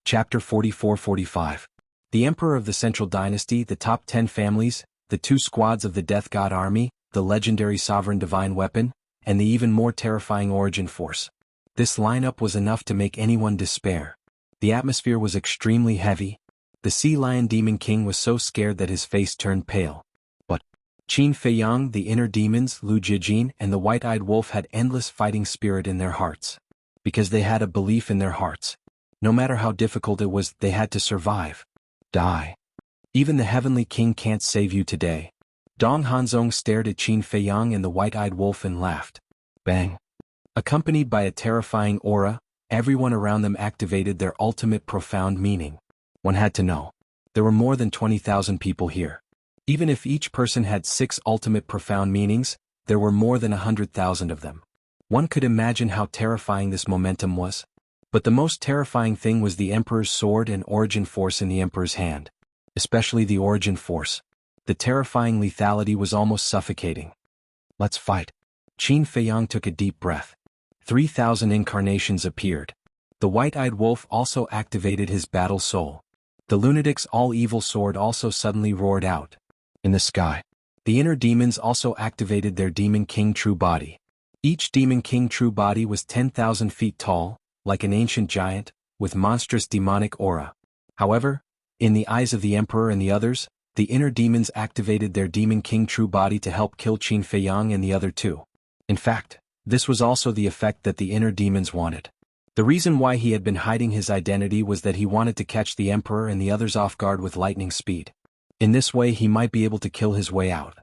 Chapter 44-45. The Emperor of the Central Dynasty, the top 10 families, the 2 squads of the Death God Army, the legendary Sovereign Divine Weapon, and the even more terrifying Origin Force. This lineup was enough to make anyone despair. The atmosphere was extremely heavy. The Sea Lion Demon King was so scared that his face turned pale. But Qin Feiyang, the inner demons, Lu Jijin, and the White-Eyed Wolf had endless fighting spirit in their hearts. Because they had a belief in their hearts. No matter how difficult it was, they had to survive. Die. Even the Heavenly King can't save you today. Dong Hanzong stared at Qin Feiyang and the White-Eyed Wolf and laughed. Bang. Accompanied by a terrifying aura, everyone around them activated their ultimate profound meaning. One had to know. There were more than 20,000 people here. Even if each person had 6 ultimate profound meanings, there were more than 100,000 of them. One could imagine how terrifying this momentum was. But the most terrifying thing was the Emperor's sword and Origin Force in the Emperor's hand. Especially the Origin Force. The terrifying lethality was almost suffocating. Let's fight. Qin Feiyang took a deep breath. 3,000 incarnations appeared. The White-Eyed Wolf also activated his battle soul. The lunatic's all-evil sword also suddenly roared out. In the sky. The inner demons also activated their Demon King True Body. Each Demon King True Body was 10,000 feet tall, like an ancient giant, with monstrous demonic aura. However, in the eyes of the Emperor and the others, the inner demons activated their Demon King True Body to help kill Qin Feiyang and the other 2. In fact, this was also the effect that the inner demons wanted. The reason why he had been hiding his identity was that he wanted to catch the Emperor and the others off guard with lightning speed. In this way he might be able to kill his way out.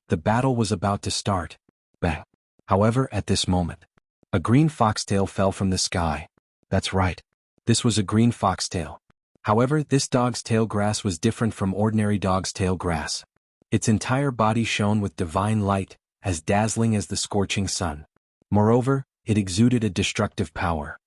The battle was about to start. Bang. However, at this moment, a green foxtail fell from the sky. That's right. This was a green foxtail. However, this dog's tail grass was different from ordinary dog's tail grass. Its entire body shone with divine light, as dazzling as the scorching sun. Moreover, it exuded a destructive power.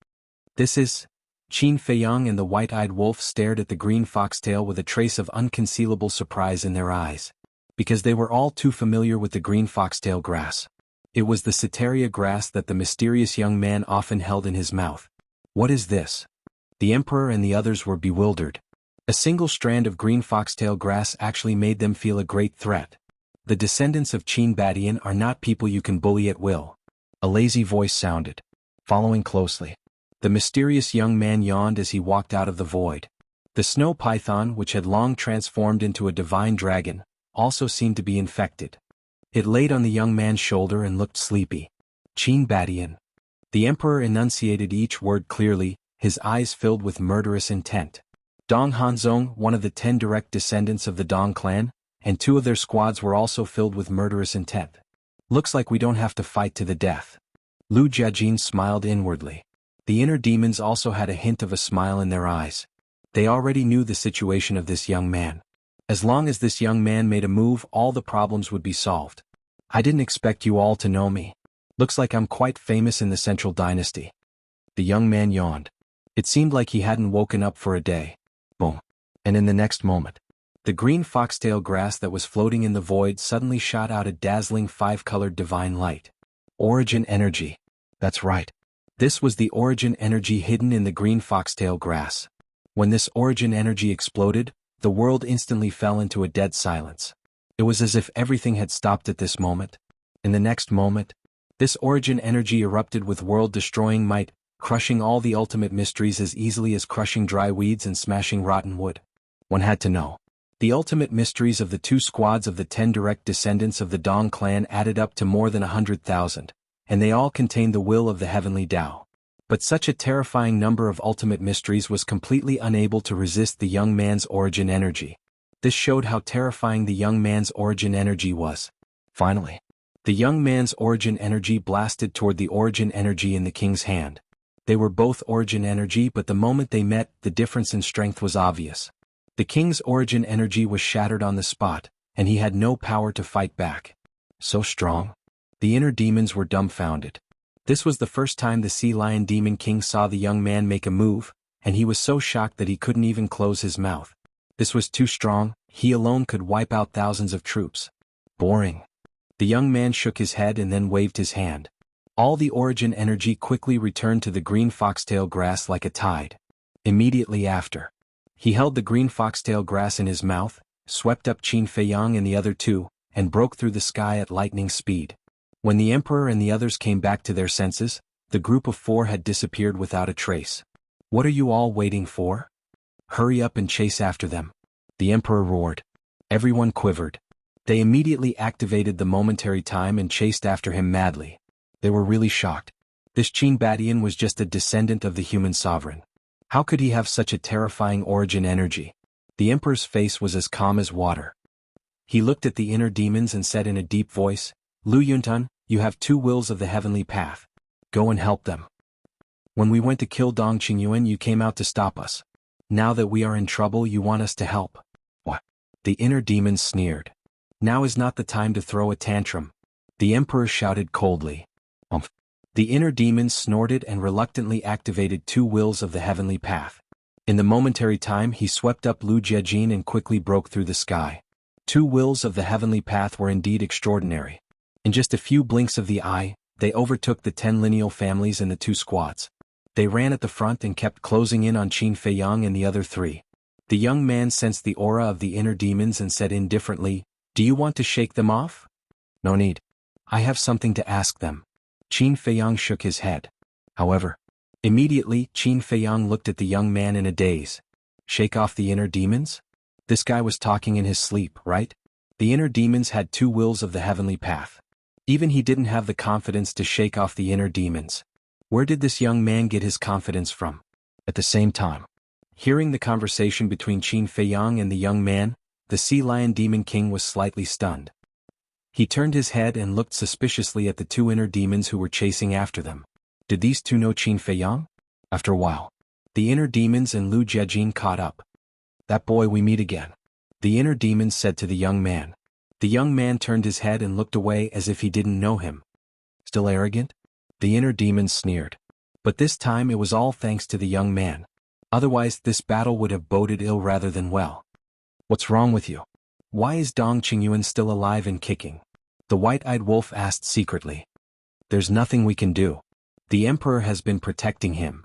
This is... Qin Feiyang and the White-Eyed Wolf stared at the green foxtail with a trace of unconcealable surprise in their eyes. Because they were all too familiar with the green foxtail grass. It was the Cetaria grass that the mysterious young man often held in his mouth. What is this? The Emperor and the others were bewildered. A single strand of green foxtail grass actually made them feel a great threat. The descendants of Qin Badian are not people you can bully at will. A lazy voice sounded. Following closely. The mysterious young man yawned as he walked out of the void. The snow python, which had long transformed into a divine dragon, also seemed to be infected. It laid on the young man's shoulder and looked sleepy. Qin Badian. The Emperor enunciated each word clearly, his eyes filled with murderous intent. Dong Hanzong, one of the 10 direct descendants of the Dong clan, and 2 of their squads were also filled with murderous intent. Looks like we don't have to fight to the death. Lu Jijin smiled inwardly. The inner demons also had a hint of a smile in their eyes. They already knew the situation of this young man. As long as this young man made a move, all the problems would be solved. I didn't expect you all to know me. Looks like I'm quite famous in the Central Dynasty. The young man yawned. It seemed like he hadn't woken up for a day. Boom. And in the next moment, the green foxtail grass that was floating in the void suddenly shot out a dazzling 5-colored divine light. Origin energy. That's right. This was the origin energy hidden in the green foxtail grass. When this origin energy exploded, the world instantly fell into a dead silence. It was as if everything had stopped at this moment. In the next moment, this origin energy erupted with world-destroying might, crushing all the ultimate mysteries as easily as crushing dry weeds and smashing rotten wood. One had to know. The ultimate mysteries of the 2 squads of the 10 direct descendants of the Dong clan added up to more than 100,000, and they all contained the will of the heavenly Tao. But such a terrifying number of ultimate mysteries was completely unable to resist the young man's origin energy. This showed how terrifying the young man's origin energy was. Finally, the young man's origin energy blasted toward the origin energy in the king's hand. They were both origin energy, but the moment they met, the difference in strength was obvious. The king's origin energy was shattered on the spot, and he had no power to fight back. So strong. The inner demons were dumbfounded. This was the first time the Sea Lion Demon King saw the young man make a move, and he was so shocked that he couldn't even close his mouth. This was too strong, he alone could wipe out thousands of troops. Boring. The young man shook his head and then waved his hand. All the origin energy quickly returned to the green foxtail grass like a tide. Immediately after, he held the green foxtail grass in his mouth, swept up Qin Feiyang and the other two, and broke through the sky at lightning speed. When the emperor and the others came back to their senses, the group of 4 had disappeared without a trace. "What are you all waiting for? Hurry up and chase after them," the emperor roared. Everyone quivered. They immediately activated the momentary time and chased after him madly. They were really shocked. This Qin Badian was just a descendant of the human sovereign. How could he have such a terrifying origin energy? The emperor's face was as calm as water. He looked at the inner demons and said in a deep voice, "Lu Yuntun, you have 2 wills of the heavenly path. Go and help them. When we went to kill Dong Qingyuan, you came out to stop us. Now that we are in trouble, you want us to help." What? The inner demons sneered. "Now is not the time to throw a tantrum," the emperor shouted coldly. "Umph." The inner demons snorted and reluctantly activated 2 wills of the heavenly path. In the momentary time, he swept up Lu Jiejin and quickly broke through the sky. 2 wills of the heavenly path were indeed extraordinary. In just a few blinks of the eye, they overtook the 10 lineal families and the 2 squads. They ran at the front and kept closing in on Qin Feiyang and the other 3. The young man sensed the aura of the inner demons and said indifferently, "Do you want to shake them off?" "No need. I have something to ask them." Qin Feiyang shook his head. However, immediately Qin Feiyang looked at the young man in a daze. Shake off the inner demons? This guy was talking in his sleep, right? The inner demons had 2 wills of the heavenly path. Even he didn't have the confidence to shake off the inner demons. Where did this young man get his confidence from? At the same time, hearing the conversation between Qin Feiyang and the young man, the Sea Lion Demon King was slightly stunned. He turned his head and looked suspiciously at the 2 inner demons who were chasing after them. Did these 2 know Qin Feiyang? After a while, the inner demons and Lu Jiejin caught up. "That boy, we meet again," the inner demons said to the young man. The young man turned his head and looked away as if he didn't know him. "Still arrogant?" the inner demons sneered. But this time it was all thanks to the young man. Otherwise this battle would have boded ill rather than well. "What's wrong with you? Why is Dong Qingyuan still alive and kicking?" the white-eyed wolf asked secretly. "There's nothing we can do. The emperor has been protecting him.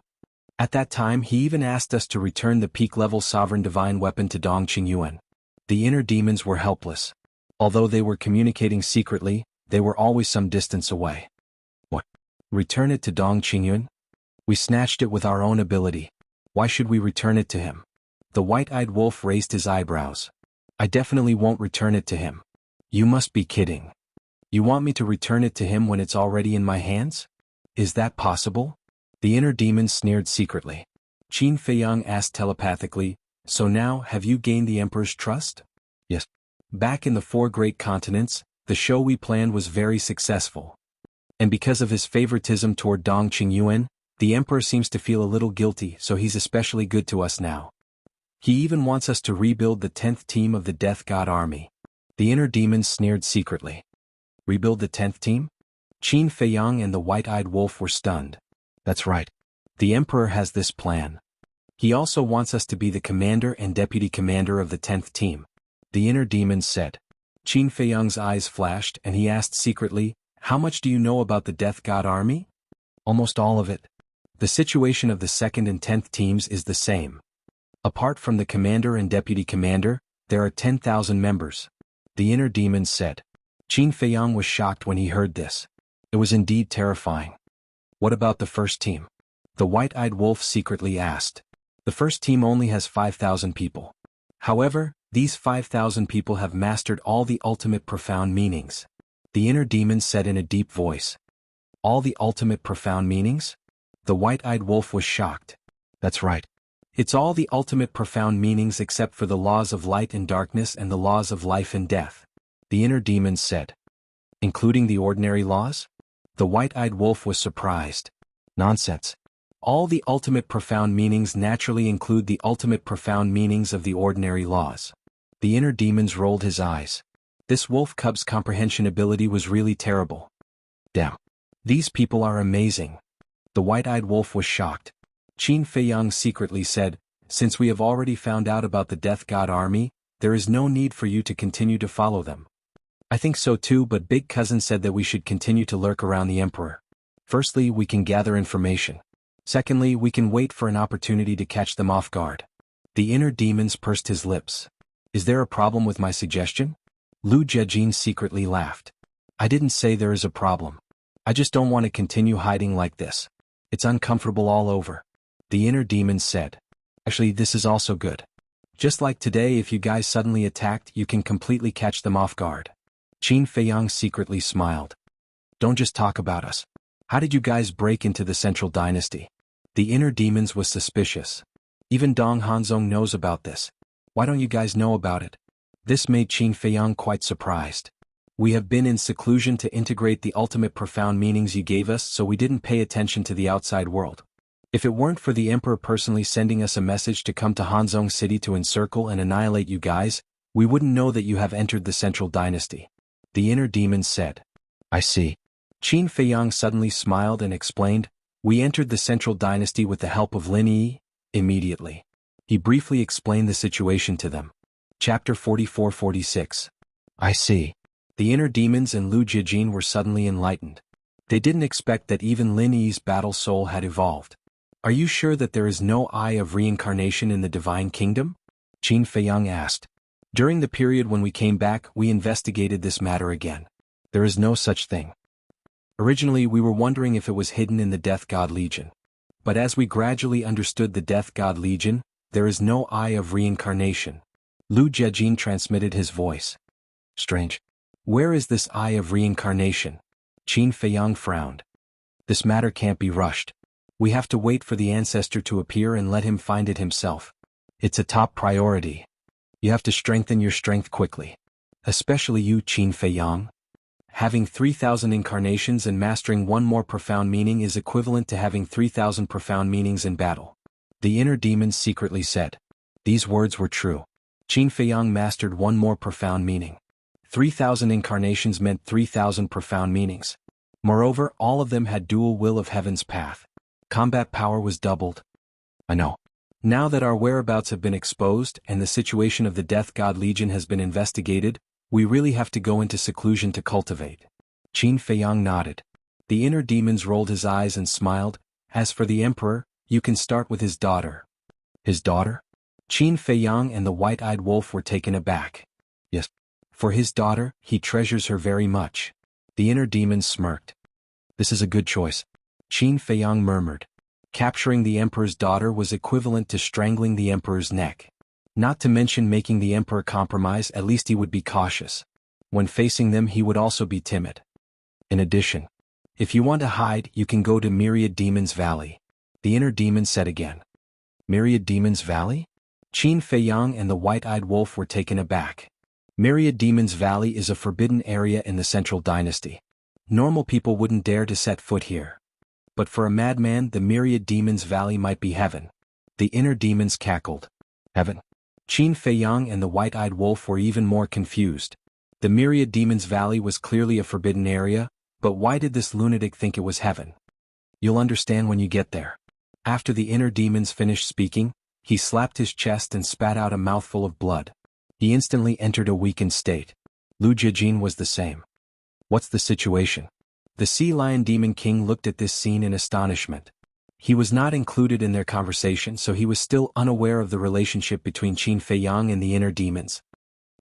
At that time he even asked us to return the peak-level sovereign divine weapon to Dong Qingyuan." The inner demons were helpless. Although they were communicating secretly, they were always some distance away. "What? Return it to Dong Qingyuan? We snatched it with our own ability. Why should we return it to him?" The white-eyed wolf raised his eyebrows. "I definitely won't return it to him." "You must be kidding. You want me to return it to him when it's already in my hands? Is that possible?" The inner demons sneered secretly. Qin Feiyang asked telepathically, "So now, have you gained the emperor's trust?" "Yes." "Back in the 4 great continents, the show we planned was very successful. And because of his favoritism toward Dong Qingyuan, the emperor seems to feel a little guilty, so he's especially good to us now. He even wants us to rebuild the 10th team of the Death God army." The inner demons sneered secretly. "Rebuild the 10th team?" Qin Feiyang and the white-eyed wolf were stunned. "That's right. The emperor has this plan. He also wants us to be the commander and deputy commander of the 10th team," the inner demons said. Qin Feiyang's eyes flashed and he asked secretly, "How much do you know about the Death God army?" "Almost all of it. The situation of the 2nd and 10th teams is the same. Apart from the commander and deputy commander, there are 10,000 members," the inner demons said. Qin Feiyang was shocked when he heard this. It was indeed terrifying. "What about the first team?" the white-eyed wolf secretly asked. "The first team only has 5,000 people. However, these 5,000 people have mastered all the ultimate profound meanings," the inner demons said in a deep voice. "All the ultimate profound meanings?" The white-eyed wolf was shocked. "That's right. It's all the ultimate profound meanings except for the laws of light and darkness and the laws of life and death," the inner demons said. "Including the ordinary laws?" The white-eyed wolf was surprised. "Nonsense. All the ultimate profound meanings naturally include the ultimate profound meanings of the ordinary laws." The inner demons rolled his eyes. This wolf cub's comprehension ability was really terrible. "Damn. These people are amazing." The white-eyed wolf was shocked. Qin Feiyang secretly said, "Since we have already found out about the Death God army, there is no need for you to continue to follow them." "I think so too, but Big Cousin said that we should continue to lurk around the emperor. Firstly, we can gather information. Secondly, we can wait for an opportunity to catch them off guard. The inner demons pursed his lips. Is there a problem with my suggestion? Lu Jiajin secretly laughed. I didn't say there is a problem. I just don't want to continue hiding like this. It's uncomfortable all over. The inner demons said. Actually, this is also good. Just like today, if you guys suddenly attacked, you can completely catch them off guard. Qin Feiyang secretly smiled. Don't just talk about us. How did you guys break into the Central Dynasty? The inner demons was suspicious. Even Dong Hanzong knows about this. Why don't you guys know about it? This made Qin Feiyang quite surprised. We have been in seclusion to integrate the ultimate profound meanings you gave us, so we didn't pay attention to the outside world. If it weren't for the Emperor personally sending us a message to come to Hanzong City to encircle and annihilate you guys, we wouldn't know that you have entered the Central Dynasty. The inner demons said. I see. Qin Feiyang suddenly smiled and explained, we entered the Central Dynasty with the help of Lin Yi, immediately. He briefly explained the situation to them. Chapter 44-46. I see. The inner demons and Lu Jiajin were suddenly enlightened. They didn't expect that even Lin Yi's battle soul had evolved. Are you sure that there is no eye of reincarnation in the Divine Kingdom? Qin Feiyang asked. During the period when we came back, we investigated this matter again. There is no such thing. Originally, we were wondering if it was hidden in the Death God Legion. But as we gradually understood the Death God Legion, there is no eye of reincarnation. Lu Jiajin transmitted his voice. Strange. Where is this eye of reincarnation? Qin Feiyang frowned. This matter can't be rushed. We have to wait for the ancestor to appear and let him find it himself. It's a top priority. You have to strengthen your strength quickly. Especially you, Qin Feiyang. Having 3,000 incarnations and mastering one more profound meaning is equivalent to having 3,000 profound meanings in battle. The inner demons secretly said. These words were true. Qin Feiyang mastered one more profound meaning. 3,000 incarnations meant 3,000 profound meanings. Moreover, all of them had dual will of heaven's path. Combat power was doubled. I know. Now that our whereabouts have been exposed and the situation of the Death God Legion has been investigated, we really have to go into seclusion to cultivate. Qin Feiyang nodded. The inner demons rolled his eyes and smiled. As for the Emperor, you can start with his daughter. His daughter? Qin Feiyang and the white-eyed wolf were taken aback. Yes. For his daughter, he treasures her very much. The inner demons smirked. This is a good choice. Qin Feiyang murmured. Capturing the Emperor's daughter was equivalent to strangling the Emperor's neck. Not to mention making the Emperor compromise, at least he would be cautious. When facing them, he would also be timid. In addition, if you want to hide, you can go to Myriad Demons Valley. The inner demon said again. Myriad Demons Valley? Qin Feiyang and the white-eyed wolf were taken aback. Myriad Demons Valley is a forbidden area in the Central Dynasty. Normal people wouldn't dare to set foot here. But for a madman, the Myriad Demons Valley might be heaven. The inner demons cackled. Heaven? Qin Feiyang and the white-eyed wolf were even more confused. The Myriad Demons Valley was clearly a forbidden area, but why did this lunatic think it was heaven? You'll understand when you get there. After the inner demons finished speaking, he slapped his chest and spat out a mouthful of blood. He instantly entered a weakened state. Lu Jiajin was the same. What's the situation? The Sea Lion Demon King looked at this scene in astonishment. He was not included in their conversation, so he was still unaware of the relationship between Qin Feiyang and the inner demons.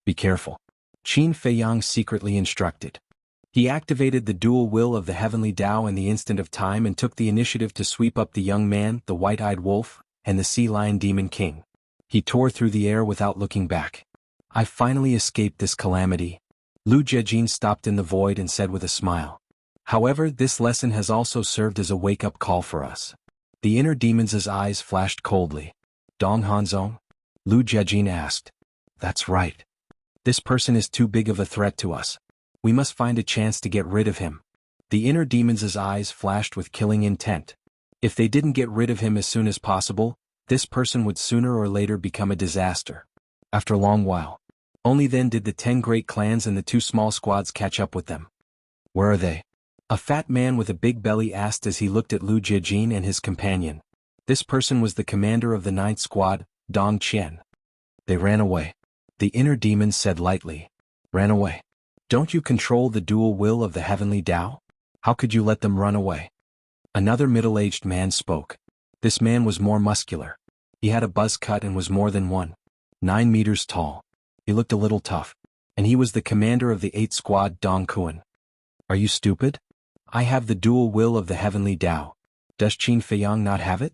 Be careful. Qin Feiyang secretly instructed. He activated the dual will of the heavenly Tao in the instant of time and took the initiative to sweep up the young man, the white-eyed wolf, and the Sea Lion Demon King. He tore through the air without looking back. I finally escaped this calamity. Lu Jiajin stopped in the void and said with a smile. However, this lesson has also served as a wake-up call for us. The inner demons' eyes flashed coldly. Dong Hanzong? Lu Jiajin asked. That's right. This person is too big of a threat to us. We must find a chance to get rid of him. The inner demons' eyes flashed with killing intent. If they didn't get rid of him as soon as possible, this person would sooner or later become a disaster. After a long while. Only then did the 10 great clans and the 2 small squads catch up with them. Where are they? A fat man with a big belly asked as he looked at Lu Jiajin and his companion. This person was the commander of the 9th squad, Dong Qian. They ran away. The inner demons said lightly. Ran away. Don't you control the dual will of the heavenly Tao? How could you let them run away? Another middle-aged man spoke. This man was more muscular. He had a buzz cut and was more than 9 meters tall. He looked a little tough. And he was the commander of the 8th Squad, Dong Kuan. Are you stupid? I have the dual will of the heavenly Tao. Does Qin Feiyang not have it?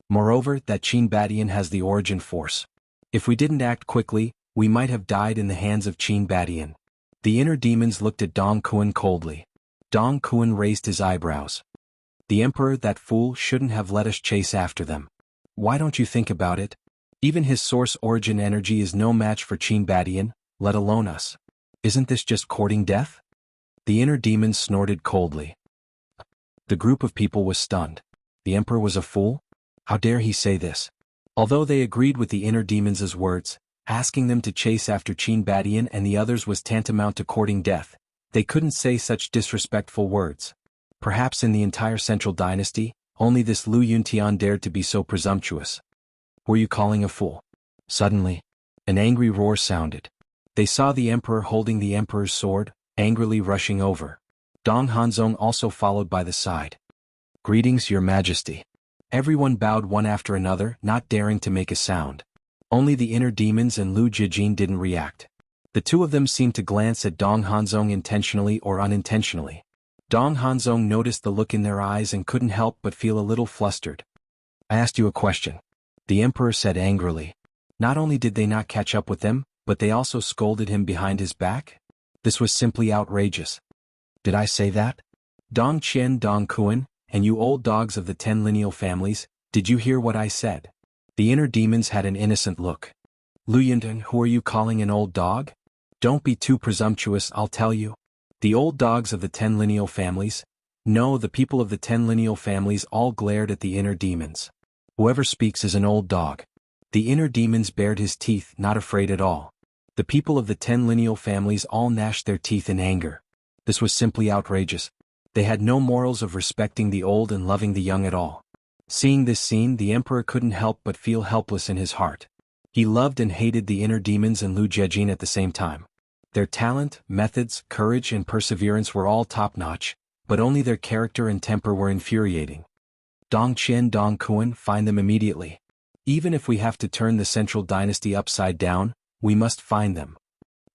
Moreover, that Qin Badian has the origin force. If we didn't act quickly, we might have died in the hands of Qin Badian. The inner demons looked at Dong Kuan coldly. Dong Kuan raised his eyebrows. The Emperor, that fool, shouldn't have let us chase after them. Why don't you think about it? Even his source origin energy is no match for Qin Badian, let alone us. Isn't this just courting death? The inner demons snorted coldly. The group of people was stunned. The Emperor was a fool? How dare he say this? Although they agreed with the inner demons' words, asking them to chase after Qin Badian and the others was tantamount to courting death, they couldn't say such disrespectful words. Perhaps in the entire Central Dynasty, only this Lu Yuntian dared to be so presumptuous. Were you calling a fool? Suddenly, an angry roar sounded. They saw the Emperor holding the Emperor's sword, angrily rushing over. Dong Hanzong also followed by the side. Greetings, Your Majesty. Everyone bowed one after another, not daring to make a sound. Only the inner demons and Lu Jijin didn't react. The two of them seemed to glance at Dong Hanzong intentionally or unintentionally. Dong Hanzong noticed the look in their eyes and couldn't help but feel a little flustered. I asked you a question. The Emperor said angrily. Not only did they not catch up with them, but they also scolded him behind his back? This was simply outrageous. Did I say that? Dong Qian, Dong Kuan, and you old dogs of the 10 lineal families, did you hear what I said? The inner demons had an innocent look. Lu Yundan, who are you calling an old dog? Don't be too presumptuous, I'll tell you. The old dogs of the 10 lineal families? No, the people of the 10 lineal families all glared at the inner demons. Whoever speaks is an old dog. The inner demons bared his teeth, not afraid at all. The people of the 10 lineal families all gnashed their teeth in anger. This was simply outrageous. They had no morals of respecting the old and loving the young at all. Seeing this scene, the Emperor couldn't help but feel helpless in his heart. He loved and hated the inner demons and Lu Jejin at the same time. Their talent, methods, courage and perseverance were all top-notch, but only their character and temper were infuriating. Dong Qian, Dong Kuan, find them immediately. Even if we have to turn the Central Dynasty upside down, we must find them.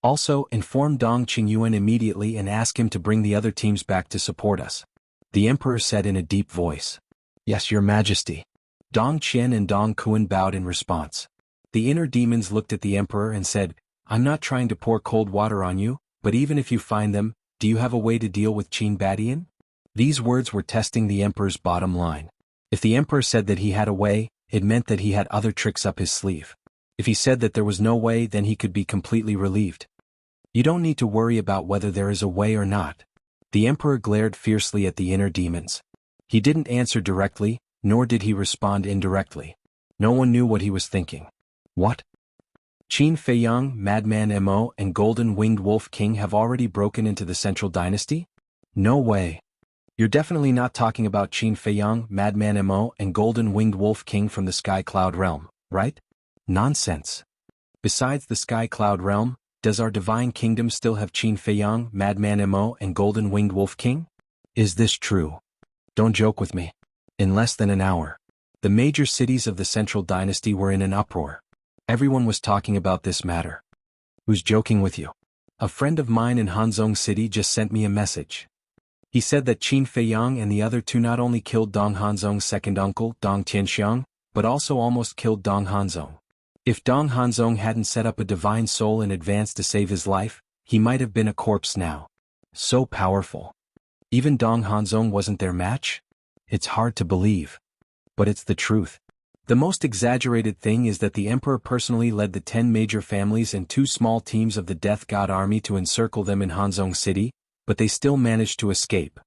Also, inform Dong Qingyuan immediately and ask him to bring the other teams back to support us. The Emperor said in a deep voice. Yes, Your Majesty. Dong Qian and Dong Kuan bowed in response. The inner demons looked at the Emperor and said, I'm not trying to pour cold water on you, but even if you find them, do you have a way to deal with Qin Badian? These words were testing the Emperor's bottom line. If the Emperor said that he had a way, it meant that he had other tricks up his sleeve. If he said that there was no way, then he could be completely relieved. You don't need to worry about whether there is a way or not. The Emperor glared fiercely at the inner demons. He didn't answer directly, nor did he respond indirectly. No one knew what he was thinking. What? Qin Feiyang, Madman Mo, and Golden Winged Wolf King have already broken into the Central Dynasty? No way. You're definitely not talking about Qin Feiyang, Madman Mo, and Golden Winged Wolf King from the Sky Cloud Realm, right? Nonsense. Besides the Sky Cloud Realm, does our divine kingdom still have Qin Feiyang, Madman Mo, and Golden Winged Wolf King? Is this true? Don't joke with me. In less than an hour, the major cities of the Central Dynasty were in an uproar. Everyone was talking about this matter. Who's joking with you? A friend of mine in Hanzong City just sent me a message. He said that Qin Feiyang and the other two not only killed Dong Hanzong's second uncle, Dong Tianxiang, but also almost killed Dong Hanzong. If Dong Hanzong hadn't set up a divine soul in advance to save his life, he might have been a corpse now. So powerful. Even Dong Hanzong wasn't their match? It's hard to believe. But it's the truth. The most exaggerated thing is that the Emperor personally led the 10 major families and 2 small teams of the Death God army to encircle them in Hanzong City, but they still managed to escape.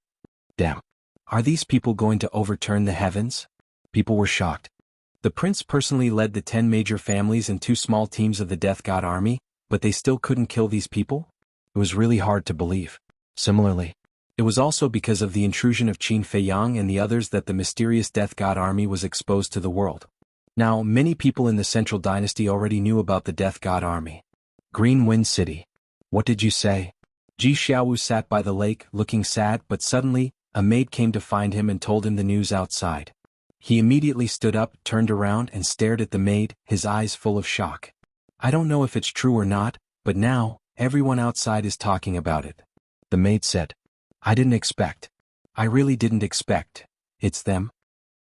Damn. Are these people going to overturn the heavens? People were shocked. The prince personally led the 10 major families and 2 small teams of the Death God army, but they still couldn't kill these people? It was really hard to believe. Similarly, it was also because of the intrusion of Qin Feiyang and the others that the mysterious Death God army was exposed to the world. Now, many people in the Central Dynasty already knew about the Death God army. Green Wind City. What did you say? Ji Xiaowu sat by the lake, looking sad, but suddenly, a maid came to find him and told him the news outside. He immediately stood up, turned around and stared at the maid, his eyes full of shock. I don't know if it's true or not, but now, everyone outside is talking about it. The maid said. I didn't expect. I really didn't expect. It's them?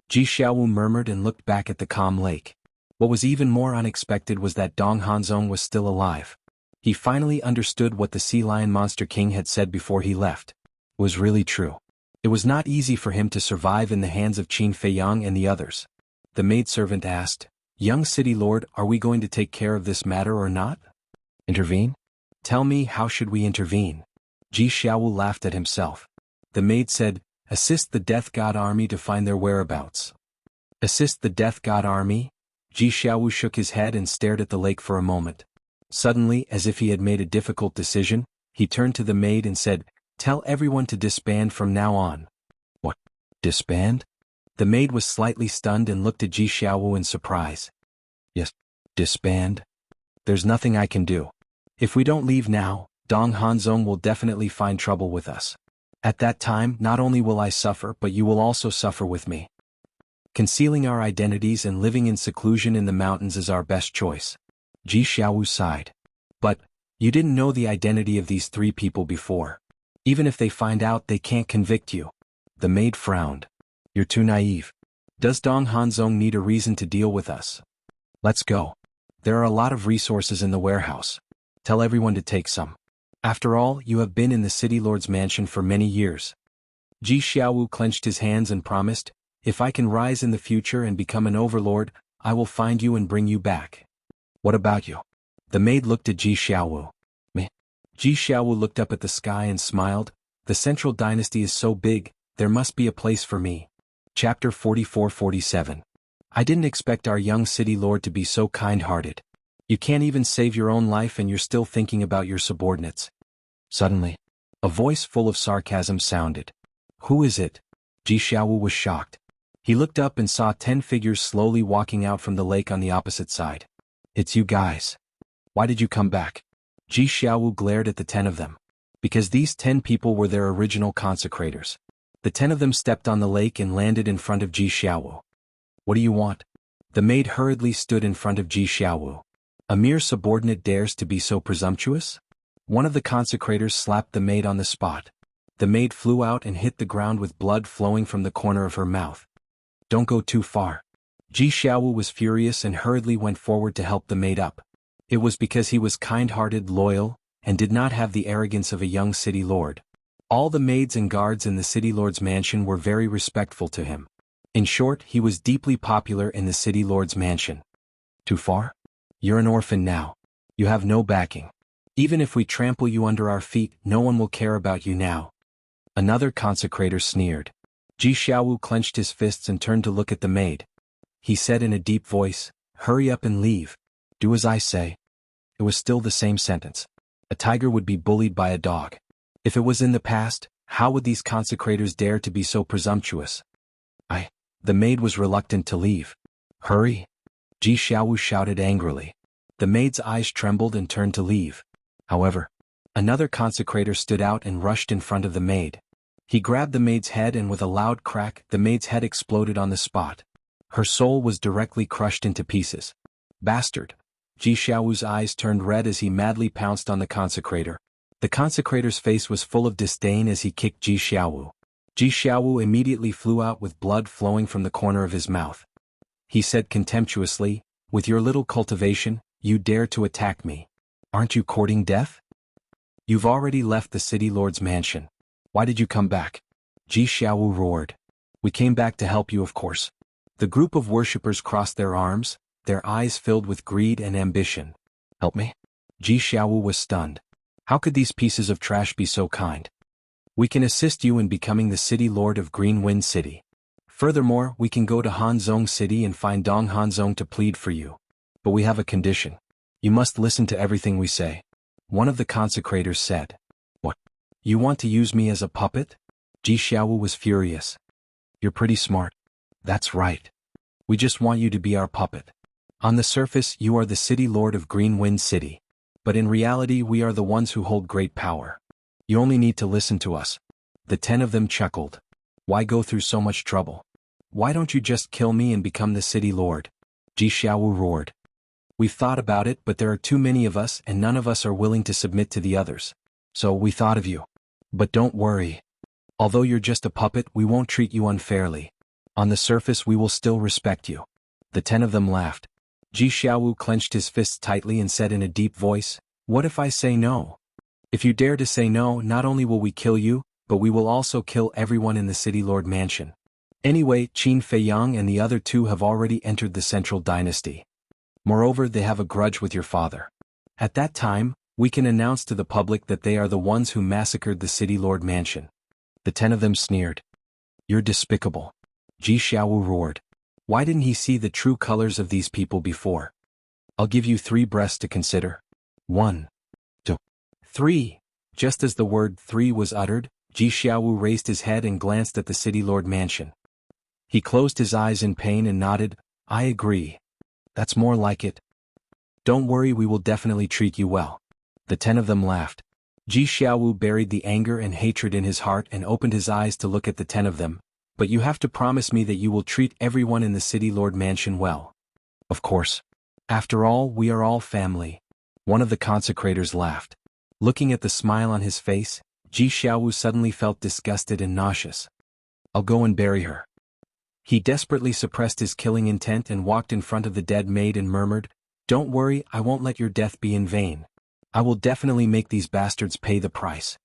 Ji Xiaowu murmured and looked back at the calm lake. What was even more unexpected was that Dong Hanzong was still alive. He finally understood what the Sea Lion Monster King had said before he left. It was really true. It was not easy for him to survive in the hands of Qin Feiyang and the others. The maidservant asked, Young City Lord, are we going to take care of this matter or not? Intervene? Tell me, how should we intervene? Ji Xiaowu laughed at himself. The maid said, Assist the Death God Army to find their whereabouts. Assist the Death God Army? Ji Xiaowu shook his head and stared at the lake for a moment. Suddenly, as if he had made a difficult decision, he turned to the maid and said, Tell everyone to disband from now on. What? Disband? The maid was slightly stunned and looked at Ji Xiaowu in surprise. Yes, disband? There's nothing I can do. If we don't leave now, Dong Hanzong will definitely find trouble with us. At that time, not only will I suffer, but you will also suffer with me. Concealing our identities and living in seclusion in the mountains is our best choice. Ji Xiaowu sighed. But, you didn't know the identity of these three people before. Even if they find out, they can't convict you. The maid frowned. You're too naive. Does Dong Hanzong need a reason to deal with us? Let's go. There are a lot of resources in the warehouse. Tell everyone to take some. After all, you have been in the city lord's mansion for many years. Ji Xiaowu clenched his hands and promised, If I can rise in the future and become an overlord, I will find you and bring you back. What about you? The maid looked at Ji Xiaowu. Me? Ji Xiaowu looked up at the sky and smiled. The central dynasty is so big, there must be a place for me. Chapter 44-47. I didn't expect our young city lord to be so kind-hearted. You can't even save your own life and you're still thinking about your subordinates. Suddenly, a voice full of sarcasm sounded. Who is it? Ji Xiaowu was shocked. He looked up and saw 10 figures slowly walking out from the lake on the opposite side. It's you guys. Why did you come back? Ji Xiaowu glared at the 10 of them. Because these 10 people were their original consecrators. The 10 of them stepped on the lake and landed in front of Ji Xiaowu. What do you want? The maid hurriedly stood in front of Ji Xiaowu. A mere subordinate dares to be so presumptuous? One of the consecrators slapped the maid on the spot. The maid flew out and hit the ground with blood flowing from the corner of her mouth. Don't go too far. Ji Xiaowu was furious and hurriedly went forward to help the maid up. It was because he was kind-hearted, loyal, and did not have the arrogance of a young city lord. All the maids and guards in the city lord's mansion were very respectful to him. In short, he was deeply popular in the city lord's mansion. Too far? You're an orphan now. You have no backing. Even if we trample you under our feet, no one will care about you now. Another consecrator sneered. Ji Xiaowu clenched his fists and turned to look at the maid. He said in a deep voice, Hurry up and leave. Do as I say. It was still the same sentence. A tiger would be bullied by a dog. If it was in the past, how would these consecrators dare to be so presumptuous? The maid was reluctant to leave. Hurry! Ji Xiaowu shouted angrily. The maid's eyes trembled and turned to leave. However, another consecrator stood out and rushed in front of the maid. He grabbed the maid's head and with a loud crack, the maid's head exploded on the spot. Her soul was directly crushed into pieces. Bastard! Ji Xiaowu's eyes turned red as he madly pounced on the consecrator. The consecrator's face was full of disdain as he kicked Ji Xiaowu. Ji Xiaowu immediately flew out with blood flowing from the corner of his mouth. He said contemptuously, With your little cultivation, you dare to attack me. Aren't you courting death? You've already left the city lord's mansion. Why did you come back? Ji Xiaowu roared. We came back to help you, of course. The group of worshippers crossed their arms, their eyes filled with greed and ambition. Help me? Ji Xiaowu was stunned. How could these pieces of trash be so kind? We can assist you in becoming the city lord of Green Wind City. Furthermore, we can go to Hanzong City and find Dong Hanzong to plead for you. But we have a condition. You must listen to everything we say. One of the consecrators said. What? You want to use me as a puppet? Ji Xiaowu was furious. You're pretty smart. That's right. We just want you to be our puppet. On the surface, you are the city lord of Green Wind City. But in reality, we are the ones who hold great power. You only need to listen to us. The 10 of them chuckled. Why go through so much trouble? Why don't you just kill me and become the city lord? Ji Xiaowu roared. We've thought about it, but there are too many of us and none of us are willing to submit to the others. So we thought of you. But don't worry. Although you're just a puppet, we won't treat you unfairly. On the surface we will still respect you. The 10 of them laughed. Ji Xiaowu clenched his fists tightly and said in a deep voice, "What if I say no? If you dare to say no, not only will we kill you, but we will also kill everyone in the city lord mansion." Anyway, Qin Feiyang and the other two have already entered the central dynasty. Moreover, they have a grudge with your father. At that time, we can announce to the public that they are the ones who massacred the city lord mansion. The 10 of them sneered. You're despicable. Ji Xiaowu roared. Why didn't he see the true colors of these people before? I'll give you 3 breaths to consider. 1, 2, 3. Just as the word 3 was uttered, Ji Xiaowu raised his head and glanced at the city lord mansion. He closed his eyes in pain and nodded. I agree. That's more like it. Don't worry, we will definitely treat you well. The 10 of them laughed. Ji Xiaowu buried the anger and hatred in his heart and opened his eyes to look at the 10 of them. But you have to promise me that you will treat everyone in the city lord mansion well. Of course. After all, we are all family. One of the consecrators laughed. Looking at the smile on his face, Ji Xiaowu suddenly felt disgusted and nauseous. I'll go and bury her. He desperately suppressed his killing intent and walked in front of the dead maid and murmured, Don't worry, I won't let your death be in vain. I will definitely make these bastards pay the price.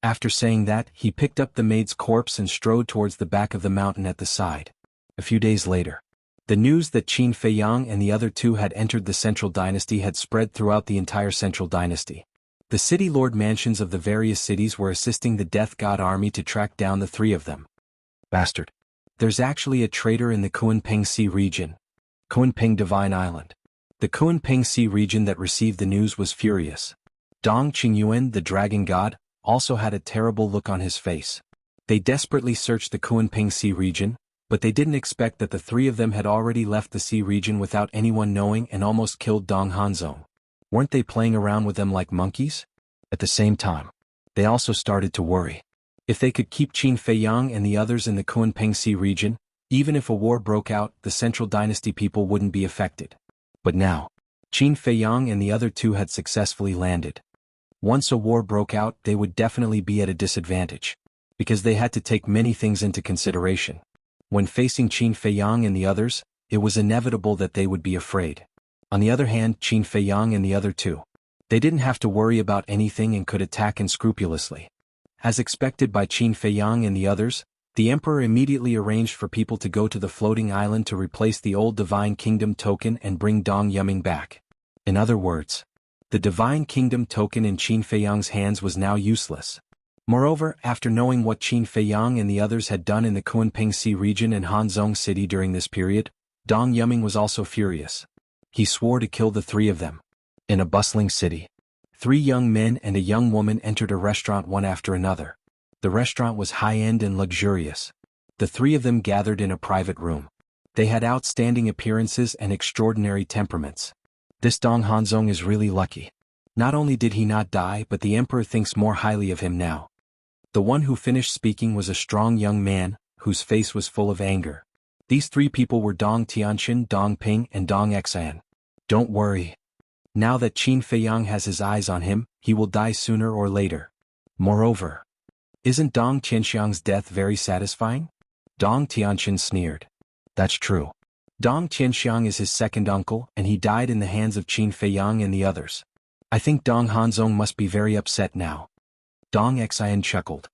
After saying that, he picked up the maid's corpse and strode towards the back of the mountain at the side. A few days later, the news that Qin Feiyang and the other two had entered the central dynasty had spread throughout the entire central dynasty. The city lord mansions of the various cities were assisting the death god army to track down the 3 of them. Bastard. There's actually a traitor in the Kunping Sea region. Kunping Divine Island. The Kunping Sea region that received the news was furious. Dong Qingyuan, the dragon god, also had a terrible look on his face. They desperately searched the Kunping Sea region, but they didn't expect that the 3 of them had already left the sea region without anyone knowing and almost killed Dong Hanzong. Weren't they playing around with them like monkeys? At the same time, they also started to worry. If they could keep Qin Feiyang and the others in the Kunping Sea region, even if a war broke out, the central dynasty people wouldn't be affected. But now, Qin Feiyang and the other 2 had successfully landed. Once a war broke out, they would definitely be at a disadvantage, because they had to take many things into consideration. When facing Qin Feiyang and the others, it was inevitable that they would be afraid. On the other hand, Qin Feiyang and the other 2, they didn't have to worry about anything and could attack unscrupulously. As expected by Qin Feiyang and the others, the emperor immediately arranged for people to go to the floating island to replace the old Divine Kingdom token and bring Dong Yuming back. In other words, the Divine Kingdom token in Qin Feiyang's hands was now useless. Moreover, after knowing what Qin Feiyang and the others had done in the Kunping Sea region and Hanzhong City during this period, Dong Yuming was also furious. He swore to kill the 3 of them. In a bustling city, 3 young men and a young woman entered a restaurant one after another. The restaurant was high-end and luxurious. The 3 of them gathered in a private room. They had outstanding appearances and extraordinary temperaments. This Dong Hanzong is really lucky. Not only did he not die, but the emperor thinks more highly of him now. The one who finished speaking was a strong young man, whose face was full of anger. These 3 people were Dong Tianxin, Dong Ping, and Dong Xian. Don't worry. Now that Qin Feiyang has his eyes on him, he will die sooner or later. Moreover, isn't Dong Tianxiang's death very satisfying? Dong Tianxin sneered. That's true. Dong Tianxiang is his second uncle, and he died in the hands of Qin Feiyang and the others. I think Dong Hanzong must be very upset now. Dong Xian chuckled.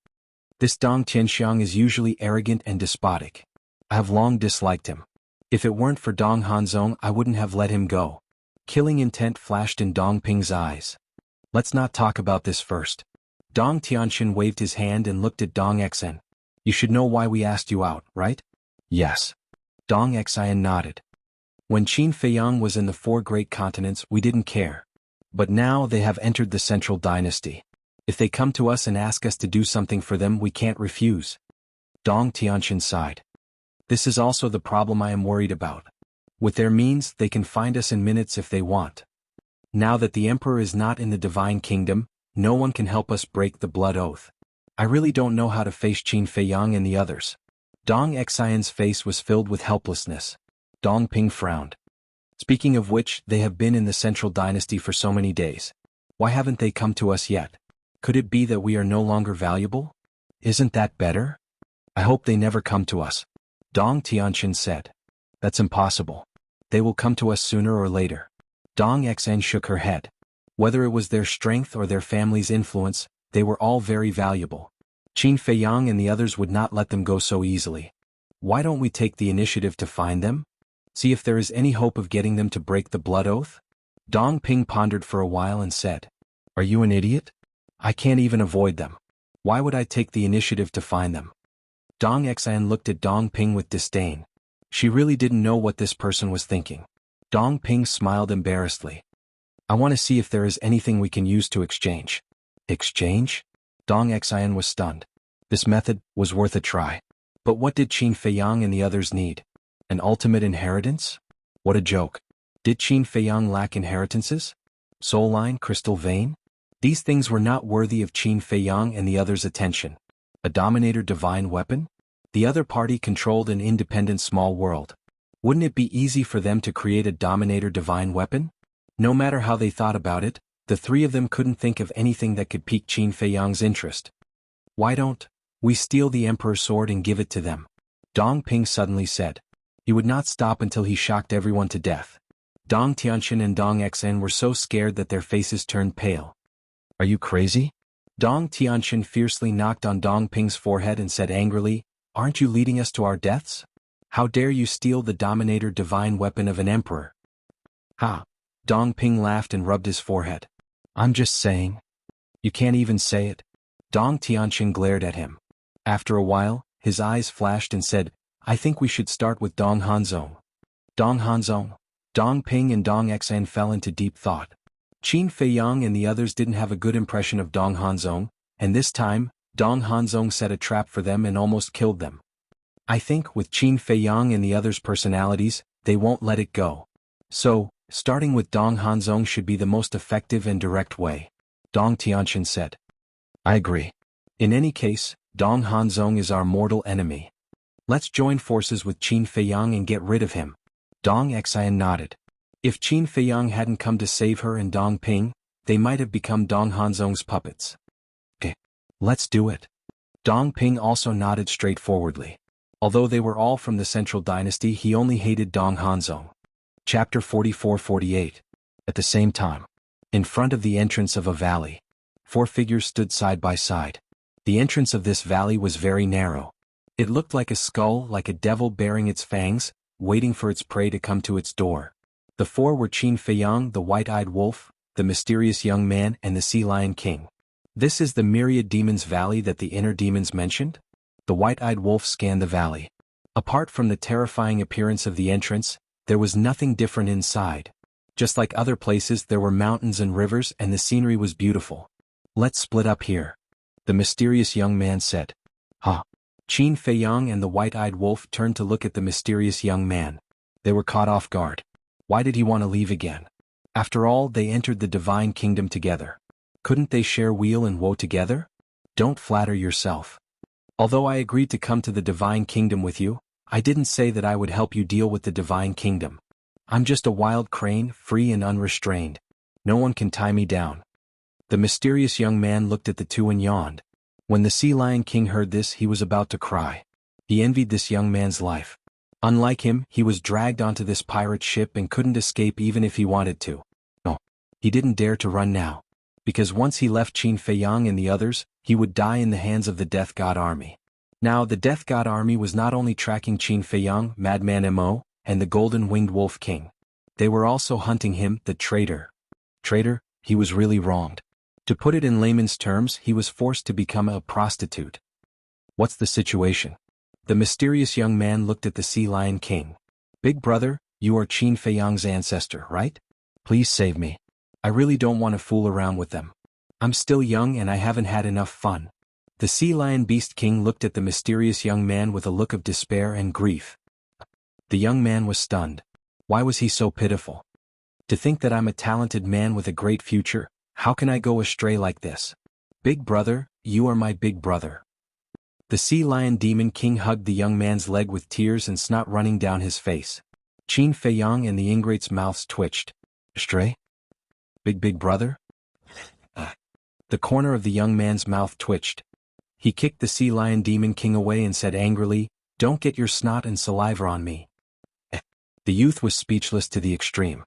This Dong Tianxiang is usually arrogant and despotic. I have long disliked him. If it weren't for Dong Hanzong, I wouldn't have let him go. Killing intent flashed in Dong Ping's eyes. Let's not talk about this first. Dong Tianxin waved his hand and looked at Dong Xian. You should know why we asked you out, right? Yes. Dong Xian nodded. When Qin Feiyang was in the 4 great continents, we didn't care. But now they have entered the central dynasty. If they come to us and ask us to do something for them, we can't refuse. Dong Tianxin sighed. This is also the problem I am worried about. With their means, they can find us in minutes if they want. Now that the emperor is not in the Divine Kingdom, no one can help us break the blood oath. I really don't know how to face Qin Feiyang and the others. Dong Xian's face was filled with helplessness. Dong Ping frowned. Speaking of which, they have been in the Central Dynasty for so many days. Why haven't they come to us yet? Could it be that we are no longer valuable? Isn't that better? I hope they never come to us. Dong Tianqian said. That's impossible. They will come to us sooner or later. Dong Xian shook her head. Whether it was their strength or their family's influence, they were all very valuable. Qin Feiyang and the others would not let them go so easily. Why don't we take the initiative to find them? See if there is any hope of getting them to break the blood oath? Dong Ping pondered for a while and said, Are you an idiot? I can't even avoid them. Why would I take the initiative to find them? Dong Xian looked at Dong Ping with disdain. She really didn't know what this person was thinking. Dong Ping smiled embarrassedly. I want to see if there is anything we can use to exchange. Exchange? Dong Xian was stunned. This method was worth a try. But what did Qin Feiyang and the others need? An ultimate inheritance? What a joke. Did Qin Feiyang lack inheritances? Soul line, crystal vein? These things were not worthy of Qin Feiyang and the others' attention. A dominator divine weapon? The other party controlled an independent small world. Wouldn't it be easy for them to create a dominator divine weapon? No matter how they thought about it, the three of them couldn't think of anything that could pique Qin Feiyang's interest. Why don't we steal the Emperor's sword and give it to them? Dong Ping suddenly said. He would not stop until he shocked everyone to death. Dong Tianqian and Dong Xian were so scared that their faces turned pale. Are you crazy? Dong Tianqian fiercely knocked on Dong Ping's forehead and said angrily, Aren't you leading us to our deaths? How dare you steal the dominator divine weapon of an emperor? Ha! Dong Ping laughed and rubbed his forehead. I'm just saying. You can't even say it. Dong Tianqian glared at him. After a while, his eyes flashed and said, I think we should start with Dong Hanzong. Dong Hanzong. Dong Ping and Dong Xian fell into deep thought. Qin Feiyang and the others didn't have a good impression of Dong Hanzong, and this time, Dong Hanzong set a trap for them and almost killed them. I think with Qin Feiyang and the others' personalities, they won't let it go. So, starting with Dong Hanzong should be the most effective and direct way. Dong Tianqian said. I agree. In any case, Dong Hanzong is our mortal enemy. Let's join forces with Qin Feiyang and get rid of him. Dong Xian nodded. If Qin Feiyang hadn't come to save her and Dong Ping, they might have become Dong Hanzong's puppets. Okay, let's do it. Dong Ping also nodded straightforwardly. Although they were all from the Central Dynasty, he only hated Dong Hanzong. Chapter 44-48. At the same time, in front of the entrance of a valley, 4 figures stood side by side. The entrance of this valley was very narrow. It looked like a skull, like a devil baring its fangs, waiting for its prey to come to its door. The 4 were Qin Feiyang, the white-eyed wolf, the mysterious young man, and the sea lion king. This is the myriad demons valley that the inner demons mentioned? The white-eyed wolf scanned the valley. Apart from the terrifying appearance of the entrance, there was nothing different inside. Just like other places, there were mountains and rivers and the scenery was beautiful. Let's split up here. The mysterious young man said. Huh. Qin Feiyang and the white-eyed wolf turned to look at the mysterious young man. They were caught off guard. Why did he want to leave again? After all, they entered the divine kingdom together. Couldn't they share weal and woe together? Don't flatter yourself. Although I agreed to come to the divine kingdom with you, I didn't say that I would help you deal with the divine kingdom. I'm just a wild crane, free and unrestrained. No one can tie me down. The mysterious young man looked at the two and yawned. When the Sea Lion King heard this, he was about to cry. He envied this young man's life. Unlike him, he was dragged onto this pirate ship and couldn't escape even if he wanted to. No, he didn't dare to run now. Because once he left Qin Feiyang and the others, he would die in the hands of the Death God Army. Now the Death God Army was not only tracking Qin Feiyang, Madman Mo, and the Golden Winged Wolf King. They were also hunting him, the traitor. Traitor? He was really wronged. To put it in layman's terms, he was forced to become a prostitute. What's the situation? The mysterious young man looked at the Sea Lion King. Big brother, you are Qin Feiyang's ancestor, right? Please save me. I really don't want to fool around with them. I'm still young and I haven't had enough fun. The Sea Lion Beast King looked at the mysterious young man with a look of despair and grief. The young man was stunned. Why was he so pitiful? To think that I'm a talented man with a great future, how can I go astray like this? Big brother, you are my big brother. The The sea lion demon king hugged the young man's leg with tears and snot running down his face. Qin Feiyang and the ingrate's mouths twitched. Stray? Big brother? The corner of the young man's mouth twitched. He kicked the sea lion demon king away and said angrily, "Don't get your snot and saliva on me." The youth was speechless to the extreme.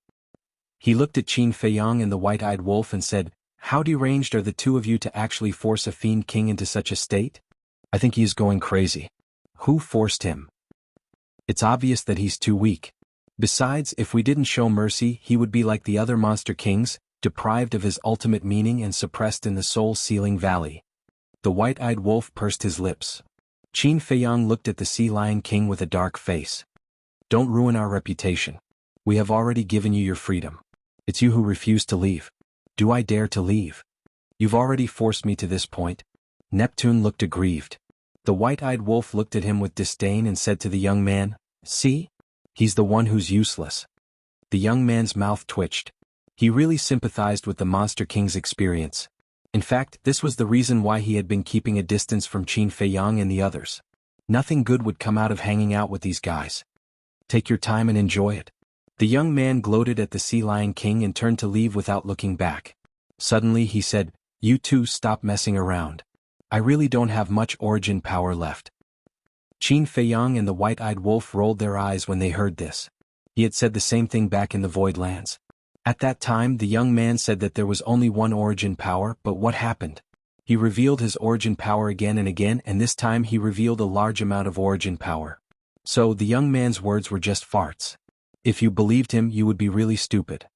He looked at Qin Feiyang and the white-eyed wolf and said, "How deranged are the two of you to actually force a fiend king into such a state? I think he is going crazy. Who forced him? It's obvious that he's too weak. Besides, if we didn't show mercy, he would be like the other monster kings, deprived of his ultimate meaning and suppressed in the soul-sealing valley." The white-eyed wolf pursed his lips. Qin Feiyang looked at the sea lion king with a dark face. "Don't ruin our reputation. We have already given you your freedom. It's you who refuse to leave. Do I dare to leave? You've already forced me to this point." Neptune looked aggrieved. The white-eyed wolf looked at him with disdain and said to the young man, "See? He's the one who's useless." The young man's mouth twitched. He really sympathized with the Monster King's experience. In fact, this was the reason why he had been keeping a distance from Qin Feiyang and the others. Nothing good would come out of hanging out with these guys. Take your time and enjoy it. The young man gloated at the Sea Lion King and turned to leave without looking back. Suddenly he said, "You two stop messing around. I really don't have much origin power left." Qin Feiyang and the white-eyed wolf rolled their eyes when they heard this. He had said the same thing back in the Void Lands. At that time the young man said that there was only one origin power, but what happened? He revealed his origin power again and again, and this time he revealed a large amount of origin power. So the young man's words were just farts. If you believed him, you would be really stupid.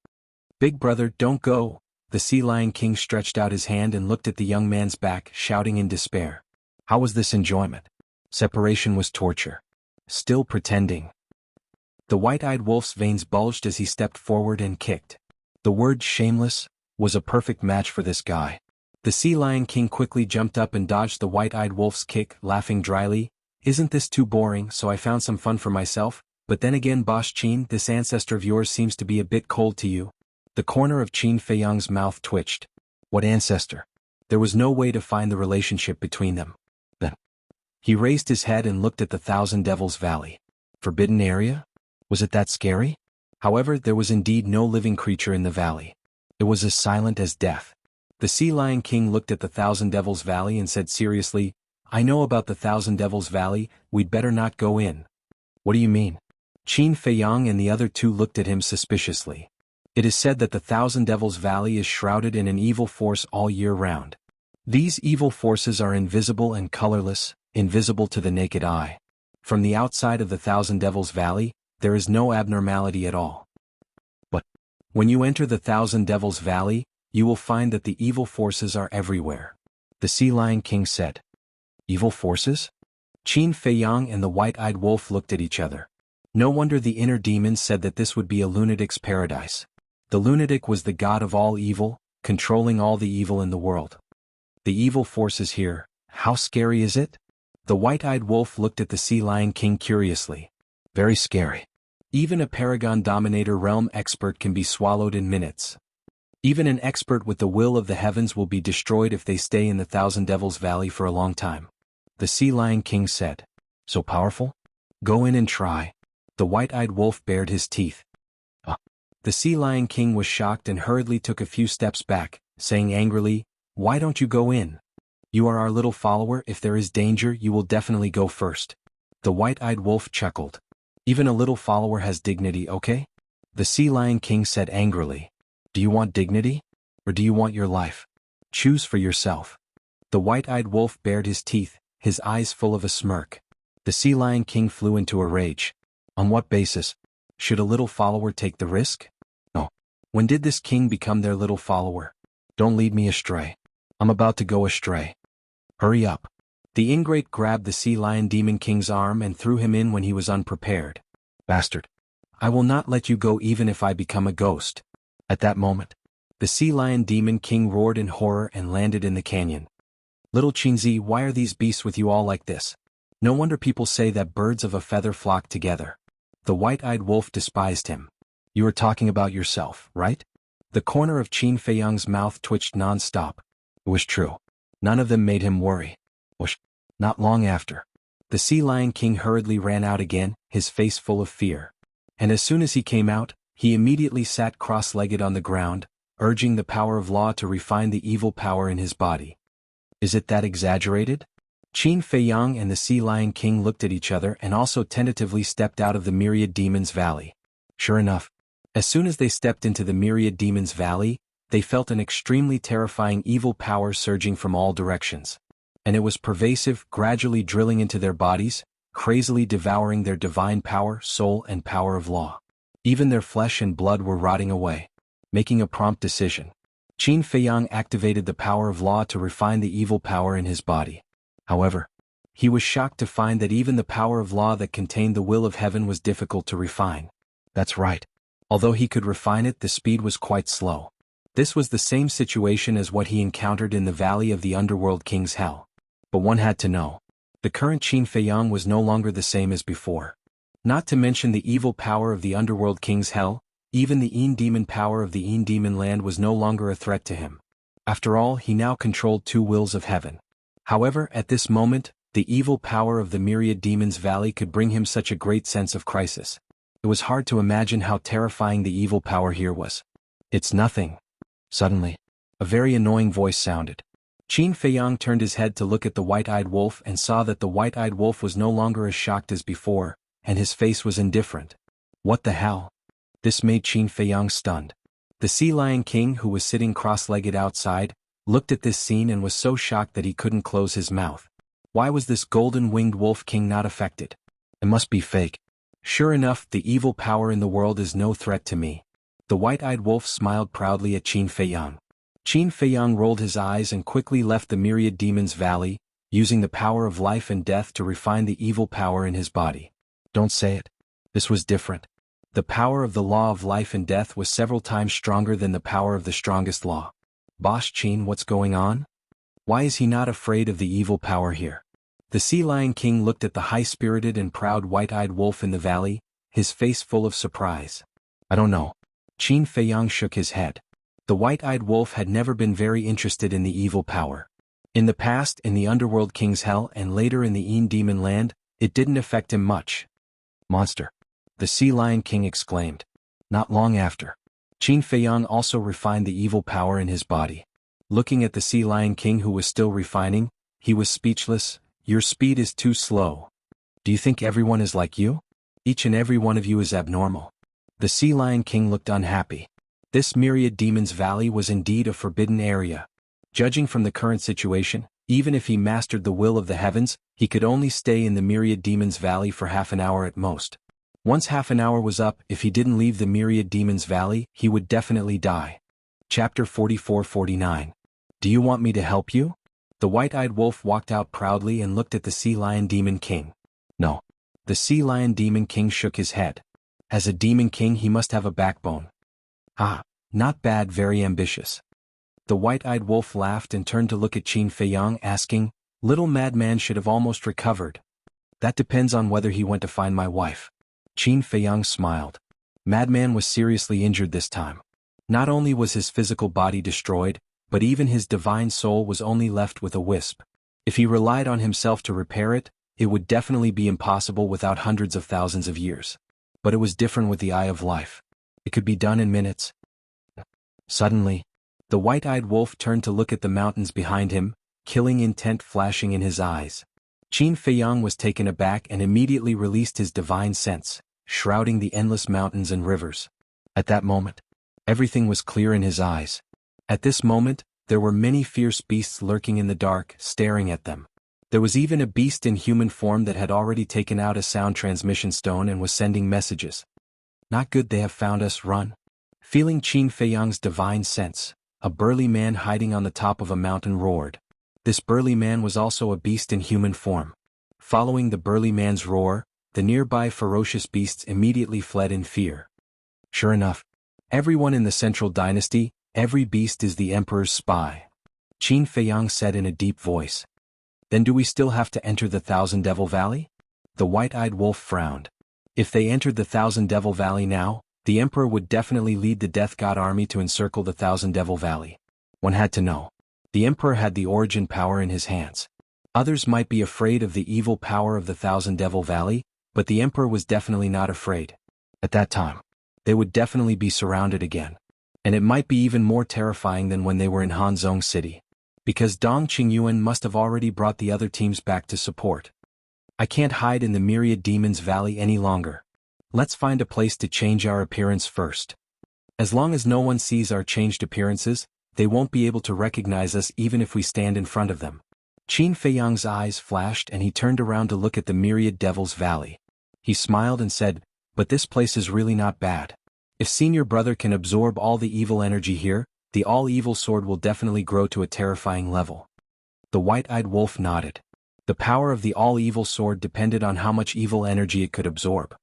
"Big brother, don't go." The Sea Lion King stretched out his hand and looked at the young man's back, shouting in despair. How was this enjoyment? Separation was torture. Still pretending. The white-eyed wolf's veins bulged as he stepped forward and kicked. The word shameless was a perfect match for this guy. The Sea Lion King quickly jumped up and dodged the white-eyed wolf's kick, laughing dryly. "Isn't this too boring? So I found some fun for myself. But then again, Boss Qin, this ancestor of yours seems to be a bit cold to you." The corner of Qin Feiyang's mouth twitched. What ancestor? There was no way to find the relationship between them. Then he raised his head and looked at the Thousand Devils Valley. Forbidden area? Was it that scary? However, there was indeed no living creature in the valley. It was as silent as death. The Sea Lion King looked at the Thousand Devils Valley and said seriously, "I know about the Thousand Devils Valley, we'd better not go in." "What do you mean?" Qin Feiyang and the other two looked at him suspiciously. It is said that the Thousand Devils Valley is shrouded in an evil force all year round. These evil forces are invisible and colorless, invisible to the naked eye. From the outside of the Thousand Devils Valley, there is no abnormality at all. But when you enter the Thousand Devils Valley, you will find that the evil forces are everywhere. The Sea Lion King said. Evil forces? Qin Feiyang and the white-eyed wolf looked at each other. No wonder the inner demons said that this would be a lunatic's paradise. The lunatic was the god of all evil, controlling all the evil in the world. The evil forces here, how scary is it? The white-eyed wolf looked at the Sea Lion King curiously. Very scary. Even a Paragon Dominator realm expert can be swallowed in minutes. Even an expert with the will of the heavens will be destroyed if they stay in the Thousand Devils Valley for a long time. The Sea Lion King said. So powerful? Go in and try. The white-eyed wolf bared his teeth. The Sea Lion King was shocked and hurriedly took a few steps back, saying angrily, "Why don't you go in? You are our little follower. If there is danger, you will definitely go first." The white-eyed wolf chuckled. Even a little follower has dignity, okay? The Sea Lion King said angrily. Do you want dignity? Or do you want your life? Choose for yourself. The white-eyed wolf bared his teeth, his eyes full of a smirk. The Sea Lion King flew into a rage. On what basis? Should a little follower take the risk? No. When did this king become their little follower? Don't lead me astray. I'm about to go astray. Hurry up. The ingrate grabbed the Sea Lion Demon King's arm and threw him in when he was unprepared. Bastard. I will not let you go even if I become a ghost. At that moment, the Sea Lion Demon King roared in horror and landed in the canyon. Little Qinzi, why are these beasts with you all like this? No wonder people say that birds of a feather flock together. The white-eyed wolf despised him. You are talking about yourself, right? The corner of Qin Feiyang's mouth twitched non-stop. It was true. None of them made him worry. Whoosh. Not long after, the Sea Lion King hurriedly ran out again, his face full of fear. And as soon as he came out, he immediately sat cross-legged on the ground, urging the power of law to refine the evil power in his body. Is it that exaggerated? Qin Feiyang and the Sea Lion King looked at each other and also tentatively stepped out of the Myriad Demons Valley. Sure enough, as soon as they stepped into the Myriad Demons Valley, they felt an extremely terrifying evil power surging from all directions. And it was pervasive, gradually drilling into their bodies, crazily devouring their divine power, soul, and power of law. Even their flesh and blood were rotting away. Making a prompt decision, Qin Feiyang activated the power of law to refine the evil power in his body. However, he was shocked to find that even the power of law that contained the will of heaven was difficult to refine. That's right. Although he could refine it, the speed was quite slow. This was the same situation as what he encountered in the Valley of the Underworld King's Hell. But one had to know. The current Qin Feiyang was no longer the same as before. Not to mention the evil power of the Underworld King's Hell, even the Een Demon power of the Een Demon land was no longer a threat to him. After all, he now controlled two wills of heaven. However, at this moment, the evil power of the Myriad Demons Valley could bring him such a great sense of crisis. It was hard to imagine how terrifying the evil power here was. It's nothing. Suddenly, a very annoying voice sounded. Qin Feiyang turned his head to look at the white-eyed wolf and saw that the white-eyed wolf was no longer as shocked as before, and his face was indifferent. What the hell? This made Qin Feiyang stunned. The Sea Lion King, who was sitting cross-legged outside, looked at this scene and was so shocked that he couldn't close his mouth. Why was this golden-winged wolf king not affected? It must be fake. Sure enough, the evil power in the world is no threat to me. The white-eyed wolf smiled proudly at Qin Feiyang. Qin Feiyang rolled his eyes and quickly left the Myriad Demons Valley, using the power of life and death to refine the evil power in his body. Don't say it. This was different. The power of the law of life and death was several times stronger than the power of the strongest law. Boss Qin, what's going on? Why is he not afraid of the evil power here? The Sea Lion King looked at the high-spirited and proud white-eyed wolf in the valley, his face full of surprise. I don't know. Qin Feiyang shook his head. The white-eyed wolf had never been very interested in the evil power. In the past, in the Underworld King's Hell and later in the Een Demon land, it didn't affect him much. Monster! The Sea Lion King exclaimed. Not long after, Qin Feiyang also refined the evil power in his body. Looking at the Sea Lion King who was still refining, he was speechless. Your speed is too slow. Do you think everyone is like you? Each and every one of you is abnormal. The Sea Lion King looked unhappy. This Myriad Demons Valley was indeed a forbidden area. Judging from the current situation, even if he mastered the will of the heavens, he could only stay in the Myriad Demons Valley for half an hour at most. Once half an hour was up, if he didn't leave the Myriad Demons Valley, he would definitely die. Chapter 44-49. Do you want me to help you? The white-eyed wolf walked out proudly and looked at the Sea Lion Demon King. No. The Sea Lion Demon King shook his head. As a Demon King he must have a backbone. Ah, not bad, very ambitious. The white-eyed wolf laughed and turned to look at Qin Feiyang, asking, Little madman should have almost recovered. That depends on whether he went to find my wife. Qin Feiyang smiled. Madman was seriously injured this time. Not only was his physical body destroyed, but even his divine soul was only left with a wisp. If he relied on himself to repair it, it would definitely be impossible without hundreds of thousands of years. But it was different with the Eye of Life. It could be done in minutes. Suddenly, the white-eyed wolf turned to look at the mountains behind him, killing intent flashing in his eyes. Qin Feiyang was taken aback and immediately released his divine sense, shrouding the endless mountains and rivers. At that moment, everything was clear in his eyes. At this moment, there were many fierce beasts lurking in the dark, staring at them. There was even a beast in human form that had already taken out a sound transmission stone and was sending messages. Not good, they have found us, run. Feeling Qin Feiyang's divine sense, a burly man hiding on the top of a mountain roared. This burly man was also a beast in human form. Following the burly man's roar, the nearby ferocious beasts immediately fled in fear. Sure enough, everyone in the Central Dynasty, every beast is the Emperor's spy. Qin Feiyang said in a deep voice. Then do we still have to enter the Thousand Devil Valley? The white-eyed wolf frowned. If they entered the Thousand Devil Valley now, the Emperor would definitely lead the Death God army to encircle the Thousand Devil Valley. One had to know. The Emperor had the origin power in his hands. Others might be afraid of the evil power of the Thousand Devil Valley, but the emperor was definitely not afraid. At that time, they would definitely be surrounded again. And it might be even more terrifying than when they were in Hanzhong City. Because Dong Qingyuan must have already brought the other teams back to support. I can't hide in the Myriad Demons Valley any longer. Let's find a place to change our appearance first. As long as no one sees our changed appearances, they won't be able to recognize us even if we stand in front of them. Qin Feiyang's eyes flashed and he turned around to look at the Myriad Devils Valley. He smiled and said, "But this place is really not bad. If Senior Brother can absorb all the evil energy here, the all-evil sword will definitely grow to a terrifying level." The white-eyed wolf nodded. The power of the all-evil sword depended on how much evil energy it could absorb.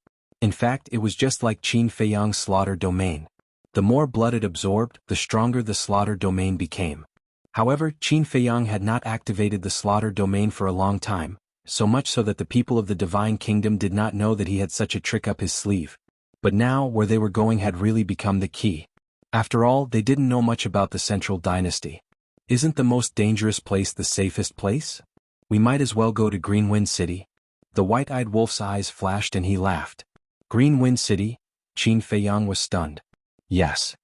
In fact, it was just like Qin Feiyang's slaughter domain. The more blood it absorbed, the stronger the slaughter domain became. However, Qin Feiyang had not activated the slaughter domain for a long time, so much so that the people of the Divine Kingdom did not know that he had such a trick up his sleeve. But now, where they were going had really become the key. After all, they didn't know much about the Central Dynasty. Isn't the most dangerous place the safest place? We might as well go to Green Wind City. The white-eyed wolf's eyes flashed and he laughed. Green Wind City? Qin Feiyang was stunned. Yes.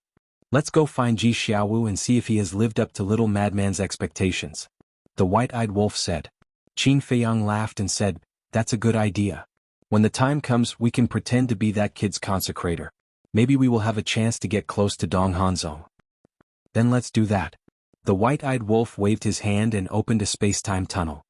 Let's go find Ji Xiaowu and see if he has lived up to Little Madman's expectations. The white-eyed wolf said. Qin Feiyang laughed and said, "That's a good idea. When the time comes, we can pretend to be that kid's consecrator. Maybe we will have a chance to get close to Dong Hanzhong." Then let's do that. The white-eyed wolf waved his hand and opened a space-time tunnel.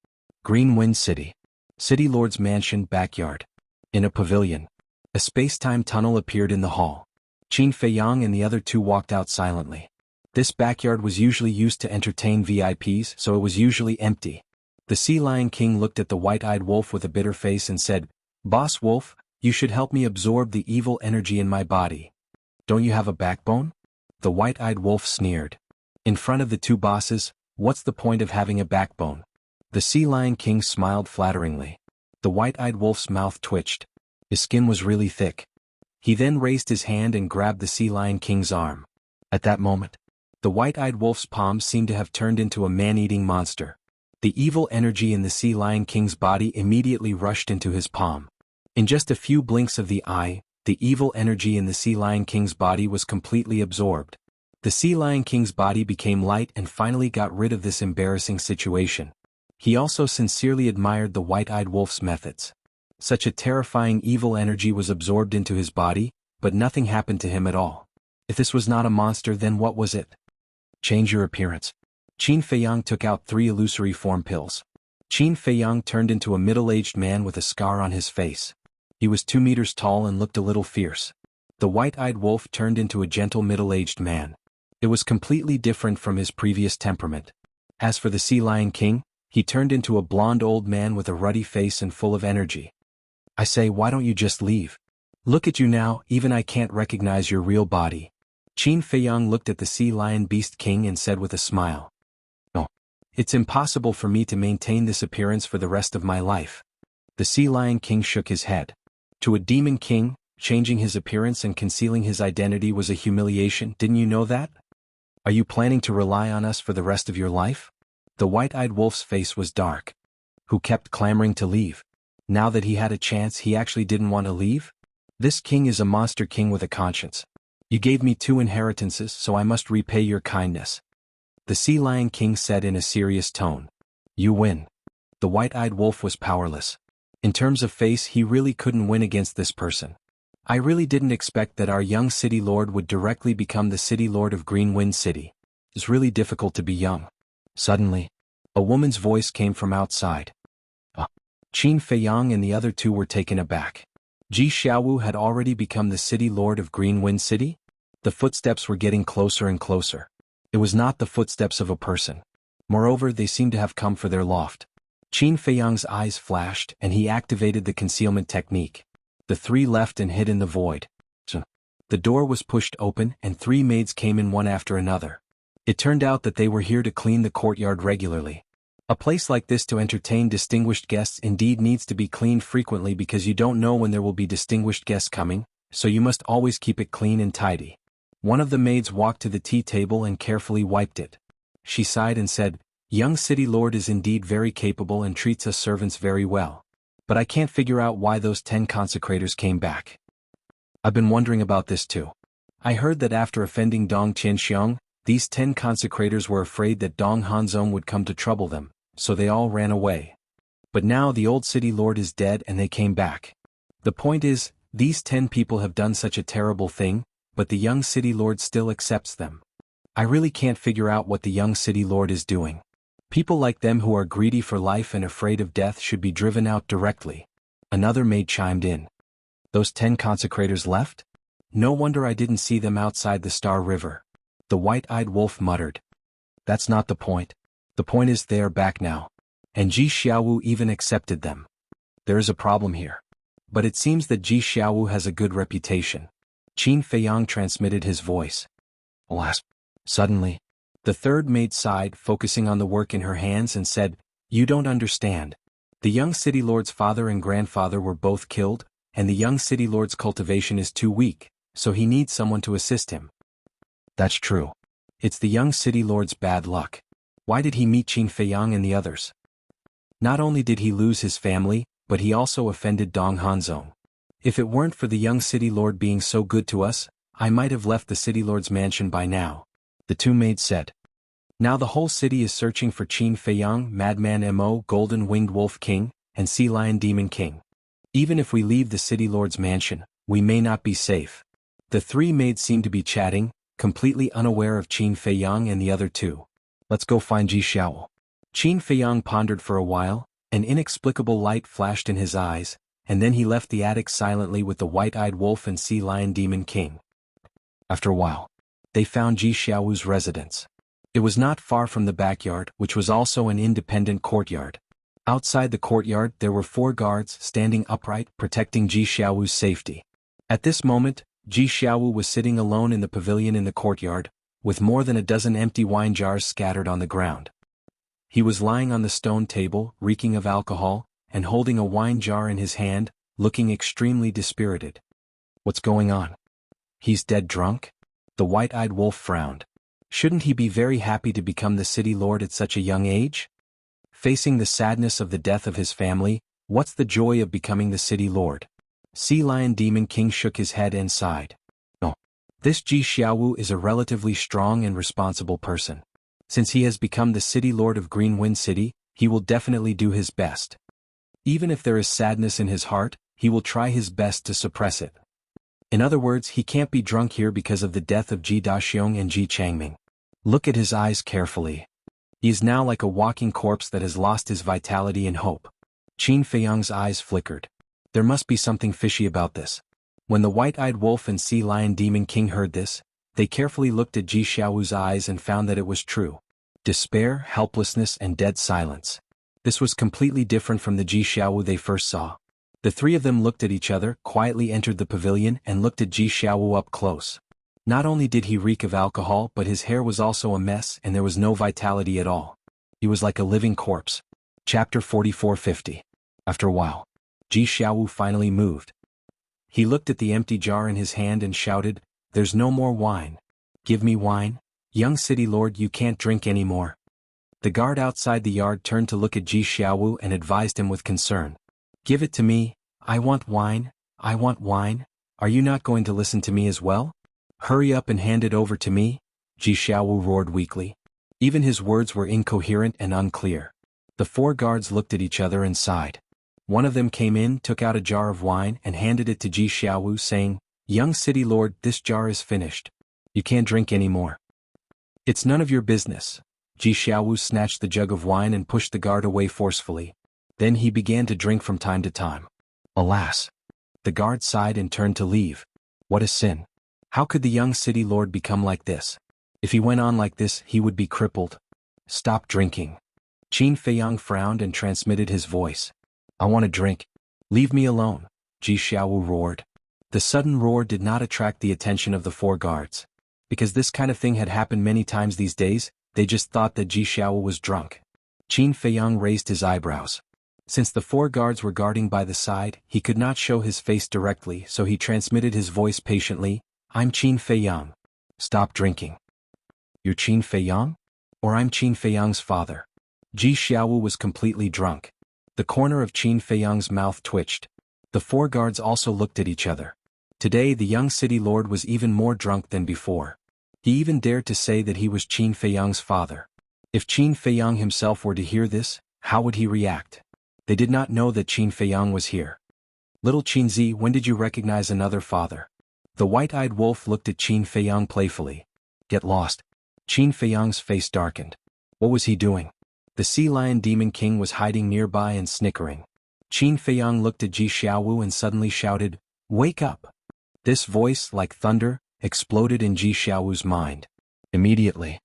Green Wind City. City Lord's mansion backyard. In a pavilion. A space-time tunnel appeared in the hall. Qin Feiyang and the other two walked out silently. This backyard was usually used to entertain VIPs, so it was usually empty. The Sea Lion King looked at the white-eyed wolf with a bitter face and said, "Boss Wolf, you should help me absorb the evil energy in my body. Don't you have a backbone?" The white-eyed wolf sneered. In front of the two bosses, what's the point of having a backbone? The Sea Lion King smiled flatteringly. The white-eyed wolf's mouth twitched. His skin was really thick. He then raised his hand and grabbed the Sea Lion King's arm. At that moment, the white-eyed wolf's palm seemed to have turned into a man-eating monster. The evil energy in the Sea Lion King's body immediately rushed into his palm. In just a few blinks of the eye, the evil energy in the Sea Lion King's body was completely absorbed. The Sea Lion King's body became light and finally got rid of this embarrassing situation. He also sincerely admired the white-eyed wolf's methods. Such a terrifying evil energy was absorbed into his body, but nothing happened to him at all. If this was not a monster, then what was it? Change your appearance. Qin Feiyang took out 3 illusory form pills. Qin Feiyang turned into a middle-aged man with a scar on his face. He was 2 meters tall and looked a little fierce. The white-eyed wolf turned into a gentle middle-aged man. It was completely different from his previous temperament. As for the Sea Lion King, he turned into a blonde old man with a ruddy face and full of energy. I say, why don't you just leave? Look at you now, even I can't recognize your real body. Qin Feiyang looked at the Sea Lion Beast King and said with a smile. No. It's impossible for me to maintain this appearance for the rest of my life. The Sea Lion King shook his head. To a demon king, changing his appearance and concealing his identity was a humiliation, didn't you know that? Are you planning to rely on us for the rest of your life? The white-eyed wolf's face was dark. Who kept clamoring to leave? Now that he had a chance, he actually didn't want to leave? This king is a monster king with a conscience. You gave me 2 inheritances, so I must repay your kindness. The Sea Lion King said in a serious tone. You win. The white-eyed wolf was powerless. In terms of face, he really couldn't win against this person. I really didn't expect that our young city lord would directly become the city lord of Green Wind City. It's really difficult to be young. Suddenly, a woman's voice came from outside. Qin Feiyang and the other two were taken aback. Ji Xiaowu had already become the city lord of Green Wind City? The footsteps were getting closer and closer. It was not the footsteps of a person. Moreover, they seemed to have come for their loft. Qin Feiyang's eyes flashed and he activated the concealment technique. The 3 left and hid in the void. The door was pushed open and 3 maids came in one after another. It turned out that they were here to clean the courtyard regularly. A place like this to entertain distinguished guests indeed needs to be cleaned frequently because you don't know when there will be distinguished guests coming, so you must always keep it clean and tidy. One of the maids walked to the tea table and carefully wiped it. She sighed and said, Young city lord is indeed very capable and treats us servants very well. But I can't figure out why those 10 consecrators came back. I've been wondering about this too. I heard that after offending Dong Qianxiong, these 10 consecrators were afraid that Dong Hanzong would come to trouble them, so they all ran away. But now the old city lord is dead and they came back. The point is, these 10 people have done such a terrible thing, but the young city lord still accepts them. I really can't figure out what the young city lord is doing. People like them who are greedy for life and afraid of death should be driven out directly. Another maid chimed in. Those 10 consecrators left? No wonder I didn't see them outside the Star River. The white-eyed wolf muttered. That's not the point. The point is they are back now. And Ji Xiaowu even accepted them. There is a problem here. But it seems that Ji Xiaowu has a good reputation. Qin Feiyang transmitted his voice. Alas. Suddenly, the third maid sighed, focusing on the work in her hands, and said, You don't understand. The young city lord's father and grandfather were both killed, and the young city lord's cultivation is too weak, so he needs someone to assist him. That's true. It's the young city lord's bad luck. Why did he meet Qin Feiyang and the others? Not only did he lose his family, but he also offended Dong Hanzong. If it weren't for the young city lord being so good to us, I might have left the city lord's mansion by now. The 2 maids said. Now the whole city is searching for Qin Feiyang, Madman Mo, Golden Winged Wolf King, and Sea Lion Demon King. Even if we leave the city lord's mansion, we may not be safe. The 3 maids seemed to be chatting, completely unaware of Qin Feiyang and the other 2. Let's go find Ji Xiao. Qin Feiyang pondered for a while, an inexplicable light flashed in his eyes, and then he left the attic silently with the white-eyed wolf and Sea Lion Demon King. After a while, they found Ji Xiaowu's residence. It was not far from the backyard, which was also an independent courtyard. Outside the courtyard there were 4 guards standing upright, protecting Ji Xiaowu's safety. At this moment, Ji Xiaowu was sitting alone in the pavilion in the courtyard, with more than a dozen empty wine jars scattered on the ground. He was lying on the stone table, reeking of alcohol, and holding a wine jar in his hand, looking extremely dispirited. What's going on? He's dead drunk? The white-eyed wolf frowned. Shouldn't he be very happy to become the city lord at such a young age? Facing the sadness of the death of his family, what's the joy of becoming the city lord? Sea Lion Demon King shook his head and sighed. Oh, this Ji Xiaowu is a relatively strong and responsible person. Since he has become the city lord of Green Wind City, he will definitely do his best. Even if there is sadness in his heart, he will try his best to suppress it. In other words, he can't be drunk here because of the death of Ji Daxiong and Ji Changming. Look at his eyes carefully. He is now like a walking corpse that has lost his vitality and hope. Qin Feiyang's eyes flickered. There must be something fishy about this. When the white-eyed wolf and Sea Lion Demon King heard this, they carefully looked at Ji Xiaowu's eyes and found that it was true. Despair, helplessness, and dead silence. This was completely different from the Ji Xiaowu they first saw. The 3 of them looked at each other, quietly entered the pavilion and looked at Ji Xiaowu up close. Not only did he reek of alcohol, but his hair was also a mess and there was no vitality at all. He was like a living corpse. Chapter 4450. After a while, Ji Xiaowu finally moved. He looked at the empty jar in his hand and shouted, There's no more wine. Give me wine. Young city lord, you can't drink anymore. The guard outside the yard turned to look at Ji Xiaowu and advised him with concern. Give it to me. I want wine. I want wine. Are you not going to listen to me as well? Hurry up and hand it over to me, Ji Xiaowu roared weakly. Even his words were incoherent and unclear. The 4 guards looked at each other and sighed. One of them came in, took out a jar of wine and handed it to Ji Xiaowu, saying, Young city lord, this jar is finished. You can't drink anymore. It's none of your business. Ji Xiaowu snatched the jug of wine and pushed the guard away forcefully. Then he began to drink from time to time. Alas! The guard sighed and turned to leave. What a sin! How could the young city lord become like this? If he went on like this, he would be crippled. Stop drinking. Qin Feiyang frowned and transmitted his voice. I want to drink. Leave me alone, Ji Xiaowu roared. The sudden roar did not attract the attention of the 4 guards. Because this kind of thing had happened many times these days, they just thought that Ji Xiaowu was drunk. Qin Feiyang raised his eyebrows. Since the 4 guards were guarding by the side, he could not show his face directly, so he transmitted his voice patiently, I'm Qin Feiyang. Stop drinking. You're Qin Feiyang? Or I'm Qin Feiyang's father. Ji Xiaowu was completely drunk. The corner of Qin Feiyang's mouth twitched. The four guards also looked at each other. Today the young city lord was even more drunk than before. He even dared to say that he was Qin Feiyang's father. If Qin Feiyang himself were to hear this, how would he react? They did not know that Qin Feiyang was here. Little Qinzi, when did you recognize another father? The white-eyed wolf looked at Qin Feiyang playfully. Get lost. Qin Feiyang's face darkened. What was he doing? The sea lion demon king was hiding nearby and snickering. Qin Feiyang looked at Ji Xiaowu and suddenly shouted, "Wake up!" This voice, like thunder, exploded in Ji Xiaowu's mind. Immediately,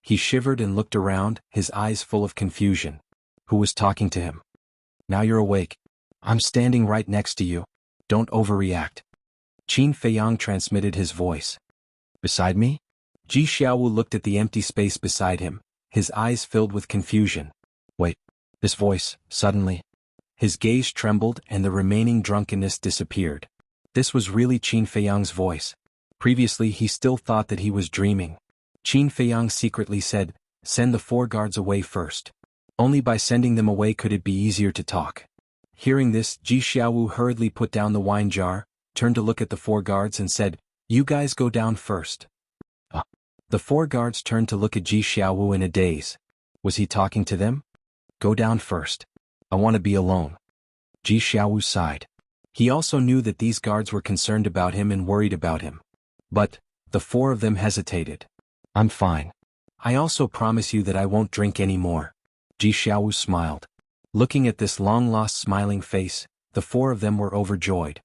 he shivered and looked around, his eyes full of confusion. Who was talking to him? Now you're awake. I'm standing right next to you. Don't overreact. Qin Feiyang transmitted his voice. Beside me? Ji Xiaowu looked at the empty space beside him, his eyes filled with confusion. Wait. This voice, suddenly. His gaze trembled and the remaining drunkenness disappeared. This was really Qin Feiyang's voice. Previously he still thought that he was dreaming. Qin Feiyang secretly said, "Send the four guards away first." Only by sending them away could it be easier to talk. Hearing this, Ji Xiaowu hurriedly put down the wine jar, turned to look at the four guards and said, "You guys go down first." The four guards turned to look at Ji Xiaowu in a daze. Was he talking to them? Go down first. I want to be alone. Ji Xiaowu sighed. He also knew that these guards were concerned about him and worried about him. But, the four of them hesitated. I'm fine. I also promise you that I won't drink any more. Ji Xiaowu smiled. Looking at this long-lost smiling face, the four of them were overjoyed.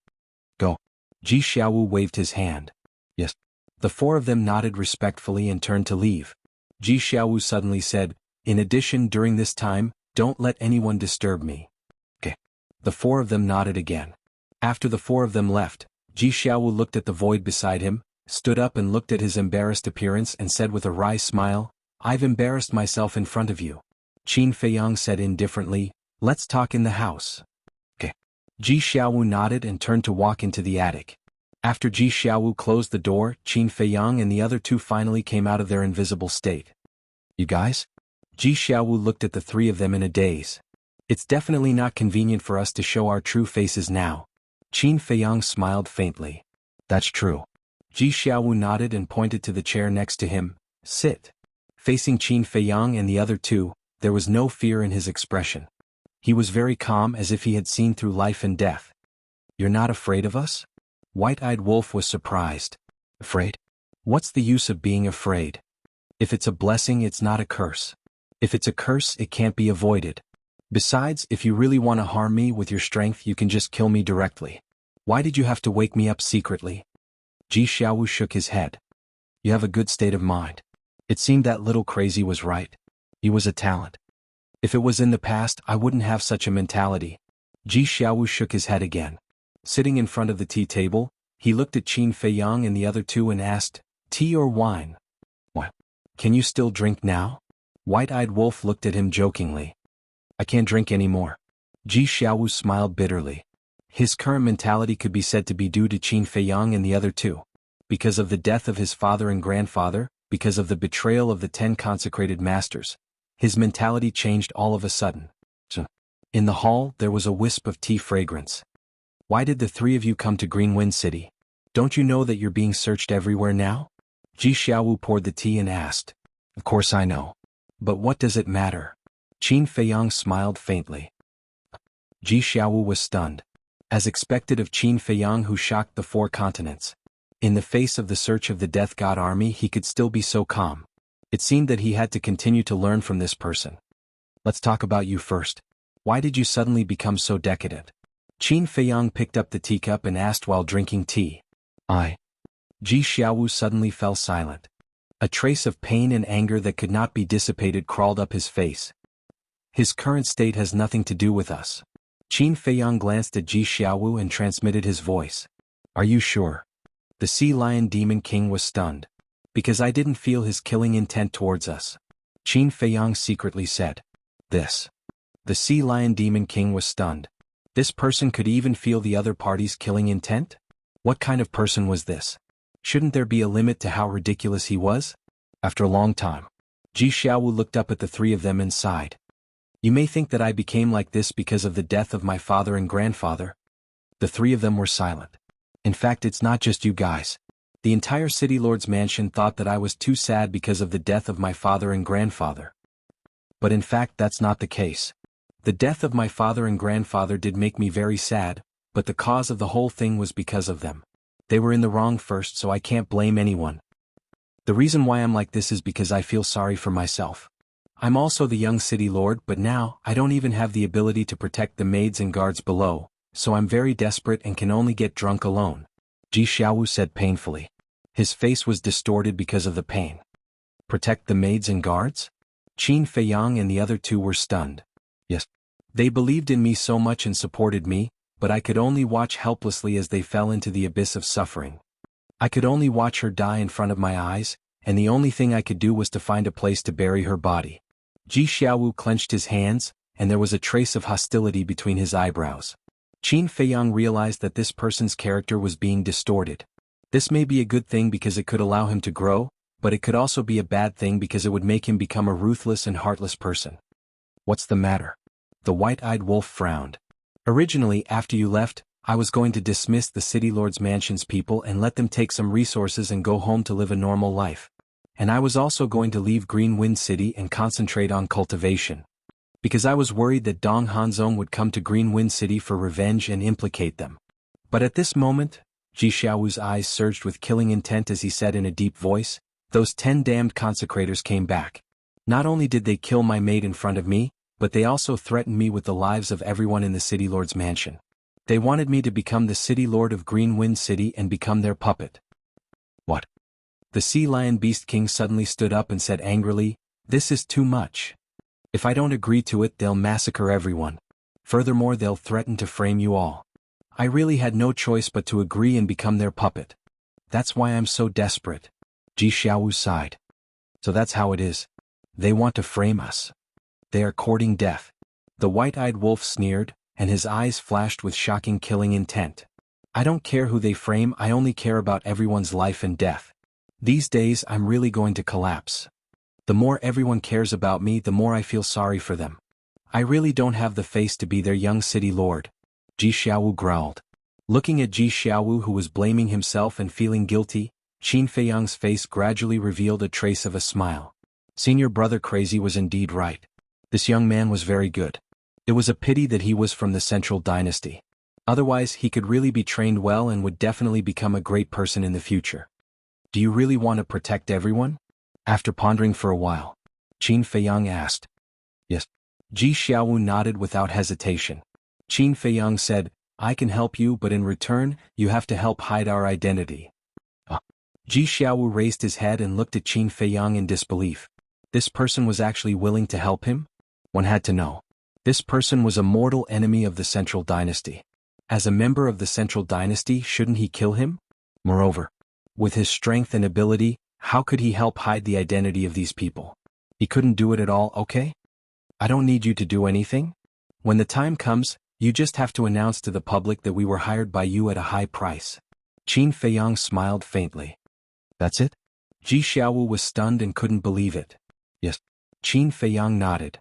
Go. Ji Xiaowu waved his hand. Yes. The four of them nodded respectfully and turned to leave. Ji Xiaowu suddenly said, "In addition, during this time, don't let anyone disturb me." Okay. The four of them nodded again. After the four of them left, Ji Xiaowu looked at the void beside him, stood up and looked at his embarrassed appearance and said with a wry smile, "I've embarrassed myself in front of you." Qin Feiyang said indifferently, "Let's talk in the house." Okay. Ji Xiaowu nodded and turned to walk into the attic. After Ji Xiaowu closed the door, Qin Feiyang and the other two finally came out of their invisible state. You guys? Ji Xiaowu looked at the three of them in a daze. It's definitely not convenient for us to show our true faces now. Qin Feiyang smiled faintly. That's true. Ji Xiaowu nodded and pointed to the chair next to him. Sit. Facing Qin Feiyang and the other two, there was no fear in his expression. He was very calm, as if he had seen through life and death. You're not afraid of us? White-eyed Wolf was surprised. Afraid? What's the use of being afraid? If it's a blessing, it's not a curse. If it's a curse, it can't be avoided. Besides, if you really want to harm me with your strength, you can just kill me directly. Why did you have to wake me up secretly? Ji Xiaowu shook his head. You have a good state of mind. It seemed that little crazy was right. He was a talent. If it was in the past, I wouldn't have such a mentality. Ji Xiaowu shook his head again. Sitting in front of the tea table, he looked at Qin Feiyang and the other two and asked, "Tea or wine?" What? Can you still drink now? White-eyed Wolf looked at him jokingly. I can't drink anymore. Ji Xiaowu smiled bitterly. His current mentality could be said to be due to Qin Feiyang and the other two. Because of the death of his father and grandfather, because of the betrayal of the 10 consecrated masters, his mentality changed all of a sudden. In the hall, there was a wisp of tea fragrance. Why did the three of you come to Greenwind City? Don't you know that you're being searched everywhere now? Ji Xiaowu poured the tea and asked. Of course I know. But what does it matter? Qin Feiyang smiled faintly. Ji Xiaowu was stunned. As expected of Qin Feiyang, who shocked the 4 continents. In the face of the search of the Death God army, he could still be so calm. It seemed that he had to continue to learn from this person. Let's talk about you first. Why did you suddenly become so decadent? Qin Feiyang picked up the teacup and asked while drinking tea. Ji Xiaowu suddenly fell silent. A trace of pain and anger that could not be dissipated crawled up his face. His current state has nothing to do with us. Qin Feiyang glanced at Ji Xiaowu and transmitted his voice. Are you sure? The Sea Lion Demon King was stunned. Because I didn't feel his killing intent towards us. Qin Feiyang secretly said. This. The Sea Lion Demon King was stunned. This person could even feel the other party's killing intent? What kind of person was this? Shouldn't there be a limit to how ridiculous he was? After a long time, Ji Xiaowu looked up at the three of them and sighed. You may think that I became like this because of the death of my father and grandfather. The three of them were silent. In fact, it's not just you guys. The entire City Lord's mansion thought that I was too sad because of the death of my father and grandfather. But in fact, that's not the case. The death of my father and grandfather did make me very sad, but the cause of the whole thing was because of them. They were in the wrong first, so I can't blame anyone. The reason why I'm like this is because I feel sorry for myself. I'm also the young City Lord, but now I don't even have the ability to protect the maids and guards below, so I'm very desperate and can only get drunk alone, Ji Xiaowu said painfully. His face was distorted because of the pain. Protect the maids and guards? Qin Feiyang and the other two were stunned. Yes. They believed in me so much and supported me, but I could only watch helplessly as they fell into the abyss of suffering. I could only watch her die in front of my eyes, and the only thing I could do was to find a place to bury her body. Ji Xiaowu clenched his hands, and there was a trace of hostility between his eyebrows. Qin Feiyang realized that this person's character was being distorted. This may be a good thing because it could allow him to grow, but it could also be a bad thing because it would make him become a ruthless and heartless person. What's the matter? The white-eyed wolf frowned. Originally, after you left, I was going to dismiss the City Lord's mansion's people and let them take some resources and go home to live a normal life. And I was also going to leave Green Wind City and concentrate on cultivation. Because I was worried that Dong Hanzong would come to Green Wind City for revenge and implicate them. But at this moment, Ji Xiaowu's eyes surged with killing intent as he said in a deep voice, "Those 10 damned consecrators came back. Not only did they kill my maid in front of me, but they also threatened me with the lives of everyone in the City Lord's mansion. They wanted me to become the City Lord of Green Wind City and become their puppet." What? The Sea Lion Beast King suddenly stood up and said angrily, "This is too much. If I don't agree to it, they'll massacre everyone. Furthermore, they'll threaten to frame you all. I really had no choice but to agree and become their puppet. That's why I'm so desperate." Ji Xiaowu sighed. "So that's how it is. They want to frame us. They are courting death." The white-eyed wolf sneered, and his eyes flashed with shocking killing intent. "I don't care who they frame, I only care about everyone's life and death. These days I'm really going to collapse. The more everyone cares about me, the more I feel sorry for them. I really don't have the face to be their young city lord," Ji Xiaowu growled. Looking at Ji Xiaowu, who was blaming himself and feeling guilty, Qin Feiyang's face gradually revealed a trace of a smile. Senior Brother Crazy was indeed right. This young man was very good. It was a pity that he was from the Central Dynasty. Otherwise, he could really be trained well and would definitely become a great person in the future. "Do you really want to protect everyone?" After pondering for a while, Qin Feiyang asked. "Yes." Ji Xiaowu nodded without hesitation. Qin Feiyang said, "I can help you, but in return, you have to help hide our identity." Ji Xiaowu raised his head and looked at Qin Feiyang in disbelief. This person was actually willing to help him? One had to know. This person was a mortal enemy of the Central Dynasty. As a member of the Central Dynasty, shouldn't he kill him? Moreover, with his strength and ability, how could he help hide the identity of these people? He couldn't do it at all, okay? "I don't need you to do anything. When the time comes, you just have to announce to the public that we were hired by you at a high price." Qin Feiyang smiled faintly. "That's it?" Ji Xiaowu was stunned and couldn't believe it. "Yes." Qin Feiyang nodded.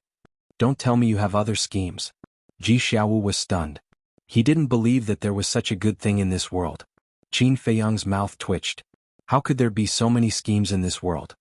"Don't tell me you have other schemes." Ji Xiaowu was stunned. He didn't believe that there was such a good thing in this world. Qin Feiyang's mouth twitched. How could there be so many schemes in this world?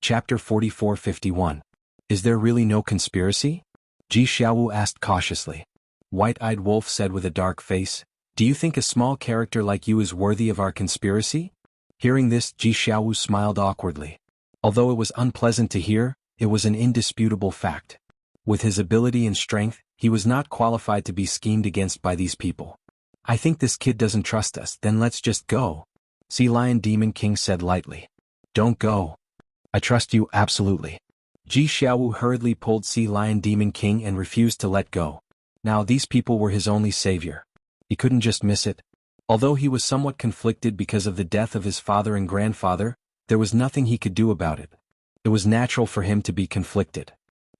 Chapter 44-51. Is there really no conspiracy? Ji Xiaowu asked cautiously. White-eyed Wolf said with a dark face, "Do you think a small character like you is worthy of our conspiracy?" Hearing this, Ji Xiaowu smiled awkwardly. Although it was unpleasant to hear, it was an indisputable fact. With his ability and strength, he was not qualified to be schemed against by these people. "I think this kid doesn't trust us, then let's just go," Sea Lion Demon King said lightly. "Don't go. I trust you absolutely." Ji Xiaowu hurriedly pulled Sea Lion Demon King and refused to let go. Now these people were his only savior. He couldn't just miss it. Although he was somewhat conflicted because of the death of his father and grandfather, there was nothing he could do about it. It was natural for him to be conflicted.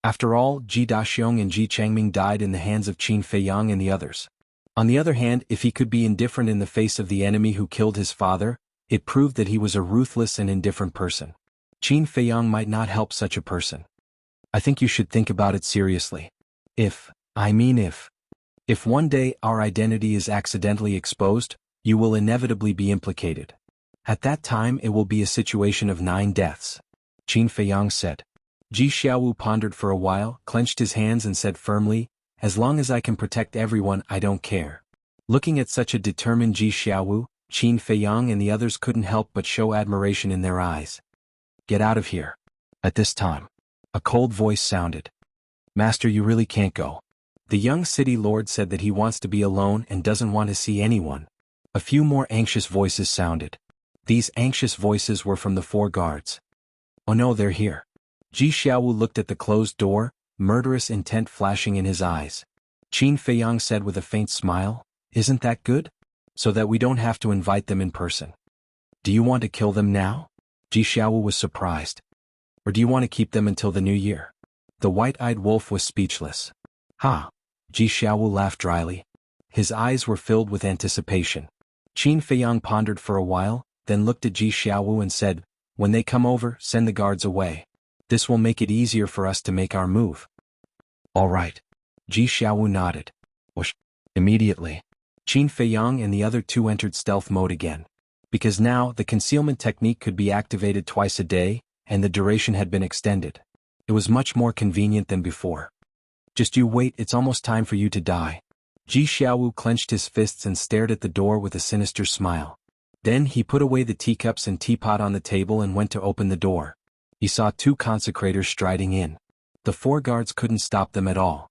After all, Ji Daxiong and Ji Changming died in the hands of Qin Feiyang and the others. On the other hand, if he could be indifferent in the face of the enemy who killed his father, it proved that he was a ruthless and indifferent person. Qin Feiyang might not help such a person. "I think you should think about it seriously. If one day our identity is accidentally exposed, you will inevitably be implicated. At that time it will be a situation of 9 deaths. Qin Feiyang said. Ji Xiaowu pondered for a while, clenched his hands and said firmly, as long as I can protect everyone I don't care. Looking at such a determined Ji Xiaowu, Qin Feiyang and the others couldn't help but show admiration in their eyes. Get out of here. At this time, a cold voice sounded. Master, you really can't go. The young city lord said that he wants to be alone and doesn't want to see anyone. A few more anxious voices sounded. These anxious voices were from the 4 guards. Oh no, they're here. Ji Xiaowu looked at the closed door, murderous intent flashing in his eyes. Qin Feiyang said with a faint smile, Isn't that good? So that we don't have to invite them in person. Do you want to kill them now? Ji Xiaowu was surprised. Or do you want to keep them until the new year? The white-eyed wolf was speechless. Ha! Ji Xiaowu laughed dryly. His eyes were filled with anticipation. Qin Feiyang pondered for a while, then looked at Ji Xiaowu and said, When they come over, send the guards away. This will make it easier for us to make our move. All right. Ji Xiaowu nodded. Whoosh. Immediately. Qin Feiyang and the other 2 entered stealth mode again. Because now the concealment technique could be activated twice a day, and the duration had been extended. It was much more convenient than before. Just you wait, it's almost time for you to die. Ji Xiaowu clenched his fists and stared at the door with a sinister smile. Then he put away the teacups and teapot on the table and went to open the door. He saw 2 consecrators striding in. The 4 guards couldn't stop them at all.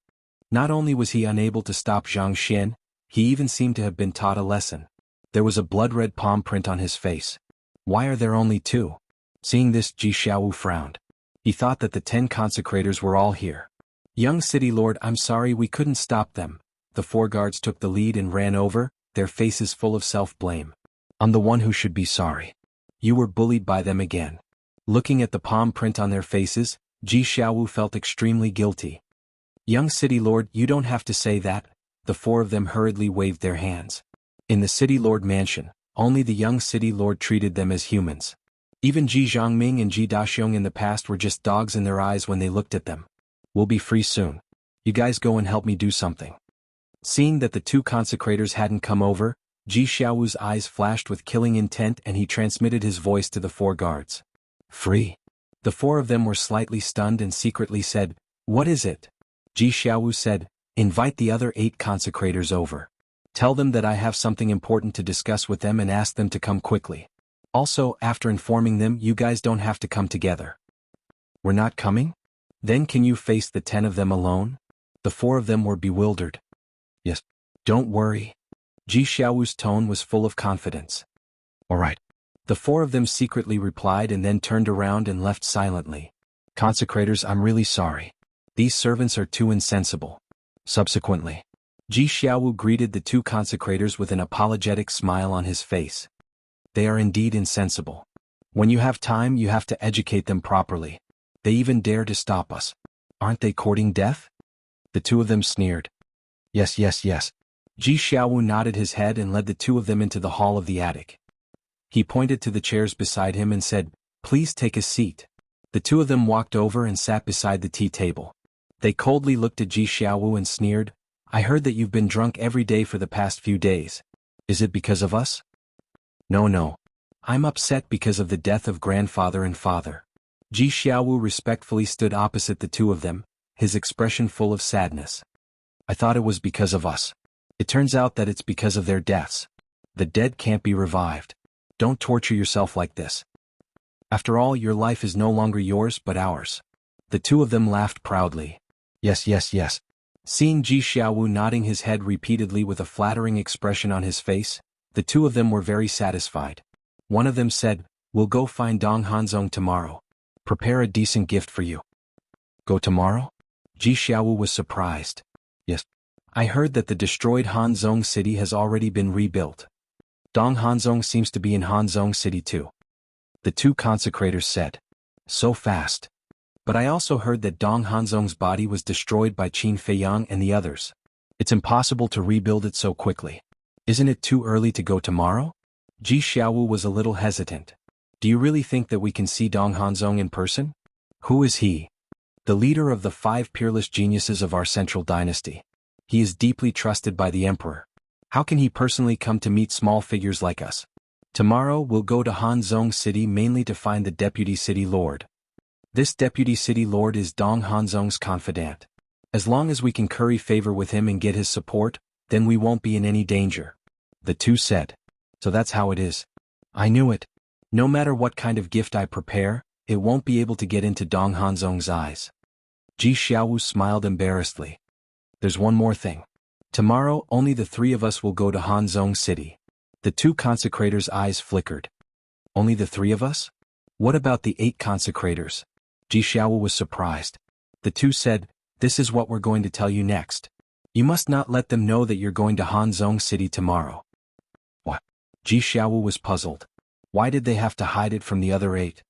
Not only was he unable to stop Zhang Xian, he even seemed to have been taught a lesson. There was a blood-red palm print on his face. Why are there only 2? Seeing this, Ji Xiaowu frowned. He thought that the 10 consecrators were all here. Young city lord, I'm sorry we couldn't stop them. The 4 guards took the lead and ran over, their faces full of self-blame. I'm the one who should be sorry. You were bullied by them again. Looking at the palm print on their faces, Ji Xiaowu felt extremely guilty. Young city lord, you don't have to say that. The 4 of them hurriedly waved their hands. In the city lord mansion, only the young city lord treated them as humans. Even Ji Zhangming and Ji Daxiong in the past were just dogs in their eyes when they looked at them. We'll be free soon. You guys go and help me do something. Seeing that the 2 consecrators hadn't come over, Ji Xiaowu's eyes flashed with killing intent and he transmitted his voice to the 4 guards. Free. The 4 of them were slightly stunned and secretly said, What is it? Ji Xiaowu said, Invite the other 8 consecrators over. Tell them that I have something important to discuss with them and ask them to come quickly. Also, after informing them, you guys don't have to come together. We're not coming? Then can you face the 10 of them alone? The 4 of them were bewildered. Yes. Don't worry. Ji Xiaowu's tone was full of confidence. All right. The 4 of them secretly replied and then turned around and left silently. Consecrators, I'm really sorry. These servants are too insensible. Subsequently, Ji Xiaowu greeted the 2 consecrators with an apologetic smile on his face. They are indeed insensible. When you have time, you have to educate them properly. They even dare to stop us. Aren't they courting death? The 2 of them sneered. Yes. Ji Xiaowu nodded his head and led the 2 of them into the hall of the attic. He pointed to the chairs beside him and said, Please take a seat. The 2 of them walked over and sat beside the tea table. They coldly looked at Ji Xiaowu and sneered, I heard that you've been drunk every day for the past few days. Is it because of us? No. I'm upset because of the death of grandfather and father. Ji Xiaowu respectfully stood opposite the 2 of them, his expression full of sadness. I thought it was because of us. It turns out that it's because of their deaths. The dead can't be revived. Don't torture yourself like this. After all, your life is no longer yours but ours. The 2 of them laughed proudly. Yes. Seeing Ji Xiaowu nodding his head repeatedly with a flattering expression on his face, the 2 of them were very satisfied. One of them said, We'll go find Dong Hanzong tomorrow. Prepare a decent gift for you. Go tomorrow? Ji Xiaowu was surprised. Yes. I heard that the destroyed Hanzong city has already been rebuilt. Dong Hanzong seems to be in Hanzong city too. The 2 consecrators said. So fast. But I also heard that Dong Hanzong's body was destroyed by Qin Feiyang and the others. It's impossible to rebuild it so quickly. Isn't it too early to go tomorrow? Ji Xiaowu was a little hesitant. Do you really think that we can see Dong Hanzong in person? Who is he? the leader of the 5 peerless geniuses of our central dynasty. He is deeply trusted by the emperor. How can he personally come to meet small figures like us? Tomorrow we'll go to Hanzhong City mainly to find the deputy city lord. This deputy city lord is Dong Hanzhong's confidant. As long as we can curry favor with him and get his support, then we won't be in any danger. The two said. So that's how it is. I knew it. No matter what kind of gift I prepare, it won't be able to get into Dong Hanzhong's eyes. Ji Xiaowu smiled embarrassedly. There's one more thing. Tomorrow only the 3 of us will go to Hanzhong City. The 2 consecrators' eyes flickered. Only the 3 of us? What about the 8 consecrators? Ji Xiaowu was surprised. The 2 said, this is what we're going to tell you next. You must not let them know that you're going to Hanzhong City tomorrow. What? Ji Xiaowu was puzzled. Why did they have to hide it from the other 8?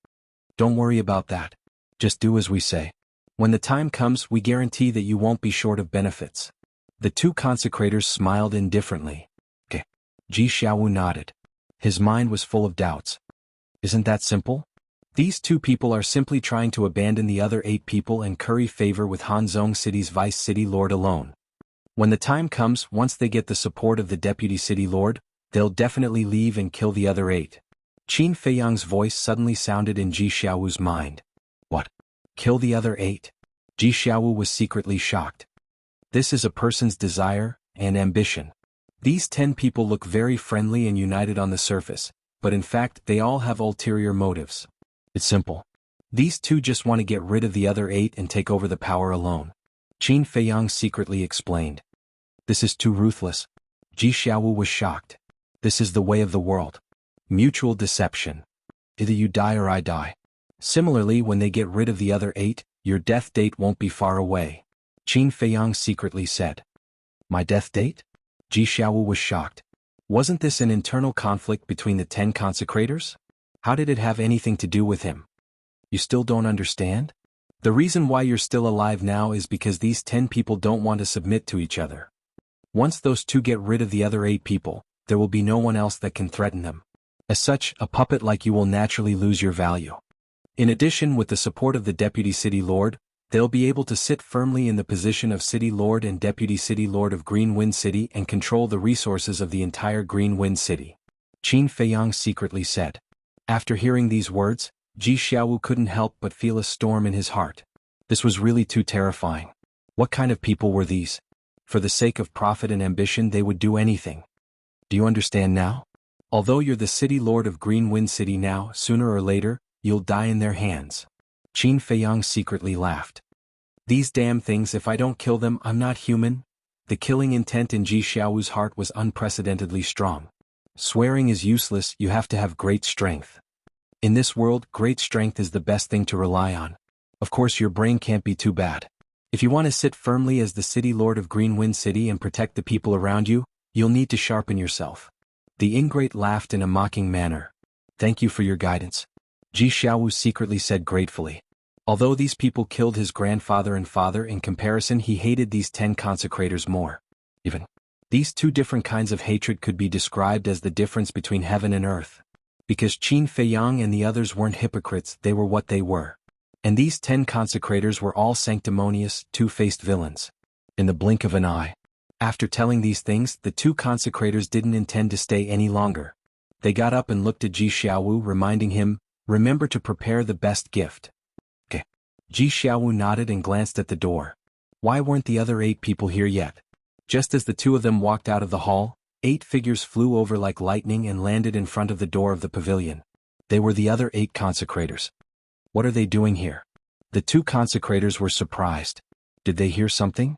Don't worry about that. Just do as we say. When the time comes, we guarantee that you won't be short of benefits. The 2 consecrators smiled indifferently. Okay. Ji Xiaowu nodded. His mind was full of doubts. Isn't that simple? These 2 people are simply trying to abandon the other 8 people and curry favor with Hanzhong City's vice city lord alone. When the time comes, once they get the support of the deputy city lord, they'll definitely leave and kill the other 8. Qin Feiyang's voice suddenly sounded in Ji Xiaowu's mind. What? Kill the other 8? Ji Xiaowu was secretly shocked. This is a person's desire and ambition. These 10 people look very friendly and united on the surface, but in fact they all have ulterior motives. It's simple. These 2 just want to get rid of the other 8 and take over the power alone. Qin Feiyang secretly explained. This is too ruthless. Ji Xiaowu was shocked. This is the way of the world. Mutual deception. Either you die or I die. Similarly, when they get rid of the other 8, your death date won't be far away. Qin Feiyang secretly said. My death date? Ji Xiaowu was shocked. Wasn't this an internal conflict between the 10 consecrators? How did it have anything to do with him? You still don't understand? The reason why you're still alive now is because these 10 people don't want to submit to each other. Once those 2 get rid of the other 8 people, there will be no one else that can threaten them. As such, a puppet like you will naturally lose your value. In addition, with the support of the deputy city lord, they'll be able to sit firmly in the position of city lord and deputy city lord of Green Wind City and control the resources of the entire Green Wind City. Qin Feiyang secretly said. After hearing these words, Ji Xiaowu couldn't help but feel a storm in his heart. This was really too terrifying. What kind of people were these? For the sake of profit and ambition they would do anything. Do you understand now? Although you're the city lord of Green Wind City now, sooner or later, you'll die in their hands. Qin Feiyang secretly laughed. These damn things, if I don't kill them, I'm not human. The killing intent in Ji Xiaowu's heart was unprecedentedly strong. Swearing is useless, you have to have great strength. In this world, great strength is the best thing to rely on. Of course, your brain can't be too bad. If you want to sit firmly as the city lord of Green Wind City and protect the people around you, you'll need to sharpen yourself. The ingrate laughed in a mocking manner. Thank you for your guidance. Ji Xiaowu secretly said gratefully. Although these people killed his grandfather and father, in comparison he hated these 10 consecrators more. Even these 2 different kinds of hatred could be described as the difference between heaven and earth. Because Qin Feiyang and the others weren't hypocrites, they were what they were. And these 10 consecrators were all sanctimonious, 2-faced villains. In the blink of an eye. After telling these things, the 2 consecrators didn't intend to stay any longer. They got up and looked at Ji Xiaowu, reminding him, remember to prepare the best gift. Okay. Ji Xiaowu nodded and glanced at the door. Why weren't the other 8 people here yet? Just as the 2 of them walked out of the hall, 8 figures flew over like lightning and landed in front of the door of the pavilion. They were the other 8 consecrators. What are they doing here? The 2 consecrators were surprised. Did they hear something?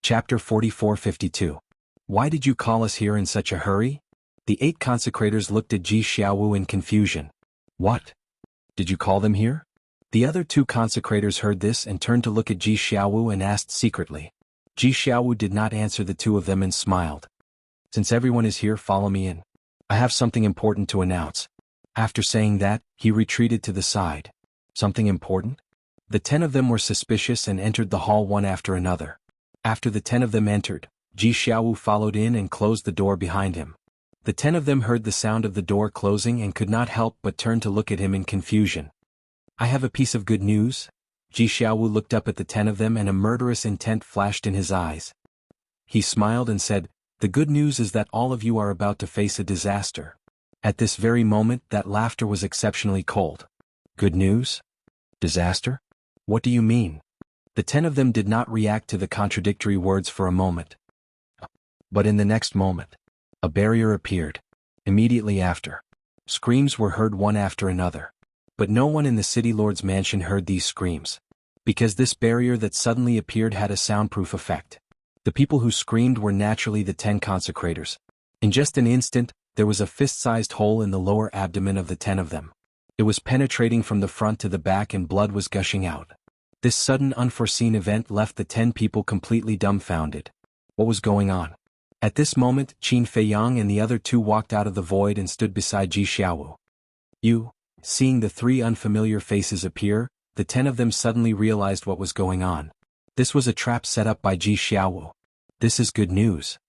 Chapter 44-52. Why did you call us here in such a hurry? The 8 consecrators looked at Ji Xiaowu in confusion. What? Did you call them here? The other 2 consecrators heard this and turned to look at Ji Xiaowu and asked secretly. Ji Xiaowu did not answer the 2 of them and smiled. Since everyone is here, follow me in. I have something important to announce. After saying that, he retreated to the side. Something important? The 10 of them were suspicious and entered the hall one after another. After the 10 of them entered, Ji Xiaowu followed in and closed the door behind him. The 10 of them heard the sound of the door closing and could not help but turn to look at him in confusion. I have a piece of good news. Ji Xiaowu looked up at the 10 of them and a murderous intent flashed in his eyes. He smiled and said, "The good news is that all of you are about to face a disaster." At this very moment that laughter was exceptionally cold. Good news? Disaster? What do you mean? The 10 of them did not react to the contradictory words for a moment. But in the next moment, a barrier appeared. Immediately after, screams were heard one after another. But no one in the city lord's mansion heard these screams. Because this barrier that suddenly appeared had a soundproof effect. The people who screamed were naturally the 10 consecrators. In just an instant, there was a fist-sized hole in the lower abdomen of the 10 of them. It was penetrating from the front to the back and blood was gushing out. This sudden unforeseen event left the 10 people completely dumbfounded. What was going on? At this moment, Qin Feiyang and the other 2 walked out of the void and stood beside Ji Xiaowu. Seeing the 3 unfamiliar faces appear, the 10 of them suddenly realized what was going on. This was a trap set up by Ji Xiaowu. This is good news.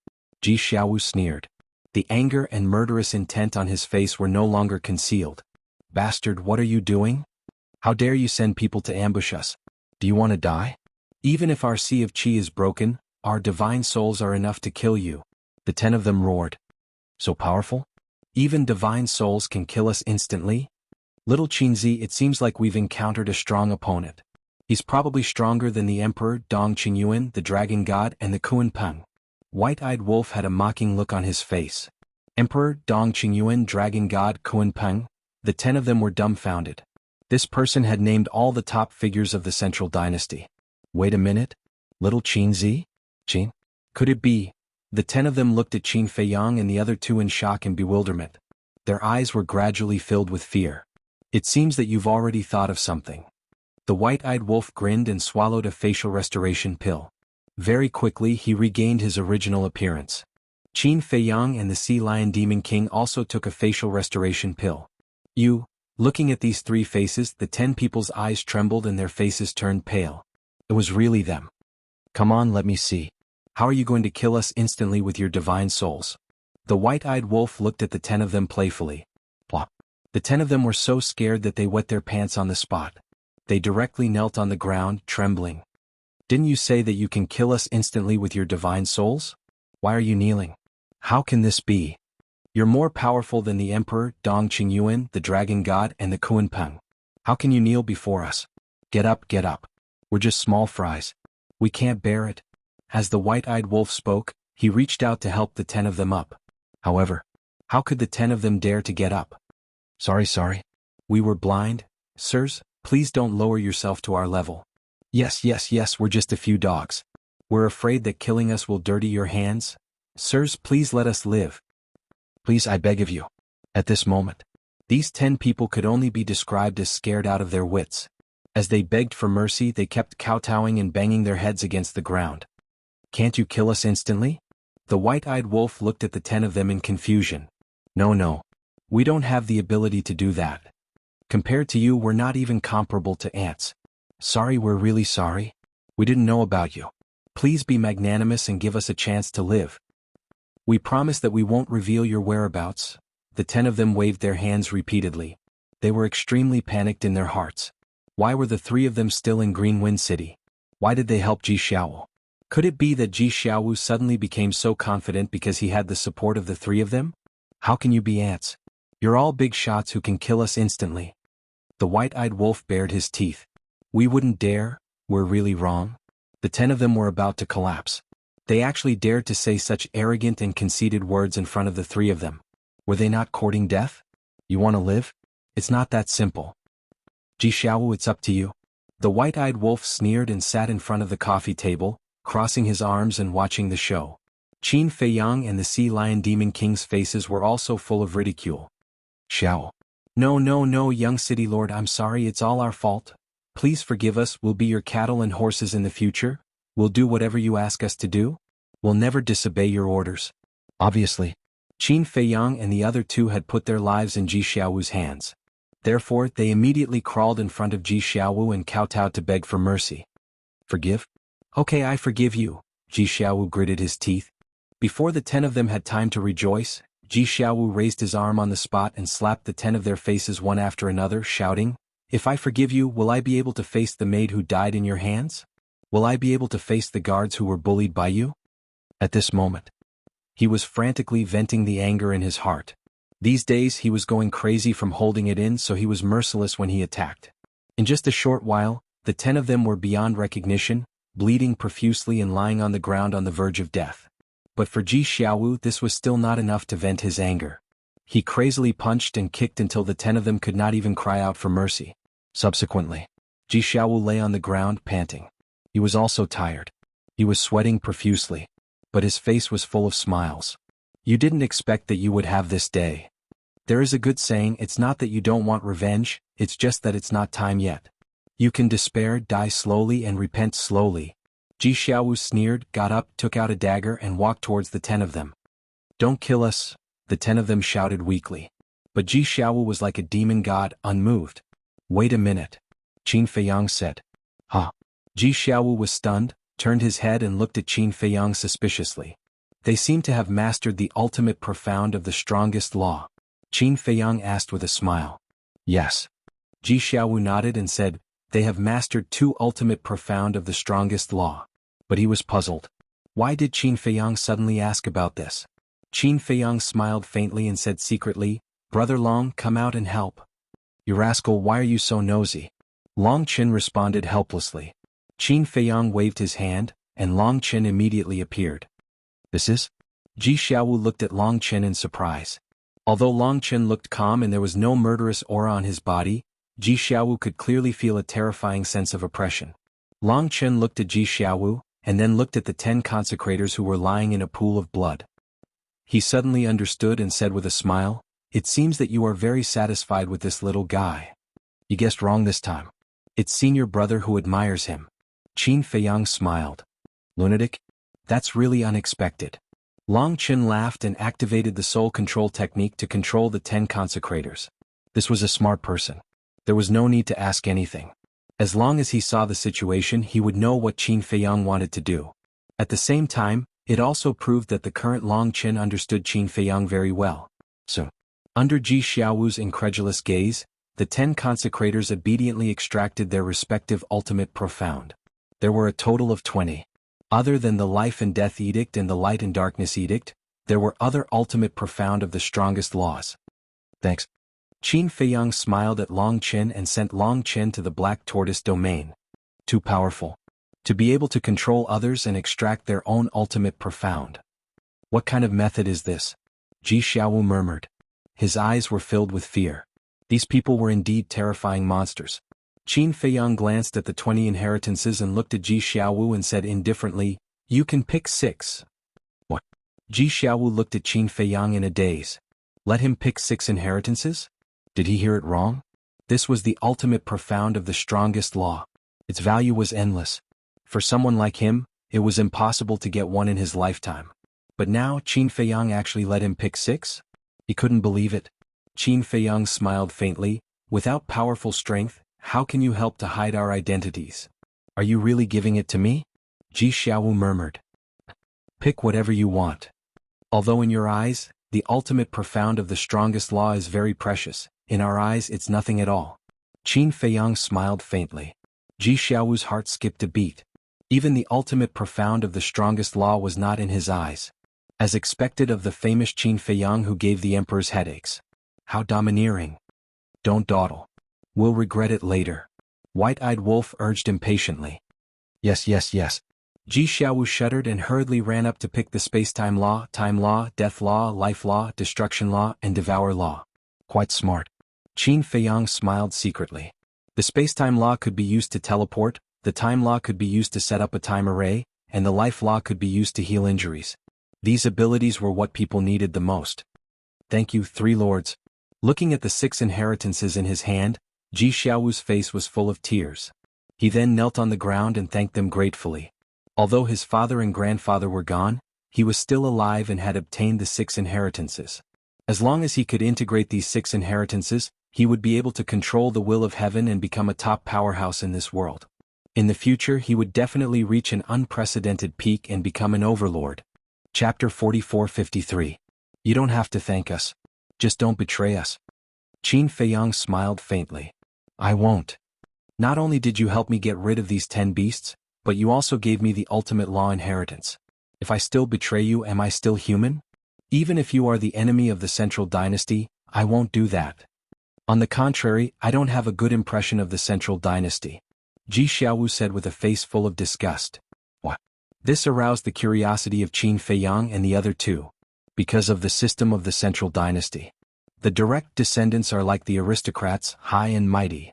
Ji Xiaowu sneered. The anger and murderous intent on his face were no longer concealed. Bastard, what are you doing? How dare you send people to ambush us? Do you want to die? Even if our sea of qi is broken, our divine souls are enough to kill you. The 10 of them roared. So powerful? Even divine souls can kill us instantly? Little Qinzi, it seems like we've encountered a strong opponent. He's probably stronger than the Emperor Dong Qingyuan, the Dragon God, and the Kuan Peng. White-eyed Wolf had a mocking look on his face. Emperor Dong Qingyuan, Dragon God, Kuan Peng. The 10 of them were dumbfounded. This person had named all the top figures of the Central Dynasty. Wait a minute? Little Qinzi? Qin? Could it be? The 10 of them looked at Qin Feiyang and the other 2 in shock and bewilderment. Their eyes were gradually filled with fear. It seems that you've already thought of something. The white-eyed wolf grinned and swallowed a facial restoration pill. Very quickly he regained his original appearance. Qin Feiyang and the Sea Lion Demon King also took a facial restoration pill. Looking at these 3 faces, the 10 people's eyes trembled and their faces turned pale. It was really them. Come on, let me see. How are you going to kill us instantly with your divine souls? The white-eyed wolf looked at the 10 of them playfully. Plop. The 10 of them were so scared that they wet their pants on the spot. They directly knelt on the ground, trembling. Didn't you say that you can kill us instantly with your divine souls? Why are you kneeling? How can this be? You're more powerful than the Emperor Dong Qingyuan, the Dragon God, and the Kuan Peng. How can you kneel before us? Get up, get up. We're just small fries. We can't bear it. As the white-eyed wolf spoke, he reached out to help the 10 of them up. However, how could the 10 of them dare to get up? Sorry. We were blind. Sirs, please don't lower yourself to our level. Yes, we're just a few dogs. We're afraid that killing us will dirty your hands. Sirs, please let us live. Please, I beg of you. At this moment, these 10 people could only be described as scared out of their wits. As they begged for mercy, they kept kowtowing and banging their heads against the ground. Can't you kill us instantly? The white-eyed wolf looked at the 10 of them in confusion. No. We don't have the ability to do that. Compared to you, we're not even comparable to ants. Sorry, we're really sorry. We didn't know about you. Please be magnanimous and give us a chance to live. We promise that we won't reveal your whereabouts. The 10 of them waved their hands repeatedly. They were extremely panicked in their hearts. Why were the 3 of them still in Green Wind City? Why did they help Ji Xiaowu? Could it be that Ji Xiaowu suddenly became so confident because he had the support of the 3 of them? How can you be ants? You're all big shots who can kill us instantly. The white-eyed wolf bared his teeth. We wouldn't dare, we're really wrong. The 10 of them were about to collapse. They actually dared to say such arrogant and conceited words in front of the 3 of them. Were they not courting death? You want to live? It's not that simple. Ji Xiaowu, it's up to you. The white-eyed wolf sneered and sat in front of the coffee table, crossing his arms and watching the show. Qin Feiyang and the Sea Lion Demon King's faces were also full of ridicule. Xiao. No, young city lord, I'm sorry, it's all our fault. Please forgive us, we'll be your cattle and horses in the future. We'll do whatever you ask us to do. We'll never disobey your orders. Obviously, Qin Feiyang and the other 2 had put their lives in Ji Xiaowu's hands. Therefore, they immediately crawled in front of Ji Xiaowu and kowtowed to beg for mercy. Forgive? Okay, I forgive you. Ji Xiaowu gritted his teeth. Before the 10 of them had time to rejoice, Ji Xiaowu raised his arm on the spot and slapped the 10 of their faces one after another, shouting, If I forgive you, will I be able to face the maid who died in your hands? Will I be able to face the guards who were bullied by you? At this moment, he was frantically venting the anger in his heart. These days he was going crazy from holding it in, so he was merciless when he attacked. In just a short while, the 10 of them were beyond recognition, bleeding profusely and lying on the ground on the verge of death. But for Ji Xiaowu, this was still not enough to vent his anger. He crazily punched and kicked until the 10 of them could not even cry out for mercy. Subsequently, Ji Xiaowu lay on the ground panting. He was also tired. He was sweating profusely, but his face was full of smiles. You didn't expect that you would have this day. There is a good saying, it's not that you don't want revenge, it's just that it's not time yet. You can despair, die slowly and repent slowly. Ji Xiaowu sneered, got up, took out a dagger and walked towards the 10 of them. Don't kill us, the 10 of them shouted weakly. But Ji Xiaowu was like a demon god, unmoved. Wait a minute, Qin Feiyang said. Huh? Ji Xiaowu was stunned, turned his head and looked at Qin Feiyang suspiciously. They seemed to have mastered the ultimate profound of the strongest law. Qin Feiyang asked with a smile. Yes. Ji Xiaowu nodded and said, they have mastered 2 ultimate profound of the strongest law. But he was puzzled. Why did Qin Feiyang suddenly ask about this? Qin Feiyang smiled faintly and said secretly, Brother Long, come out and help. You rascal, why are you so nosy? Long Qin responded helplessly. Qin Feiyang waved his hand, and Long Qin immediately appeared. This is? Ji Xiaowu looked at Long Qin in surprise. Although Long Qin looked calm and there was no murderous aura on his body, Ji Xiaowu could clearly feel a terrifying sense of oppression. Long Qin looked at Ji Xiaowu, and then looked at the 10 consecrators who were lying in a pool of blood. He suddenly understood and said with a smile, It seems that you are very satisfied with this little guy. You guessed wrong this time. It's senior brother who admires him. Qin Feiyang smiled. Lunatic? That's really unexpected. Long Qin laughed and activated the soul control technique to control the 10 consecrators. This was a smart person. There was no need to ask anything. As long as he saw the situation, he would know what Qin Feiyang wanted to do. At the same time, it also proved that the current Long Qin understood Qin Feiyang very well. So, under Ji Xiaowu's incredulous gaze, the 10 consecrators obediently extracted their respective ultimate profound. There were a total of 20. Other than the Life and Death Edict and the Light and Darkness Edict, there were other ultimate profound of the strongest laws. Thanks. Qin Feiyang smiled at Long Qin and sent Long Qin to the Black Tortoise domain. Too powerful. To be able to control others and extract their own ultimate profound. What kind of method is this? Ji Xiaowu murmured. His eyes were filled with fear. These people were indeed terrifying monsters. Qin Feiyang glanced at the 20 inheritances and looked at Ji Xiaowu and said indifferently, You can pick 6. What? Ji Xiaowu looked at Qin Feiyang in a daze. Let him pick 6 inheritances? Did he hear it wrong? This was the ultimate profound of the strongest law. Its value was endless. For someone like him, it was impossible to get one in his lifetime. But now Qin Feiyang actually let him pick 6? He couldn't believe it. Qin Feiyang smiled faintly. Without powerful strength, how can you help to hide our identities? Are you really giving it to me? Ji Xiaowu murmured. Pick whatever you want. Although in your eyes, the ultimate profound of the strongest law is very precious, in our eyes it's nothing at all. Qin Feiyang smiled faintly. Ji Xiaowu's heart skipped a beat. Even the ultimate profound of the strongest law was not in his eyes. As expected of the famous Qin Feiyang who gave the emperor's headaches. How domineering. Don't dawdle. We'll regret it later. White-eyed Wolf urged impatiently. Yes, yes, yes. Ji Xiaowu shuddered and hurriedly ran up to pick the space-time law, death law, life law, destruction law, and devour law. Quite smart. Qin Feiyang smiled secretly. The space-time law could be used to teleport, the time law could be used to set up a time array, and the life law could be used to heal injuries. These abilities were what people needed the most. Thank you, 3 lords. Looking at the 6 inheritances in his hand, Ji Xiaowu's face was full of tears. He then knelt on the ground and thanked them gratefully. Although his father and grandfather were gone, he was still alive and had obtained the 6 inheritances. As long as he could integrate these 6 inheritances, he would be able to control the will of heaven and become a top powerhouse in this world. In the future he would definitely reach an unprecedented peak and become an overlord. Chapter 44-53. You don't have to thank us. Just don't betray us. Qin Feiyang smiled faintly. I won't. Not only did you help me get rid of these 10 beasts, but you also gave me the ultimate law inheritance. If I still betray you, am I still human? Even if you are the enemy of the Central Dynasty, I won't do that. On the contrary, I don't have a good impression of the Central Dynasty. Ji Xiaowu said with a face full of disgust. What? This aroused the curiosity of Qin Feiyang and the other two. Because of the system of the Central Dynasty. The direct descendants are like the aristocrats, high and mighty.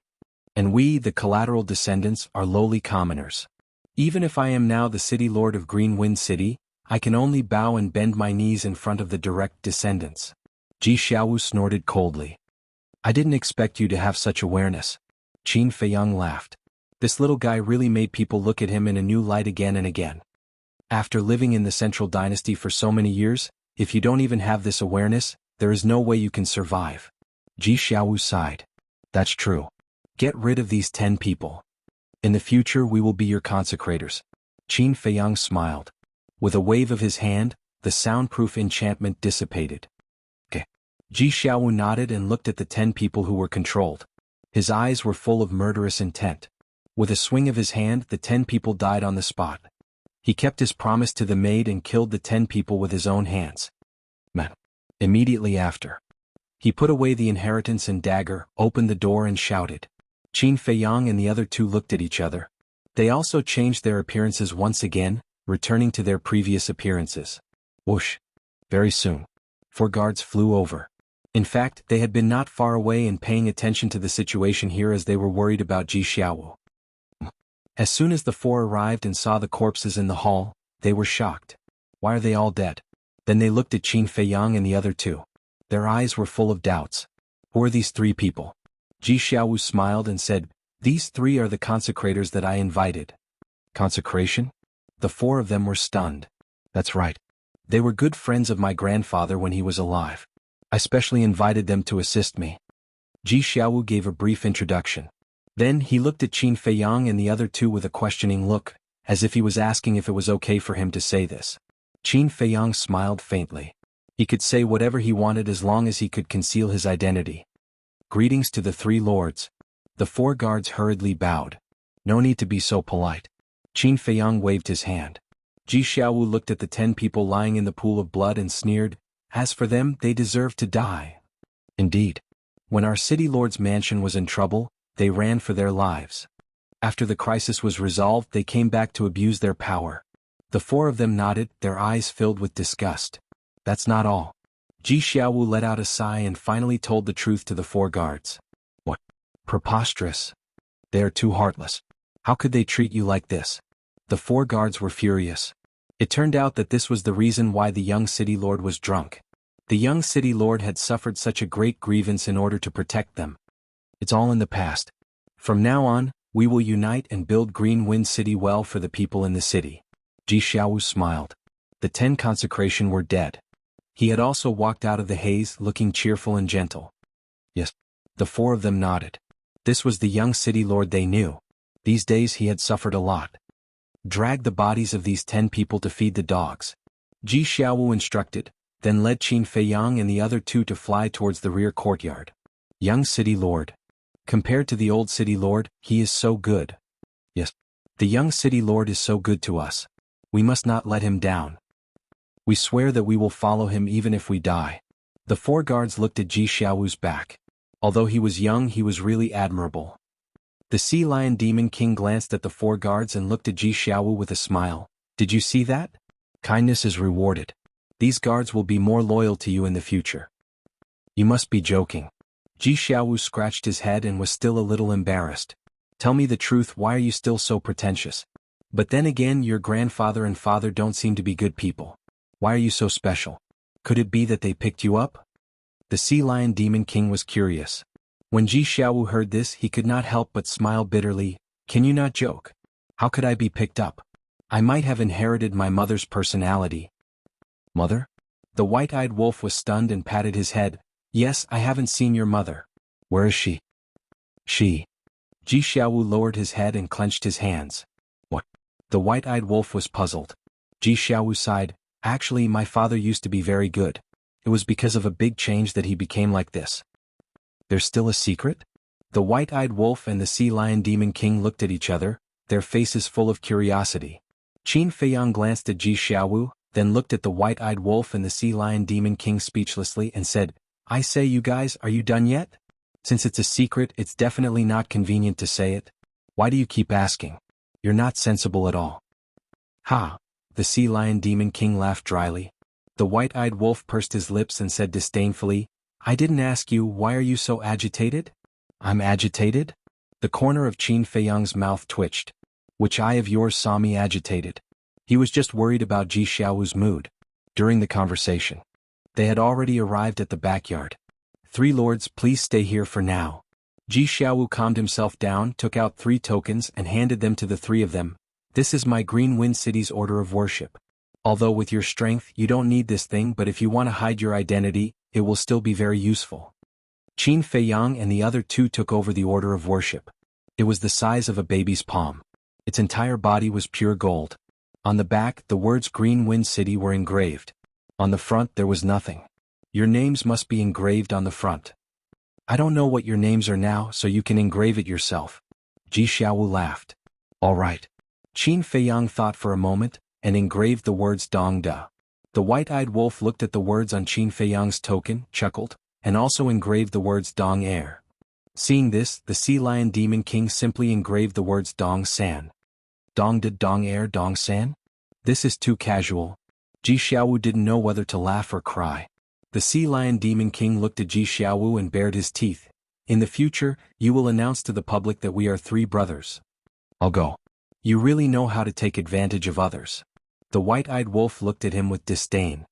And we, the collateral descendants, are lowly commoners. Even if I am now the city lord of Green Wind City, I can only bow and bend my knees in front of the direct descendants. Ji Xiaowu snorted coldly. I didn't expect you to have such awareness. Qin Feiyang laughed. This little guy really made people look at him in a new light again and again. After living in the Central Dynasty for so many years, if you don't even have this awareness, there is no way you can survive. Ji Xiaowu sighed. That's true. Get rid of these 10 people. In the future we will be your consecrators. Qin Feiyang smiled. With a wave of his hand, the soundproof enchantment dissipated. Okay. Ji Xiaowu nodded and looked at the 10 people who were controlled. His eyes were full of murderous intent. With a swing of his hand, the 10 people died on the spot. He kept his promise to the maid and killed the 10 people with his own hands. Man. Immediately after. He put away the inheritance and dagger, opened the door and shouted. Qin Feiyang and the other two looked at each other. They also changed their appearances once again, returning to their previous appearances. Whoosh. Very soon. 4 guards flew over. In fact, they had been not far away and paying attention to the situation here as they were worried about Ji Xiaowu. As soon as the 4 arrived and saw the corpses in the hall, they were shocked. Why are they all dead? Then they looked at Qin Feiyang and the other two. Their eyes were full of doubts. Who are these 3 people? Ji Xiaowu smiled and said, These 3 are the consecrators that I invited. Consecration? The 4 of them were stunned. That's right. They were good friends of my grandfather when he was alive. I specially invited them to assist me. Ji Xiaowu gave a brief introduction. Then he looked at Qin Feiyang and the other two with a questioning look, as if he was asking if it was okay for him to say this. Qin Feiyang smiled faintly. He could say whatever he wanted as long as he could conceal his identity. Greetings to the 3 lords. The 4 guards hurriedly bowed. No need to be so polite. Qin Feiyang waved his hand. Ji Xiaowu looked at the 10 people lying in the pool of blood and sneered, As for them, they deserve to die. Indeed. When our city lord's mansion was in trouble, they ran for their lives. After the crisis was resolved, they came back to abuse their power. The 4 of them nodded, their eyes filled with disgust. That's not all. Ji Xiaowu let out a sigh and finally told the truth to the 4 guards. What? Preposterous. They are too heartless. How could they treat you like this? The 4 guards were furious. It turned out that this was the reason why the young city lord was drunk. The young city lord had suffered such a great grievance in order to protect them. It's all in the past. From now on, we will unite and build Green Wind City well for the people in the city. Ji Xiaowu smiled. The 10 consecration were dead. He had also walked out of the haze looking cheerful and gentle. Yes. The 4 of them nodded. This was the young city lord they knew. These days he had suffered a lot. Drag the bodies of these 10 people to feed the dogs. Ji Xiaowu instructed, then led Qin Feiyang and the other 2 to fly towards the rear courtyard. Young city lord. Compared to the old city lord, he is so good. Yes. The young city lord is so good to us. We must not let him down. We swear that we will follow him even if we die. The 4 guards looked at Ji Xiaowu's back. Although he was young, he was really admirable. The Sea Lion Demon King glanced at the 4 guards and looked at Ji Xiaowu with a smile. Did you see that? Kindness is rewarded. These guards will be more loyal to you in the future. You must be joking. Ji Xiaowu scratched his head and was still a little embarrassed. Tell me the truth, why are you still so pretentious? But then again, your grandfather and father don't seem to be good people. Why are you so special? Could it be that they picked you up? The Sea Lion Demon King was curious. When Ji Xiaowu heard this, he could not help but smile bitterly. Can you not joke? How could I be picked up? I might have inherited my mother's personality. Mother? The white-eyed wolf was stunned and patted his head. Yes, I haven't seen your mother. Where is she? She. Ji Xiaowu lowered his head and clenched his hands. What? The white-eyed wolf was puzzled. Ji Xiaowu sighed. Actually, my father used to be very good. It was because of a big change that he became like this. There's still a secret? The white-eyed wolf and the sea lion demon king looked at each other, their faces full of curiosity. Qin Feiyang glanced at Ji Xiaowu, then looked at the white-eyed wolf and the sea lion demon king speechlessly and said, "I say, you guys, are you done yet? Since it's a secret, it's definitely not convenient to say it. Why do you keep asking? You're not sensible at all." "Ha!" The sea lion demon king laughed dryly. The white-eyed wolf pursed his lips and said disdainfully, "I didn't ask you, why are you so agitated?" "I'm agitated?" The corner of Qin Feiyang's mouth twitched. "Which eye of yours saw me agitated?" He was just worried about Ji Xiaowu's mood. During the conversation, they had already arrived at the backyard. "Three lords, please stay here for now." Ji Xiaowu calmed himself down, took out 3 tokens and handed them to the 3 of them. "This is my Green Wind City's order of worship. Although with your strength you don't need this thing, but if you want to hide your identity, it will still be very useful." Qin Feiyang and the other 2 took over the order of worship. It was the size of a baby's palm. Its entire body was pure gold. On the back, the words Green Wind City were engraved. On the front there was nothing. "Your names must be engraved on the front." "I don't know what your names are now, so you can engrave it yourself." Ji Xiaowu laughed. "All right." Qin Feiyang thought for a moment, and engraved the words Dong Da. The white-eyed wolf looked at the words on Qin Feiyang's token, chuckled, and also engraved the words Dong Air. Seeing this, the sea lion demon king simply engraved the words Dong San. Dong Da Dong Air Dong San? This is too casual. Ji Xiaowu didn't know whether to laugh or cry. The sea lion demon king looked at Ji Xiaowu and bared his teeth. "In the future, you will announce to the public that we are 3 brothers." "I'll go." "You really know how to take advantage of others." The white-eyed wolf looked at him with disdain.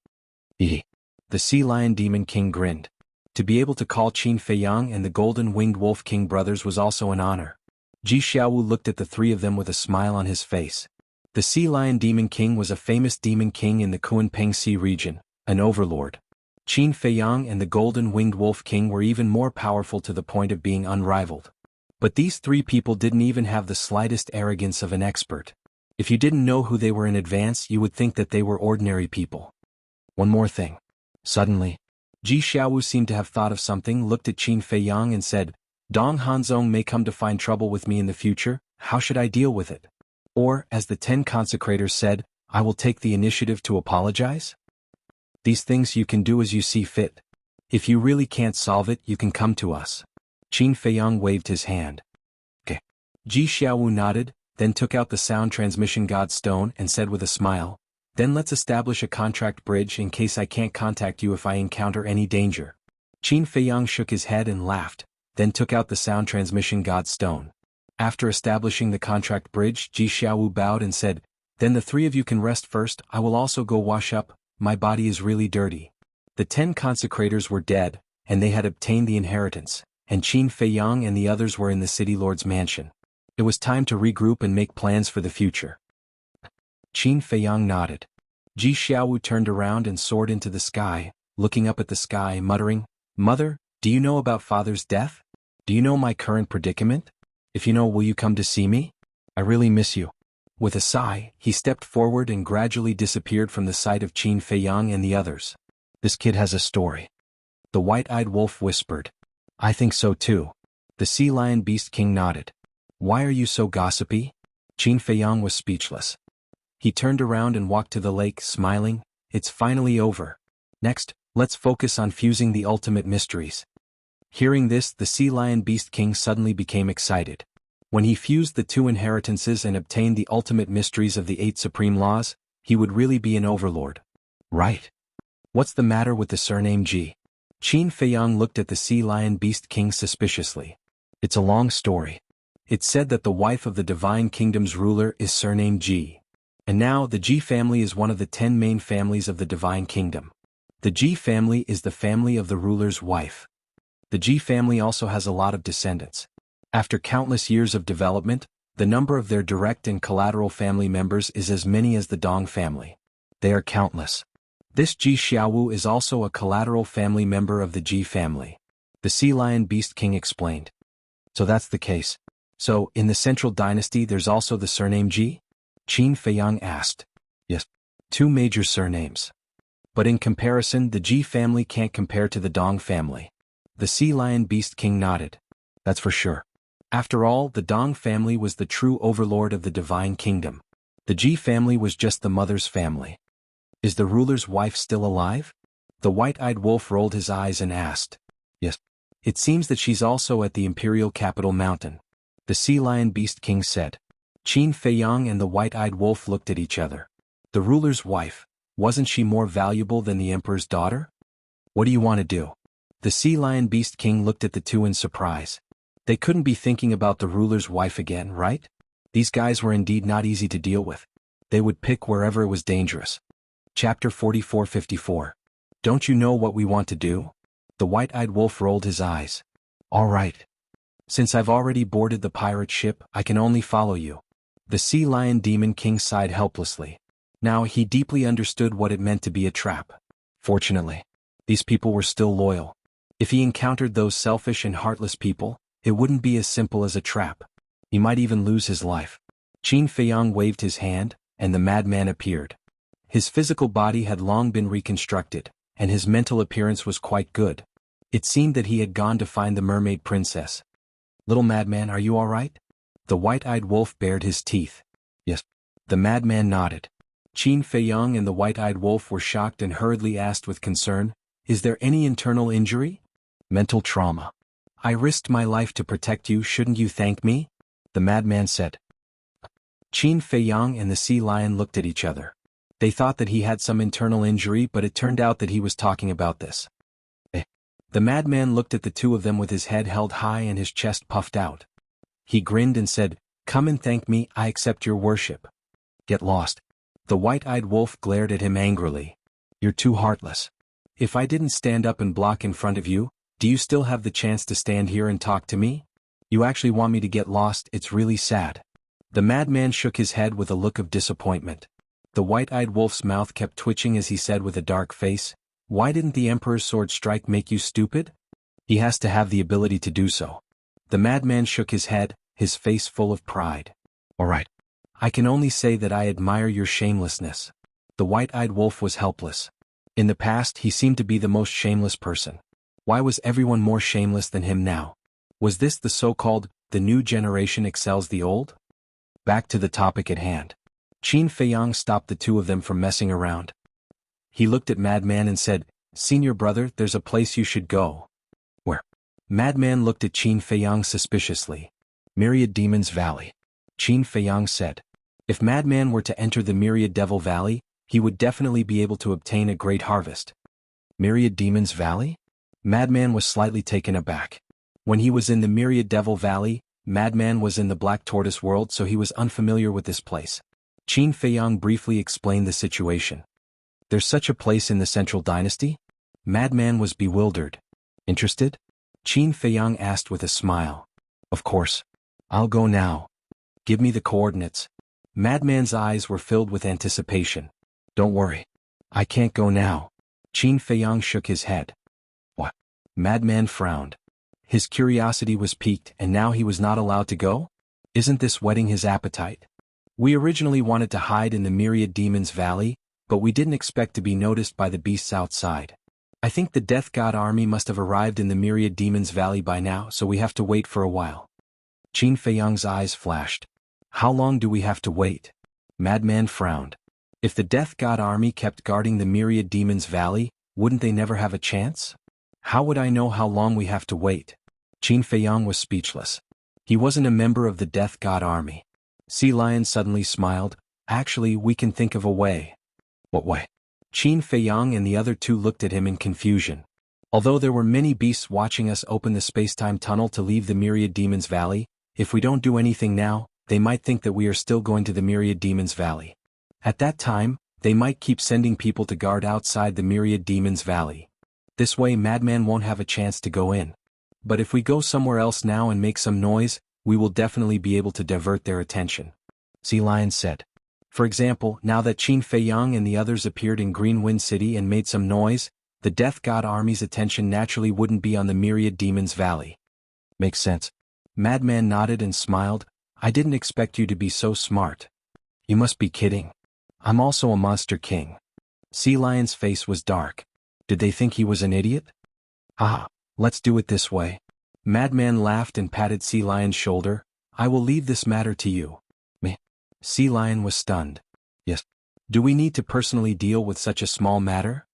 "Eh." The sea lion demon king grinned. To be able to call Qin Feiyang and the golden-winged wolf king brothers was also an honor. Ji Xiaowu looked at the 3 of them with a smile on his face. The sea lion demon king was a famous demon king in the Kunpeng Sea region, an overlord. Qin Feiyang and the golden-winged wolf king were even more powerful to the point of being unrivaled. But these 3 people didn't even have the slightest arrogance of an expert. If you didn't know who they were in advance, you would think that they were ordinary people. One more thing. Suddenly, Ji Xiaowu seemed to have thought of something, looked at Qin Feiyang and said, "Dong Hanzong may come to find trouble with me in the future, how should I deal with it? Or, as the 10 consecrators said, I will take the initiative to apologize? These things you can do as you see fit. If you really can't solve it, you can come to us." Qin Feiyang waved his hand. "Okay." Ji Xiaowu nodded, then took out the sound transmission god stone and said with a smile, "Then let's establish a contract bridge in case I can't contact you if I encounter any danger." Qin Feiyang shook his head and laughed, then took out the sound transmission god stone. After establishing the contract bridge, Ji Xiaowu bowed and said, "Then the 3 of you can rest first, I will also go wash up, my body is really dirty." The 10 consecrators were dead, and they had obtained the inheritance, and Qin Feiyang and the others were in the city lord's mansion. It was time to regroup and make plans for the future. Qin Feiyang nodded. Ji Xiaowu turned around and soared into the sky, looking up at the sky, muttering, "Mother, do you know about father's death? Do you know my current predicament? If you know, will you come to see me? I really miss you." With a sigh, he stepped forward and gradually disappeared from the sight of Qin Feiyang and the others. "This kid has a story." The white-eyed wolf whispered. "I think so too." The sea lion beast king nodded. "Why are you so gossipy?" Qin Feiyang was speechless. He turned around and walked to the lake, smiling, "It's finally over. Next, let's focus on fusing the ultimate mysteries." Hearing this, the sea lion beast king suddenly became excited. When he fused the 2 inheritances and obtained the ultimate mysteries of the 8 supreme laws, he would really be an overlord. Right? What's the matter with the surname Ji? Qin Feiyang looked at the sea lion beast king suspiciously. It's a long story. It's said that the wife of the divine kingdom's ruler is surnamed Ji. And now the Ji family is one of the 10 main families of the divine kingdom. The Ji family is the family of the ruler's wife. The Ji family also has a lot of descendants. After countless years of development, the number of their direct and collateral family members is as many as the Dong family. They are countless. This Ji Xiaowu is also a collateral family member of the Ji family. The sea lion beast king explained. So that's the case. So, in the central dynasty there's also the surname Ji? Qin Feiyang asked. Yes. 2 major surnames. But in comparison, the Ji family can't compare to the Dong family. The sea lion beast king nodded. That's for sure. After all, the Dong family was the true overlord of the divine kingdom. The Ji family was just the mother's family. Is the ruler's wife still alive? The white-eyed wolf rolled his eyes and asked. Yes. It seems that she's also at the imperial capital mountain. The sea lion beast king said. Qin Feiyang and the white-eyed wolf looked at each other. The ruler's wife, wasn't she more valuable than the emperor's daughter? What do you want to do? The sea lion beast king looked at the two in surprise. They couldn't be thinking about the ruler's wife again, right? These guys were indeed not easy to deal with. They would pick wherever it was dangerous. Chapter 44-54. Don't you know what we want to do? The white-eyed wolf rolled his eyes. All right. Since I've already boarded the pirate ship, I can only follow you. The sea lion demon king sighed helplessly. Now he deeply understood what it meant to be a trap. Fortunately, these people were still loyal. If he encountered those selfish and heartless people, it wouldn't be as simple as a trap. He might even lose his life. Qin Feiyang waved his hand, and the madman appeared. His physical body had long been reconstructed, and his mental appearance was quite good. It seemed that he had gone to find the mermaid princess. Little madman, are you all right? The white-eyed wolf bared his teeth. Yes. The madman nodded. Qin Feiyang and the white-eyed wolf were shocked and hurriedly asked with concern, Is there any internal injury? Mental trauma. I risked my life to protect you, shouldn't you thank me? The madman said. Qin Feiyang and the sea lion looked at each other. They thought that he had some internal injury, but it turned out that he was talking about this. The madman looked at the two of them with his head held high and his chest puffed out. He grinned and said, Come and thank me, I accept your worship. Get lost. The white-eyed wolf glared at him angrily. You're too heartless. If I didn't stand up and block in front of you, do you still have the chance to stand here and talk to me? You actually want me to get lost, it's really sad. The madman shook his head with a look of disappointment. The white-eyed wolf's mouth kept twitching as he said with a dark face, Why didn't the emperor's sword strike make you stupid? He has to have the ability to do so. The madman shook his head, his face full of pride. All right. I can only say that I admire your shamelessness. The white-eyed wolf was helpless. In the past, he seemed to be the most shameless person. Why was everyone more shameless than him now? Was this the so-called, the new generation excels the old? Back to the topic at hand. Qin Feiyang stopped the two of them from messing around. He looked at Madman and said, Senior brother, there's a place you should go. Where? Madman looked at Qin Feiyang suspiciously. Myriad Demons Valley. Qin Feiyang said. If Madman were to enter the Myriad Devil Valley, he would definitely be able to obtain a great harvest. Myriad Demons Valley? Madman was slightly taken aback. When he was in the Myriad Devil Valley, Madman was in the Black Tortoise world, so he was unfamiliar with this place. Qin Feiyang briefly explained the situation. There's such a place in the Central Dynasty? Madman was bewildered. Interested? Qin Feiyang asked with a smile. Of course. I'll go now. Give me the coordinates. Madman's eyes were filled with anticipation. Don't worry. I can't go now. Qin Feiyang shook his head. What? Madman frowned. His curiosity was piqued and now he was not allowed to go? Isn't this whetting his appetite? We originally wanted to hide in the Myriad Demons Valley, but we didn't expect to be noticed by the beasts outside. I think the Death God army must have arrived in the Myriad Demons Valley by now, so we have to wait for a while. Qin Feiyang's eyes flashed. How long do we have to wait? Madman frowned. If the Death God army kept guarding the Myriad Demons Valley, wouldn't they never have a chance? How would I know how long we have to wait? Qin Feiyang was speechless. He wasn't a member of the Death God army. Sea Lion suddenly smiled. Actually, we can think of a way. What way? Qin Feiyang and the other two looked at him in confusion. Although there were many beasts watching us open the space-time tunnel to leave the Myriad Demons Valley, if we don't do anything now, they might think that we are still going to the Myriad Demons Valley. At that time, they might keep sending people to guard outside the Myriad Demons Valley. This way Madman won't have a chance to go in. But if we go somewhere else now and make some noise, we will definitely be able to divert their attention. Sea Lion said. For example, now that Qin Feiyang and the others appeared in Green Wind City and made some noise, the Death God army's attention naturally wouldn't be on the Myriad Demons Valley. Makes sense. Madman nodded and smiled. I didn't expect you to be so smart. You must be kidding. I'm also a monster king. Sea Lion's face was dark. Did they think he was an idiot? Ah, let's do it this way. Madman laughed and patted Sea Lion's shoulder. I will leave this matter to you. Meh. Sea Lion was stunned. Yes. Do we need to personally deal with such a small matter?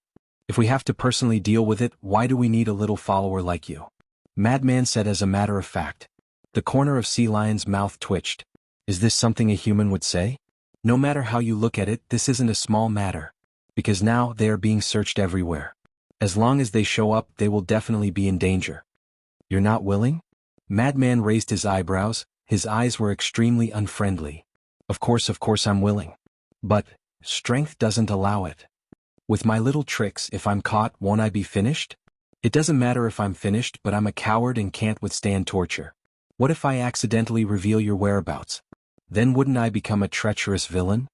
If we have to personally deal with it, why do we need a little follower like you? Madman said as a matter of fact. The corner of Sea Lion's mouth twitched. Is this something a human would say? No matter how you look at it, this isn't a small matter. Because now they are being searched everywhere. As long as they show up, they will definitely be in danger. You're not willing? Madman raised his eyebrows. His eyes were extremely unfriendly. Of course I'm willing. But strength doesn't allow it. With my little tricks, if I'm caught, won't I be finished? It doesn't matter if I'm finished, but I'm a coward and can't withstand torture. What if I accidentally reveal your whereabouts? Then wouldn't I become a treacherous villain?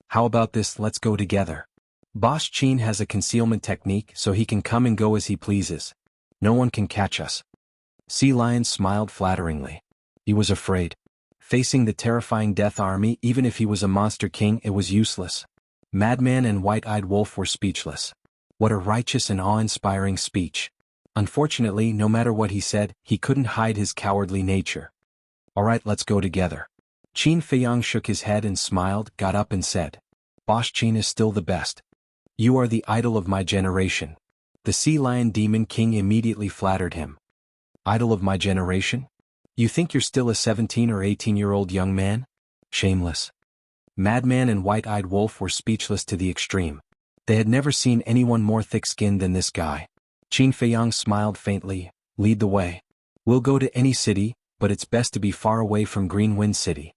How about this, let's go together. Boss Qin has a concealment technique so he can come and go as he pleases. No one can catch us. Sea Lion smiled flatteringly. He was afraid. Facing the terrifying Death Army, even if he was a monster king, it was useless. Madman and White-Eyed Wolf were speechless. What a righteous and awe-inspiring speech. Unfortunately, no matter what he said, he couldn't hide his cowardly nature. All right, let's go together. Qin Feiyang shook his head and smiled, got up and said, Boss Qin is still the best. You are the idol of my generation. The Sea Lion Demon King immediately flattered him. Idol of my generation? You think you're still a 17 or 18-year-old young man? Shameless. Madman and White-Eyed Wolf were speechless to the extreme. They had never seen anyone more thick-skinned than this guy. Qin Feiyang smiled faintly. Lead the way. We'll go to any city, but it's best to be far away from Green Wind City.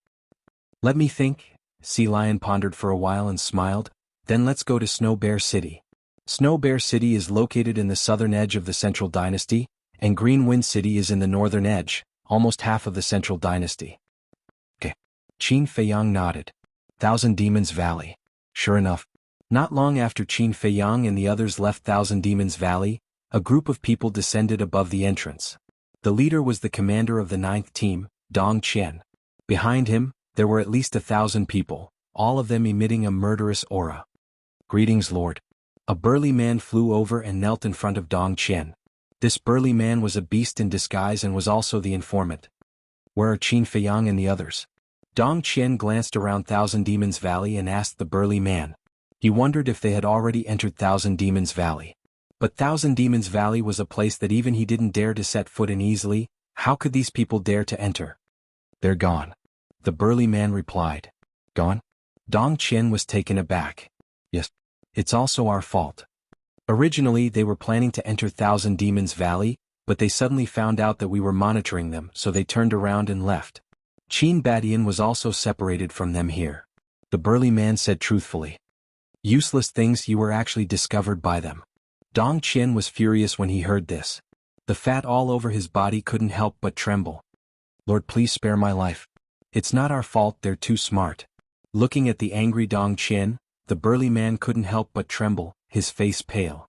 Let me think. Sea Lion pondered for a while and smiled. Then let's go to Snow Bear City. Snow Bear City is located in the southern edge of the Central Dynasty, and Green Wind City is in the northern edge, almost half of the Central Dynasty. Okay. Qin Feiyang nodded. Thousand Demons Valley. Sure enough. Not long after Qin Feiyang and the others left Thousand Demons Valley, a group of people descended above the entrance. The leader was the commander of the 9th team, Dong Qian. Behind him, there were at least 1,000 people, all of them emitting a murderous aura. Greetings, Lord. A burly man flew over and knelt in front of Dong Qian. This burly man was a beast in disguise and was also the informant. Where are Qin Feiyang and the others? Dong Qian glanced around Thousand Demons Valley and asked the burly man. He wondered if they had already entered Thousand Demons Valley. But Thousand Demons Valley was a place that even he didn't dare to set foot in easily. How could these people dare to enter? They're gone. The burly man replied. Gone? Dong Qian was taken aback. Yes. It's also our fault. Originally they were planning to enter Thousand Demons Valley, but they suddenly found out that we were monitoring them, so they turned around and left. Qin Badian was also separated from them here. The burly man said truthfully. Useless things, you were actually discovered by them. Dong Qian was furious when he heard this. The fat all over his body couldn't help but tremble. Lord, please spare my life. It's not our fault, they're too smart. Looking at the angry Dong Qian, the burly man couldn't help but tremble, his face pale.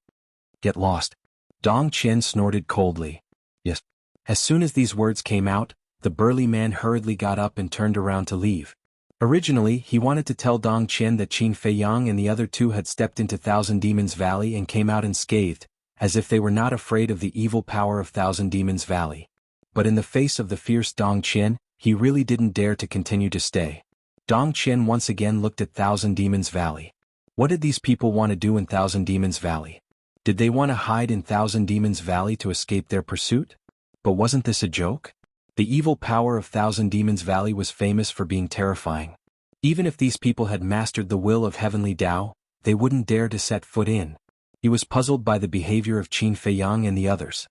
Get lost. Dong Qian snorted coldly. Yes. As soon as these words came out, the burly man hurriedly got up and turned around to leave. Originally, he wanted to tell Dong Qian that Qin Feiyang and the other two had stepped into Thousand Demons Valley and came out unscathed, as if they were not afraid of the evil power of Thousand Demons Valley. But in the face of the fierce Dong Qian, he really didn't dare to continue to stay. Dong Qian once again looked at Thousand Demons Valley. What did these people want to do in Thousand Demons Valley? Did they want to hide in Thousand Demons Valley to escape their pursuit? But wasn't this a joke? The evil power of Thousand Demons Valley was famous for being terrifying. Even if these people had mastered the will of Heavenly Tao, they wouldn't dare to set foot in. He was puzzled by the behavior of Qin Feiyang and the others.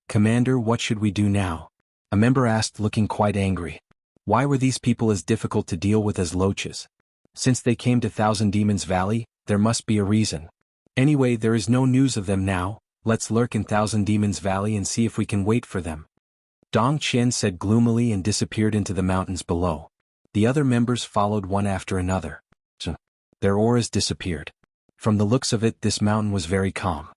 Commander, what should we do now? A member asked, looking quite angry. Why were these people as difficult to deal with as loaches? Since they came to Thousand Demons Valley, there must be a reason. Anyway, there is no news of them now. Let's lurk in Thousand Demons Valley and see if we can wait for them. Dong Qian said gloomily and disappeared into the mountains below. The other members followed one after another. Their auras disappeared. From the looks of it, this mountain was very calm.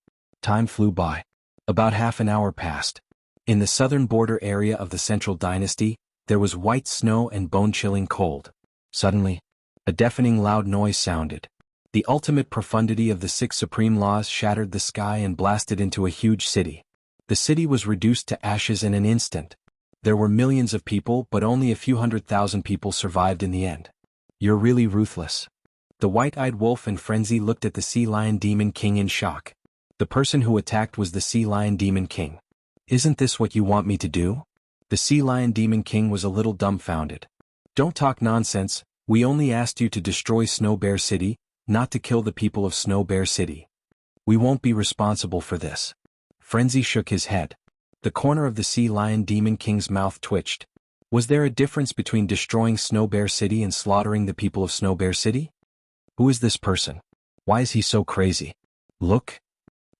Time flew by. About half an hour passed. In the southern border area of the Central Dynasty, there was white snow and bone-chilling cold. Suddenly, a deafening loud noise sounded. The ultimate profundity of the 6 supreme laws shattered the sky and blasted into a huge city. The city was reduced to ashes in an instant. There were millions of people, but only a few 100,000 people survived in the end. You're really ruthless. The white-eyed wolf in frenzy looked at the sea lion demon king in shock. The person who attacked was the sea lion demon king. Isn't this what you want me to do? The sea lion demon king was a little dumbfounded. Don't talk nonsense, we only asked you to destroy Snow Bear City, not to kill the people of Snow Bear City. We won't be responsible for this. Frenzy shook his head. The corner of the sea lion demon king's mouth twitched. Was there a difference between destroying Snow Bear City and slaughtering the people of Snow Bear City? Who is this person? Why is he so crazy? Look.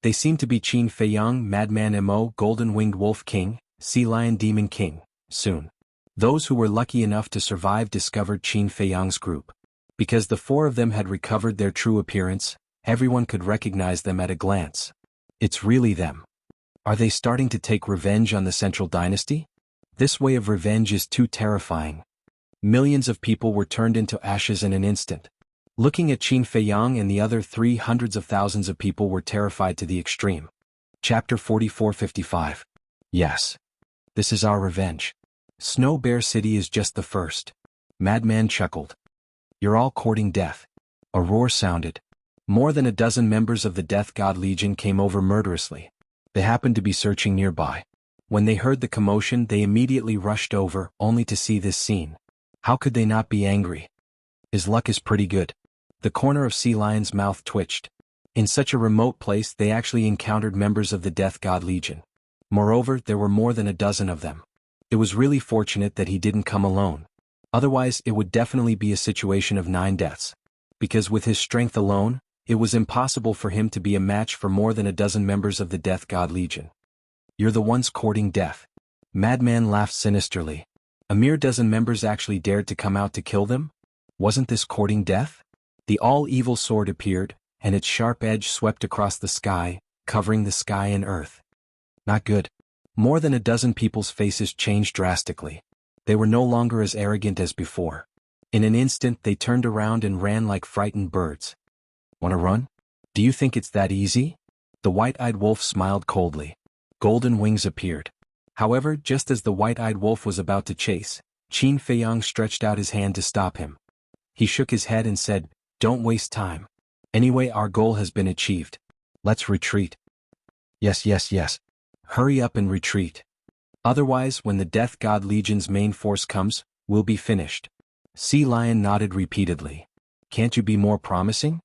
They seem to be Qin Feiyang, Madman Mo, Golden-Winged Wolf King, Sea Lion Demon King, soon. Those who were lucky enough to survive discovered Qin Feiyang's group. Because the four of them had recovered their true appearance, everyone could recognize them at a glance. It's really them. Are they starting to take revenge on the Central Dynasty? This way of revenge is too terrifying. Millions of people were turned into ashes in an instant. Looking at Qin Feiyang and the other 300s of thousands of people were terrified to the extreme. Chapter 44:55. Yes. This is our revenge. Snow Bear City is just the first. Madman chuckled. You're all courting death. A roar sounded. More than a dozen members of the Death God Legion came over murderously. They happened to be searching nearby. When they heard the commotion, they immediately rushed over, only to see this scene. How could they not be angry? His luck is pretty good. The corner of Sea Lion's mouth twitched. In such a remote place, they actually encountered members of the Death God Legion. Moreover, there were more than a dozen of them. It was really fortunate that he didn't come alone. Otherwise, it would definitely be a situation of 9 deaths. Because with his strength alone, it was impossible for him to be a match for more than a dozen members of the Death God Legion. You're the ones courting death. Madman laughed sinisterly. A mere dozen members actually dared to come out to kill them? Wasn't this courting death? The all-evil sword appeared, and its sharp edge swept across the sky, covering the sky and earth. Not good. More than a dozen people's faces changed drastically. They were no longer as arrogant as before. In an instant they turned around and ran like frightened birds. Wanna run? Do you think it's that easy? The white-eyed wolf smiled coldly. Golden wings appeared. However, just as the white-eyed wolf was about to chase, Qin Feiyang stretched out his hand to stop him. He shook his head and said, "Don't waste time. Anyway, our goal has been achieved. Let's retreat." Yes. Hurry up and retreat. Otherwise, when the Death God Legion's main force comes, we'll be finished. Sea Lion nodded repeatedly. Can't you be more promising?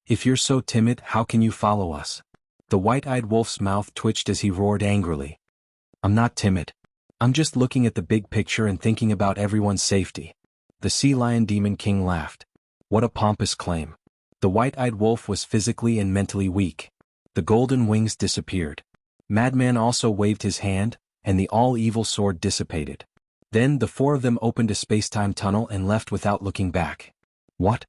If you're so timid, how can you follow us? The white-eyed wolf's mouth twitched as he roared angrily. I'm not timid. I'm just looking at the big picture and thinking about everyone's safety. The Sea Lion Demon King laughed. What a pompous claim. The white-eyed wolf was physically and mentally weak. The golden wings disappeared. Madman also waved his hand, and the all-evil sword dissipated. Then the four of them opened a space-time tunnel and left without looking back. What?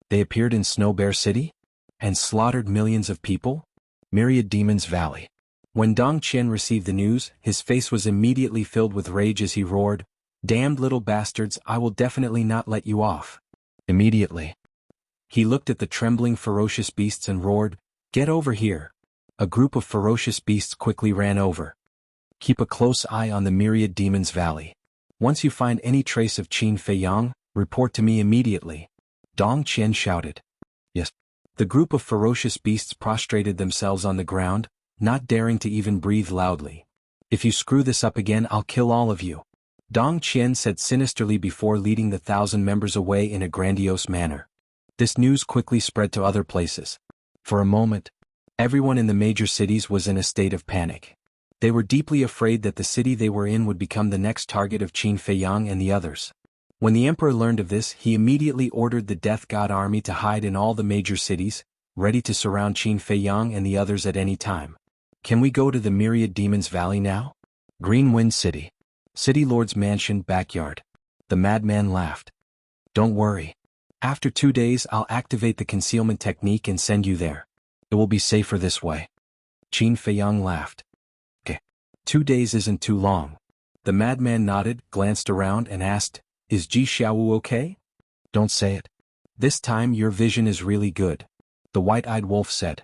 They appeared in Snow Bear City? And slaughtered millions of people? Myriad Demons Valley. When Dong Qian received the news, his face was immediately filled with rage as he roared, "Damned little bastards, I will definitely not let you off." Immediately. He looked at the trembling ferocious beasts and roared, "Get over here." A group of ferocious beasts quickly ran over. Keep a close eye on the Myriad Demons Valley. Once you find any trace of Qin Feiyang, report to me immediately. Dong Qian shouted. Yes. The group of ferocious beasts prostrated themselves on the ground, not daring to even breathe loudly. If you screw this up again, I'll kill all of you. Dong Qian said sinisterly before leading the 1,000 members away in a grandiose manner. This news quickly spread to other places. For a moment, everyone in the major cities was in a state of panic. They were deeply afraid that the city they were in would become the next target of Qin Feiyang and the others. When the emperor learned of this, he immediately ordered the Death God army to hide in all the major cities, ready to surround Qin Feiyang and the others at any time. Can we go to the Myriad Demons Valley now? Green Wind City. City Lord's mansion backyard. The madman laughed. Don't worry. After 2 days I'll activate the concealment technique and send you there. It will be safer this way. Qin Feiyang laughed. 2 days isn't too long. The madman nodded, glanced around and asked, Is Ji Xiaowu okay? Don't say it. This time your vision is really good. The white-eyed wolf said.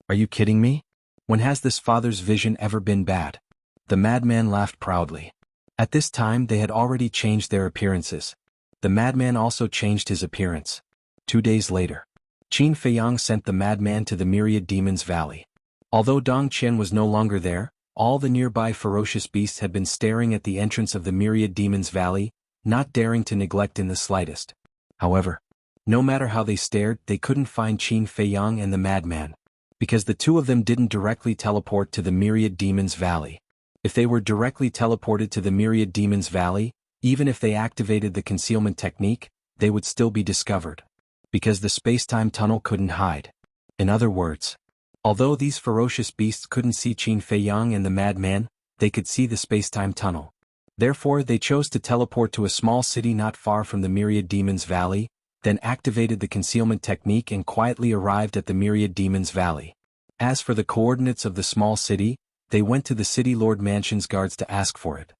Are you kidding me? When has this father's vision ever been bad? The madman laughed proudly. At this time they had already changed their appearances. The madman also changed his appearance. 2 days later, Qin Feiyang sent the madman to the Myriad Demons Valley. Although Dong Qian was no longer there, all the nearby ferocious beasts had been staring at the entrance of the Myriad Demons Valley, not daring to neglect in the slightest. However, no matter how they stared, they couldn't find Qin Feiyang and the madman, because the two of them didn't directly teleport to the Myriad Demons Valley. If they were directly teleported to the Myriad Demons Valley, even if they activated the concealment technique, they would still be discovered, because the space-time tunnel couldn't hide. In other words, although these ferocious beasts couldn't see Qin Feiyang and the madman, they could see the space-time tunnel. Therefore they chose to teleport to a small city not far from the Myriad Demons Valley, then activated the concealment technique and quietly arrived at the Myriad Demons Valley. As for the coordinates of the small city, they went to the City Lord Mansion's guards to ask for it.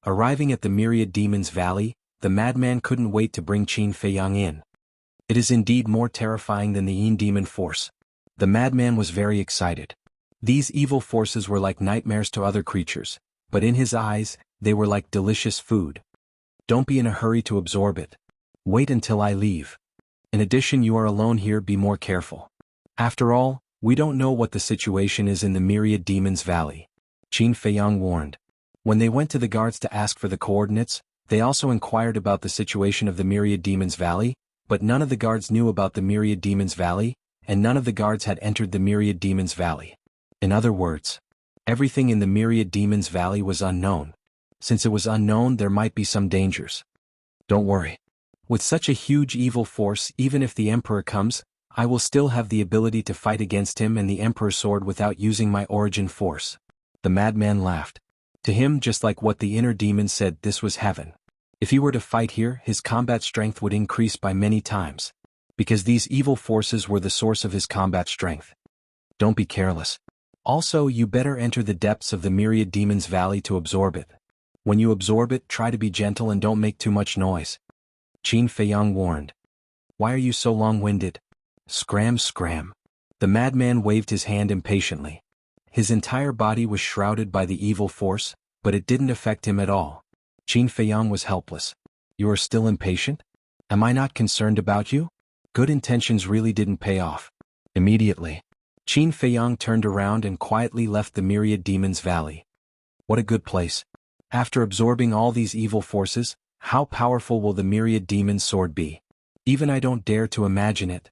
Arriving at the Myriad Demons Valley, the madman couldn't wait to bring Qin Feiyang in. It is indeed more terrifying than the Yin Demon Force. The madman was very excited. These evil forces were like nightmares to other creatures, but in his eyes, they were like delicious food. Don't be in a hurry to absorb it. Wait until I leave. In addition, you are alone here, be more careful. After all, we don't know what the situation is in the Myriad Demons Valley. Qin Feiyang warned. When they went to the guards to ask for the coordinates, they also inquired about the situation of the Myriad Demons Valley, but none of the guards knew about the Myriad Demons Valley, and none of the guards had entered the Myriad Demons Valley. In other words, everything in the Myriad Demons Valley was unknown. Since it was unknown, there might be some dangers. Don't worry. With such a huge evil force, even if the Emperor comes, I will still have the ability to fight against him and the Emperor's sword without using my origin force. The madman laughed. To him, just like what the inner demon said, this was heaven. If he were to fight here, his combat strength would increase by many times, because these evil forces were the source of his combat strength. Don't be careless. Also, you better enter the depths of the Myriad Demons Valley to absorb it. When you absorb it, try to be gentle and don't make too much noise. Qin Feiyang warned. Why are you so long-winded? Scram, scram. The madman waved his hand impatiently. His entire body was shrouded by the evil force, but it didn't affect him at all. Qin Feiyang was helpless. You are still impatient? Am I not concerned about you? Good intentions really didn't pay off. Immediately, Qin Feiyang turned around and quietly left the Myriad Demons Valley. What a good place. After absorbing all these evil forces, how powerful will the Myriad Demon's sword be? Even I don't dare to imagine it.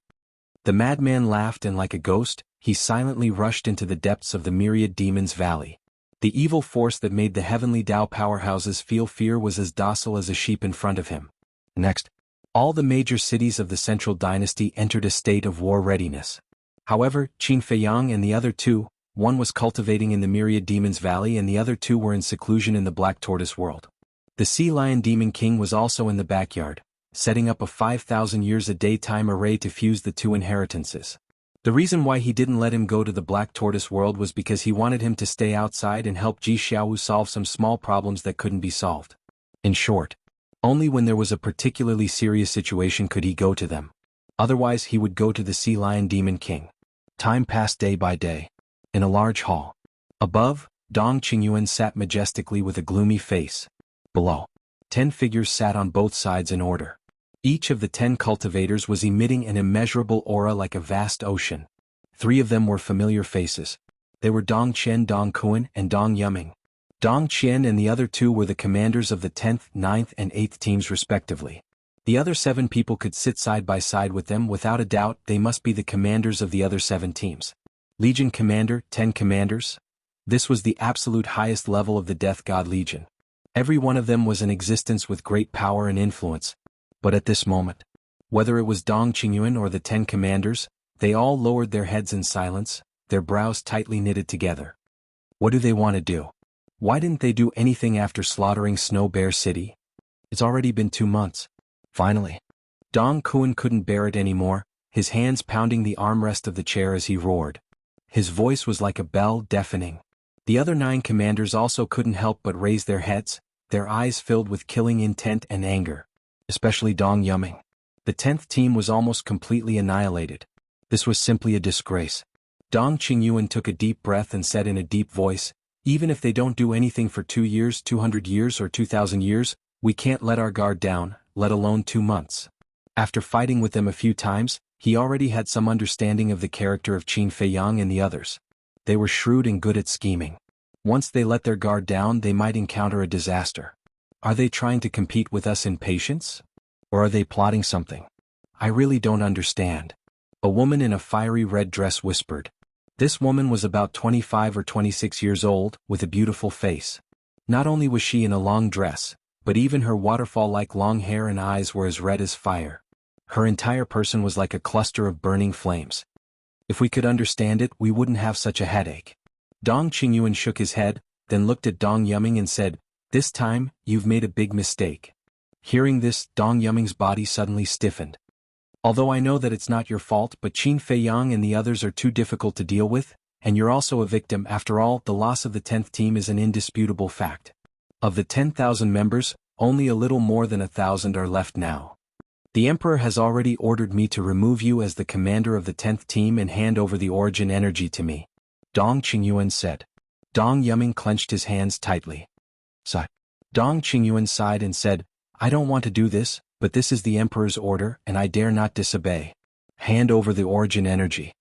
The madman laughed and like a ghost, he silently rushed into the depths of the Myriad Demons Valley. The evil force that made the heavenly Tao powerhouses feel fear was as docile as a sheep in front of him. Next, all the major cities of the Central Dynasty entered a state of war readiness. However, Qin Feiyang and the other two, one was cultivating in the Myriad Demons Valley and the other two were in seclusion in the Black Tortoise world. The Sea Lion Demon King was also in the backyard, setting up a 5,000 years a day time array to fuse the two inheritances. The reason why he didn't let him go to the Black Tortoise world was because he wanted him to stay outside and help Ji Xiaowu solve some small problems that couldn't be solved. In short, only when there was a particularly serious situation could he go to them. Otherwise he would go to the Sea Lion Demon King. Time passed day by day. In a large hall. Above, Dong Qingyuan sat majestically with a gloomy face. Below, 10 figures sat on both sides in order. Each of the 10 cultivators was emitting an immeasurable aura like a vast ocean. 3 of them were familiar faces. They were Dong Qian, Dong Kuan, and Dong Yuming. Dong Qian and the other 2 were the commanders of the 10th, 9th, and 8th teams respectively. The other 7 people could sit side by side with them. Without a doubt, they must be the commanders of the other 7 teams. Legion Commander, 10 commanders. This was the absolute highest level of the Death God Legion. Every one of them was in existence with great power and influence. But at this moment, whether it was Dong Qingyuan or the 10 commanders, they all lowered their heads in silence, their brows tightly knitted together. What do they want to do? Why didn't they do anything after slaughtering Snow Bear City? It's already been 2 months. Finally, Dong Kuan couldn't bear it anymore, his hands pounding the armrest of the chair as he roared. His voice was like a bell, deafening. The other 9 commanders also couldn't help but raise their heads, their eyes filled with killing intent and anger. Especially Dong Yuming. The 10th team was almost completely annihilated. This was simply a disgrace. Dong Qingyuan took a deep breath and said in a deep voice, even if they don't do anything for 2 years, 200 years or 2,000 years, we can't let our guard down, let alone 2 months. After fighting with them a few times, he already had some understanding of the character of Qin Feiyang and the others. They were shrewd and good at scheming. Once they let their guard down, they might encounter a disaster. Are they trying to compete with us in patience? Or are they plotting something? I really don't understand. A woman in a fiery red dress whispered. This woman was about 25 or 26 years old, with a beautiful face. Not only was she in a long dress, but even her waterfall-like long hair and eyes were as red as fire. Her entire person was like a cluster of burning flames. If we could understand it, we wouldn't have such a headache. Dong Qingyuan shook his head, then looked at Dong Yuming and said, this time, you've made a big mistake. Hearing this, Dong Yuming's body suddenly stiffened. Although I know that it's not your fault, but Qin Feiyang and the others are too difficult to deal with, and you're also a victim. After all, the loss of the 10th team is an indisputable fact. Of the 10,000 members, only a little more than 1,000 are left now. The Emperor has already ordered me to remove you as the commander of the 10th team and hand over the origin energy to me. Dong Qingyuan said. Dong Yuming clenched his hands tightly. Sigh. Dong Qingyuan sighed and said, I don't want to do this, but this is the Emperor's order and I dare not disobey. Hand over the origin energy.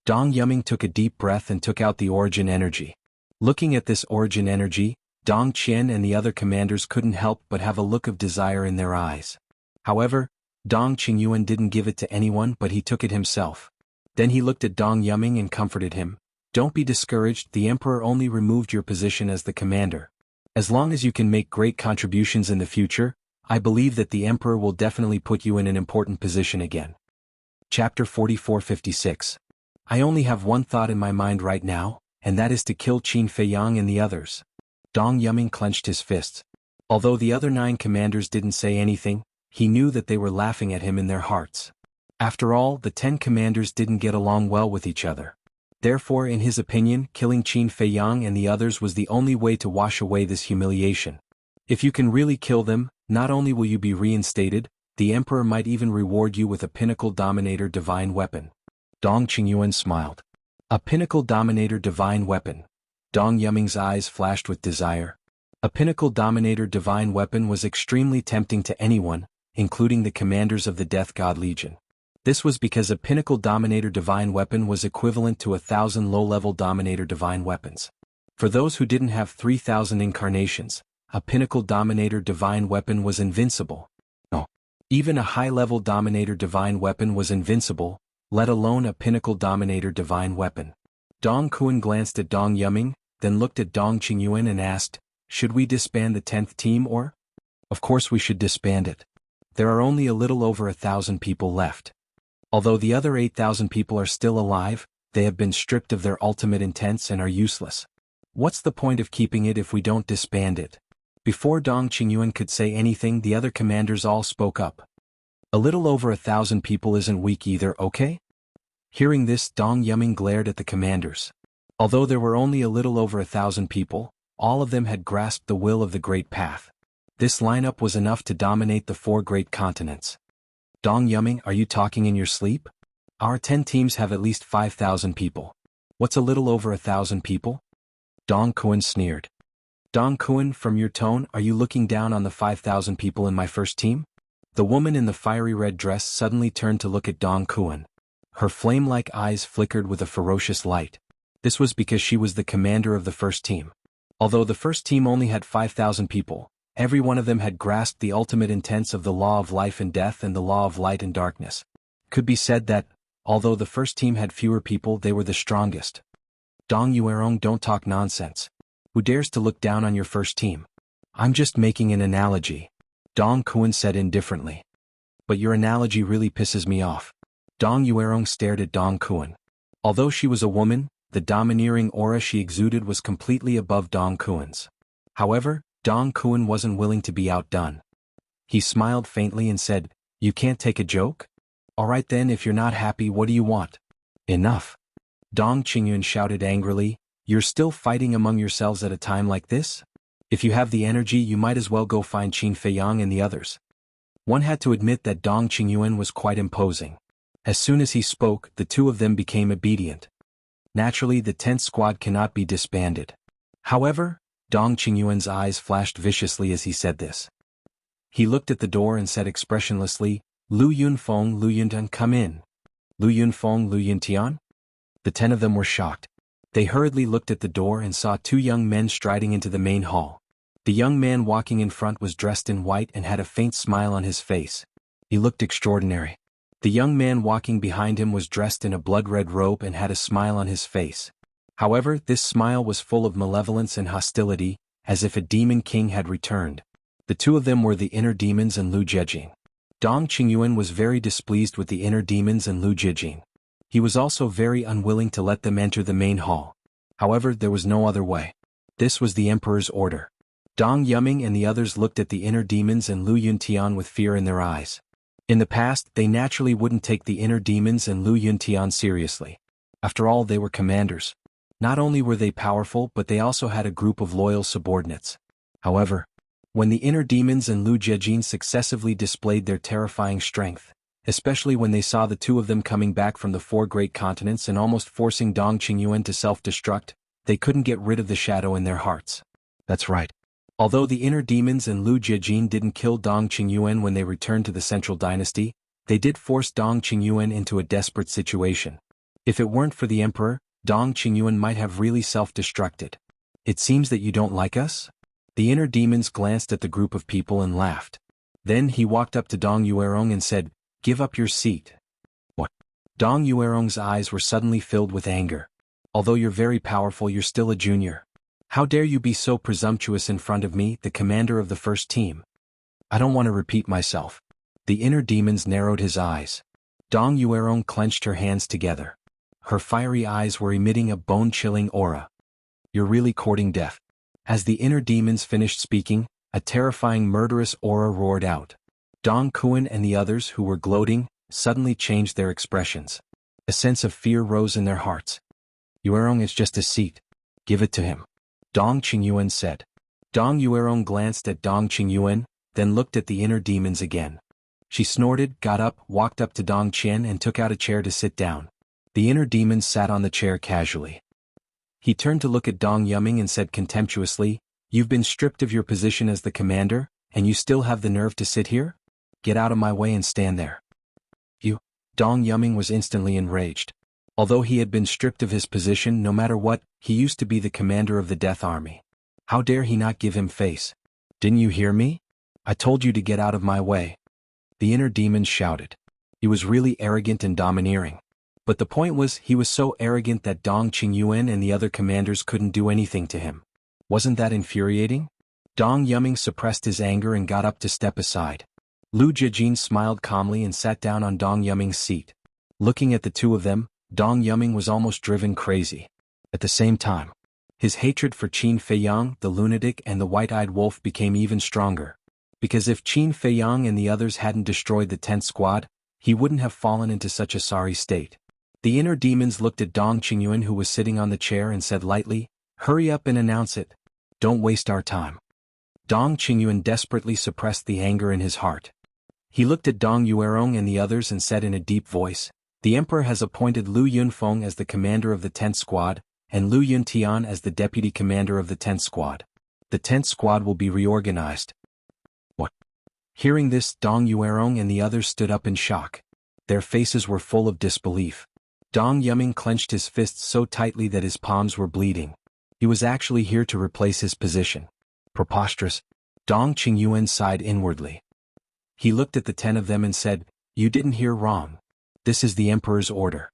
Dong Yuming took a deep breath and took out the origin energy. Looking at this origin energy, Dong Qian and the other commanders couldn't help but have a look of desire in their eyes. However, Dong Qingyuan didn't give it to anyone, but he took it himself. Then he looked at Dong Yuming and comforted him. Don't be discouraged, the Emperor only removed your position as the commander. As long as you can make great contributions in the future, I believe that the Emperor will definitely put you in an important position again. Chapter 4456. I only have one thought in my mind right now, and that is to kill Qin Feiyang and the others. Dong Yuming clenched his fists. Although the other 9 commanders didn't say anything, he knew that they were laughing at him in their hearts. After all, the 10 commanders didn't get along well with each other. Therefore, in his opinion, killing Qin Feiyang and the others was the only way to wash away this humiliation. If you can really kill them, not only will you be reinstated, the Emperor might even reward you with a Pinnacle Dominator Divine Weapon. Dong Qingyuan smiled. A Pinnacle Dominator Divine Weapon. Dong Yuming's eyes flashed with desire. A Pinnacle Dominator Divine Weapon was extremely tempting to anyone, including the commanders of the Death God Legion. This was because a Pinnacle Dominator Divine Weapon was equivalent to 1,000 low-level Dominator Divine Weapons. For those who didn't have 3,000 incarnations, a Pinnacle Dominator Divine Weapon was invincible. No. Even a high-level Dominator Divine Weapon was invincible, let alone a Pinnacle Dominator Divine Weapon. Dong Kuan glanced at Dong Yuming, then looked at Dong Qingyuan and asked, should we disband the 10th team or? Of course we should disband it. There are only a little over 1,000 people left. Although the other 8,000 people are still alive, they have been stripped of their ultimate intents and are useless. What's the point of keeping it if we don't disband it? Before Dong Qingyuan could say anything, the other commanders all spoke up. A little over 1,000 people isn't weak either, okay? Hearing this, Dong Yuming glared at the commanders. Although there were only a little over 1,000 people, all of them had grasped the will of the Great Path. This lineup was enough to dominate the 4 great continents. Dong Yuming, are you talking in your sleep? Our 10 teams have at least 5,000 people. What's a little over 1,000 people? Dong Kuan sneered. Dong Kuan, from your tone, are you looking down on the 5,000 people in my first team? The woman in the fiery red dress suddenly turned to look at Dong Kuan. Her flame-like eyes flickered with a ferocious light. This was because she was the commander of the first team. Although the first team only had 5,000 people, every one of them had grasped the ultimate intents of the law of life and death and the law of light and darkness. Could be said that, although the first team had fewer people, they were the strongest. Dong Yuerong, don't talk nonsense. Who dares to look down on your first team? I'm just making an analogy. Dong Kuan said indifferently. But your analogy really pisses me off. Dong Yuerong stared at Dong Kuan. Although she was a woman, the domineering aura she exuded was completely above Dong Kuan's. However, Dong Kuan wasn't willing to be outdone. He smiled faintly and said, you can't take a joke? Alright then, if you're not happy, what do you want? Enough. Dong Qingyuan shouted angrily, you're still fighting among yourselves at a time like this? If you have the energy, you might as well go find Qin Feiyang and the others. One had to admit that Dong Qingyuan was quite imposing. As soon as he spoke, the 2 of them became obedient. Naturally, the 10th squad cannot be disbanded. However, Dong Qingyuan's eyes flashed viciously as he said this. He looked at the door and said expressionlessly, Lu Yunfeng, Lu Yuntian, come in. Lu Yunfeng, Lu Yuntian? The 10 of them were shocked. They hurriedly looked at the door and saw 2 young men striding into the main hall. The young man walking in front was dressed in white and had a faint smile on his face. He looked extraordinary. The young man walking behind him was dressed in a blood-red robe and had a smile on his face. However, this smile was full of malevolence and hostility, as if a demon king had returned. The 2 of them were the inner demons and Lu Jejing. Dong Qingyuan was very displeased with the inner demons and Lu Jejing. He was also very unwilling to let them enter the main hall. However, there was no other way. This was the emperor's order. Dong Yuming and the others looked at the inner demons and Lu Yuntian with fear in their eyes. In the past, they naturally wouldn't take the inner demons and Lu Yuntian seriously. After all, they were commanders. Not only were they powerful, but they also had a group of loyal subordinates. However, when the inner demons and Lu Jejin successively displayed their terrifying strength, especially when they saw the 2 of them coming back from the 4 great continents and almost forcing Dong Qingyuan to self-destruct, they couldn't get rid of the shadow in their hearts. That's right. Although the inner demons and Lu Jejin didn't kill Dong Qingyuan when they returned to the Central Dynasty, they did force Dong Qingyuan into a desperate situation. If it weren't for the emperor, Dong Qingyuan might have really self-destructed. It seems that you don't like us? The inner demons glanced at the group of people and laughed. Then he walked up to Dong Yuerong and said, Give up your seat. What? Dong Yuerong's eyes were suddenly filled with anger. Although you're very powerful, you're still a junior. How dare you be so presumptuous in front of me, the commander of the first team? I don't want to repeat myself. The inner demons narrowed his eyes. Dong Yuerong clenched her hands together. Her fiery eyes were emitting a bone-chilling aura. You're really courting death. As the inner demons finished speaking, a terrifying murderous aura roared out. Dong Kuan and the others who were gloating suddenly changed their expressions. A sense of fear rose in their hearts. Yuerong is just a seat. Give it to him. Dong Qingyuan said. Dong Yuerong glanced at Dong Qingyuan, then looked at the inner demons again. She snorted, got up, walked up to Dong Qian and took out a chair to sit down. The inner demons sat on the chair casually. He turned to look at Dong Yuming and said contemptuously, You've been stripped of your position as the commander, and you still have the nerve to sit here? Get out of my way and stand there. You. Dong Yuming was instantly enraged. Although he had been stripped of his position no matter what, he used to be the commander of the Death Army. How dare he not give him face? Didn't you hear me? I told you to get out of my way. The inner demons shouted. He was really arrogant and domineering. But the point was, he was so arrogant that Dong Qingyuan and the other commanders couldn't do anything to him. Wasn't that infuriating? Dong Yuming suppressed his anger and got up to step aside. Lu Jejin smiled calmly and sat down on Dong Yuming's seat. Looking at the 2 of them, Dong Yuming was almost driven crazy. At the same time, his hatred for Qin Feiyang, the lunatic and the white-eyed wolf became even stronger. Because if Qin Feiyang and the others hadn't destroyed the 10th squad, he wouldn't have fallen into such a sorry state. The inner demons looked at Dong Qingyuan who was sitting on the chair and said lightly, Hurry up and announce it. Don't waste our time. Dong Qingyuan desperately suppressed the anger in his heart. He looked at Dong Yuerong and the others and said in a deep voice, The emperor has appointed Lu Yunfeng as the commander of the 10th squad, and Lu Yuntian as the deputy commander of the 10th squad. The 10th squad will be reorganized. What? Hearing this, Dong Yuerong and the others stood up in shock. Their faces were full of disbelief. Dong Yuming clenched his fists so tightly that his palms were bleeding. He was actually here to replace his position. Preposterous. Dong Qingyuan sighed inwardly. He looked at the 10 of them and said, You didn't hear wrong. This is the emperor's order.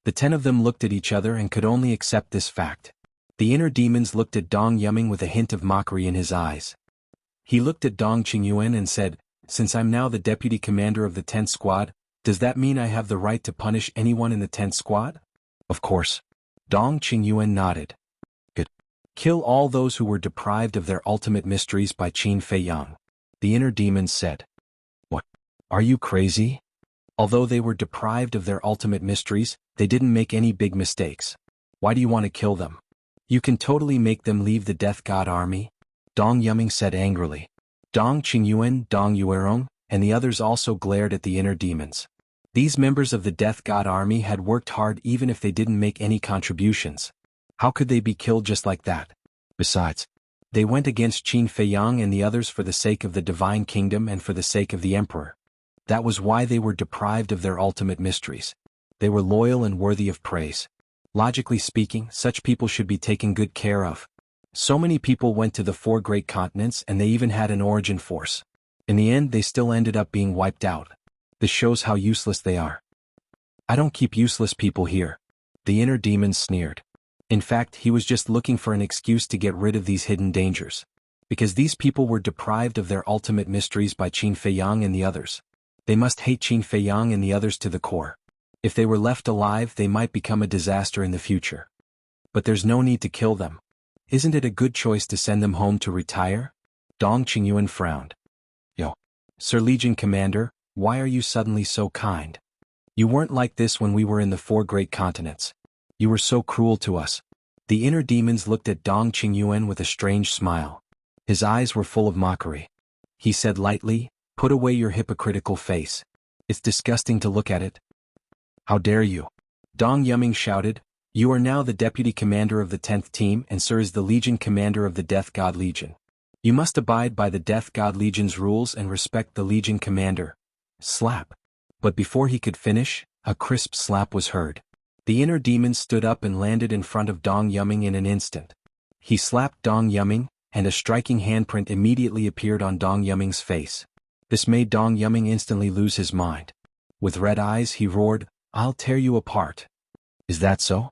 The 10 of them looked at each other and could only accept this fact. The inner demons looked at Dong Yuming with a hint of mockery in his eyes. He looked at Dong Qingyuan and said, Since I'm now the deputy commander of the 10th squad, does that mean I have the right to punish anyone in the 10th squad? Of course. Dong Qingyuan nodded. Good. Kill all those who were deprived of their ultimate mysteries by Qin Feiyang. The inner demons said. What? Are you crazy? Although they were deprived of their ultimate mysteries, they didn't make any big mistakes. Why do you want to kill them? You can totally make them leave the Death God Army. Dong Yuming said angrily. Dong Qingyuan, Dong Yuerong, and the others also glared at the inner demons. These members of the Death God army had worked hard even if they didn't make any contributions. How could they be killed just like that? Besides, they went against Qin Feiyang and the others for the sake of the divine kingdom and for the sake of the emperor. That was why they were deprived of their ultimate mysteries. They were loyal and worthy of praise. Logically speaking, such people should be taken good care of. So many people went to the 4 great continents and they even had an origin force. In the end, they still ended up being wiped out. This shows how useless they are. I don't keep useless people here. The inner demon sneered. In fact, he was just looking for an excuse to get rid of these hidden dangers. Because these people were deprived of their ultimate mysteries by Qin Feiyang and the others. They must hate Qin Feiyang and the others to the core. If they were left alive, they might become a disaster in the future. But there's no need to kill them. Isn't it a good choice to send them home to retire? Dong Qingyuan frowned. Yo, Sir Legion Commander, why are you suddenly so kind? You weren't like this when we were in the 4 great continents. You were so cruel to us. The inner demons looked at Dong Qingyuan with a strange smile. His eyes were full of mockery. He said lightly, "Put away your hypocritical face. It's disgusting to look at it." How dare you? Dong Yuming shouted. You are now the deputy commander of the 10th team and Sir is the Legion commander of the Death God Legion. You must abide by the Death God Legion's rules and respect the Legion commander. Slap. But before he could finish, a crisp slap was heard. The inner demon stood up and landed in front of Dong Yuming in an instant. He slapped Dong Yuming, and a striking handprint immediately appeared on Dong Yuming's face. This made Dong Yuming instantly lose his mind. With red eyes he roared, "I'll tear you apart." Is that so?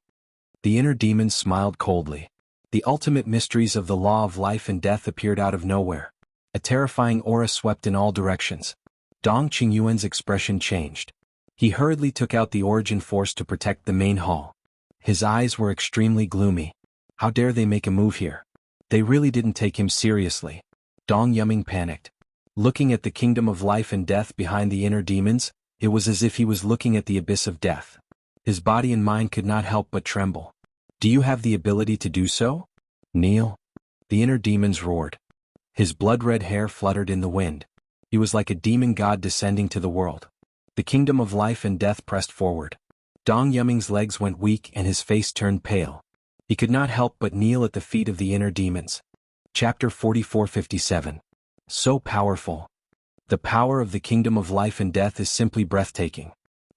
The inner demon smiled coldly. The ultimate mysteries of the law of life and death appeared out of nowhere. A terrifying aura swept in all directions. Dong Qingyuan's expression changed. He hurriedly took out the origin force to protect the main hall. His eyes were extremely gloomy. How dare they make a move here? They really didn't take him seriously. Dong Yuming panicked. Looking at the kingdom of life and death behind the inner demons, it was as if he was looking at the abyss of death. His body and mind could not help but tremble. Do you have the ability to do so? Kneel. The inner demons roared. His blood-red hair fluttered in the wind. He was like a demon god descending to the world. The kingdom of life and death pressed forward. Dong Yuming's legs went weak and his face turned pale. He could not help but kneel at the feet of the inner demons. Chapter 44:57. So powerful. The power of the kingdom of life and death is simply breathtaking.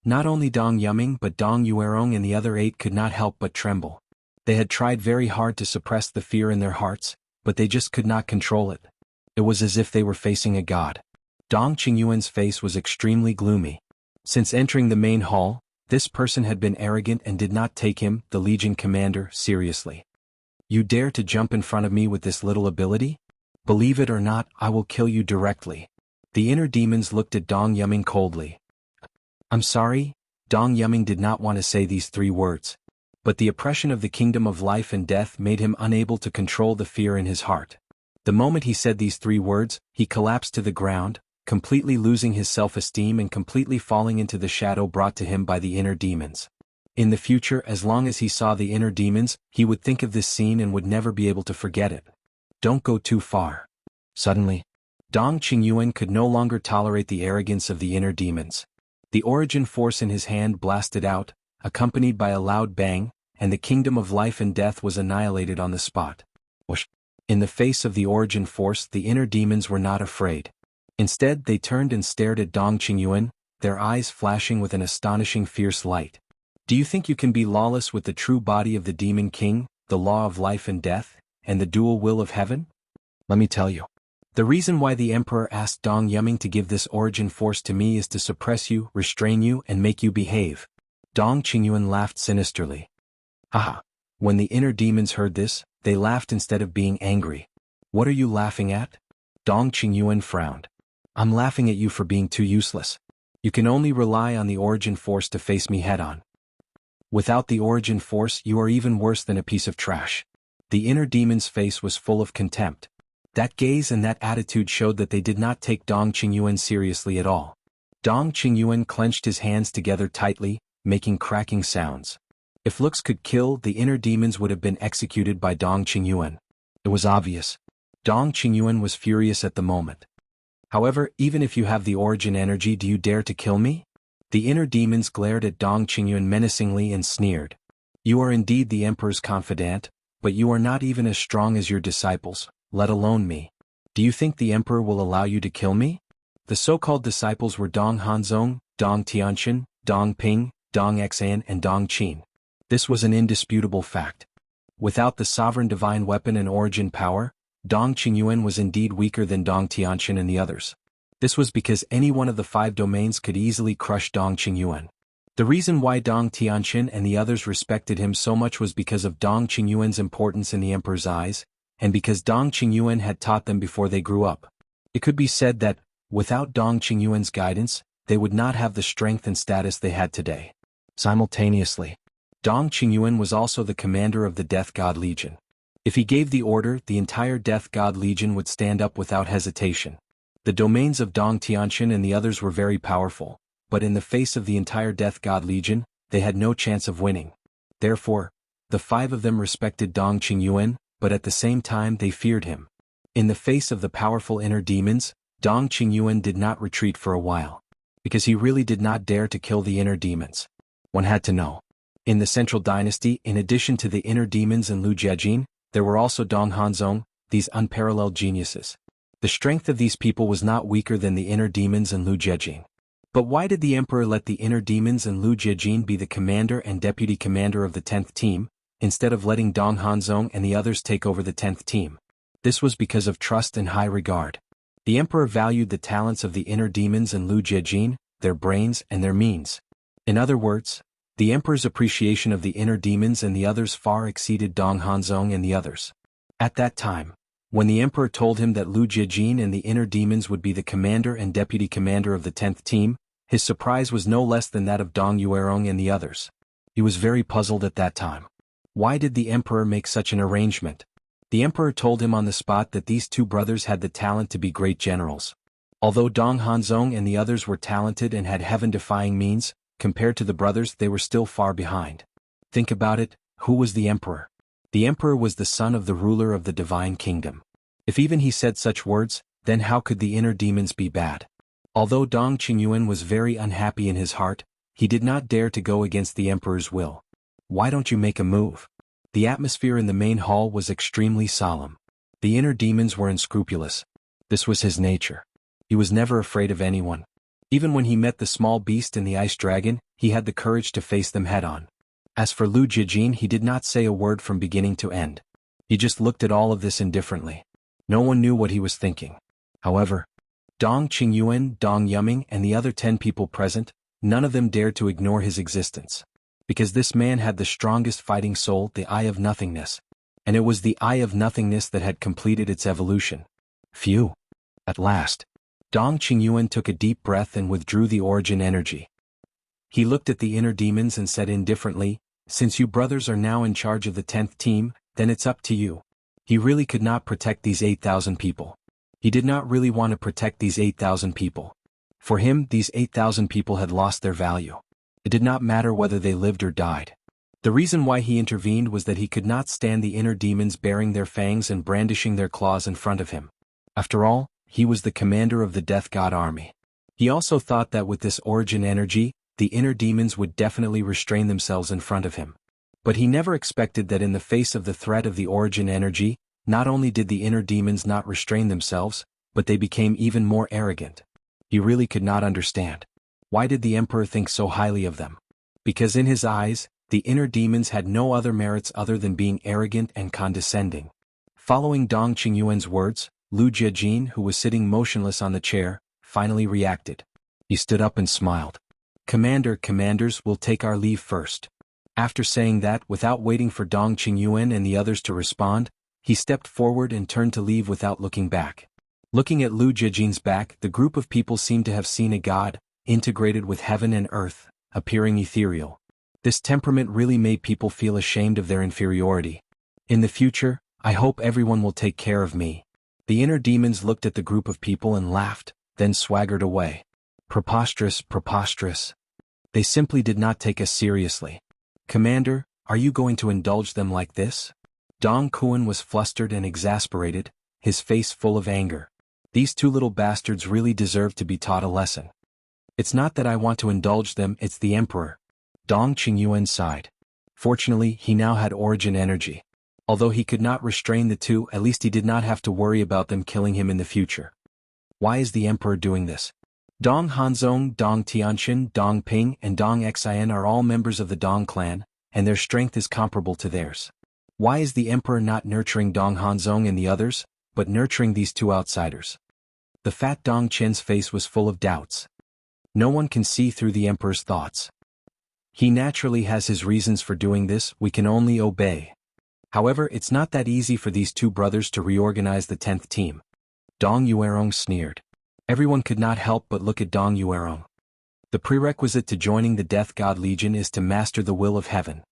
Not only Dong Yuming but Dong Yuerong and the other 8 could not help but tremble. They had tried very hard to suppress the fear in their hearts, but they just could not control it. It was as if they were facing a god. Dong Qingyuan's face was extremely gloomy. Since entering the main hall, this person had been arrogant and did not take him, the Legion commander, seriously. You dare to jump in front of me with this little ability? Believe it or not, I will kill you directly. The inner demons looked at Dong Yuming coldly. I'm sorry? Dong Yuming did not want to say these 3 words. But the oppression of the kingdom of life and death made him unable to control the fear in his heart. The moment he said these 3 words, he collapsed to the ground, completely losing his self-esteem and completely falling into the shadow brought to him by the inner demons. In the future, as long as he saw the inner demons, he would think of this scene and would never be able to forget it. Don't go too far. Suddenly, Dong Qingyuan could no longer tolerate the arrogance of the inner demons. The origin force in his hand blasted out, accompanied by a loud bang, and the kingdom of life and death was annihilated on the spot. Whoosh! In the face of the origin force, the inner demons were not afraid. Instead, they turned and stared at Dong Qingyuan, their eyes flashing with an astonishing fierce light. Do you think you can be lawless with the true body of the Demon King, the law of life and death, and the dual will of heaven? Let me tell you. The reason why the Emperor asked Dong Yuming to give this origin force to me is to suppress you, restrain you, and make you behave. Dong Qingyuan laughed sinisterly. Haha. When the inner demons heard this, they laughed instead of being angry. What are you laughing at? Dong Qingyuan frowned. I'm laughing at you for being too useless. You can only rely on the origin force to face me head-on. Without the origin force, you are even worse than a piece of trash. The inner demon's face was full of contempt. That gaze and that attitude showed that they did not take Dong Qingyuan seriously at all. Dong Qingyuan clenched his hands together tightly, making cracking sounds. If looks could kill, the inner demons would have been executed by Dong Qingyuan. It was obvious. Dong Qingyuan was furious at the moment. However, even if you have the origin energy, do you dare to kill me? The inner demons glared at Dong Qingyuan menacingly and sneered. You are indeed the emperor's confidant, but you are not even as strong as your disciples, let alone me. Do you think the emperor will allow you to kill me? The so-called disciples were Dong Hanzong, Dong Tianqian, Dong Ping, Dong Xan and Dong Qin. This was an indisputable fact. Without the sovereign divine weapon and origin power, Dong Qingyuan was indeed weaker than Dong Tianqian and the others. This was because any one of the 5 domains could easily crush Dong Qingyuan. The reason why Dong Tianqian and the others respected him so much was because of Dong Qingyuan's importance in the emperor's eyes, and because Dong Qingyuan had taught them before they grew up. It could be said that, without Dong Qingyuan's guidance, they would not have the strength and status they had today. Simultaneously, Dong Qingyuan was also the commander of the Death God Legion. If he gave the order, the entire Death God Legion would stand up without hesitation. The domains of Dong Tianqian and the others were very powerful, but in the face of the entire Death God Legion, they had no chance of winning. Therefore, the 5 of them respected Dong Qingyuan, but at the same time they feared him. In the face of the powerful inner demons, Dong Qingyuan did not retreat for a while, because he really did not dare to kill the inner demons. One had to know. In the Central Dynasty, in addition to the inner demons and Lu Jiajin, there were also Dong Hanzong, these unparalleled geniuses. The strength of these people was not weaker than the inner demons and Lu Jiajin. But why did the emperor let the inner demons and Lu Jiajin be the commander and deputy commander of the 10th team, instead of letting Dong Hanzong and the others take over the 10th team? This was because of trust and high regard. The emperor valued the talents of the inner demons and Lu Jiajin, their brains and their means. In other words, the emperor's appreciation of the inner demons and the others far exceeded Dong Hanzong and the others. At that time, when the emperor told him that Lu Jiajin and the inner demons would be the commander and deputy commander of the 10th team, his surprise was no less than that of Dong Yuerong and the others. He was very puzzled at that time. Why did the emperor make such an arrangement? The emperor told him on the spot that these 2 brothers had the talent to be great generals. Although Dong Hanzong and the others were talented and had heaven-defying means, compared to the brothers they were still far behind. Think about it, who was the emperor? The emperor was the son of the ruler of the divine kingdom. If even he said such words, then how could the inner demons be bad? Although Dong Qingyuan was very unhappy in his heart, he did not dare to go against the emperor's will. Why don't you make a move? The atmosphere in the main hall was extremely solemn. The inner demons were unscrupulous. This was his nature. He was never afraid of anyone. Even when he met the small beast and the ice dragon, he had the courage to face them head-on. As for Lu Jiajin, he did not say a word from beginning to end. He just looked at all of this indifferently. No one knew what he was thinking. However, Dong Qingyuan, Dong Yuming and the other 10 people present, none of them dared to ignore his existence. Because this man had the strongest fighting soul, the Eye of Nothingness. And it was the Eye of Nothingness that had completed its evolution. Phew! At last, Dong Qingyuan took a deep breath and withdrew the origin energy. He looked at the inner demons and said indifferently, "Since you brothers are now in charge of the 10th team, then it's up to you." He really could not protect these 8,000 people. He did not really want to protect these 8,000 people. For him, these 8,000 people had lost their value. It did not matter whether they lived or died. The reason why he intervened was that he could not stand the inner demons baring their fangs and brandishing their claws in front of him. After all, he was the commander of the Death God army. He also thought that with this origin energy, the inner demons would definitely restrain themselves in front of him. But he never expected that in the face of the threat of the origin energy, not only did the inner demons not restrain themselves, but they became even more arrogant. He really could not understand. Why did the emperor think so highly of them? Because in his eyes, the inner demons had no other merits other than being arrogant and condescending. Following Dong Qingyuan's words, Lu Jiajin, who was sitting motionless on the chair, finally reacted. He stood up and smiled. Commanders, we'll take our leave first." After saying that, without waiting for Dong Qingyuan and the others to respond, he stepped forward and turned to leave without looking back. Looking at Lu Jiajin's back, the group of people seemed to have seen a god, integrated with heaven and earth, appearing ethereal. This temperament really made people feel ashamed of their inferiority. In the future, I hope everyone will take care of me. The inner demons looked at the group of people and laughed, then swaggered away. Preposterous. They simply did not take us seriously. "Commander, are you going to indulge them like this?" Dong Kuan was flustered and exasperated, his face full of anger. These 2 little bastards really deserved to be taught a lesson. It's not that I want to indulge them, it's the emperor. Dong Qingyuan sighed. Fortunately, he now had origin energy. Although he could not restrain the two, at least he did not have to worry about them killing him in the future. Why is the emperor doing this? Dong Hanzong, Dong Tianxin, Dong Ping, and Dong Xian are all members of the Dong clan, and their strength is comparable to theirs. Why is the emperor not nurturing Dong Hanzong and the others, but nurturing these two outsiders? The fat Dong Chen's face was full of doubts. No one can see through the emperor's thoughts. He naturally has his reasons for doing this, we can only obey. However, it's not that easy for these two brothers to reorganize the 10th team. Dong Yuerong sneered. Everyone could not help but look at Dong Yuerong. The prerequisite to joining the Death God Legion is to master the will of heaven.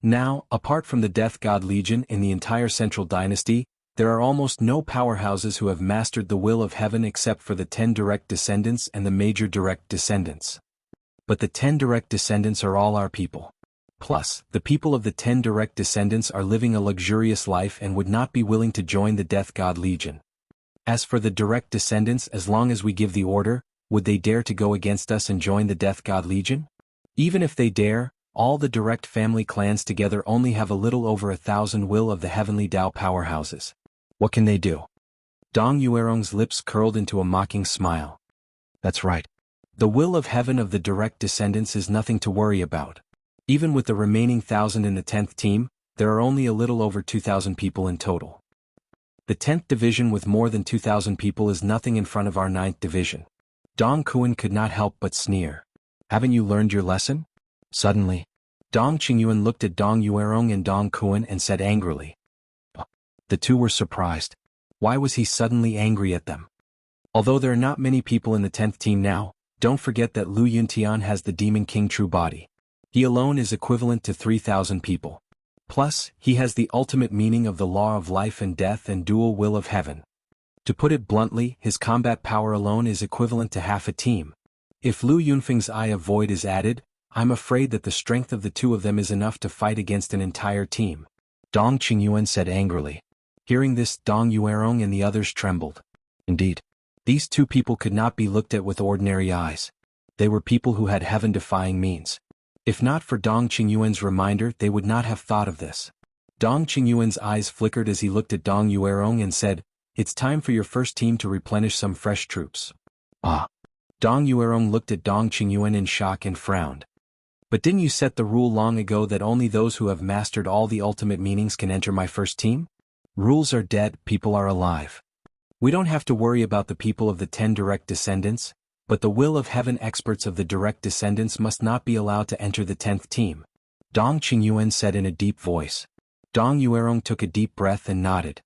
Now, apart from the Death God Legion in the entire Central Dynasty, there are almost no powerhouses who have mastered the will of heaven except for the 10 direct descendants and the major direct descendants. But the 10 direct descendants are all our people. Plus, the people of the 10 direct descendants are living a luxurious life and would not be willing to join the Death God Legion. As for the direct descendants, as long as we give the order, would they dare to go against us and join the Death God Legion? Even if they dare, all the direct family clans together only have a little over 1,000 will of the heavenly Tao powerhouses. What can they do? Dong Yuerong's lips curled into a mocking smile. That's right. The will of heaven of the direct descendants is nothing to worry about. Even with the remaining 1,000 in the 10th team, there are only a little over 2,000 people in total. The 10th division with more than 2,000 people is nothing in front of our 9th division. Dong Kuan could not help but sneer. Haven't you learned your lesson? Suddenly, Dong Qingyuan looked at Dong Yuerong and Dong Kuan and said angrily. The two were surprised. Why was he suddenly angry at them? Although there are not many people in the 10th team now, don't forget that Lu Yuntian has the Demon King true body. He alone is equivalent to 3,000 people. Plus, he has the ultimate meaning of the law of life and death and dual will of heaven. To put it bluntly, his combat power alone is equivalent to half a team. If Lu Yunfeng's Eye of Void is added, I'm afraid that the strength of the two of them is enough to fight against an entire team. Dong Qingyuan said angrily. Hearing this, Dong Yuerong and the others trembled. Indeed, these two people could not be looked at with ordinary eyes. They were people who had heaven-defying means. If not for Dong Qingyuan's reminder, they would not have thought of this. Dong Qingyuan's eyes flickered as he looked at Dong Yuerong and said, "It's time for your first team to replenish some fresh troops." Ah. Dong Yuerong looked at Dong Qingyuan in shock and frowned. But didn't you set the rule long ago that only those who have mastered all the ultimate meanings can enter my first team? Rules are dead, people are alive. We don't have to worry about the people of the 10 direct descendants, but the will of heaven experts of the direct descendants must not be allowed to enter the 10th team. Dong Qingyuan said in a deep voice. Dong Yuerong took a deep breath and nodded.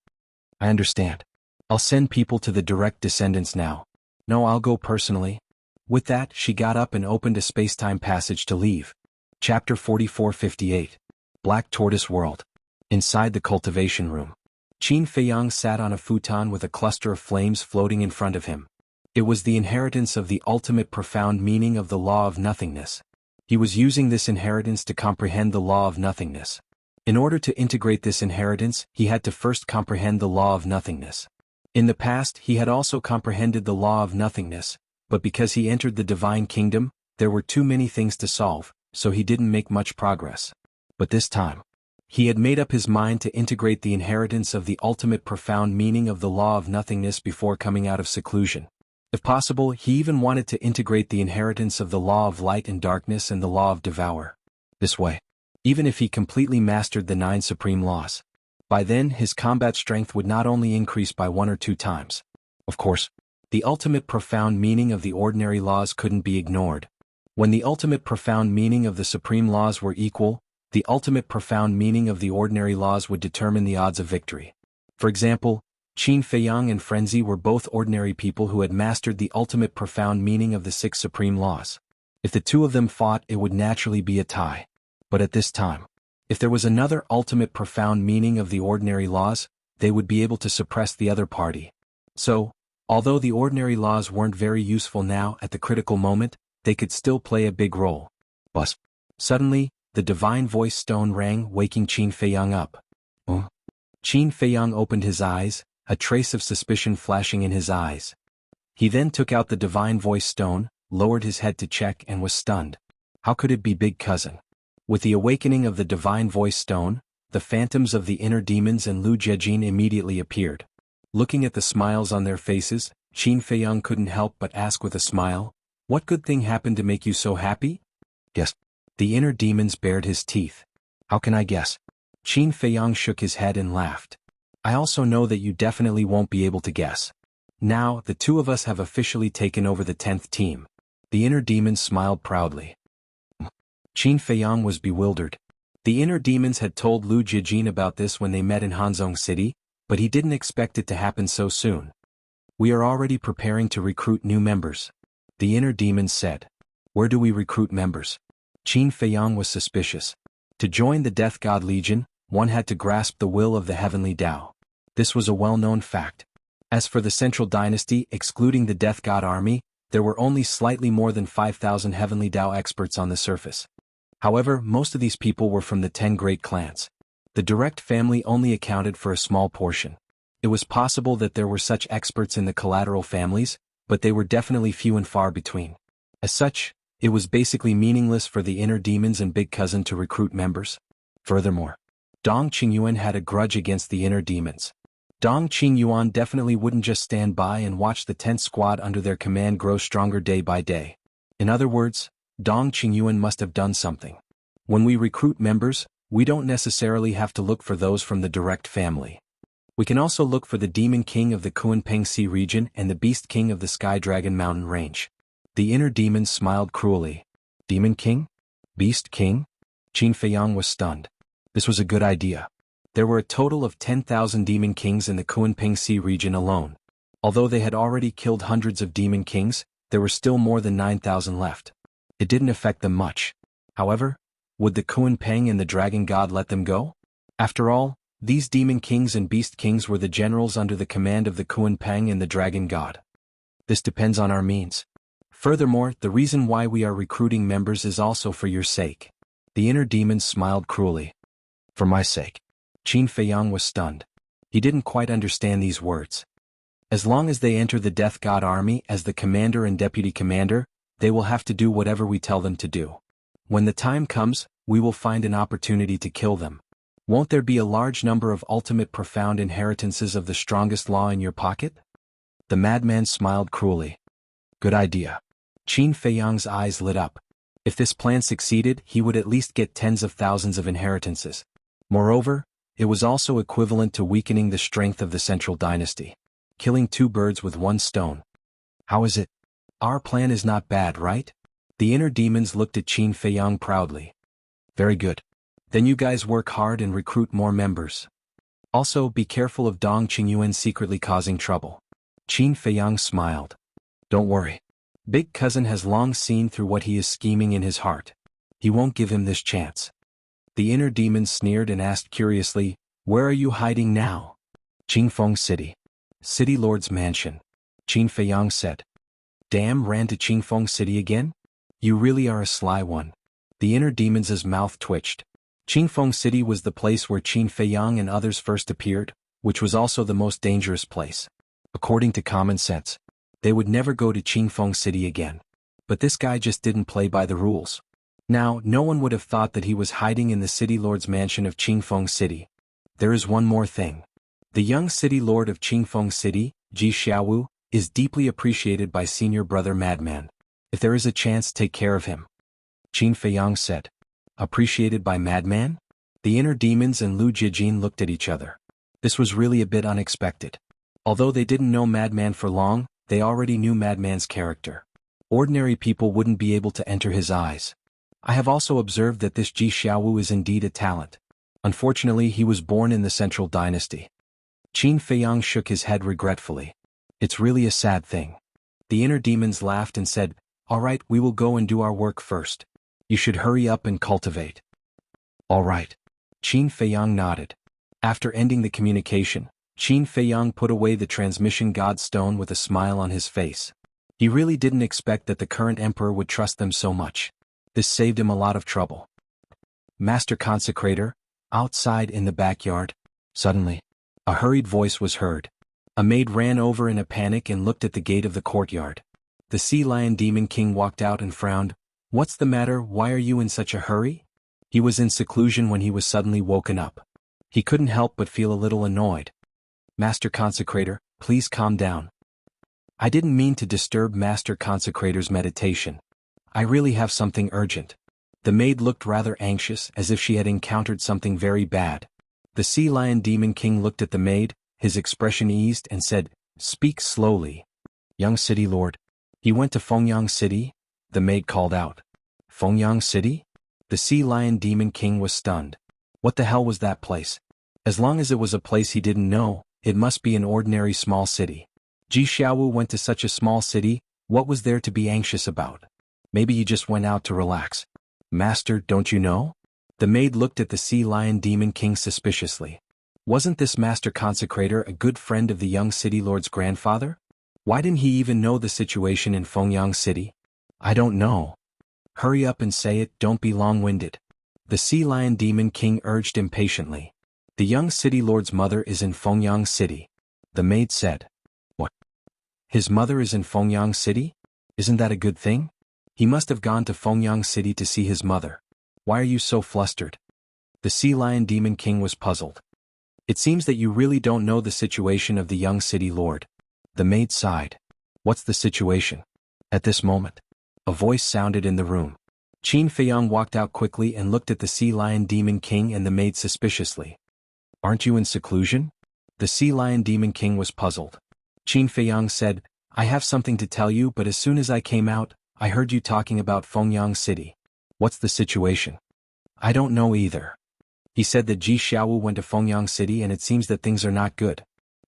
I understand. I'll send people to the direct descendants now. No, I'll go personally. With that, she got up and opened a space-time passage to leave. Chapter 44-58. Black Tortoise World. Inside the cultivation room, Qin Feiyang sat on a futon with a cluster of flames floating in front of him. It was the inheritance of the ultimate profound meaning of the law of nothingness. He was using this inheritance to comprehend the law of nothingness. In order to integrate this inheritance, he had to first comprehend the law of nothingness. In the past, he had also comprehended the law of nothingness, but because he entered the divine kingdom, there were too many things to solve, so he didn't make much progress. But this time, he had made up his mind to integrate the inheritance of the ultimate profound meaning of the law of nothingness before coming out of seclusion. If possible, he even wanted to integrate the inheritance of the law of light and darkness and the law of devour. This way, even if he completely mastered the 9 supreme laws, by then his combat strength would not only increase by 1 or 2 times. Of course, the ultimate profound meaning of the ordinary laws couldn't be ignored. When the ultimate profound meaning of the supreme laws were equal, the ultimate profound meaning of the ordinary laws would determine the odds of victory. For example, Qin Feiyang and Frenzy were both ordinary people who had mastered the ultimate profound meaning of the 6 supreme laws. If the two of them fought, it would naturally be a tie. But at this time, if there was another ultimate profound meaning of the ordinary laws, they would be able to suppress the other party. So, although the ordinary laws weren't very useful now at the critical moment, they could still play a big role. But suddenly, the divine voice stone rang, waking Qin Feiyang up. Qin Feiyang opened his eyes, a trace of suspicion flashing in his eyes. He then took out the divine voice stone, lowered his head to check and was stunned. How could it be Big Cousin? With the awakening of the divine voice stone, the phantoms of the inner demons and Lu Jiejin immediately appeared. Looking at the smiles on their faces, Qin Feiyang couldn't help but ask with a smile, "What good thing happened to make you so happy?" "Yes." The inner demons bared his teeth. "How can I guess?" Qin Feiyang shook his head and laughed. "I also know that you definitely won't be able to guess. Now, the two of us have officially taken over the 10th team." The inner demons smiled proudly. Qin Feiyang was bewildered. The inner demons had told Lu Jiejin about this when they met in Hanzhong City, but he didn't expect it to happen so soon. "We are already preparing to recruit new members," the inner demons said. "Where do we recruit members?" Qin Feiyang was suspicious. To join the Death God Legion, one had to grasp the will of the heavenly Tao. This was a well-known fact. As for the Central Dynasty, excluding the Death God army, there were only slightly more than 5,000 heavenly Tao experts on the surface. However, most of these people were from the 10 great clans. The direct family only accounted for a small portion. It was possible that there were such experts in the collateral families, but they were definitely few and far between. As such, it was basically meaningless for the inner demons and Big Cousin to recruit members. Furthermore, Dong Qingyuan had a grudge against the inner demons. Dong Qingyuan definitely wouldn't just stand by and watch the 10th squad under their command grow stronger day by day. In other words, Dong Qingyuan must have done something. When we recruit members, we don't necessarily have to look for those from the direct family. We can also look for the Demon King of the Kunpeng Sea region and the Beast King of the Sky Dragon Mountain range. The inner demons smiled cruelly. Demon King? Beast King? Qin Feiyang was stunned. This was a good idea. There were a total of 10,000 Demon Kings in the Kunpeng Sea region alone. Although they had already killed hundreds of Demon Kings, there were still more than 9,000 left. It didn't affect them much. However, would the Kunpeng and the Dragon God let them go? After all, these Demon Kings and Beast Kings were the generals under the command of the Kunpeng and the Dragon God. This depends on our means. Furthermore, the reason why we are recruiting members is also for your sake. The inner demons smiled cruelly. For my sake. Qin Feiyang was stunned. He didn't quite understand these words. As long as they enter the Death God army as the commander and deputy commander, they will have to do whatever we tell them to do. When the time comes, we will find an opportunity to kill them. Won't there be a large number of ultimate profound inheritances of the strongest law in your pocket? The madman smiled cruelly. Good idea. Qin Feiyang's eyes lit up. If this plan succeeded, he would at least get tens of thousands of inheritances. Moreover, it was also equivalent to weakening the strength of the Central Dynasty. Killing two birds with one stone. How is it? Our plan is not bad, right? The inner demons looked at Qin Feiyang proudly. Very good. Then you guys work hard and recruit more members. Also, be careful of Dong Qingyuan secretly causing trouble. Qin Feiyang smiled. Don't worry. Big Cousin has long seen through what he is scheming in his heart. He won't give him this chance. The inner demons sneered and asked curiously, "Where are you hiding now?" Qingfeng City. City Lord's mansion. Qin Feiyang said. Damn, ran to Qingfeng City again? You really are a sly one. The inner demons' mouth twitched. Qingfeng City was the place where Qin Feiyang and others first appeared, which was also the most dangerous place. According to common sense, they would never go to Qingfeng City again. But this guy just didn't play by the rules. Now, no one would have thought that he was hiding in the City Lord's mansion of Qingfeng City. There is one more thing. The young City Lord of Qingfeng City, Ji Xiaowu, is deeply appreciated by senior brother Madman. If there is a chance, take care of him. Qin Feiyang said. Appreciated by Madman? The inner demons and Lu Jiejin looked at each other. This was really a bit unexpected. Although they didn't know Madman for long, they already knew Madman's character. Ordinary people wouldn't be able to enter his eyes. I have also observed that this Ji Xiaowu is indeed a talent. Unfortunately, he was born in the Central Dynasty. Qin Feiyang shook his head regretfully. It's really a sad thing. The inner demons laughed and said, All right, we will go and do our work first. You should hurry up and cultivate. All right. Qin Feiyang nodded. After ending the communication, Qin Feiyang put away the transmission god stone with a smile on his face. He really didn't expect that the current emperor would trust them so much. This saved him a lot of trouble. Master Consecrator, outside in the backyard. Suddenly, a hurried voice was heard. A maid ran over in a panic and looked at the gate of the courtyard. The Sea Lion Demon King walked out and frowned. What's the matter? Why are you in such a hurry? He was in seclusion when he was suddenly woken up. He couldn't help but feel a little annoyed. Master Consecrator, please calm down. I didn't mean to disturb Master Consecrator's meditation. I really have something urgent. The maid looked rather anxious, as if she had encountered something very bad. The Sea Lion Demon King looked at the maid, his expression eased, and said, "Speak slowly." "Young City Lord." "He went to Fengyang City?" the maid called out. "Fengyang City?" The Sea Lion Demon King was stunned. What the hell was that place? As long as it was a place he didn't know, it must be an ordinary small city. Ji Xiaowu went to such a small city, what was there to be anxious about? Maybe he just went out to relax. "Master, don't you know?" The maid looked at the Sea Lion Demon King suspiciously. Wasn't this Master Consecrator a good friend of the young city lord's grandfather? Why didn't he even know the situation in Fengyang City? "I don't know." "Hurry up and say it, don't be long-winded." The Sea Lion Demon King urged impatiently. "The young city lord's mother is in Fengyang City," the maid said. "What? His mother is in Fengyang City? Isn't that a good thing? He must have gone to Fengyang City to see his mother. Why are you so flustered?" The Sea Lion Demon King was puzzled. "It seems that you really don't know the situation of the young city lord." The maid sighed. "What's the situation?" At this moment, a voice sounded in the room. Qin Feiyang walked out quickly and looked at the Sea Lion Demon King and the maid suspiciously. "Aren't you in seclusion?" The Sea Lion Demon King was puzzled. Qin Feiyang said, "I have something to tell you, but as soon as I came out, I heard you talking about Fengyang City. What's the situation?" "I don't know either. He said that Ji Xiaowu went to Fengyang City and it seems that things are not good."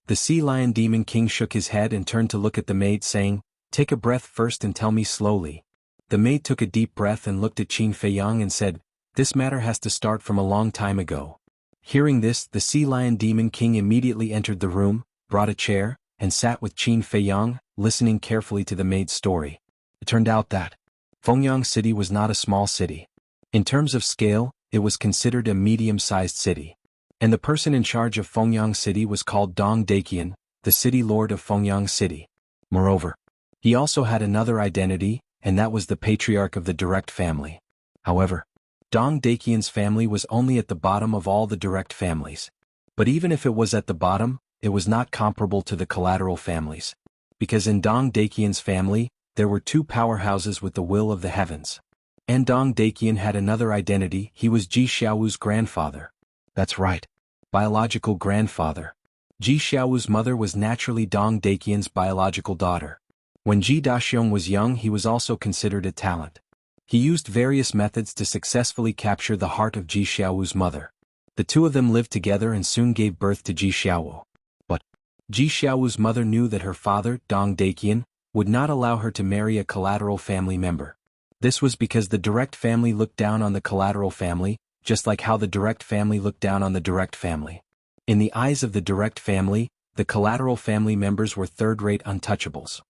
The Sea Lion Demon King shook his head and turned to look at the maid, saying, "Take a breath first and tell me slowly." The maid took a deep breath and looked at Qin Feiyang and said, "This matter has to start from a long time ago." Hearing this, the Sea Lion Demon King immediately entered the room, brought a chair, and sat with Qin Feiyang, listening carefully to the maid's story. It turned out that Fengyang City was not a small city. In terms of scale, it was considered a medium-sized city. And the person in charge of Fengyang City was called Dong Daqian, the city lord of Fengyang City. Moreover, he also had another identity, and that was the patriarch of the direct family. However, Dong Daqian's family was only at the bottom of all the direct families. But even if it was at the bottom, it was not comparable to the collateral families. Because in Dong Daqian's family, there were two powerhouses with the will of the heavens. And Dong Daqian had another identity, he was Ji Xiaowu's grandfather. That's right. Biological grandfather. Ji Xiaowu's mother was naturally Dong Daqian's biological daughter. When Ji Daxiong was young, he was also considered a talent. He used various methods to successfully capture the heart of Ji Xiaowu's mother. The two of them lived together and soon gave birth to Ji Xiaowu. But Ji Xiaowu's mother knew that her father, Dong Daqian, would not allow her to marry a collateral family member. This was because the direct family looked down on the collateral family, just like how the direct family looked down on the direct family. In the eyes of the direct family, the collateral family members were third-rate untouchables.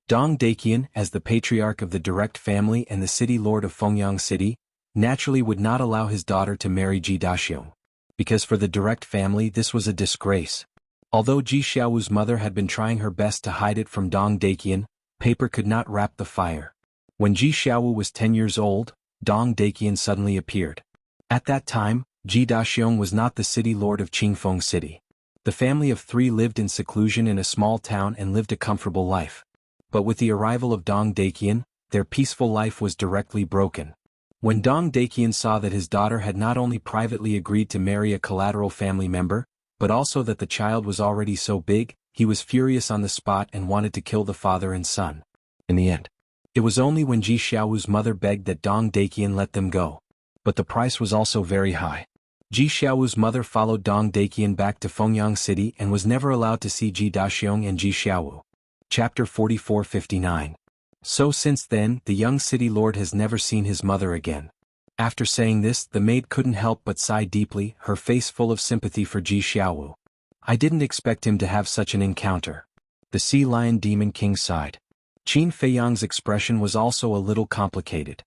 Dong Daqian, as the patriarch of the direct family and the city lord of Fengyang City, naturally would not allow his daughter to marry Ji Daxiong. Because for the direct family this was a disgrace. Although Ji Xiaowu's mother had been trying her best to hide it from Dong Daqian, paper could not wrap the fire. When Ji Xiaowu was 10 years old, Dong Daqian suddenly appeared. At that time, Ji Daxiong was not the city lord of Qingfeng City. The family of three lived in seclusion in a small town and lived a comfortable life. But with the arrival of Dong Daqian, their peaceful life was directly broken. When Dong Daqian saw that his daughter had not only privately agreed to marry a collateral family member, but also that the child was already so big, he was furious on the spot and wanted to kill the father and son. In the end, it was only when Ji Xiaowu's mother begged that Dong Daqian let them go. But the price was also very high. Ji Xiaowu's mother followed Dong Daqian back to Fengyang City and was never allowed to see Ji Daxiong and Ji Xiaowu. Chapter 44-59. So since then, the young city lord has never seen his mother again. After saying this, the maid couldn't help but sigh deeply, her face full of sympathy for Ji Xiaowu. I didn't expect him to have such an encounter. The Sea Lion Demon King sighed. Qin Feiyang's expression was also a little complicated.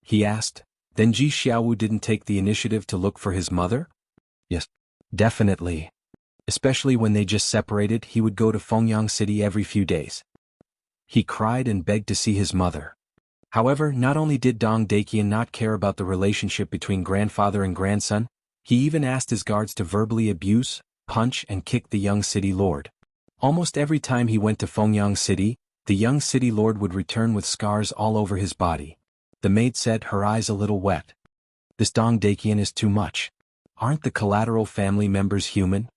He asked, "Then Ji Xiaowu didn't take the initiative to look for his mother?" "Yes, definitely. Especially when they just separated, he would go to Fengyang City every few days. He cried and begged to see his mother. However, not only did Dong Daqian not care about the relationship between grandfather and grandson, he even asked his guards to verbally abuse, punch and kick the young city lord. Almost every time he went to Fengyang City, the young city lord would return with scars all over his body. The maid said, her eyes a little wet. This Dong Daqian is too much. Aren't the collateral family members human?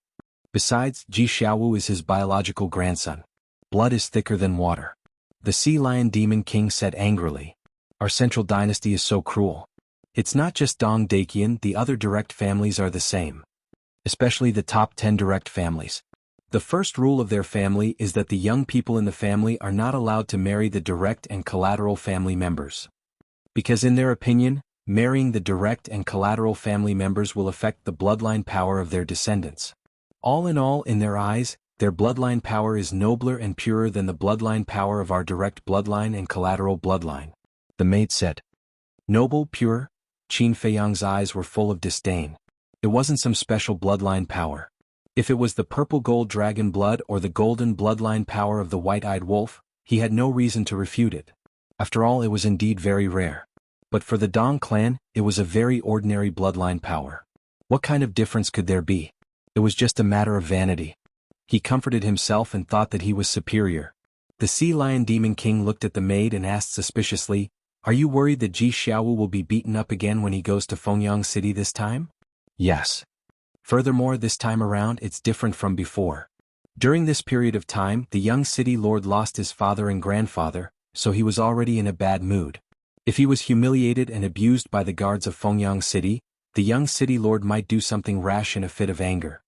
Besides, Ji Xiaowu is his biological grandson. Blood is thicker than water. The Sea Lion Demon King said angrily. Our central dynasty is so cruel. It's not just Dong Daqian, the other direct families are the same. Especially the top 10 direct families. The first rule of their family is that the young people in the family are not allowed to marry the direct and collateral family members. Because in their opinion, marrying the direct and collateral family members will affect the bloodline power of their descendants. All in their eyes, their bloodline power is nobler and purer than the bloodline power of our direct bloodline and collateral bloodline. The maid said. Noble, pure? Qin Feiyang's eyes were full of disdain. It wasn't some special bloodline power. If it was the purple gold dragon blood or the golden bloodline power of the white-eyed wolf, he had no reason to refute it. After all, it was indeed very rare. But for the Dong clan, it was a very ordinary bloodline power. What kind of difference could there be? It was just a matter of vanity. He comforted himself and thought that he was superior. The Sea Lion Demon King looked at the maid and asked suspiciously, are you worried that Ji Xiaowu will be beaten up again when he goes to Fengyang City this time? Yes. Furthermore, this time around it's different from before. During this period of time, the young city lord lost his father and grandfather, so he was already in a bad mood. If he was humiliated and abused by the guards of Fengyang City, the young city lord might do something rash in a fit of anger.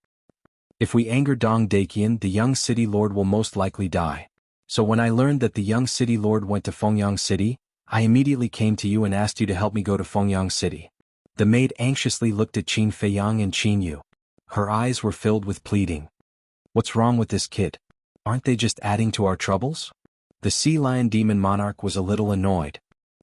If we anger Dong Daqian, the young city lord will most likely die. So when I learned that the young city lord went to Fengyang City, I immediately came to you and asked you to help me go to Fengyang City. The maid anxiously looked at Qin Feiyang and Qin Yu. Her eyes were filled with pleading. What's wrong with this kid? Aren't they just adding to our troubles? The Sea Lion Demon Monarch was a little annoyed.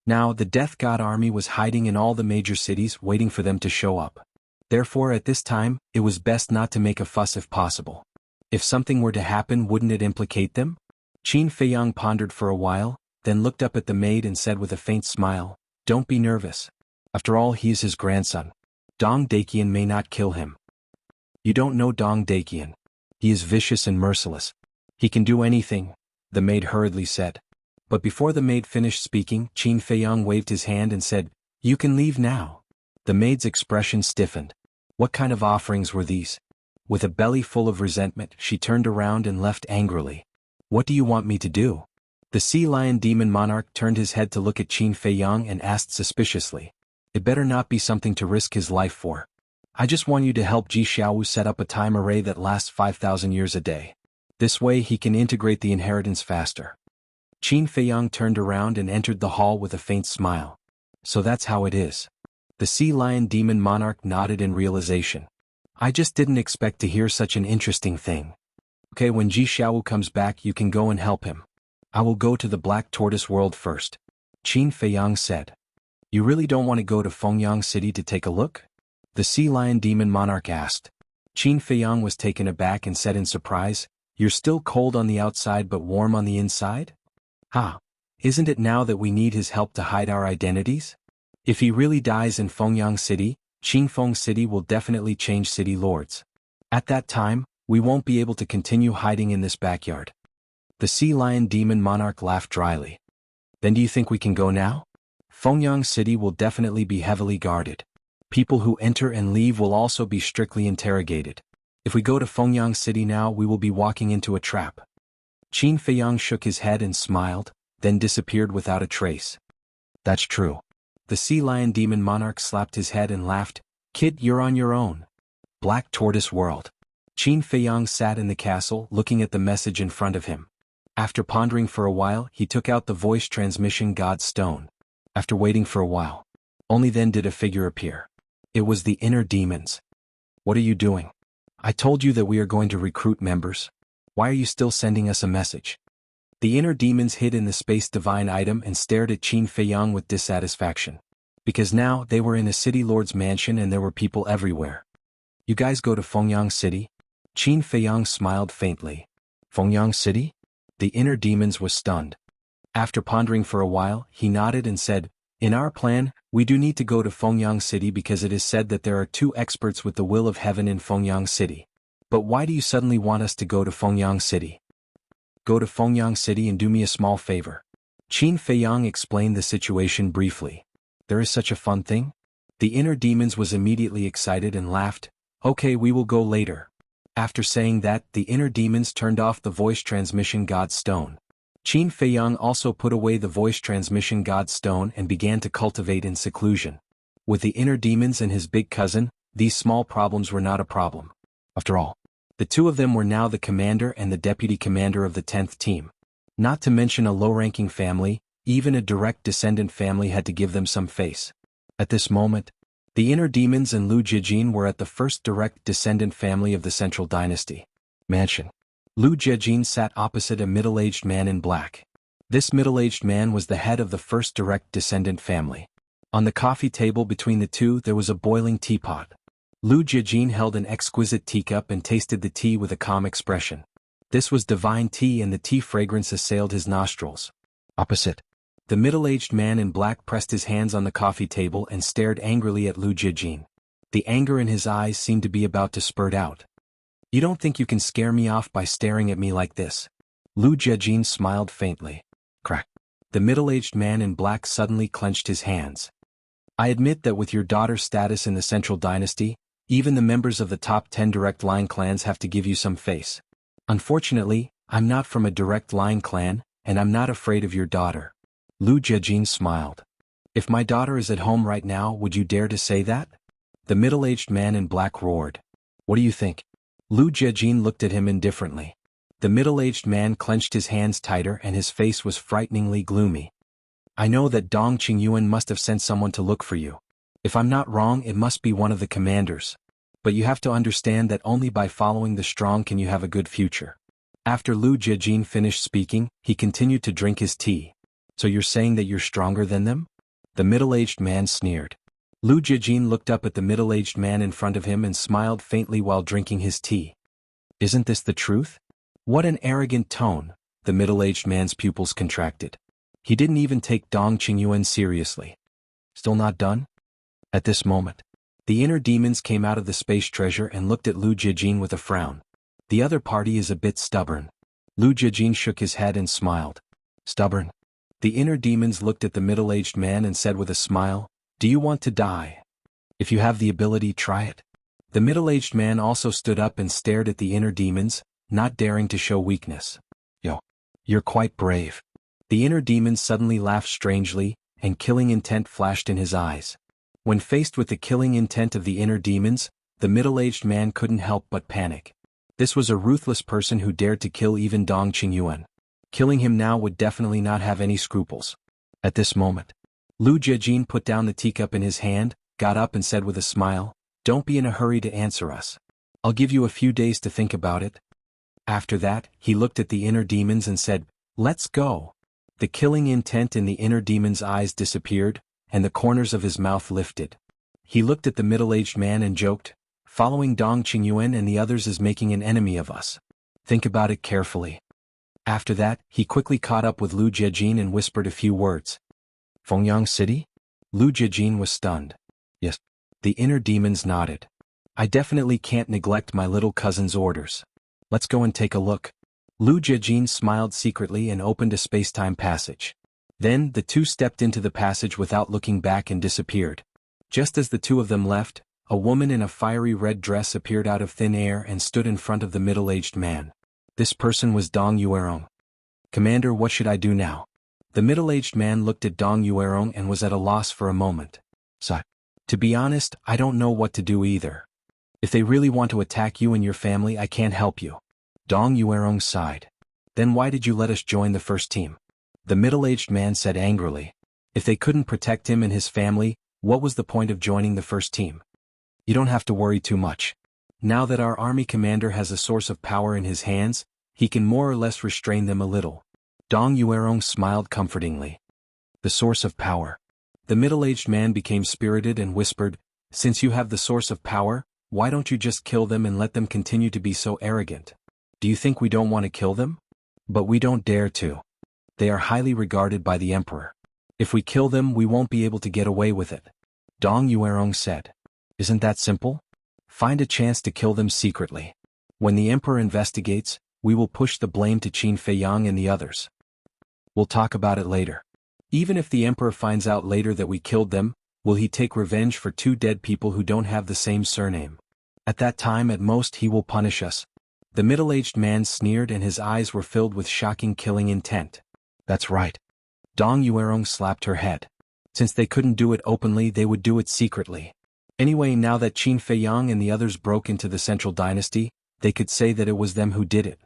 Now, the Death God army was hiding in all the major cities waiting for them to show up. Therefore, at this time, it was best not to make a fuss if possible. If something were to happen, wouldn't it implicate them? Qin Feiyang pondered for a while, then looked up at the maid and said with a faint smile, don't be nervous. After all, he is his grandson. Dong Daqian may not kill him. You don't know Dong Daqian. He is vicious and merciless. He can do anything, the maid hurriedly said. But before the maid finished speaking, Qin Feiyang waved his hand and said, you can leave now. The maid's expression stiffened. What kind of offerings were these? With a belly full of resentment, she turned around and left angrily. What do you want me to do? The Sea Lion Demon Monarch turned his head to look at Qin Feiyang and asked suspiciously. It better not be something to risk his life for. I just want you to help Ji Xiaowu set up a time array that lasts 5,000 years a day. This way he can integrate the inheritance faster. Qin Feiyang turned around and entered the hall with a faint smile. So that's how it is. The Sea Lion Demon Monarch nodded in realization. I just didn't expect to hear such an interesting thing. Okay, when Ji Xiaowu comes back you can go and help him. I will go to the Black Tortoise world first. Qin Feiyang said. You really don't want to go to Fengyang City to take a look? The Sea Lion Demon Monarch asked. Qin Feiyang was taken aback and said in surprise, you're still cold on the outside but warm on the inside? Ha! Isn't it now that we need his help to hide our identities? If he really dies in Fengyang City, Qingfeng City will definitely change city lords. At that time, we won't be able to continue hiding in this backyard. The Sea Lion Demon Monarch laughed dryly. Then do you think we can go now? Fengyang City will definitely be heavily guarded. People who enter and leave will also be strictly interrogated. If we go to Fengyang City now we will be walking into a trap. Qin Feiyang shook his head and smiled, then disappeared without a trace. That's true. The Sea Lion Demon Monarch slapped his head and laughed. Kid, you're on your own. Black Tortoise World. Qin Feiyang sat in the castle looking at the message in front of him. After pondering for a while he took out the voice transmission God Stone. After waiting for a while, only then did a figure appear. It was the inner demons. What are you doing? I told you that we are going to recruit members. Why are you still sending us a message? The inner demons hid in the space divine item and stared at Qin Feiyang with dissatisfaction. Because now they were in a city lord's mansion and there were people everywhere. You guys go to Fengyang City? Qin Feiyang smiled faintly. Fengyang City? The inner demons was stunned. After pondering for a while, he nodded and said, "In our plan, we do need to go to Fengyang City because it is said that there are 2 experts with the will of heaven in Fengyang City. But why do you suddenly want us to go to Fengyang City?" "Go to Fengyang City and do me a small favor." Qin Feiyang explained the situation briefly. "There is such a fun thing?" The inner demons was immediately excited and laughed. "Okay, we will go later." After saying that, the inner demons turned off the voice transmission god stone. Qin Feiyang also put away the voice transmission god stone and began to cultivate in seclusion. With the inner demons and his big cousin, these small problems were not a problem. After all, the 2 of them were now the commander and the deputy commander of the 10th team. Not to mention a low-ranking family, even a direct descendant family had to give them some face. At this moment, the inner demons and Lu Jiejin were at the first direct descendant family of the Central Dynasty mansion. Lu Jiejin sat opposite a middle-aged man in black. This middle-aged man was the head of the first direct descendant family. On the coffee table between the 2 there was a boiling teapot. Lu Jiejin held an exquisite teacup and tasted the tea with a calm expression. This was divine tea and the tea fragrance assailed his nostrils. Opposite, the middle-aged man in black pressed his hands on the coffee table and stared angrily at Lu Jiejin. The anger in his eyes seemed to be about to spurt out. "You don't think you can scare me off by staring at me like this?" Lu Jiejin smiled faintly. Crack. The middle-aged man in black suddenly clenched his hands. "I admit that with your daughter's status in the Central Dynasty, even the members of the top 10 direct line clans have to give you some face. Unfortunately, I'm not from a direct line clan, and I'm not afraid of your daughter." Lu Jiejin smiled. "If my daughter is at home right now, would you dare to say that?" The middle-aged man in black roared. "What do you think?" Lu Jiejin looked at him indifferently. The middle-aged man clenched his hands tighter and his face was frighteningly gloomy. "I know that Dong Qingyuan must have sent someone to look for you. If I'm not wrong, it must be one of the commanders. But you have to understand that only by following the strong can you have a good future." After Lu Jiejin finished speaking, he continued to drink his tea. "So you're saying that you're stronger than them?" The middle-aged man sneered. Lu Jiejin looked up at the middle-aged man in front of him and smiled faintly while drinking his tea. "Isn't this the truth?" "What an arrogant tone," the middle-aged man's pupils contracted. He didn't even take Dong Qingyuan seriously. "Still not done?" At this moment, the inner demons came out of the space treasure and looked at Lu Jiejin with a frown. "The other party is a bit stubborn." Lu Jiejin shook his head and smiled. "Stubborn?" The inner demons looked at the middle-aged man and said with a smile, "Do you want to die? If you have the ability, try it." The middle-aged man also stood up and stared at the inner demons, not daring to show weakness. "Yo, you're quite brave." The inner demons suddenly laughed strangely, and killing intent flashed in his eyes. When faced with the killing intent of the inner demons, the middle-aged man couldn't help but panic. This was a ruthless person who dared to kill even Dong Qingyuan. Killing him now would definitely not have any scruples. At this moment, Lu Jiejin put down the teacup in his hand, got up and said with a smile, "Don't be in a hurry to answer us. I'll give you a few days to think about it." After that, he looked at the inner demons and said, "Let's go." The killing intent in the inner demon's eyes disappeared, and the corners of his mouth lifted. He looked at the middle-aged man and joked, "Following Dong Qingyuan and the others is making an enemy of us. Think about it carefully." After that, he quickly caught up with Lu Jiejin and whispered a few words. "Fengyang City?" Lu Jiejin was stunned. "Yes." The inner demons nodded. "I definitely can't neglect my little cousin's orders. Let's go and take a look." Lu Jiejin smiled secretly and opened a space-time passage. Then, the 2 stepped into the passage without looking back and disappeared. Just as the 2 of them left, a woman in a fiery red dress appeared out of thin air and stood in front of the middle-aged man. This person was Dong Yuerong. "Commander, what should I do now?" The middle-aged man looked at Dong Yuerong and was at a loss for a moment. "So, to be honest, I don't know what to do either. If they really want to attack you and your family, I can't help you." Dong Yuerong sighed. "Then why did you let us join the first team?" The middle-aged man said angrily. "If they couldn't protect him and his family, what was the point of joining the first team? You don't have to worry too much. Now that our army commander has a source of power in his hands, he can more or less restrain them a little." Dong Yuerong smiled comfortingly. "The source of power." The middle-aged man became spirited and whispered, "Since you have the source of power, why don't you just kill them and let them continue to be so arrogant? Do you think we don't want to kill them? But we don't dare to." They are highly regarded by the emperor. If we kill them, we won't be able to get away with it. Dong Yuerong said. Isn't that simple? Find a chance to kill them secretly. When the emperor investigates, we will push the blame to Qin Feiyang and the others. We'll talk about it later. Even if the emperor finds out later that we killed them, will he take revenge for 2 dead people who don't have the same surname? At that time at most he will punish us. The middle-aged man sneered and his eyes were filled with shocking killing intent. That's right. Dong Yuerong slapped her head. Since they couldn't do it openly, they would do it secretly. Anyway, now that Qin Feiyang and the others broke into the Central Dynasty, they could say that it was them who did it.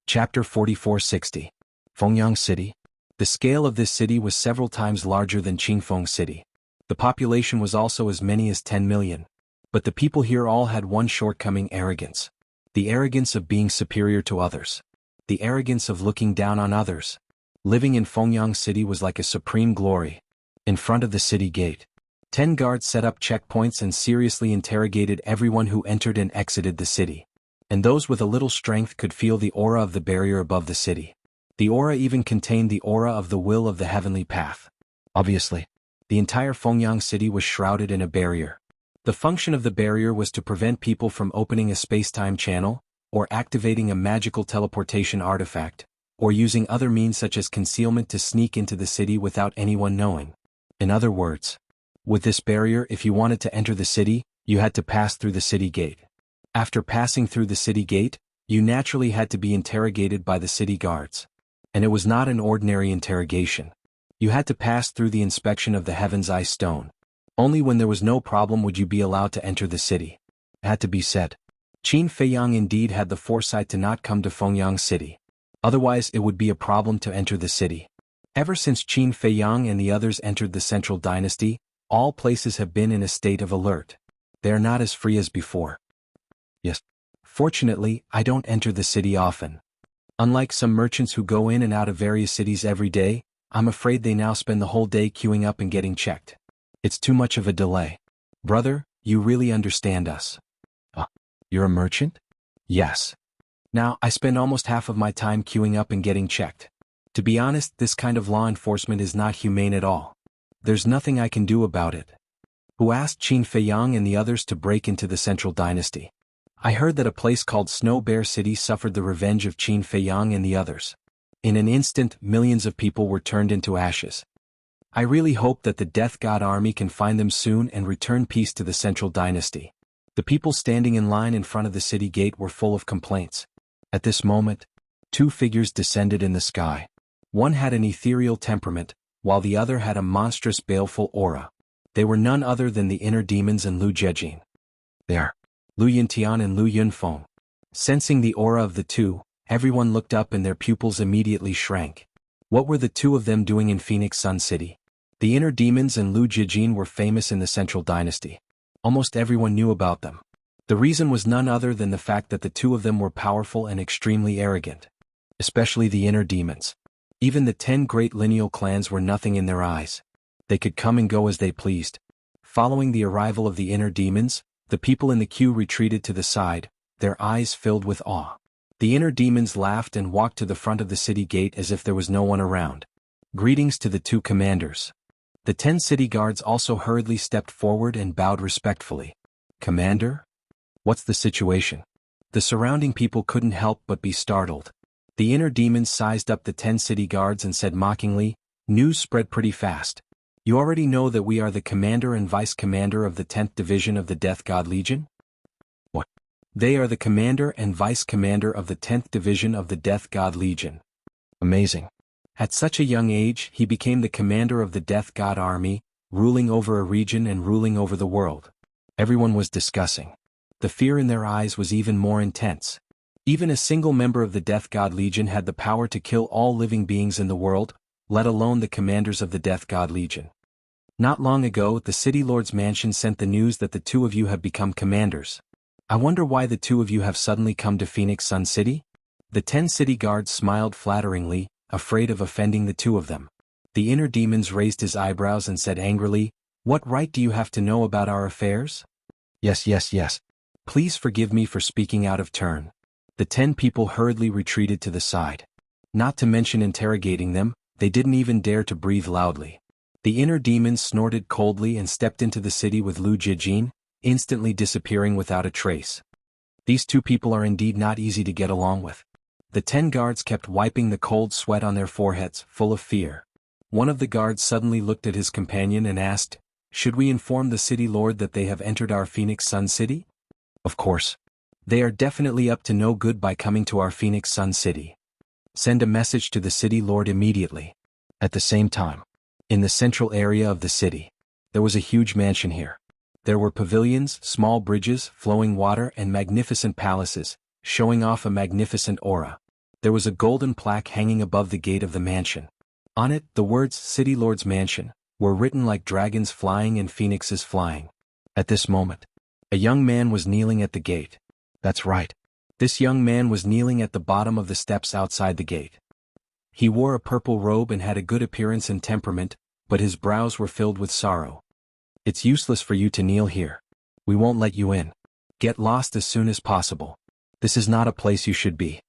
Chapter 4460. Fengyang City. The scale of this city was several times larger than Qingfeng City. The population was also as many as 10 million. But the people here all had one shortcoming: arrogance. The arrogance of being superior to others. The arrogance of looking down on others. Living in Fengyang City was like a supreme glory. In front of the city gate, 10 guards set up checkpoints and seriously interrogated everyone who entered and exited the city. And those with a little strength could feel the aura of the barrier above the city. The aura even contained the aura of the will of the heavenly path. Obviously, the entire Fengyang City was shrouded in a barrier. The function of the barrier was to prevent people from opening a space-time channel, or activating a magical teleportation artifact, or using other means such as concealment to sneak into the city without anyone knowing. In other words, with this barrier, if you wanted to enter the city, you had to pass through the city gate. After passing through the city gate, you naturally had to be interrogated by the city guards. And it was not an ordinary interrogation. You had to pass through the inspection of the Heaven's Eye Stone. Only when there was no problem would you be allowed to enter the city. It had to be said. Qin Feiyang indeed had the foresight to not come to Fengyang City. Otherwise it would be a problem to enter the city. Ever since Qin Feiyang and the others entered the Central Dynasty, all places have been in a state of alert. They are not as free as before. Yes. Fortunately, I don't enter the city often. Unlike some merchants who go in and out of various cities every day, I'm afraid they now spend the whole day queuing up and getting checked. It's too much of a delay. Brother, you really understand us. You're a merchant? Yes. Now, I spend almost half of my time queuing up and getting checked. To be honest, this kind of law enforcement is not humane at all. There's nothing I can do about it. Who asked Qin Feiyang and the others to break into the Central Dynasty? I heard that a place called Snow Bear City suffered the revenge of Qin Feiyang and the others. In an instant, millions of people were turned into ashes. I really hope that the Death God army can find them soon and return peace to the Central Dynasty. The people standing in line in front of the city gate were full of complaints. At this moment, 2 figures descended in the sky. One had an ethereal temperament, while the other had a monstrous baleful aura. They were none other than the inner demons and Lu Jiejin. They are Lu Yintian and Lu Yunfeng. Sensing the aura of the two, everyone looked up and their pupils immediately shrank. What were the two of them doing in Phoenix Sun City? The inner demons and Lu Jiejin were famous in the Central Dynasty. Almost everyone knew about them. The reason was none other than the fact that the two of them were powerful and extremely arrogant. Especially the inner demons. Even the 10 great lineal clans were nothing in their eyes. They could come and go as they pleased. Following the arrival of the inner demons, the people in the queue retreated to the side, their eyes filled with awe. The inner demons laughed and walked to the front of the city gate as if there was no one around. Greetings to the 2 commanders. The 10 city guards also hurriedly stepped forward and bowed respectfully. Commander? What's the situation? The surrounding people couldn't help but be startled. The inner demons sized up the 10 city guards and said mockingly, "News spread pretty fast. You already know that we are the commander and vice commander of the 10th Division of the Death God Legion?" What? They are the commander and vice commander of the 10th Division of the Death God Legion. Amazing. At such a young age, he became the commander of the Death God Army, ruling over a region and ruling over the world. Everyone was discussing. The fear in their eyes was even more intense. Even a single member of the Death God Legion had the power to kill all living beings in the world, let alone the commanders of the Death God Legion. Not long ago, the City Lord's mansion sent the news that the 2 of you have become commanders. I wonder why the 2 of you have suddenly come to Phoenix Sun City? The 10 city guards smiled flatteringly, afraid of offending the 2 of them. The inner demons raised his eyebrows and said angrily, "What right do you have to know about our affairs?" Yes. Please forgive me for speaking out of turn. The 10 people hurriedly retreated to the side. Not to mention interrogating them, they didn't even dare to breathe loudly. The inner demons snorted coldly and stepped into the city with Lu Jijin, instantly disappearing without a trace. These two people are indeed not easy to get along with. The 10 guards kept wiping the cold sweat on their foreheads, full of fear. One of the guards suddenly looked at his companion and asked, "Should we inform the city lord that they have entered our Phoenix Sun City?" "Of course. They are definitely up to no good by coming to our Phoenix Sun City. Send a message to the city lord immediately." At the same time, in the central area of the city, there was a huge mansion here. There were pavilions, small bridges, flowing water, and magnificent palaces, showing off a magnificent aura. There was a golden plaque hanging above the gate of the mansion. On it, the words "City Lord's Mansion" were written like dragons flying and phoenixes flying. At this moment, a young man was kneeling at the gate. That's right. This young man was kneeling at the bottom of the steps outside the gate. He wore a purple robe and had a good appearance and temperament, but his brows were filled with sorrow. "It's useless for you to kneel here. We won't let you in. Get lost as soon as possible. This is not a place you should be.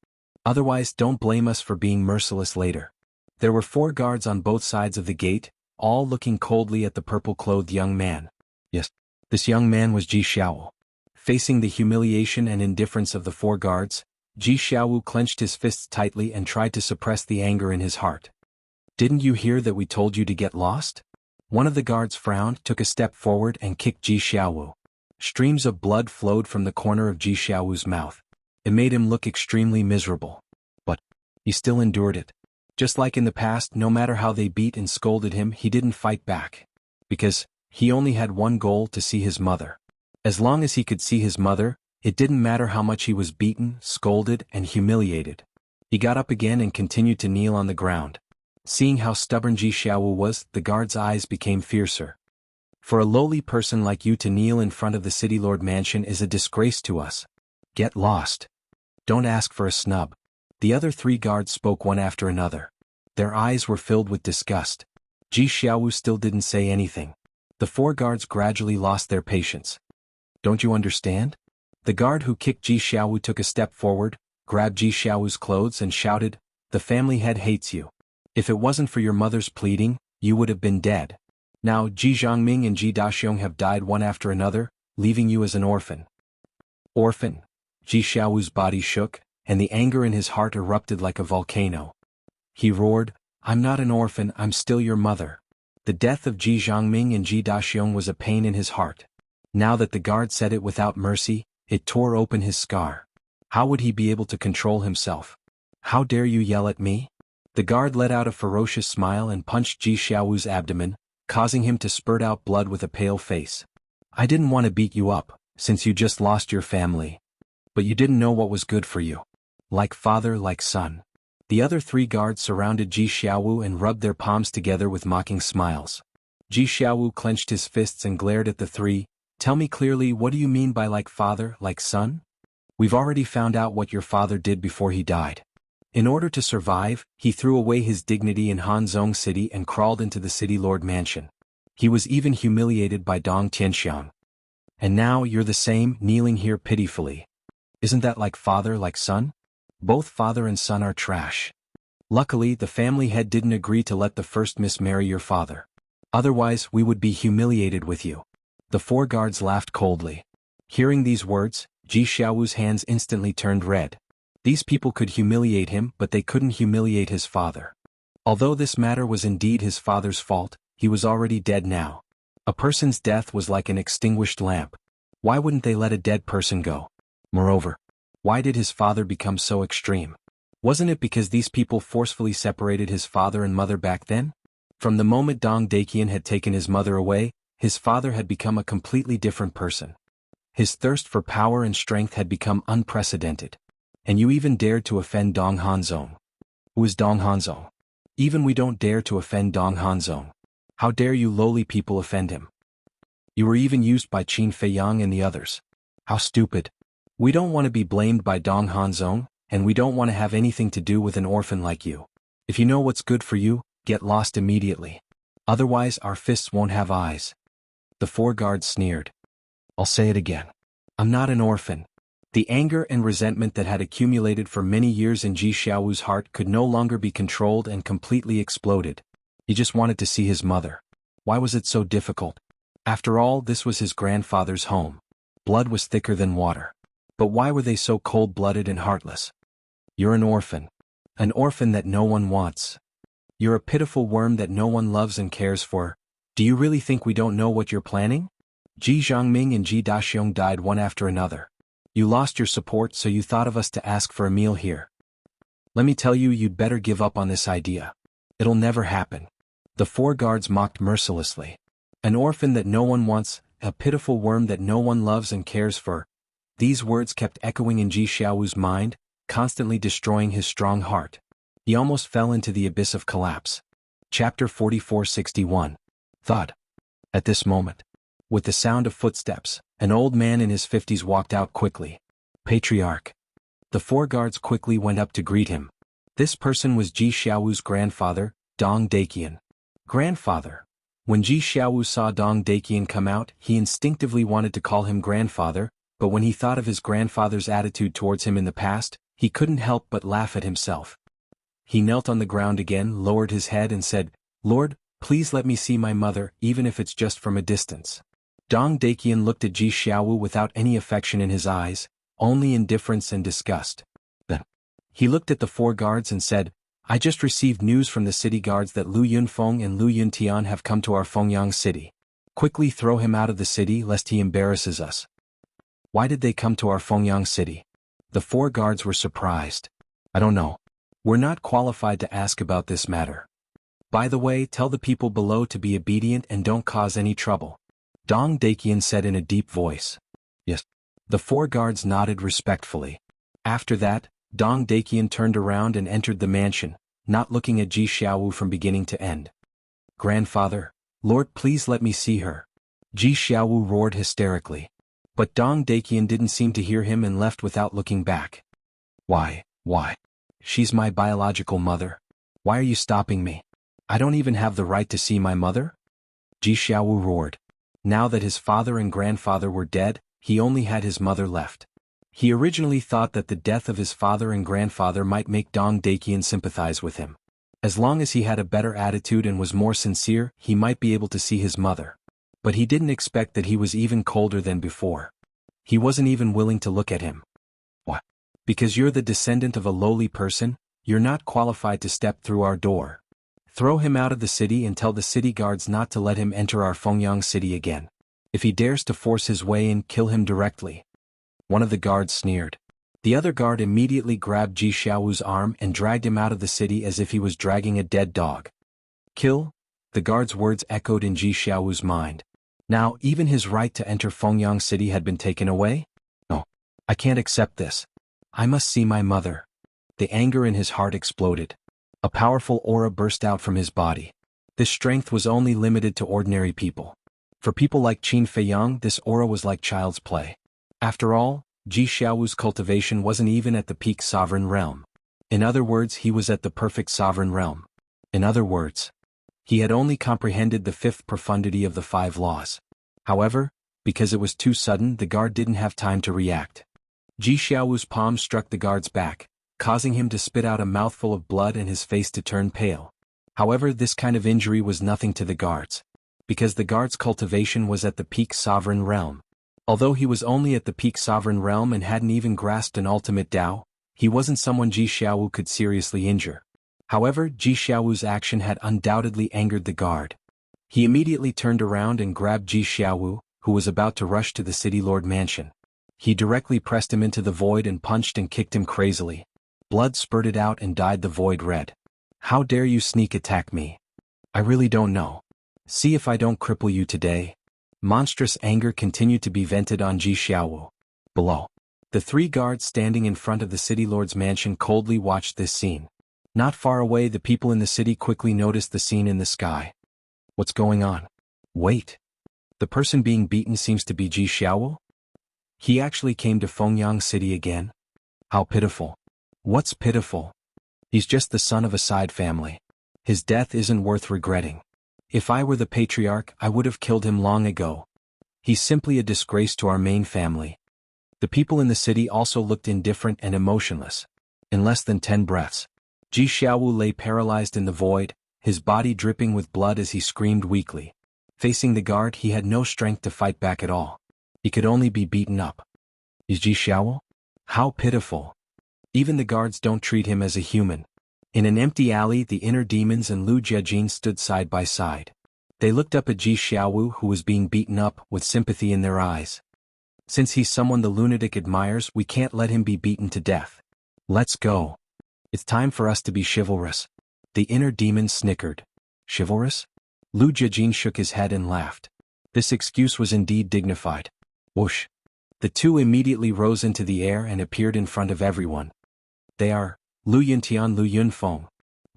Otherwise, don't blame us for being merciless later." There were 4 guards on both sides of the gate, all looking coldly at the purple-clothed young man. Yes, this young man was Ji Xiaowu. Facing the humiliation and indifference of the 4 guards, Ji Xiaowu clenched his fists tightly and tried to suppress the anger in his heart. "Didn't you hear that we told you to get lost?" One of the guards frowned, took a step forward and kicked Ji Xiaowu. Streams of blood flowed from the corner of Ji Xiaowu's mouth. It made him look extremely miserable. But he still endured it. Just like in the past, no matter how they beat and scolded him, he didn't fight back. Because he only had one goal: to see his mother. As long as he could see his mother, it didn't matter how much he was beaten, scolded, and humiliated. He got up again and continued to kneel on the ground. Seeing how stubborn Ji Xiaowu was, the guard's eyes became fiercer. "For a lowly person like you to kneel in front of the City Lord Mansion is a disgrace to us. Get lost. Don't ask for a snub." The other 3 guards spoke one after another. Their eyes were filled with disgust. Ji Xiaowu still didn't say anything. The 4 guards gradually lost their patience. "Don't you understand?" The guard who kicked Ji Xiaowu took a step forward, grabbed Ji Xiaowu's clothes and shouted, "The family head hates you. If it wasn't for your mother's pleading, you would have been dead. Now Ji Zhangming and Ji Daxiong have died one after another, leaving you as an orphan." "Orphan?" Ji Xiaowu's body shook, and the anger in his heart erupted like a volcano. He roared, "I'm not an orphan, I'm still your mother." The death of Ji Zhangming and Ji Daxiong was a pain in his heart. Now that the guard said it without mercy, it tore open his scar. How would he be able to control himself? "How dare you yell at me?" The guard let out a ferocious smile and punched Ji Xiaowu's abdomen, causing him to spurt out blood with a pale face. "I didn't want to beat you up, since you just lost your family. But you didn't know what was good for you. Like father, like son." The other 3 guards surrounded Ji Xiaowu and rubbed their palms together with mocking smiles. Ji Xiaowu clenched his fists and glared at the 3. "Tell me clearly, what do you mean by like father, like son? We've already found out what your father did before he died. In order to survive, he threw away his dignity in Hanzhong City and crawled into the City Lord Mansion. He was even humiliated by Dong Tianxiang. And now you're the same, kneeling here pitifully. Isn't that like father, like son? Both father and son are trash. Luckily, the family head didn't agree to let the first miss marry your father. Otherwise, we would be humiliated with you." The 4 guards laughed coldly. Hearing these words, Ji Xiaowu's hands instantly turned red. These people could humiliate him, but they couldn't humiliate his father. Although this matter was indeed his father's fault, he was already dead now. A person's death was like an extinguished lamp. Why wouldn't they let a dead person go? Moreover, why did his father become so extreme? Wasn't it because these people forcefully separated his father and mother back then? From the moment Dong Daqian had taken his mother away, his father had become a completely different person. His thirst for power and strength had become unprecedented. And you even dared to offend Dong Hanzong. Who is Dong Hanzong? Even we don't dare to offend Dong Hanzong. How dare you lowly people offend him? You were even used by Qin Feiyang and the others. How stupid. We don't want to be blamed by Dong Hanzong, and we don't want to have anything to do with an orphan like you. If you know what's good for you, get lost immediately. Otherwise our fists won't have eyes." The 4 guards sneered. "I'll say it again. I'm not an orphan. The anger and resentment that had accumulated for many years in Ji Xiaowu's heart could no longer be controlled and completely exploded. He just wanted to see his mother. Why was it so difficult? After all, this was his grandfather's home. Blood was thicker than water. But why were they so cold-blooded and heartless? You're an orphan. An orphan that no one wants. You're a pitiful worm that no one loves and cares for. Do you really think we don't know what you're planning? Ji Zhangming and Ji Daxiong died one after another. You lost your support, so you thought of us to ask for a meal here. Let me tell you, you'd better give up on this idea. It'll never happen. The four guards mocked mercilessly. An orphan that no one wants, a pitiful worm that no one loves and cares for. These words kept echoing in Ji Xiaowu's mind, constantly destroying his strong heart. He almost fell into the abyss of collapse. Chapter 44:61. Thud. At this moment, with the sound of footsteps, an old man in his 50s walked out quickly. Patriarch. The four guards quickly went up to greet him. This person was Ji Xiaowu's grandfather, Dong Daqian. Grandfather. When Ji Xiaowu saw Dong Daqian come out, he instinctively wanted to call him grandfather, but when he thought of his grandfather's attitude towards him in the past, he couldn't help but laugh at himself. He knelt on the ground again, lowered his head and said, "Lord, please let me see my mother, even if it's just from a distance." Dong Daqian looked at Ji Xiaowu without any affection in his eyes, only indifference and disgust. Then he looked at the four guards and said, "I just received news from the city guards that Lu Yunfeng and Lu Yuntian have come to our Fengyang city. Quickly throw him out of the city lest he embarrasses us." Why did they come to our Fengyang city? The four guards were surprised. I don't know. We're not qualified to ask about this matter. By the way, tell the people below to be obedient and don't cause any trouble. Dong Daqian said in a deep voice. Yes. The four guards nodded respectfully. After that, Dong Daqian turned around and entered the mansion, not looking at Ji Xiaowu from beginning to end. "Grandfather, Lord, please let me see her." Ji Xiaowu roared hysterically. But Dong Daqian didn't seem to hear him and left without looking back. Why? She's my biological mother. Why are you stopping me? I don't even have the right to see my mother? Ji Xiaowu roared. Now that his father and grandfather were dead, he only had his mother left. He originally thought that the death of his father and grandfather might make Dong Daqian sympathize with him. As long as he had a better attitude and was more sincere, he might be able to see his mother. But he didn't expect that he was even colder than before. He wasn't even willing to look at him. What? Because you're the descendant of a lowly person, you're not qualified to step through our door. Throw him out of the city and tell the city guards not to let him enter our Fengyang city again. If he dares to force his way in, kill him directly. One of the guards sneered. The other guard immediately grabbed Ji Xiaowu's arm and dragged him out of the city as if he was dragging a dead dog. Kill? The guard's words echoed in Ji Xiaowu's mind. Now, even his right to enter Fengyang city had been taken away? No. I can't accept this. I must see my mother. The anger in his heart exploded. A powerful aura burst out from his body. This strength was only limited to ordinary people. For people like Qin Feiyang, this aura was like child's play. After all, Ji Xiaowu's cultivation wasn't even at the peak sovereign realm. In other words, he was at the perfect sovereign realm. In other words, he had only comprehended the fifth profundity of the 5 laws. However, because it was too sudden, the guard didn't have time to react. Ji Xiaowu's palm struck the guard's back, causing him to spit out a mouthful of blood and his face to turn pale. However, this kind of injury was nothing to the guards, because the guard's cultivation was at the peak sovereign realm. Although he was only at the peak sovereign realm and hadn't even grasped an ultimate Tao, he wasn't someone Ji Xiaowu could seriously injure. However, Ji Xiaowu's action had undoubtedly angered the guard. He immediately turned around and grabbed Ji Xiaowu, who was about to rush to the city lord mansion. He directly pressed him into the void and punched and kicked him crazily. Blood spurted out and dyed the void red. How dare you sneak attack me? I really don't know. See if I don't cripple you today. Monstrous anger continued to be vented on Ji Xiaowu. Below, the 3 guards standing in front of the city lord's mansion coldly watched this scene. Not far away, the people in the city quickly noticed the scene in the sky. What's going on? Wait. The person being beaten seems to be Ji Xiaowu? He actually came to Fengyang city again? How pitiful. What's pitiful? He's just the son of a side family. His death isn't worth regretting. If I were the patriarch, I would have killed him long ago. He's simply a disgrace to our main family. The people in the city also looked indifferent and emotionless. In less than 10 breaths, Ji Xiaowu lay paralyzed in the void, his body dripping with blood as he screamed weakly. Facing the guard, he had no strength to fight back at all. He could only be beaten up. Is Ji Xiaowu? How pitiful. Even the guards don't treat him as a human. In an empty alley, the inner demons and Lu Jiajin stood side by side. They looked up at Ji Xiaowu, who was being beaten up, with sympathy in their eyes. Since he's someone the lunatic admires, we can't let him be beaten to death. Let's go. It's time for us to be chivalrous. The inner demon snickered. Chivalrous? Lu Jiajin shook his head and laughed. This excuse was indeed dignified. Whoosh. The two immediately rose into the air and appeared in front of everyone. They are Lu Yuntian, Lu Yunfeng.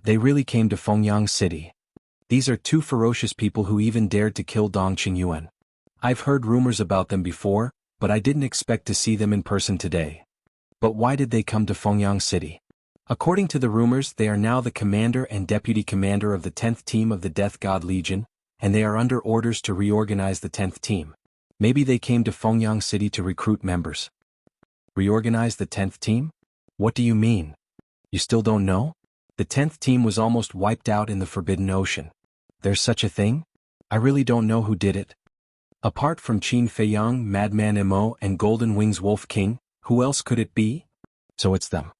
They really came to Fengyang City. These are two ferocious people who even dared to kill Dong Qingyuan. I've heard rumors about them before, but I didn't expect to see them in person today. But why did they come to Fengyang City? According to the rumors, they are now the commander and deputy commander of the 10th team of the Death God Legion, and they are under orders to reorganize the 10th team. Maybe they came to Fengyang City to recruit members. Reorganize the 10th team? What do you mean? You still don't know? The 10th team was almost wiped out in the Forbidden Ocean. There's such a thing? I really don't know who did it. Apart from Qin Feiyang, Madman Mo, and Golden Wings Wolf King, who else could it be? So it's them.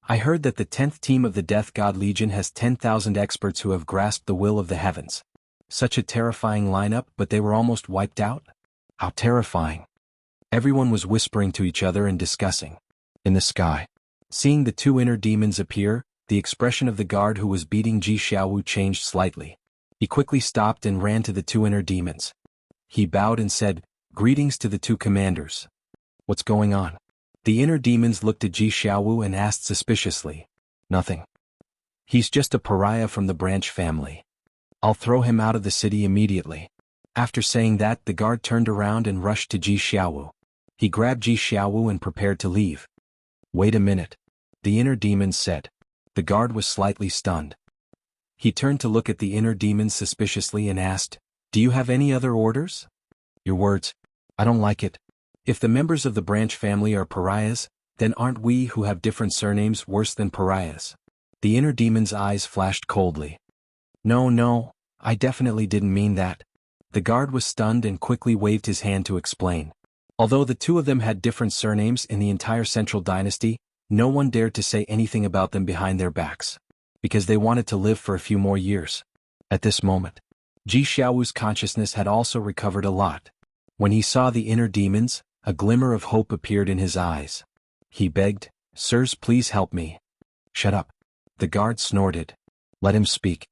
I heard that the 10th team of the Death God Legion has 10,000 experts who have grasped the will of the heavens. Such a terrifying lineup, but they were almost wiped out? How terrifying. Everyone was whispering to each other and discussing. In the sky. Seeing the two inner demons appear, the expression of the guard who was beating Ji Xiaowu changed slightly. He quickly stopped and ran to the two inner demons. He bowed and said, "Greetings to the two commanders." What's going on? The inner demons looked at Ji Xiaowu and asked suspiciously. Nothing. He's just a pariah from the branch family. I'll throw him out of the city immediately. After saying that, the guard turned around and rushed to Ji Xiaowu. He grabbed Ji Xiaowu and prepared to leave. Wait a minute. The inner demons said. The guard was slightly stunned. He turned to look at the inner demons suspiciously and asked, "Do you have any other orders?" Your words. I don't like it. If the members of the branch family are pariahs, then aren't we who have different surnames worse than pariahs? The inner demon's eyes flashed coldly. No, I definitely didn't mean that. The guard was stunned and quickly waved his hand to explain. Although the two of them had different surnames in the entire Central Dynasty, no one dared to say anything about them behind their backs, because they wanted to live for a few more years. At this moment, Ji Xiaowu's consciousness had also recovered a lot. When he saw the inner demons, a glimmer of hope appeared in his eyes. He begged, "Sirs, please help me." Shut up. The guard snorted. Let him speak.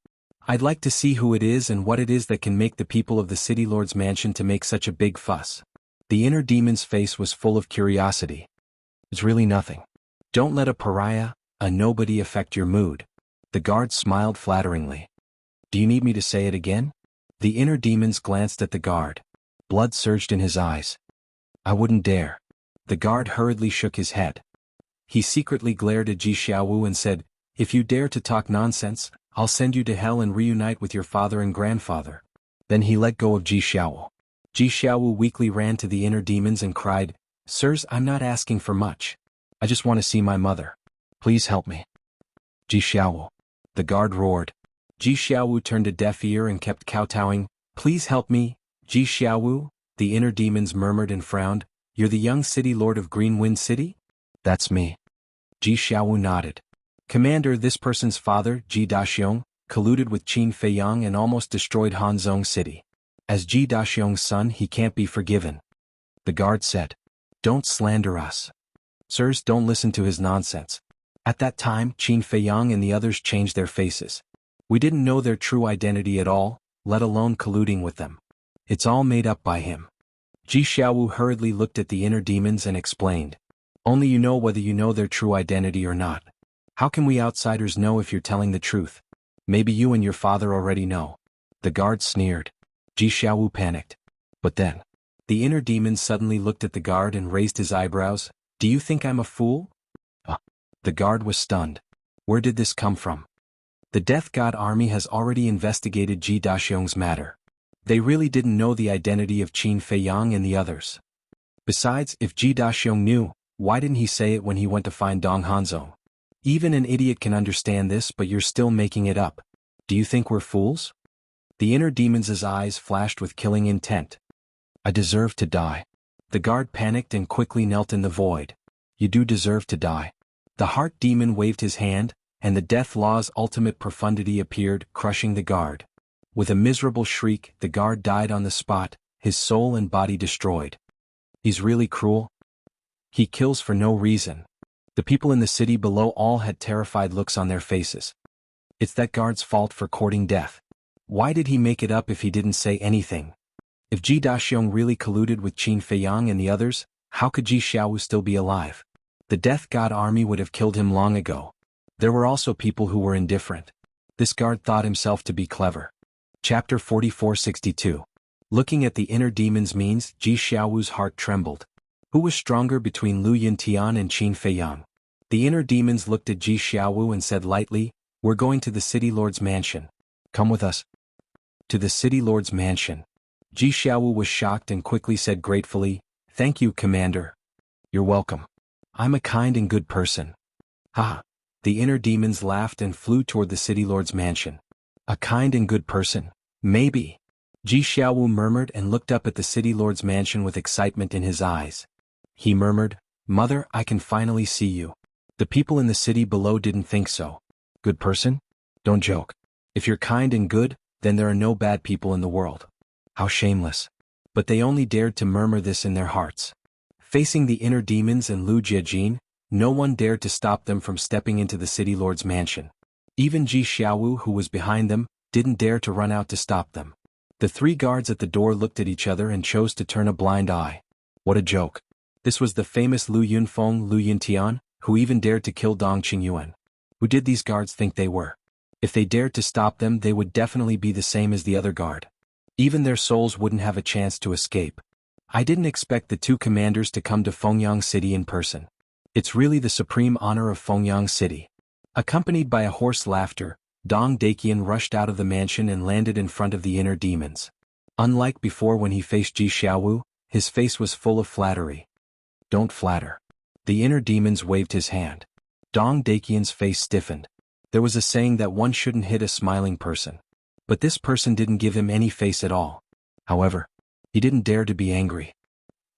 I'd like to see who it is and what it is that can make the people of the City Lord's mansion to make such a big fuss. The inner demon's face was full of curiosity. It's really nothing. Don't let a pariah, a nobody affect your mood. The guard smiled flatteringly. Do you need me to say it again? The inner demons glanced at the guard. Blood surged in his eyes. I wouldn't dare. The guard hurriedly shook his head. He secretly glared at Ji Xiaowu and said, "If you dare to talk nonsense, I'll send you to hell and reunite with your father and grandfather." Then he let go of Ji Xiaowu. Ji Xiaowu weakly ran to the inner demons and cried, "Sirs, I'm not asking for much. I just want to see my mother. Please help me." Ji Xiaowu. The guard roared. Ji Xiaowu turned a deaf ear and kept kowtowing. "Please help me, Ji Xiaowu," the inner demons murmured and frowned. "You're the young city lord of Green Wind City?" "That's me." Ji Xiaowu nodded. "Commander, this person's father, Ji Daxiong, colluded with Qin Feiyang and almost destroyed Hanzhong City. As Ji Daxiong's son, he can't be forgiven." The guard said. "Don't slander us. Sirs, don't listen to his nonsense." At that time, Qin Feiyang and the others changed their faces. "We didn't know their true identity at all, let alone colluding with them. It's all made up by him." Ji Xiaowu hurriedly looked at the inner demons and explained. "Only you know whether you know their true identity or not. How can we outsiders know if you're telling the truth? Maybe you and your father already know." The guard sneered. Ji Xiaowu panicked. But then, the inner demon suddenly looked at the guard and raised his eyebrows. "Do you think I'm a fool?" The guard was stunned. Where did this come from? The Death God army has already investigated Ji Daxiong's matter. They really didn't know the identity of Qin Feiyang and the others. Besides, if Ji Daxiong knew, why didn't he say it when he went to find Dong Hanzong? Even an idiot can understand this, but you're still making it up. Do you think we're fools? The inner demon's eyes flashed with killing intent. I deserve to die. The guard panicked and quickly knelt in the void. You do deserve to die. The heart demon waved his hand, and the death law's ultimate profundity appeared, crushing the guard. With a miserable shriek, the guard died on the spot, his soul and body destroyed. He's really cruel. He kills for no reason. The people in the city below all had terrified looks on their faces. It's that guard's fault for courting death. Why did he make it up if he didn't say anything? If Ji Daxiong really colluded with Qin Feiyang and the others, how could Ji Xiaowu still be alive? The Death God army would have killed him long ago. There were also people who were indifferent. This guard thought himself to be clever. Chapter 4462. Looking at the inner demon's means, Ji Xiaowu's heart trembled. Who was stronger between Lu Yintian and Qin Feiyang? The inner demons looked at Ji Xiaowu and said lightly, "We're going to the city lord's mansion. Come with us." To the city lord's mansion. Ji Xiaowu was shocked and quickly said gratefully, "Thank you, Commander." "You're welcome. I'm a kind and good person." Ha! The inner demons laughed and flew toward the city lord's mansion. A kind and good person? Maybe. Ji Xiaowu murmured and looked up at the city lord's mansion with excitement in his eyes. He murmured, "Mother, I can finally see you." The people in the city below didn't think so. Good person? Don't joke. If you're kind and good, then there are no bad people in the world. How shameless. But they only dared to murmur this in their hearts. Facing the inner demons and Lu Jiejin, no one dared to stop them from stepping into the city lord's mansion. Even Ji Xiaowu, who was behind them, didn't dare to run out to stop them. The three guards at the door looked at each other and chose to turn a blind eye. What a joke. This was the famous Lu Yunfeng, Lu Yintian, who even dared to kill Dong Qingyuan. Who did these guards think they were? If they dared to stop them, they would definitely be the same as the other guard. Even their souls wouldn't have a chance to escape. I didn't expect the two commanders to come to Fengyang City in person. It's really the supreme honor of Fengyang City. Accompanied by a hoarse laughter, Dong Daqian rushed out of the mansion and landed in front of the inner demons. Unlike before when he faced Ji Xiaowu, his face was full of flattery. Don't flatter. The inner demons waved his hand. Dong Daqian's face stiffened. There was a saying that one shouldn't hit a smiling person. But this person didn't give him any face at all. However, he didn't dare to be angry.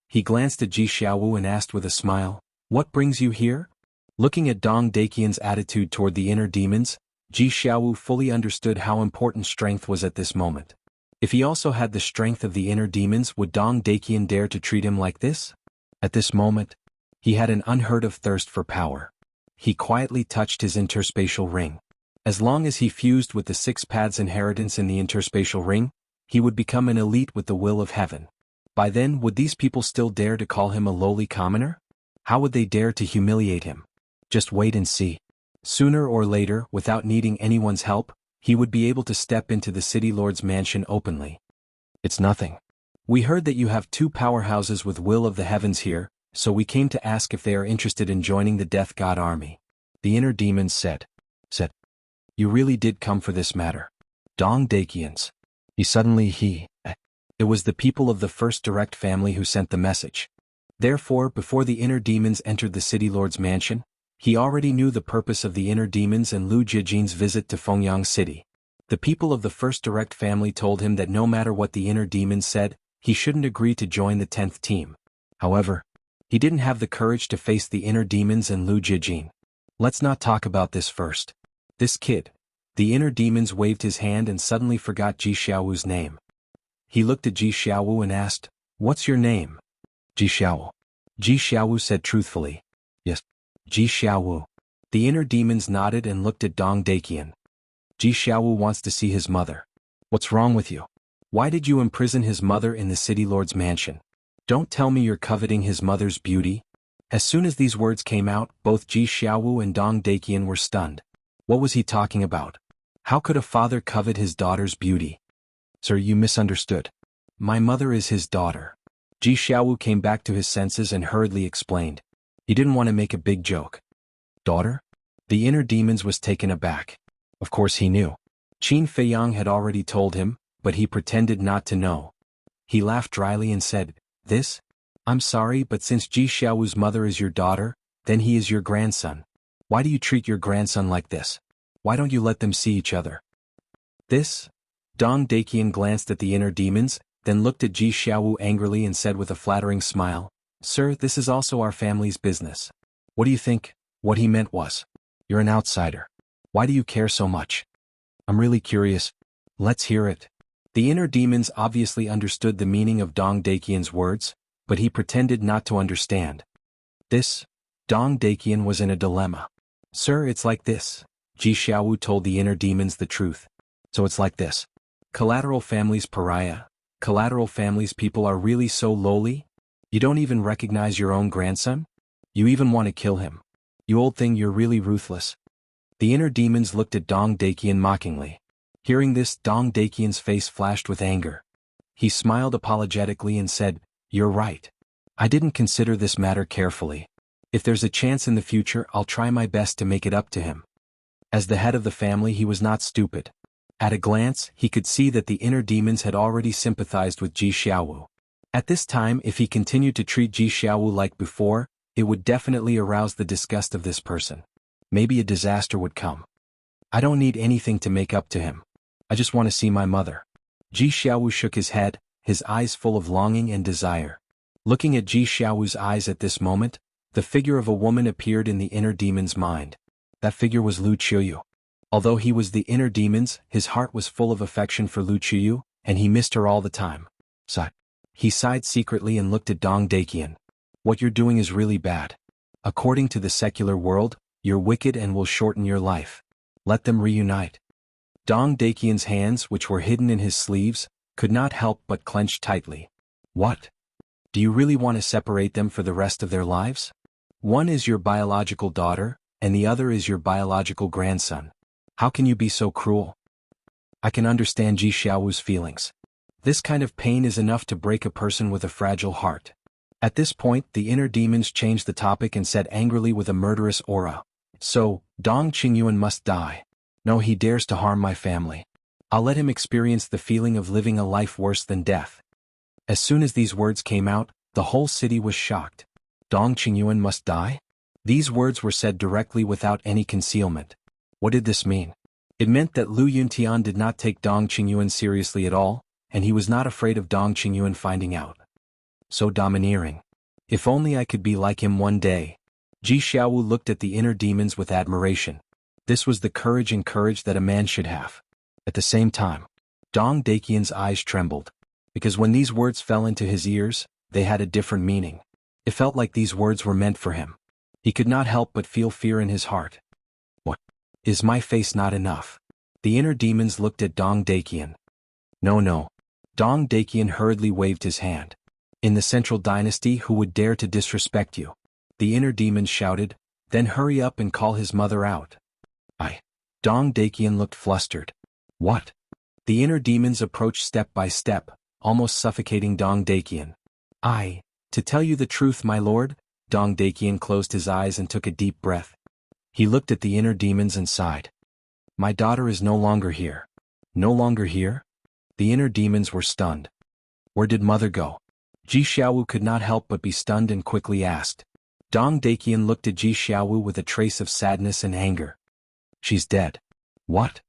He glanced at Ji Xiaowu and asked with a smile, "What brings you here?" Looking at Dong Daqian's attitude toward the inner demons, Ji Xiaowu fully understood how important strength was at this moment. If he also had the strength of the inner demons, would Dong Daqian dare to treat him like this? At this moment, he had an unheard-of thirst for power. He quietly touched his interspatial ring. As long as he fused with the six paths inheritance in the interspatial ring, he would become an elite with the will of heaven. By then, would these people still dare to call him a lowly commoner? How would they dare to humiliate him? Just wait and see. Sooner or later, without needing anyone's help, he would be able to step into the city lord's mansion openly. It's nothing. We heard that you have two powerhouses with will of the heavens here, so we came to ask if they are interested in joining the Death God army. The inner demons said. You really did come for this matter. Dong Daqian's. It was the people of the first direct family who sent the message. Therefore, before the inner demons entered the city lord's mansion, he already knew the purpose of the inner demons and Lu Jiejin's visit to Fengyang City. The people of the first direct family told him that no matter what the inner demons said, he shouldn't agree to join the 10th team. However, he didn't have the courage to face the inner demons and Lu Jiejin. Let's not talk about this first. This kid. The inner demons waved his hand and suddenly forgot Ji Xiaowu's name. He looked at Ji Xiaowu and asked, "What's your name?" Ji Xiaowu. Ji Xiaowu said truthfully. Yes. Ji Xiaowu. The inner demons nodded and looked at Dong Daqian. Ji Xiaowu wants to see his mother. What's wrong with you? Why did you imprison his mother in the city lord's mansion? Don't tell me you're coveting his mother's beauty. As soon as these words came out, both Ji Xiaowu and Dong Daqian were stunned. What was he talking about? How could a father covet his daughter's beauty? Sir, you misunderstood. My mother is his daughter. Ji Xiaowu came back to his senses and hurriedly explained. He didn't want to make a big joke. Daughter? The inner demons was taken aback. Of course he knew. Qin Feiyang had already told him, but he pretended not to know. He laughed dryly and said, "This? I'm sorry, but since Ji Xiaowu's mother is your daughter, then he is your grandson. Why do you treat your grandson like this? Why don't you let them see each other? This? Dong Daqian glanced at the inner demons, then looked at Ji Xiaowu angrily and said with a flattering smile, Sir, this is also our family's business. What do you think? What he meant was, you're an outsider. Why do you care so much? I'm really curious. Let's hear it. The inner demons obviously understood the meaning of Dong Daqian's words, but he pretended not to understand. Dong Daqian was in a dilemma. Sir, it's like this. Ji Xiaowu told the inner demons the truth. So it's like this. Collateral families pariah. Collateral families people are really so lowly? You don't even recognize your own grandson? You even want to kill him. You old thing, you're really ruthless. The inner demons looked at Dong Daqian mockingly. Hearing this, Dong Daqian's face flashed with anger. He smiled apologetically and said, You're right. I didn't consider this matter carefully. If there's a chance in the future, I'll try my best to make it up to him. As the head of the family, he was not stupid. At a glance, he could see that the inner demons had already sympathized with Ji Xiaowu. At this time, if he continued to treat Ji Xiaowu like before, it would definitely arouse the disgust of this person. Maybe a disaster would come. I don't need anything to make up to him. I just want to see my mother. Ji Xiaowu shook his head, his eyes full of longing and desire. Looking at Ji Xiaowu's eyes at this moment, the figure of a woman appeared in the inner demon's mind. That figure was Lu Qiyu. Although he was the inner demon's, his heart was full of affection for Lu Qiyu, and he missed her all the time. He sighed secretly and looked at Dong Daqian. What you're doing is really bad. According to the secular world, you're wicked and will shorten your life. Let them reunite. Dong Daqian's hands, which were hidden in his sleeves, could not help but clench tightly. What? Do you really want to separate them for the rest of their lives? One is your biological daughter, and the other is your biological grandson. How can you be so cruel? I can understand Ji Xiaowu's feelings. This kind of pain is enough to break a person with a fragile heart. At this point, the inner demons changed the topic and said angrily with a murderous aura. So, Dong Qingyuan must die. No, he dares to harm my family. I'll let him experience the feeling of living a life worse than death. As soon as these words came out, the whole city was shocked. Dong Qingyuan must die? These words were said directly without any concealment. What did this mean? It meant that Lu Yuntian did not take Dong Qingyuan seriously at all, and he was not afraid of Dong Qingyuan finding out. So domineering. If only I could be like him one day. Ji Xiaowu looked at the inner demons with admiration. This was the courage that a man should have. At the same time, Dong Daqian's eyes trembled. Because when these words fell into his ears, they had a different meaning. It felt like these words were meant for him. He could not help but feel fear in his heart. What? Is my face not enough? The inner demons looked at Dong Daqian. No. Dong Daqian hurriedly waved his hand. In the central dynasty, who would dare to disrespect you? The inner demons shouted, then hurry up and call his mother out. Dong Daqian looked flustered. What? The inner demons approached step by step, almost suffocating Dong Daqian. To tell you the truth, my lord, Dong Daqian closed his eyes and took a deep breath. He looked at the inner demons and sighed. My daughter is no longer here. No longer here? The inner demons were stunned. Where did mother go? Ji Xiaowu could not help but be stunned and quickly asked. Dong Daqian looked at Ji Xiaowu with a trace of sadness and anger. She's dead. What?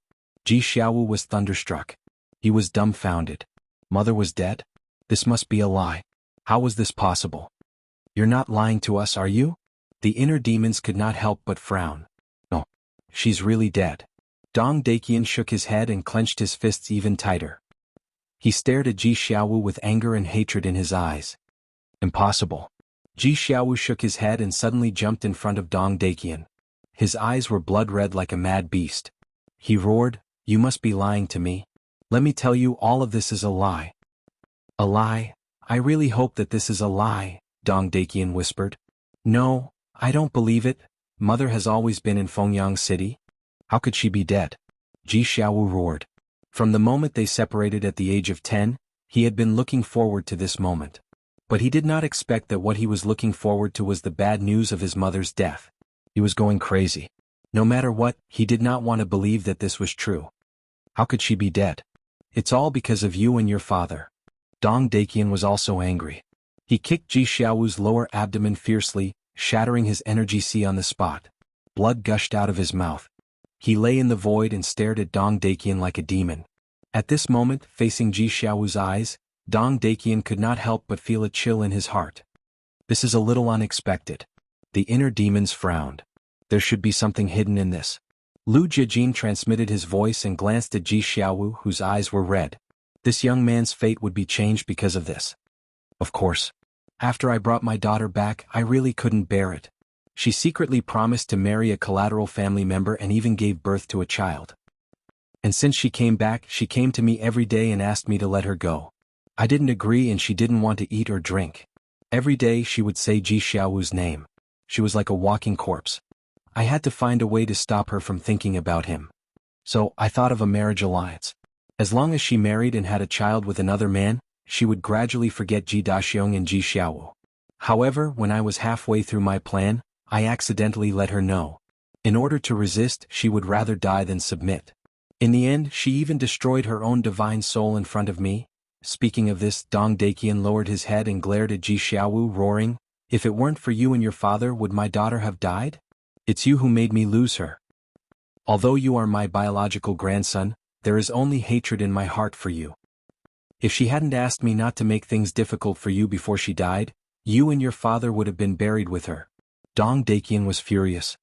Ji Xiaowu was thunderstruck. He was dumbfounded. Mother was dead? This must be a lie. How was this possible? You're not lying to us, are you? The inner demons could not help but frown. No. She's really dead. Dong Daqian shook his head and clenched his fists even tighter. He stared at Ji Xiaowu with anger and hatred in his eyes. Impossible. Ji Xiaowu shook his head and suddenly jumped in front of Dong Daqian. His eyes were blood-red like a mad beast. He roared, You must be lying to me. Let me tell you, all of this is a lie. A lie? I really hope that this is a lie, Dong Daqian whispered. No, I don't believe it. Mother has always been in Fengyang City. How could she be dead? Ji Xiaowu roared. From the moment they separated at the age of 10, he had been looking forward to this moment. But he did not expect that what he was looking forward to was the bad news of his mother's death. He was going crazy. No matter what, he did not want to believe that this was true. How could she be dead? It's all because of you and your father. Dong Daqian was also angry. He kicked Ji Xiaowu's lower abdomen fiercely, shattering his energy sea on the spot. Blood gushed out of his mouth. He lay in the void and stared at Dong Daqian like a demon. At this moment, facing Ji Xiaowu's eyes, Dong Daqian could not help but feel a chill in his heart. This is a little unexpected. The inner demons frowned. There should be something hidden in this. Lu Jiajin transmitted his voice and glanced at Ji Xiaowu, whose eyes were red. This young man's fate would be changed because of this. Of course. After I brought my daughter back, I really couldn't bear it. She secretly promised to marry a collateral family member and even gave birth to a child. And since she came back, she came to me every day and asked me to let her go. I didn't agree and she didn't want to eat or drink. Every day she would say Ji Xiaowu's name. She was like a walking corpse. I had to find a way to stop her from thinking about him. So, I thought of a marriage alliance. As long as she married and had a child with another man, she would gradually forget Ji Daxiong and Ji Xiaowu. However, when I was halfway through my plan, I accidentally let her know. In order to resist, she would rather die than submit. In the end, she even destroyed her own divine soul in front of me. Speaking of this, Dong Daqian lowered his head and glared at Ji Xiaowu, roaring, "If it weren't for you and your father, would my daughter have died? It's you who made me lose her. Although you are my biological grandson, there is only hatred in my heart for you. If she hadn't asked me not to make things difficult for you before she died, you and your father would have been buried with her." Dong Daqian was furious.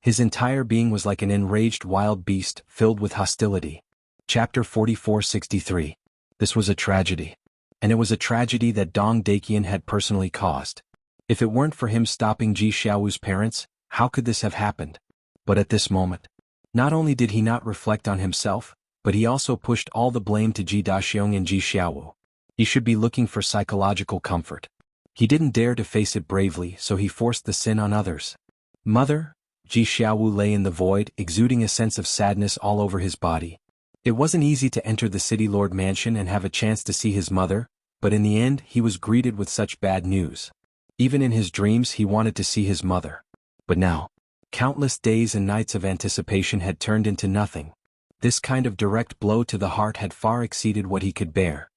His entire being was like an enraged wild beast, filled with hostility. Chapter 4463. This was a tragedy. And it was a tragedy that Dong Daqian had personally caused. If it weren't for him stopping Ji Xiaowu's parents, how could this have happened? But at this moment, not only did he not reflect on himself, but he also pushed all the blame to Ji Daxiong and Ji Xiaowu. He should be looking for psychological comfort. He didn't dare to face it bravely, so he forced the sin on others. Mother? Ji Xiaowu lay in the void, exuding a sense of sadness all over his body. It wasn't easy to enter the city lord mansion and have a chance to see his mother, but in the end he was greeted with such bad news. Even in his dreams he wanted to see his mother. But now, countless days and nights of anticipation had turned into nothing. This kind of direct blow to the heart had far exceeded what he could bear.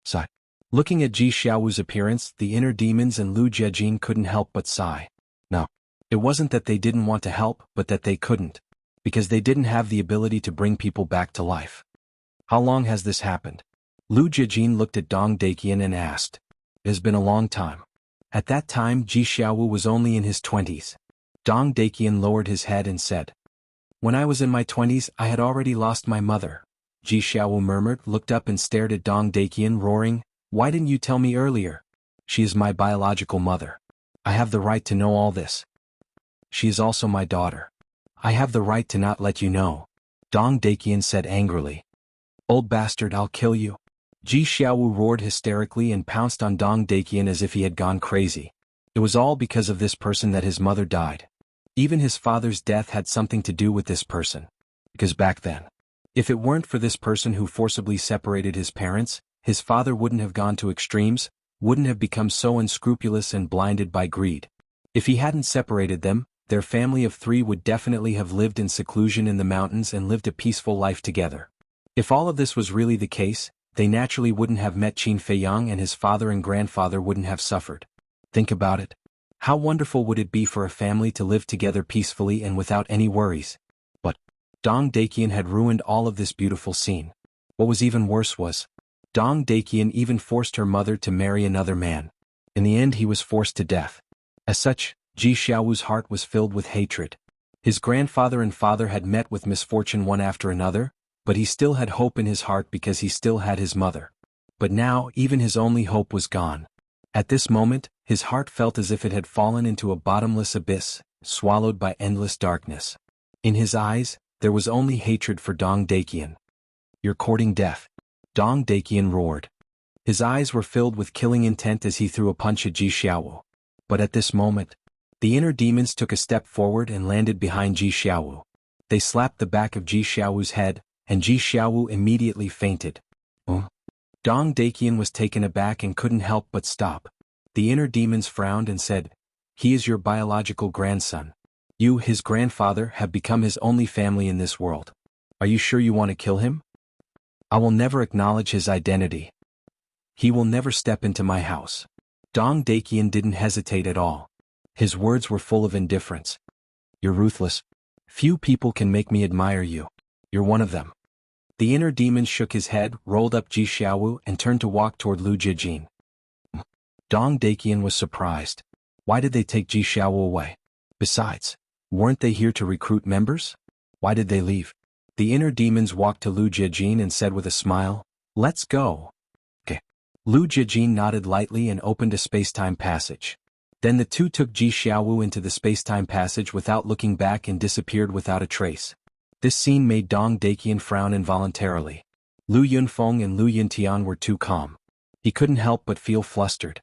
Sigh. Looking at Ji Xiaowu's appearance, the inner demons and Lu Jiajin couldn't help but sigh. No. It wasn't that they didn't want to help, but that they couldn't. Because they didn't have the ability to bring people back to life. How long has this happened? Lu Jiajin looked at Dong Daqian and asked. It has been a long time. At that time Ji Xiaowu was only in his 20s. Dong Daqian lowered his head and said, "When I was in my 20s, I had already lost my mother." Ji Xiaowu murmured, looked up and stared at Dong Daqian, roaring, "Why didn't you tell me earlier? She is my biological mother. I have the right to know all this. She is also my daughter. I have the right to not let you know," Dong Daqian said angrily. "Old bastard, I'll kill you." Ji Xiaowu roared hysterically and pounced on Dong Daqian as if he had gone crazy. It was all because of this person that his mother died. Even his father's death had something to do with this person. Because back then, if it weren't for this person who forcibly separated his parents, his father wouldn't have gone to extremes, wouldn't have become so unscrupulous and blinded by greed. If he hadn't separated them, their family of 3 would definitely have lived in seclusion in the mountains and lived a peaceful life together. If all of this was really the case, they naturally wouldn't have met Qin Feiyang and his father and grandfather wouldn't have suffered. Think about it. How wonderful would it be for a family to live together peacefully and without any worries? But Dong Daqian had ruined all of this beautiful scene. What was even worse was, Dong Daqian even forced her mother to marry another man. In the end he was forced to death. As such, Ji Xiaowu's heart was filled with hatred. His grandfather and father had met with misfortune one after another, but he still had hope in his heart because he still had his mother. But now even his only hope was gone. At this moment, his heart felt as if it had fallen into a bottomless abyss, swallowed by endless darkness. In his eyes, there was only hatred for Dong Daqian. "You're courting death," Dong Daqian roared. His eyes were filled with killing intent as he threw a punch at Ji Xiaowu. But at this moment, the inner demons took a step forward and landed behind Ji Xiaowu. They slapped the back of Ji Xiaowu's head, and Ji Xiaowu immediately fainted. Dong Daqian was taken aback and couldn't help but stop. The inner demons frowned and said, "He is your biological grandson. You, his grandfather, have become his only family in this world. Are you sure you want to kill him? I will never acknowledge his identity. He will never step into my house." Dong Daqian didn't hesitate at all. His words were full of indifference. You're ruthless. Few people can make me admire you. You're one of them. The inner demon shook his head, rolled up Ji Xiaowu and turned to walk toward Lu Jijin. Dong Daqian was surprised. Why did they take Ji Xiaowu away? Besides, weren't they here to recruit members? Why did they leave? The inner demons walked to Lu Jijin and said with a smile, "Let's go." Okay. Lu Jijin nodded lightly and opened a space-time passage. Then the two took Ji Xiaowu into the space-time passage without looking back and disappeared without a trace. This scene made Dong Daqian frown involuntarily. Lu Yunfeng and Lu Yuntian were too calm. He couldn't help but feel flustered.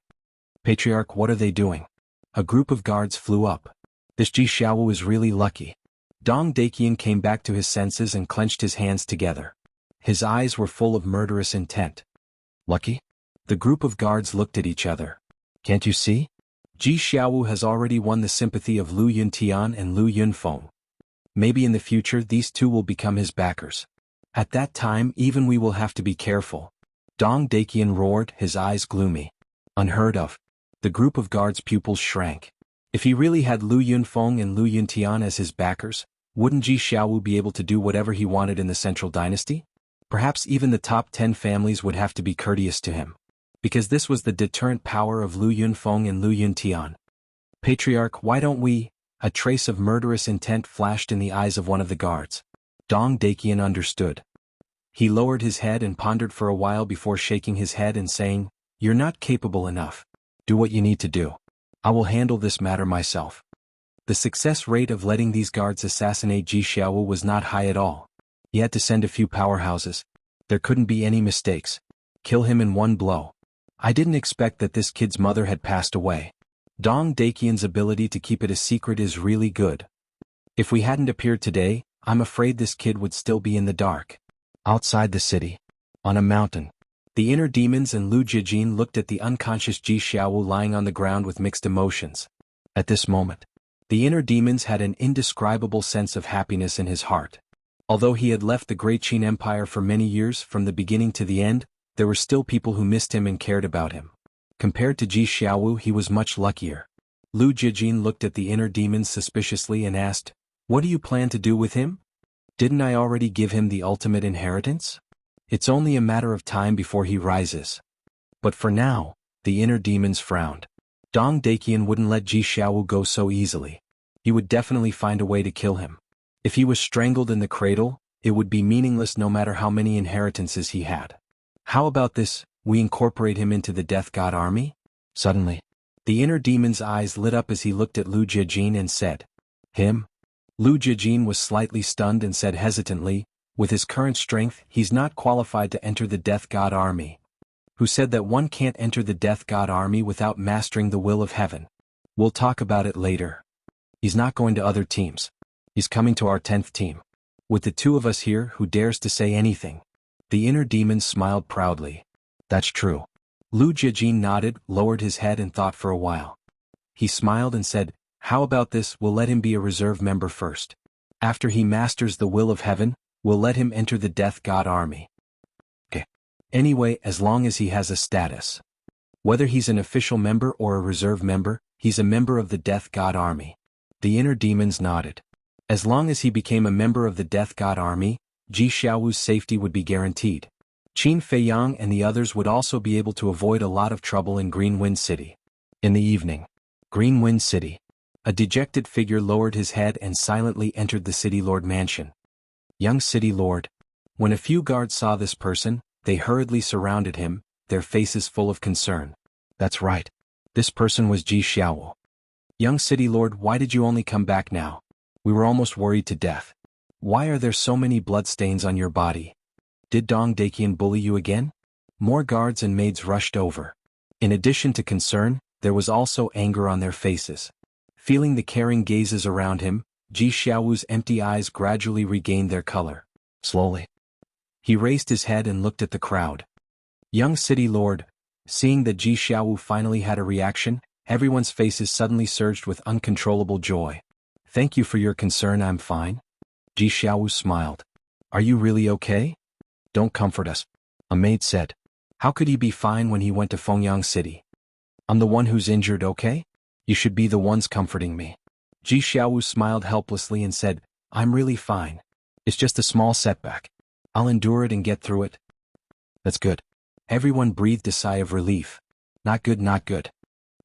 Patriarch, what are they doing? A group of guards flew up. This Ji Xiaowu is really lucky. Dong Daqian came back to his senses and clenched his hands together. His eyes were full of murderous intent. Lucky? The group of guards looked at each other. Can't you see? Ji Xiaowu has already won the sympathy of Lu Yuntian and Lu Yunfeng. Maybe in the future these two will become his backers. At that time even we will have to be careful. Dong Daqian roared, his eyes gloomy. Unheard of. The group of guards' pupils shrank. If he really had Lu Yunfeng and Lu Yuntian as his backers, wouldn't Ji Xiaowu be able to do whatever he wanted in the Central Dynasty? Perhaps even the top 10 families would have to be courteous to him. Because this was the deterrent power of Lu Yunfeng and Lu Yuntian. Patriarch, why don't we? A trace of murderous intent flashed in the eyes of one of the guards. Dong Daqian understood. He lowered his head and pondered for a while before shaking his head and saying, "You're not capable enough. Do what you need to do. I will handle this matter myself." The success rate of letting these guards assassinate Ji Xiaowu was not high at all. He had to send a few powerhouses. There couldn't be any mistakes. Kill him in one blow. I didn't expect that this kid's mother had passed away. Dong Daqian's ability to keep it a secret is really good. If we hadn't appeared today, I'm afraid this kid would still be in the dark. Outside the city. On a mountain. The inner demons and Lu Jijin looked at the unconscious Ji Xiaowu lying on the ground with mixed emotions. At this moment, the inner demons had an indescribable sense of happiness in his heart. Although he had left the Great Qin Empire for many years from the beginning to the end, there were still people who missed him and cared about him. Compared to Ji Xiaowu, he was much luckier. Lu Jijin looked at the inner demons suspiciously and asked, "What do you plan to do with him? Didn't I already give him the ultimate inheritance? It's only a matter of time before he rises." But for now, the inner demons frowned. Dong Daqian wouldn't let Ji Xiaowu go so easily. He would definitely find a way to kill him. If he was strangled in the cradle, it would be meaningless no matter how many inheritances he had. How about this, we incorporate him into the Death God army? Suddenly, the inner demon's eyes lit up as he looked at Lu Jijin and said, "Him?" Lu Jijin was slightly stunned and said hesitantly, "With his current strength, he's not qualified to enter the Death God army." Who said that one can't enter the Death God army without mastering the will of heaven? We'll talk about it later. He's not going to other teams. He's coming to our 10th team. With the two of us here, who dares to say anything? The inner demon smiled proudly. That's true. Lu Jijin nodded, lowered his head and thought for a while. He smiled and said, "How about this, we'll let him be a reserve member first. After he masters the will of heaven, we'll let him enter the Death God army." Okay. Anyway, as long as he has a status. Whether he's an official member or a reserve member, he's a member of the Death God army. The inner demons nodded. As long as he became a member of the Death God army, Ji Xiaowu's safety would be guaranteed. Qin Feiyang and the others would also be able to avoid a lot of trouble in Green Wind City. In the evening. Green Wind City. A dejected figure lowered his head and silently entered the City Lord mansion. Young City Lord. When a few guards saw this person, they hurriedly surrounded him, their faces full of concern. That's right. This person was Ji Xiaowu. Young City Lord, why did you only come back now? We were almost worried to death. Why are there so many bloodstains on your body? Did Dong Daqian bully you again? More guards and maids rushed over. In addition to concern, there was also anger on their faces. Feeling the caring gazes around him, Ji Xiaowu's empty eyes gradually regained their color. Slowly. He raised his head and looked at the crowd. Young City Lord. Seeing that Ji Xiaowu finally had a reaction, everyone's faces suddenly surged with uncontrollable joy. Thank you for your concern, I'm fine. Ji Xiaowu smiled. Are you really okay? Don't comfort us. A maid said. How could he be fine when he went to Fengyang City? I'm the one who's injured, okay? You should be the ones comforting me. Ji Xiaowu smiled helplessly and said, I'm really fine. It's just a small setback. I'll endure it and get through it. That's good. Everyone breathed a sigh of relief. Not good, not good.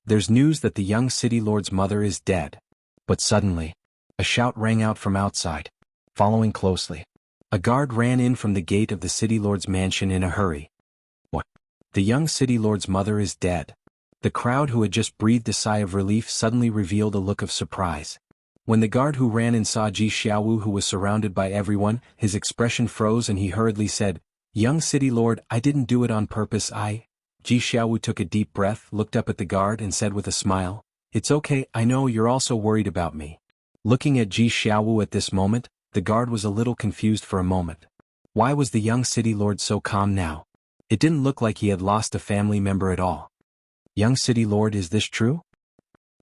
There's news that the young city lord's mother is dead. But suddenly, a shout rang out from outside. Following closely, a guard ran in from the gate of the city lord's mansion in a hurry. What? The young city lord's mother is dead. The crowd who had just breathed a sigh of relief suddenly revealed a look of surprise. When the guard who ran in saw Ji Xiaowu, who was surrounded by everyone, his expression froze and he hurriedly said, Young city lord, I didn't do it on purpose. Ji Xiaowu took a deep breath, looked up at the guard and said with a smile, It's okay, I know you're also worried about me. Looking at Ji Xiaowu at this moment, the guard was a little confused for a moment. Why was the young city lord so calm now? It didn't look like he had lost a family member at all. Young city lord, is this true?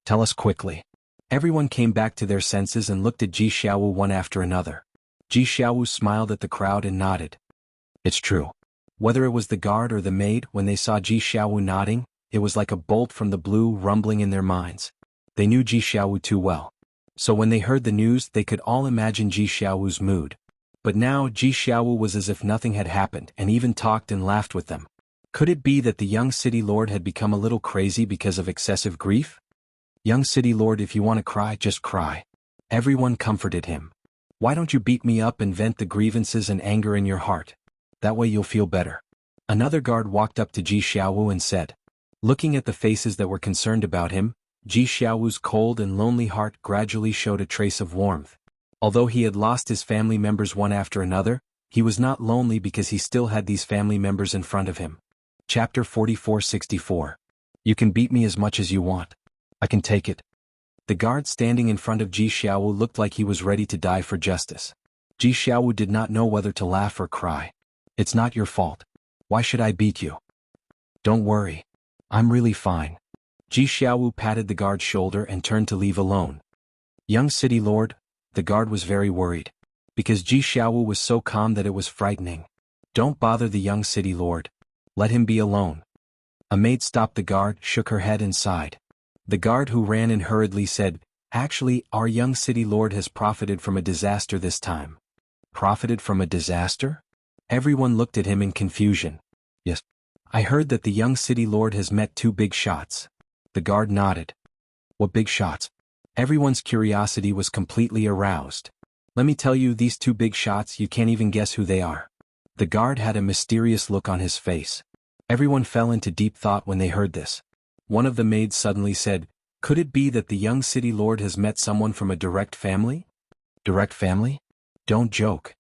Tell us quickly. Everyone came back to their senses and looked at Ji Xiaowu one after another. Ji Xiaowu smiled at the crowd and nodded. It's true. Whether it was the guard or the maid, when they saw Ji Xiaowu nodding, it was like a bolt from the blue rumbling in their minds. They knew Ji Xiaowu too well. So when they heard the news, they could all imagine Ji Xiaowu's mood. But now Ji Xiaowu was as if nothing had happened and even talked and laughed with them. Could it be that the young city lord had become a little crazy because of excessive grief? Young city lord, if you want to cry, just cry. Everyone comforted him. Why don't you beat me up and vent the grievances and anger in your heart? That way you'll feel better. Another guard walked up to Ji Xiaowu and said. Looking at the faces that were concerned about him, Ji Xiaowu's cold and lonely heart gradually showed a trace of warmth. Although he had lost his family members one after another, he was not lonely because he still had these family members in front of him. Chapter 44-64. You can beat me as much as you want. I can take it. The guard standing in front of Ji Xiaowu looked like he was ready to die for justice. Ji Xiaowu did not know whether to laugh or cry. It's not your fault. Why should I beat you? Don't worry. I'm really fine. Ji Xiaowu patted the guard's shoulder and turned to leave alone. Young city lord, the guard was very worried. Because Ji Xiaowu was so calm that it was frightening. Don't bother the young city lord. Let him be alone. A maid stopped the guard, shook her head and sighed. The guard who ran in hurriedly said, Actually, our young city lord has profited from a disaster this time. Profited from a disaster? Everyone looked at him in confusion. Yes. I heard that the young city lord has met 2 big shots. The guard nodded. What big shots? Everyone's curiosity was completely aroused. Let me tell you, these 2 big shots, you can't even guess who they are. The guard had a mysterious look on his face. Everyone fell into deep thought when they heard this. One of the maids suddenly said, Could it be that the young city lord has met someone from a direct family? Direct family? Don't joke.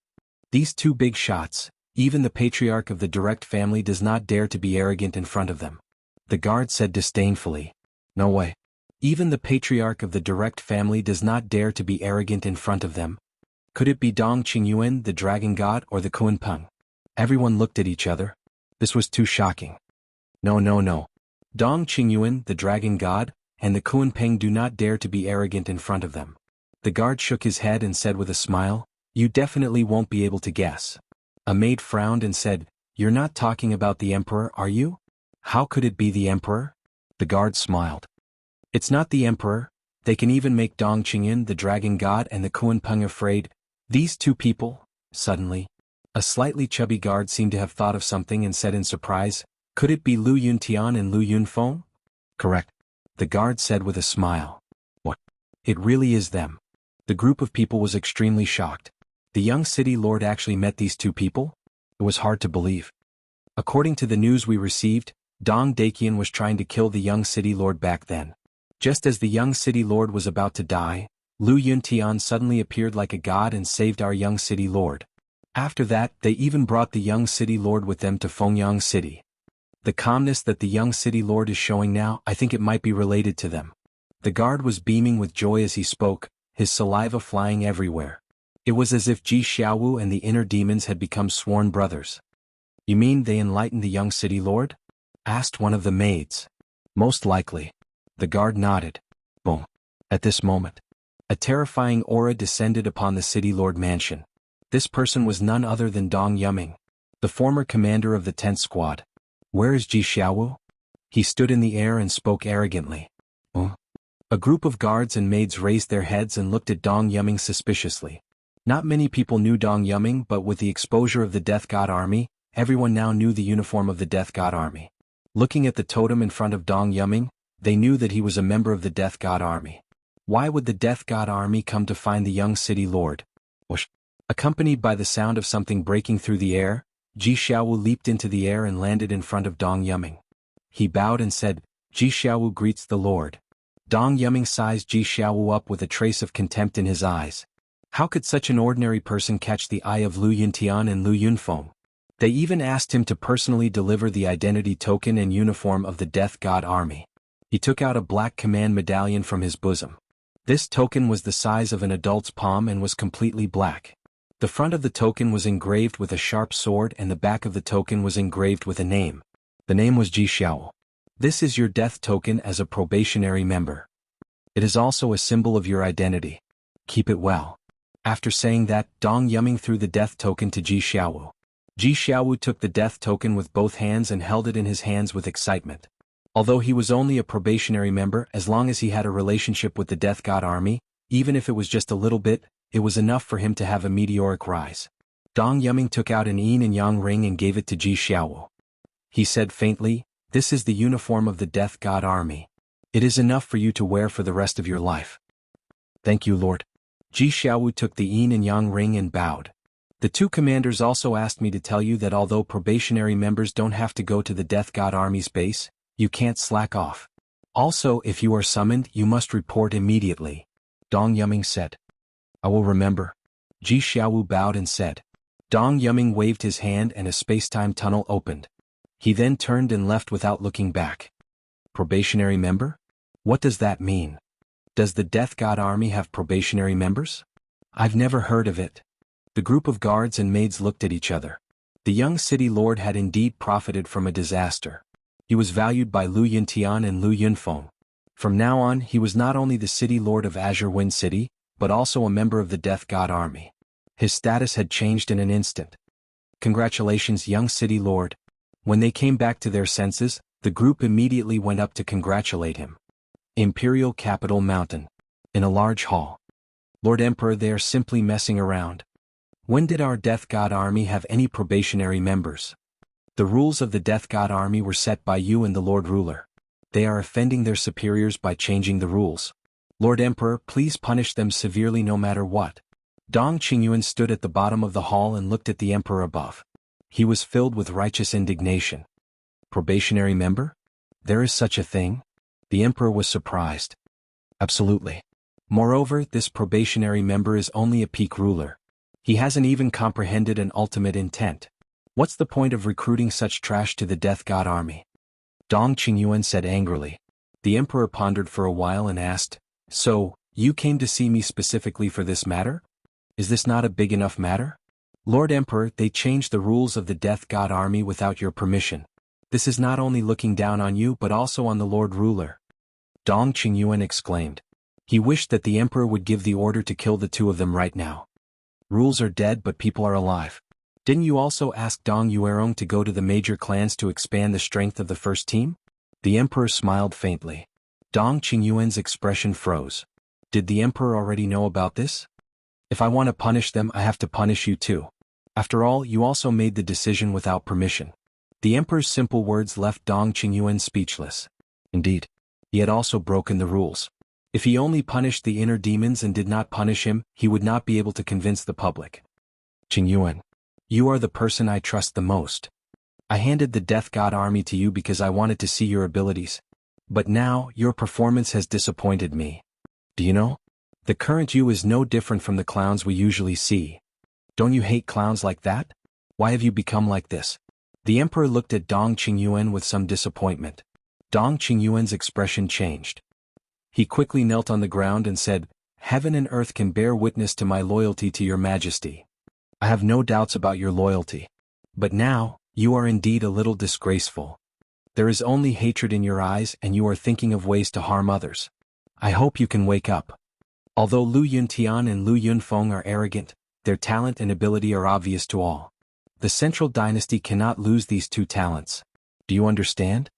These 2 big shots, even the patriarch of the direct family does not dare to be arrogant in front of them. The guard said disdainfully. No way. Even the patriarch of the direct family does not dare to be arrogant in front of them. Could it be Dong Qingyuan, the dragon god, or the Kunpeng? Everyone looked at each other. This was too shocking. No. Dong Qingyuan, the dragon god, and the Kunpeng do not dare to be arrogant in front of them. The guard shook his head and said with a smile, You definitely won't be able to guess. A maid frowned and said, You're not talking about the emperor, are you? How could it be the emperor? The guard smiled. It's not the emperor. They can even make Dong Qingyuan, the dragon god, and the Kunpeng afraid. These 2 people, suddenly. A slightly chubby guard seemed to have thought of something and said in surprise, Could it be Lu Yuntian and Lu Yunfeng? Correct. The guard said with a smile. What? It really is them. The group of people was extremely shocked. The young city lord actually met these 2 people? It was hard to believe. According to the news we received, Dong Daqian was trying to kill the young city lord back then. Just as the young city lord was about to die, Lu Yuntian suddenly appeared like a god and saved our young city lord. After that, they even brought the young city lord with them to Fengyang City. The calmness that the young city lord is showing now, I think it might be related to them. The guard was beaming with joy as he spoke, his saliva flying everywhere. It was as if Ji Xiaowu and the inner demons had become sworn brothers. You mean they enlightened the young city lord? Asked one of the maids. Most likely. The guard nodded. Boom. At this moment, a terrifying aura descended upon the city lord mansion. This person was none other than Dong Yuming, the former commander of the 10th squad. Where is Ji Xiaowu? He stood in the air and spoke arrogantly. Oh. A group of guards and maids raised their heads and looked at Dong Yuming suspiciously. Not many people knew Dong Yuming, but with the exposure of the Death God Army, everyone now knew the uniform of the Death God Army. Looking at the totem in front of Dong Yuming, they knew that he was a member of the Death God Army. Why would the Death God Army come to find the young city lord? Whoosh. Accompanied by the sound of something breaking through the air, Ji Xiaowu leaped into the air and landed in front of Dong Yuming. He bowed and said, "Ji Xiaowu greets the lord." Dong Yuming sized Ji Xiaowu up with a trace of contempt in his eyes. How could such an ordinary person catch the eye of Lu Yuntian and Lu Yunfeng? They even asked him to personally deliver the identity token and uniform of the Death God Army. He took out a black command medallion from his bosom. This token was the size of an adult's palm and was completely black. The front of the token was engraved with a sharp sword and the back of the token was engraved with a name. The name was Ji Xiao. This is your death token as a probationary member. It is also a symbol of your identity. Keep it well. After saying that, Dong Yuming threw the death token to Ji Xiaowu. Ji Xiaowu took the death token with both hands and held it in his hands with excitement. Although he was only a probationary member, as long as he had a relationship with the Death God Army, even if it was just a little bit, it was enough for him to have a meteoric rise. Dong Yuming took out an yin and yang ring and gave it to Ji Xiaowu. He said faintly, "This is the uniform of the Death God Army. It is enough for you to wear for the rest of your life." "Thank you, Lord." Ji Xiaowu took the yin and yang ring and bowed. "The two commanders also asked me to tell you that although probationary members don't have to go to the Death God Army's base, you can't slack off. Also, if you are summoned, you must report immediately," Dong Yuming said. "I will remember." Ji Xiaowu bowed and said. Dong Yuming waved his hand and a space-time tunnel opened. He then turned and left without looking back. Probationary member? What does that mean? Does the Death God Army have probationary members? I've never heard of it. The group of guards and maids looked at each other. The young city lord had indeed profited from a disaster. He was valued by Lu Yuntian and Lu Yunfeng. From now on, he was not only the city lord of Azure Wind City, but also a member of the Death God Army. His status had changed in an instant. Congratulations, young city lord. When they came back to their senses, the group immediately went up to congratulate him. Imperial Capital Mountain. In a large hall. Lord Emperor, they are simply messing around. When did our Death God Army have any probationary members? The rules of the Death God Army were set by you and the Lord Ruler. They are offending their superiors by changing the rules. Lord Emperor, please punish them severely no matter what. Dong Qingyuan stood at the bottom of the hall and looked at the Emperor above. He was filled with righteous indignation. Probationary member? There is such a thing? The Emperor was surprised. Absolutely. Moreover, this probationary member is only a peak ruler. He hasn't even comprehended an ultimate intent. What's the point of recruiting such trash to the Death God Army? Dong Qingyuan said angrily. The Emperor pondered for a while and asked, "So, you came to see me specifically for this matter? Is this not a big enough matter?" Lord Emperor, they changed the rules of the Death God Army without your permission. This is not only looking down on you but also on the Lord Ruler. Dong Qingyuan exclaimed. He wished that the Emperor would give the order to kill the two of them right now. Rules are dead but people are alive. Didn't you also ask Dong Yuerong to go to the major clans to expand the strength of the first team? The Emperor smiled faintly. Dong Qingyuan's expression froze. Did the Emperor already know about this? If I want to punish them, I have to punish you too. After all, you also made the decision without permission. The Emperor's simple words left Dong Qingyuan speechless. Indeed, he had also broken the rules. If he only punished the inner demons and did not punish him, he would not be able to convince the public. Qingyuan, you are the person I trust the most. I handed the Death God Army to you because I wanted to see your abilities. But now, your performance has disappointed me. Do you know? The current you is no different from the clowns we usually see. Don't you hate clowns like that? Why have you become like this? The Emperor looked at Dong Qingyuan with some disappointment. Dong Qingyuan's expression changed. He quickly knelt on the ground and said, Heaven and earth can bear witness to my loyalty to your majesty. I have no doubts about your loyalty. But now, you are indeed a little disgraceful. There is only hatred in your eyes and you are thinking of ways to harm others. I hope you can wake up. Although Lu Yuntian and Lu Yunfeng are arrogant, their talent and ability are obvious to all. The central dynasty cannot lose these two talents. Do you understand?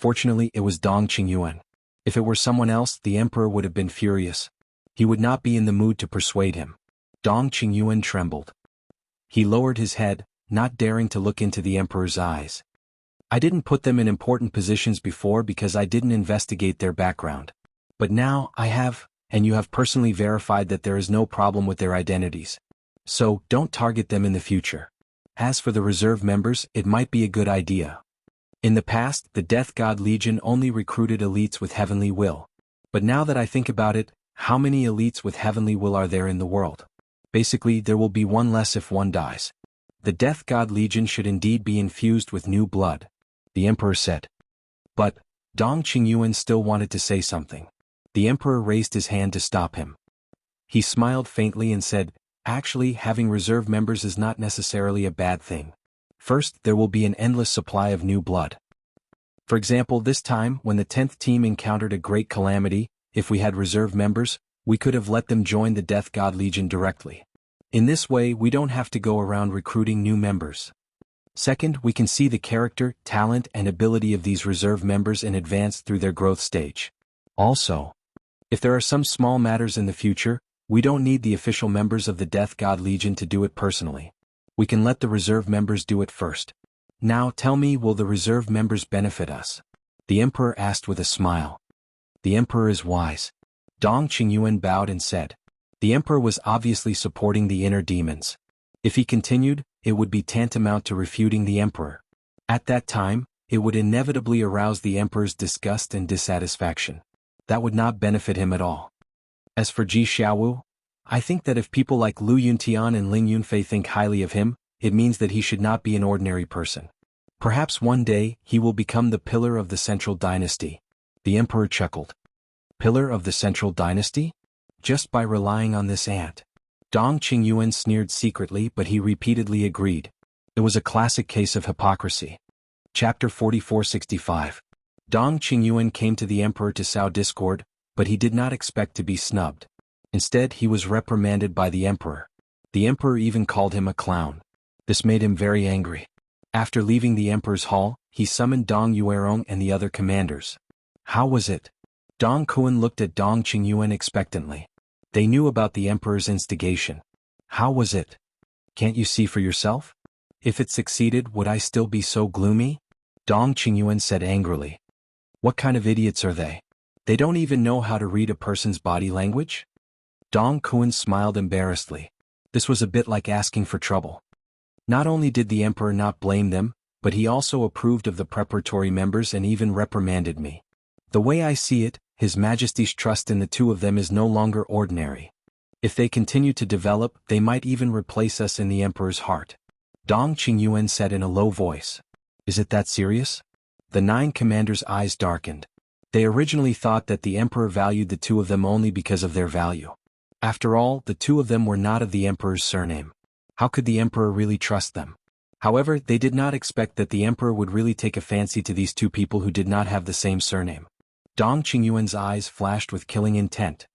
Fortunately, it was Dong Qingyuan. If it were someone else, the emperor would have been furious. He would not be in the mood to persuade him. Dong Qingyuan trembled. He lowered his head, not daring to look into the emperor's eyes. I didn't put them in important positions before because I didn't investigate their background. But now, I have, and you have personally verified that there is no problem with their identities. So, don't target them in the future. As for the reserve members, it might be a good idea. In the past, the Death God Legion only recruited elites with heavenly will. But now that I think about it, how many elites with heavenly will are there in the world? Basically, there will be one less if one dies. The Death God Legion should indeed be infused with new blood, the emperor said. But, Dong Qingyuan still wanted to say something. The emperor raised his hand to stop him. He smiled faintly and said, actually, having reserve members is not necessarily a bad thing. First, there will be an endless supply of new blood. For example, this time, when the 10th team encountered a great calamity, if we had reserve members, we could have let them join the Death God Legion directly. In this way, we don't have to go around recruiting new members. Second, we can see the character, talent, and ability of these reserve members in advance through their growth stage. Also, if there are some small matters in the future, we don't need the official members of the Death God Legion to do it personally. We can let the reserve members do it first. Now tell me, will the reserve members benefit us? The emperor asked with a smile. The emperor is wise. Dong Qingyuan bowed and said. The emperor was obviously supporting the inner demons. If he continued, it would be tantamount to refuting the emperor. At that time, it would inevitably arouse the emperor's disgust and dissatisfaction. That would not benefit him at all. As for Ji Xiaowu, I think that if people like Lu Yuntian and Ling Yunfei think highly of him, it means that he should not be an ordinary person. Perhaps one day, he will become the pillar of the central dynasty. The emperor chuckled. Pillar of the central dynasty? Just by relying on this ant. Dong Qingyuan sneered secretly, but he repeatedly agreed. It was a classic case of hypocrisy. Chapter 4465. Dong Qingyuan came to the emperor to sow discord, but he did not expect to be snubbed. Instead, he was reprimanded by the emperor. The emperor even called him a clown. This made him very angry. After leaving the emperor's hall, he summoned Dong Yuerong and the other commanders. How was it? Dong Kuan looked at Dong Qingyuan expectantly. They knew about the emperor's instigation. How was it? Can't you see for yourself? If it succeeded, would I still be so gloomy? Dong Qingyuan said angrily. What kind of idiots are they? They don't even know how to read a person's body language? Dong Kuan smiled embarrassedly. This was a bit like asking for trouble. Not only did the emperor not blame them, but he also approved of the preparatory members and even reprimanded me. The way I see it, His Majesty's trust in the two of them is no longer ordinary. If they continue to develop, they might even replace us in the emperor's heart. Dong Qingyuan said in a low voice. Is it that serious? The 9 commanders' eyes darkened. They originally thought that the emperor valued the two of them only because of their value. After all, the two of them were not of the emperor's surname. How could the emperor really trust them? However, they did not expect that the emperor would really take a fancy to these two people who did not have the same surname. Dong Qingyuan's eyes flashed with killing intent.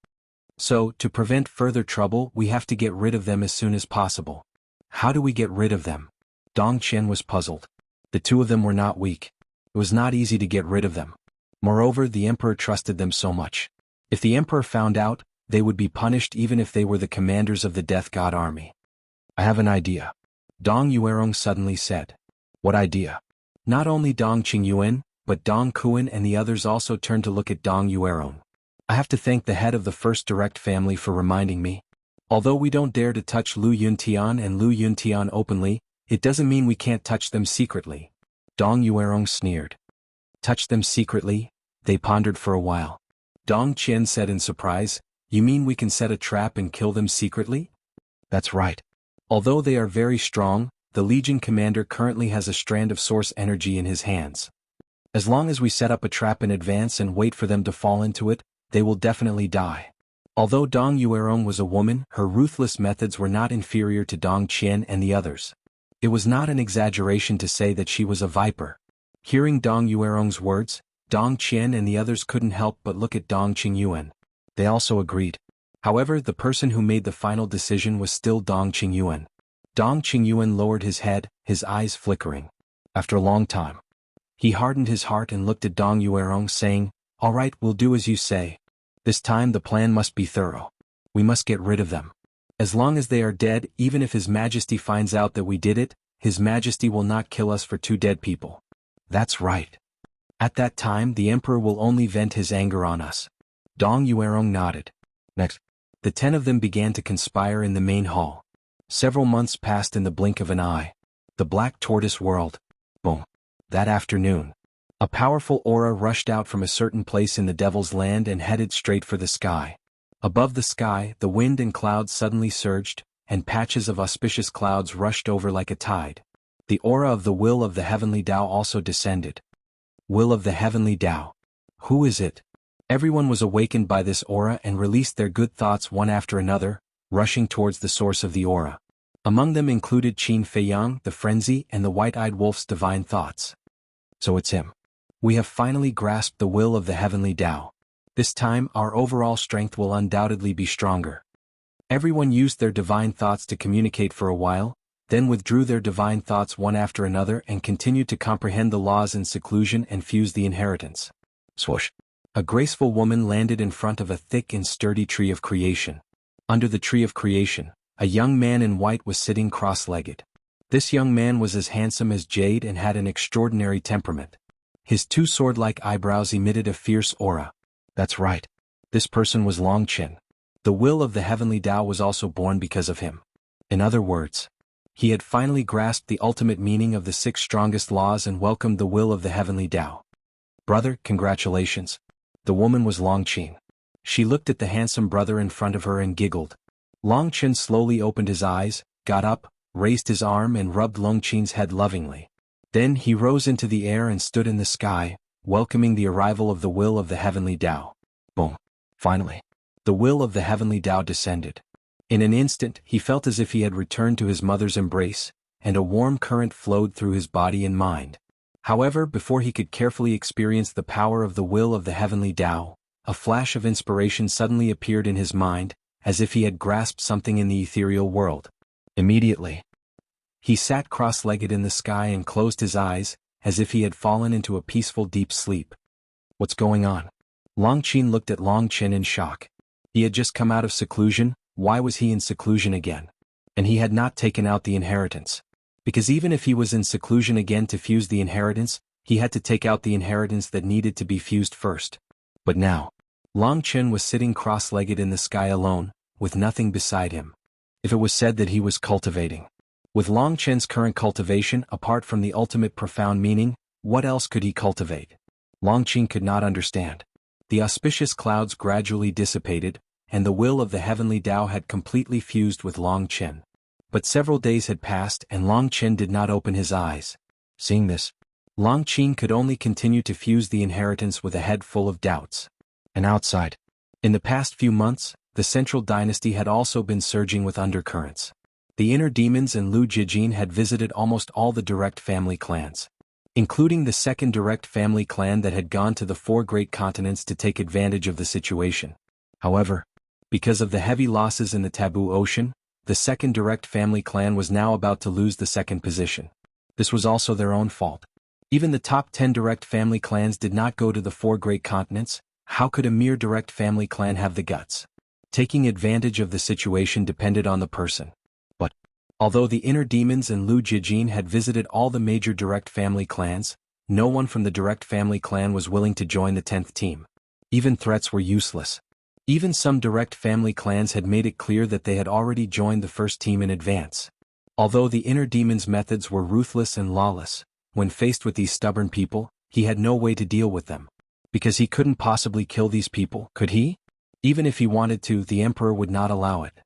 So, to prevent further trouble, we have to get rid of them as soon as possible. How do we get rid of them? Dong Qian was puzzled. The two of them were not weak. It was not easy to get rid of them. Moreover, the emperor trusted them so much. If the emperor found out, they would be punished even if they were the commanders of the Death God army. I have an idea. Dong Yuerong suddenly said. What idea? Not only Dong Qingyuan, but Dong Kuan and the others also turned to look at Dong Yuerong. I have to thank the head of the first direct family for reminding me. Although we don't dare to touch Lu Yuntian and Lu Yuntian openly, it doesn't mean we can't touch them secretly. Dong Yuerong sneered. Touch them secretly? They pondered for a while. Dong Qian said in surprise, You mean we can set a trap and kill them secretly? That's right. Although they are very strong, the Legion commander currently has a strand of source energy in his hands. As long as we set up a trap in advance and wait for them to fall into it, they will definitely die. Although Dong Yuerong was a woman, her ruthless methods were not inferior to Dong Qian and the others. It was not an exaggeration to say that she was a viper. Hearing Dong Yuerong's words, Dong Qian and the others couldn't help but look at Dong Qingyuan. They also agreed. However, the person who made the final decision was still Dong Qingyuan. Dong Qingyuan lowered his head, his eyes flickering. After a long time. He hardened his heart and looked at Dong Yuerong, saying, "All right, we'll do as you say. This time the plan must be thorough. We must get rid of them. As long as they are dead, even if His Majesty finds out that we did it, His Majesty will not kill us for 2 dead people." "That's right. At that time the Emperor will only vent his anger on us." Dong Yuerong nodded. Next, the 10 of them began to conspire in the main hall. Several months passed in the blink of an eye. The Black Tortoise World. Boom. That afternoon, a powerful aura rushed out from a certain place in the Devil's Land and headed straight for the sky. Above the sky, the wind and clouds suddenly surged, and patches of auspicious clouds rushed over like a tide. The aura of the Will of the Heavenly Tao also descended. Will of the Heavenly Tao. Who is it? Everyone was awakened by this aura and released their good thoughts one after another, rushing towards the source of the aura. Among them included Qin Feiyang, the Frenzy, and the White-Eyed Wolf's divine thoughts. So it's him. We have finally grasped the will of the Heavenly Tao. This time our overall strength will undoubtedly be stronger. Everyone used their divine thoughts to communicate for a while, then withdrew their divine thoughts one after another and continued to comprehend the laws in seclusion and fuse the inheritance. Swoosh. A graceful woman landed in front of a thick and sturdy tree of creation. Under the tree of creation, a young man in white was sitting cross-legged. This young man was as handsome as jade and had an extraordinary temperament. His 2 sword-like eyebrows emitted a fierce aura. That's right. This person was Long Qin. The will of the Heavenly Tao was also born because of him. In other words, he had finally grasped the ultimate meaning of the 6 strongest laws and welcomed the will of the Heavenly Tao. "Brother, congratulations." The woman was Long Qin. She looked at the handsome brother in front of her and giggled. Long Qin slowly opened his eyes, got up, raised his arm and rubbed Long Qin's head lovingly. Then he rose into the air and stood in the sky, welcoming the arrival of the will of the Heavenly Tao. Boom. Finally, the will of the Heavenly Tao descended. In an instant he felt as if he had returned to his mother's embrace, and a warm current flowed through his body and mind. However, before he could carefully experience the power of the will of the Heavenly Tao, a flash of inspiration suddenly appeared in his mind, as if he had grasped something in the ethereal world. Immediately, he sat cross-legged in the sky and closed his eyes, as if he had fallen into a peaceful deep sleep. What's going on? Long Qin looked at Long Qin in shock. He had just come out of seclusion. Why was he in seclusion again? And he had not taken out the inheritance. Because even if he was in seclusion again to fuse the inheritance, he had to take out the inheritance that needed to be fused first. But now, Long Qin was sitting cross-legged in the sky alone, with nothing beside him. If it was said that he was cultivating. With Long Qin's current cultivation, apart from the ultimate profound meaning, what else could he cultivate? Long Qin could not understand. The auspicious clouds gradually dissipated, and the will of the Heavenly Tao had completely fused with Long Qin. But several days had passed and Long Qin did not open his eyes. Seeing this, Long Qin could only continue to fuse the inheritance with a head full of doubts. And outside, in the past few months, the Central Dynasty had also been surging with undercurrents. The inner demons and Lu Jijin had visited almost all the direct family clans, including the second direct family clan that had gone to the 4 great continents to take advantage of the situation. However, because of the heavy losses in the Taboo Ocean, the second direct family clan was now about to lose the second position. This was also their own fault. Even the top 10 direct family clans did not go to the 4 great continents. How could a mere direct family clan have the guts? Taking advantage of the situation depended on the person. But, although the inner demons and Lu Jijin had visited all the major direct family clans, no one from the direct family clan was willing to join the 10th team. Even threats were useless. Even some direct family clans had made it clear that they had already joined the first team in advance. Although the inner demon's methods were ruthless and lawless, when faced with these stubborn people, he had no way to deal with them. Because he couldn't possibly kill these people, could he? Even if he wanted to, the Emperor would not allow it.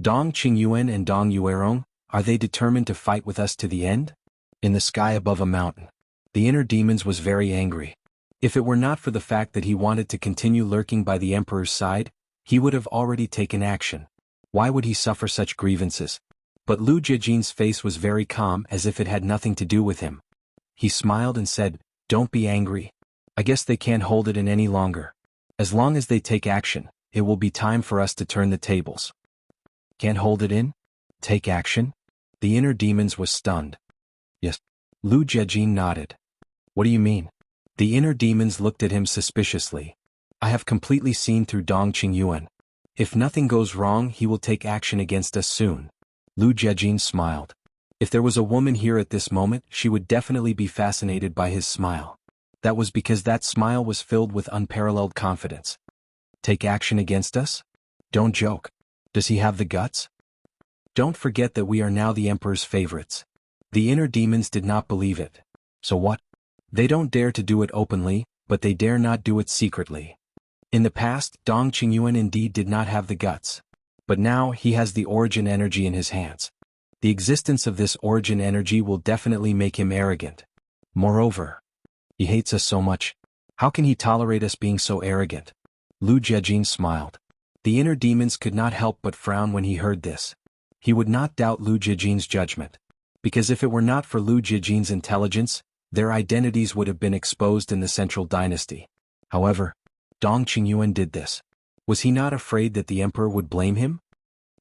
Dong Qingyuan and Dong Yuerong, are they determined to fight with us to the end? In the sky above a mountain, the inner demons was very angry. If it were not for the fact that he wanted to continue lurking by the Emperor's side, he would have already taken action. Why would he suffer such grievances? But Lu Jijin's face was very calm, as if it had nothing to do with him. He smiled and said, "Don't be angry. I guess they can't hold it in any longer. As long as they take action, it will be time for us to turn the tables." Can't hold it in? Take action? The inner demons was stunned. Yes. Lu Jijin nodded. What do you mean? The inner demons looked at him suspiciously. I have completely seen through Dong Qingyuan. If nothing goes wrong, he will take action against us soon. Lu Jiejin smiled. If there was a woman here at this moment, she would definitely be fascinated by his smile. That was because that smile was filled with unparalleled confidence. Take action against us? Don't joke. Does he have the guts? Don't forget that we are now the Emperor's favorites. The inner demons did not believe it. So what? They don't dare to do it openly, but they dare not do it secretly. In the past, Dong Qingyuan indeed did not have the guts. But now he has the origin energy in his hands. The existence of this origin energy will definitely make him arrogant. Moreover, he hates us so much. How can he tolerate us being so arrogant? Lu Jiejin smiled. The inner demons could not help but frown when he heard this. He would not doubt Lu Jiejin's judgment. Because if it were not for Lu Jiejin's intelligence, their identities would have been exposed in the Central Dynasty. However, Dong Qingyuan did this. Was he not afraid that the Emperor would blame him?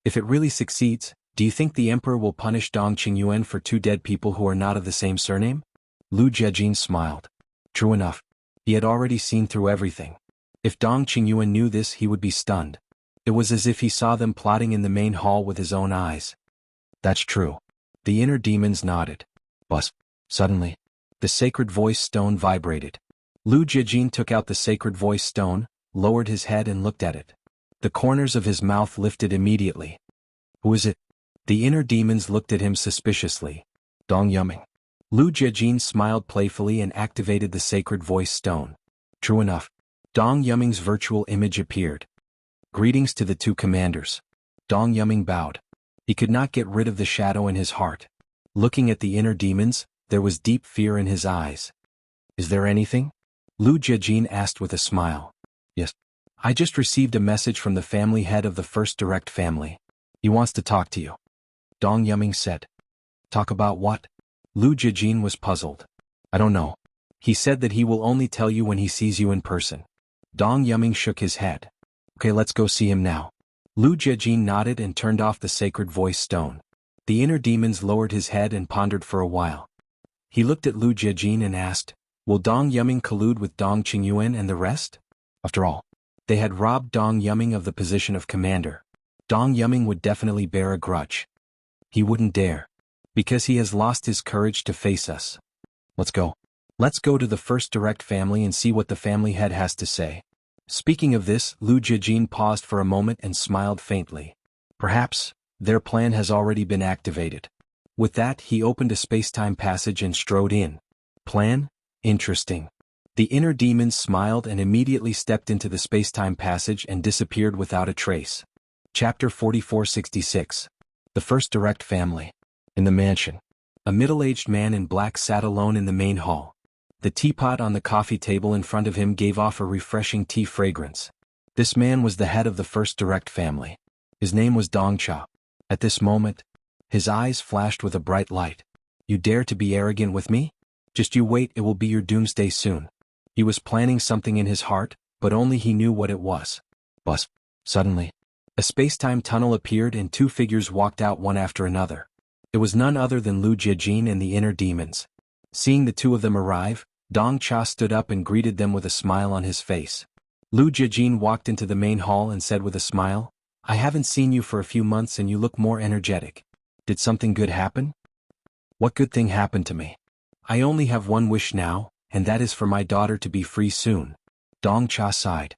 If it really succeeds, do you think the Emperor will punish Dong Qingyuan for 2 dead people who are not of the same surname? Lu Jiejin smiled. True enough. He had already seen through everything. If Dong Qingyuan knew this, he would be stunned. It was as if he saw them plotting in the main hall with his own eyes. That's true. The inner demons nodded. But suddenly, the sacred voice stone vibrated. Lu Jiejin took out the sacred voice stone, lowered his head and looked at it. The corners of his mouth lifted immediately. Who is it? The inner demons looked at him suspiciously. Dong Yuming. Lu Jiejin smiled playfully and activated the sacred voice stone. True enough, Dong Yuming's virtual image appeared. Greetings to the 2 commanders. Dong Yuming bowed. He could not get rid of the shadow in his heart. Looking at the inner demons, there was deep fear in his eyes. Is there anything? Lu Jiejin asked with a smile. Yes. I just received a message from the family head of the first direct family. He wants to talk to you. Dong Yuming said. Talk about what? Lu Jiejin was puzzled. I don't know. He said that he will only tell you when he sees you in person. Dong Yuming shook his head. Okay, let's go see him now. Lu Jiejin nodded and turned off the sacred voice stone. The inner demons lowered his head and pondered for a while. He looked at Lu Jiejin and asked, will Dong Yuming collude with Dong Qingyuan and the rest? After all, they had robbed Dong Yuming of the position of commander. Dong Yuming would definitely bear a grudge. He wouldn't dare. Because he has lost his courage to face us. Let's go. Let's go to the first direct family and see what the family head has to say. Speaking of this, Lu Jiejin paused for a moment and smiled faintly. Perhaps, their plan has already been activated. With that, he opened a space-time passage and strode in. Plan? Interesting. The inner demons smiled and immediately stepped into the space-time passage and disappeared without a trace. Chapter 4466. The First Direct Family. In the mansion. A middle-aged man in black sat alone in the main hall. The teapot on the coffee table in front of him gave off a refreshing tea fragrance. This man was the head of the First Direct Family. His name was Dong Cha. At this moment, his eyes flashed with a bright light. You dare to be arrogant with me? Just you wait, it will be your doomsday soon. He was planning something in his heart, but only he knew what it was. But suddenly, a space-time tunnel appeared and 2 figures walked out one after another. It was none other than Lu Jiejin and the inner demons. Seeing the 2 of them arrive, Dong Cha stood up and greeted them with a smile on his face. Lu Jiejin walked into the main hall and said with a smile, I haven't seen you for a few months and you look more energetic. Did something good happen? What good thing happened to me? I only have one wish now, and that is for my daughter to be free soon. Dong Cha sighed.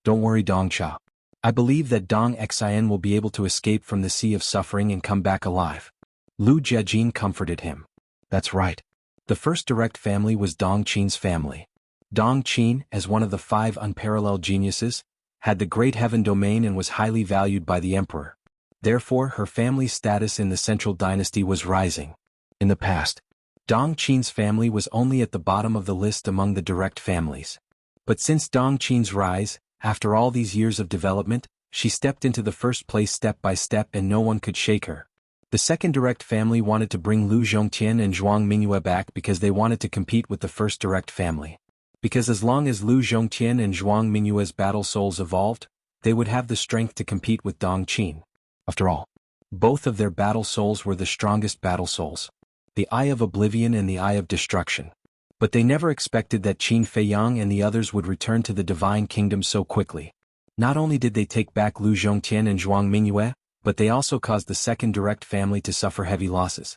Don't worry, Dong Cha. I believe that Dong Xian will be able to escape from the sea of suffering and come back alive. Lu Jiejin comforted him. That's right. The first direct family was Dong Qin's family. Dong Qin, as one of the 5 unparalleled geniuses, had the great heaven domain and was highly valued by the emperor. Therefore, her family's status in the Central Dynasty was rising. In the past, Dong Qin's family was only at the bottom of the list among the direct families. But since Dong Qin's rise, after all these years of development, she stepped into the first place step by step and no one could shake her. The second direct family wanted to bring Lu Zhongtian and Zhuang Mingyue back because they wanted to compete with the first direct family. Because as long as Lu Zhongtian and Zhuang Mingyue's battle souls evolved, they would have the strength to compete with Dong Qin. After all, both of their battle souls were the strongest battle souls. The Eye of Oblivion and the Eye of Destruction. But they never expected that Qin Feiyang and the others would return to the Divine Kingdom so quickly. Not only did they take back Lu Zhongtian and Zhuang Mingyue, but they also caused the second direct family to suffer heavy losses.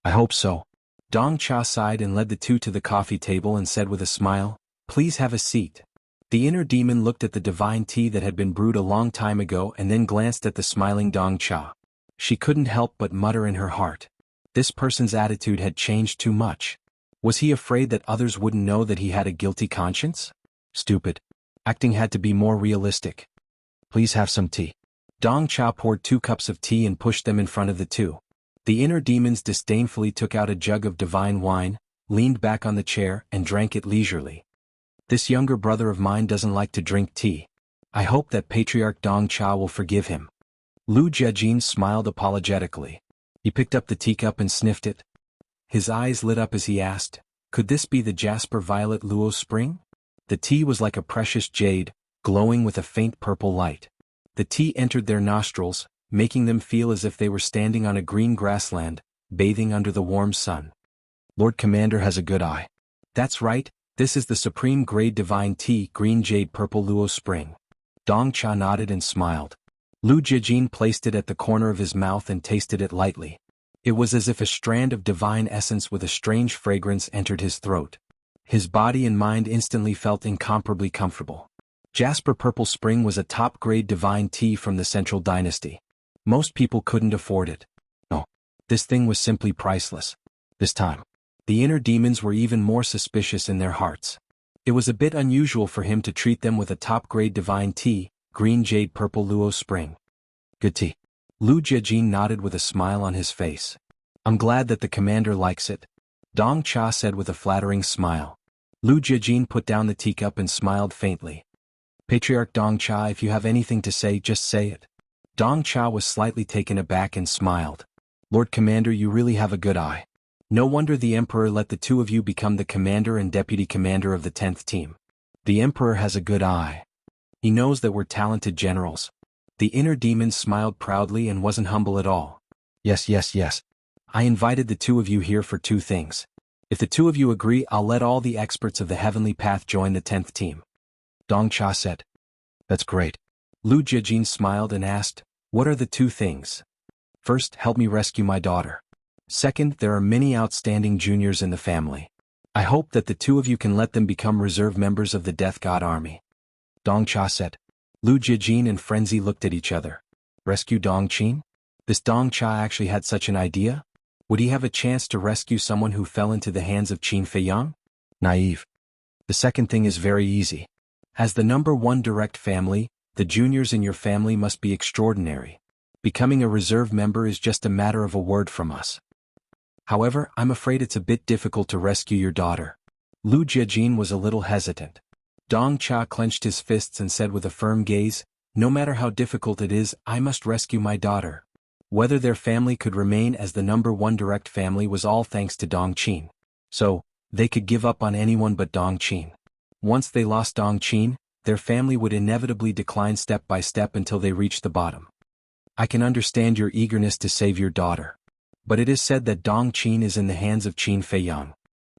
I hope so. Dong Cha sighed and led the two to the coffee table and said with a smile, "Please have a seat." The inner demon looked at the divine tea that had been brewed a long time ago and then glanced at the smiling Dong Cha. She couldn't help but mutter in her heart. This person's attitude had changed too much. Was he afraid that others wouldn't know that he had a guilty conscience? Stupid. Acting had to be more realistic. Please have some tea. Dong Cha poured 2 cups of tea and pushed them in front of the two. The inner demons disdainfully took out a jug of divine wine, leaned back on the chair and drank it leisurely. This younger brother of mine doesn't like to drink tea. I hope that Patriarch Dong Cha will forgive him. Lu Jiejin smiled apologetically. He picked up the teacup and sniffed it. His eyes lit up as he asked, "Could this be the Jasper Violet Luo Spring?" The tea was like a precious jade, glowing with a faint purple light. The tea entered their nostrils, making them feel as if they were standing on a green grassland, bathing under the warm sun. Lord Commander has a good eye. That's right, this is the supreme grade divine tea, green jade purple Luo Spring. Dong Cha nodded and smiled. Lu Jiejin placed it at the corner of his mouth and tasted it lightly. It was as if a strand of divine essence with a strange fragrance entered his throat. His body and mind instantly felt incomparably comfortable. Jasper Purple Spring was a top-grade divine tea from the Central Dynasty. Most people couldn't afford it. No, this thing was simply priceless. This time, the inner demons were even more suspicious in their hearts. It was a bit unusual for him to treat them with a top-grade divine tea, green jade purple Luo Spring. Good tea. Lu Jiejin nodded with a smile on his face. I'm glad that the commander likes it. Dong Cha said with a flattering smile. Lu Jiejin put down the teacup and smiled faintly. Patriarch Dong Cha, if you have anything to say, just say it. Dong Cha was slightly taken aback and smiled. Lord Commander, you really have a good eye. No wonder the Emperor let the two of you become the commander and deputy commander of the 10th team. The Emperor has a good eye. He knows that we're talented generals. The inner demon smiled proudly and wasn't humble at all. Yes. I invited the two of you here for 2 things. If the two of you agree, I'll let all the experts of the Heavenly Path join the 10th team. Dong Cha said. That's great. Lu Jiejin smiled and asked, what are the 2 things? First, help me rescue my daughter. Second, there are many outstanding juniors in the family. I hope that the 2 of you can let them become reserve members of the Death God Army. Dong Cha said. Lu Jiejin and Frenzy looked at each other. Rescue Dong Qin? This Dong Cha actually had such an idea? Would he have a chance to rescue someone who fell into the hands of Qin Feiyang? Naive. The second thing is very easy. As the number 1 direct family, the juniors in your family must be extraordinary. Becoming a reserve member is just a matter of a word from us. However, I'm afraid it's a bit difficult to rescue your daughter. Lu Jiejin was a little hesitant. Dong Cha clenched his fists and said with a firm gaze, no matter how difficult it is, I must rescue my daughter. Whether their family could remain as the number 1 direct family was all thanks to Dong Qin. So, they could give up on anyone but Dong Qin. Once they lost Dong Qin, their family would inevitably decline step by step until they reached the bottom. I can understand your eagerness to save your daughter. But it is said that Dong Qin is in the hands of Qin Feiyang.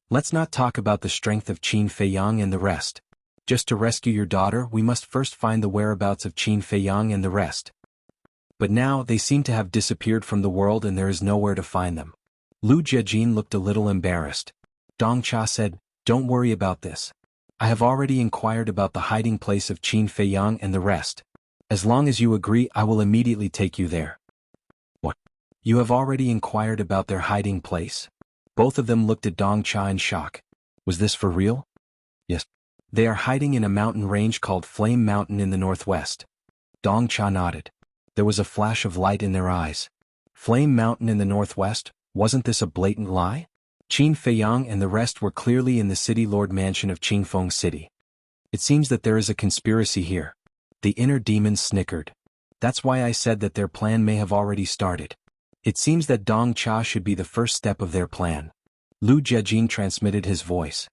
Let's not talk about the strength of Qin Feiyang and the rest. Just to rescue your daughter, we must first find the whereabouts of Qin Feiyang and the rest. But now they seem to have disappeared from the world and there is nowhere to find them. Lu Jiejin looked a little embarrassed. Dong Cha said, don't worry about this. I have already inquired about the hiding place of Qin Feiyang and the rest. As long as you agree, I will immediately take you there. What? You have already inquired about their hiding place? Both of them looked at Dong Cha in shock. Was this for real? Yes. They are hiding in a mountain range called Flame Mountain in the northwest. Dong Cha nodded. There was a flash of light in their eyes. Flame Mountain in the northwest, wasn't this a blatant lie? Qin Feiyang and the rest were clearly in the city lord mansion of Qingfeng City. It seems that there is a conspiracy here. The inner demons snickered. That's why I said that their plan may have already started. It seems that Dong Cha should be the first step of their plan. Lu Jiejin transmitted his voice.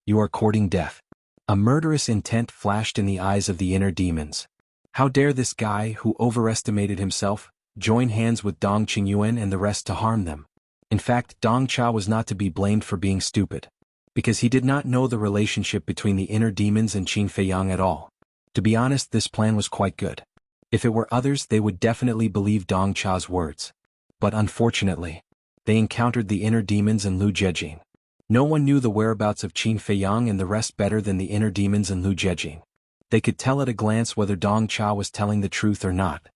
You are courting death. A murderous intent flashed in the eyes of the inner demons. How dare this guy, who overestimated himself, join hands with Dong Qingyuan and the rest to harm them? In fact, Dong Cha was not to be blamed for being stupid. because he did not know the relationship between the inner demons and Qin Feiyang at all. To be honest, this plan was quite good. If it were others, they would definitely believe Dong Cha's words. But unfortunately, they encountered the inner demons and Lu Jiejin. No one knew the whereabouts of Qin Feiyang and the rest better than the inner demons and Lu Jiejin. They could tell at a glance whether Dong Cha was telling the truth or not.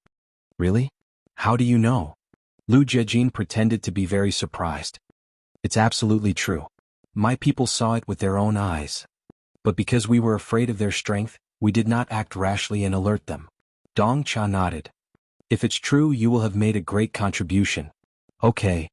Really? How do you know? Lu Jiejin pretended to be very surprised. It's absolutely true. My people saw it with their own eyes. But because we were afraid of their strength, we did not act rashly and alert them. Dong Cha nodded. If it's true, you will have made a great contribution. Okay.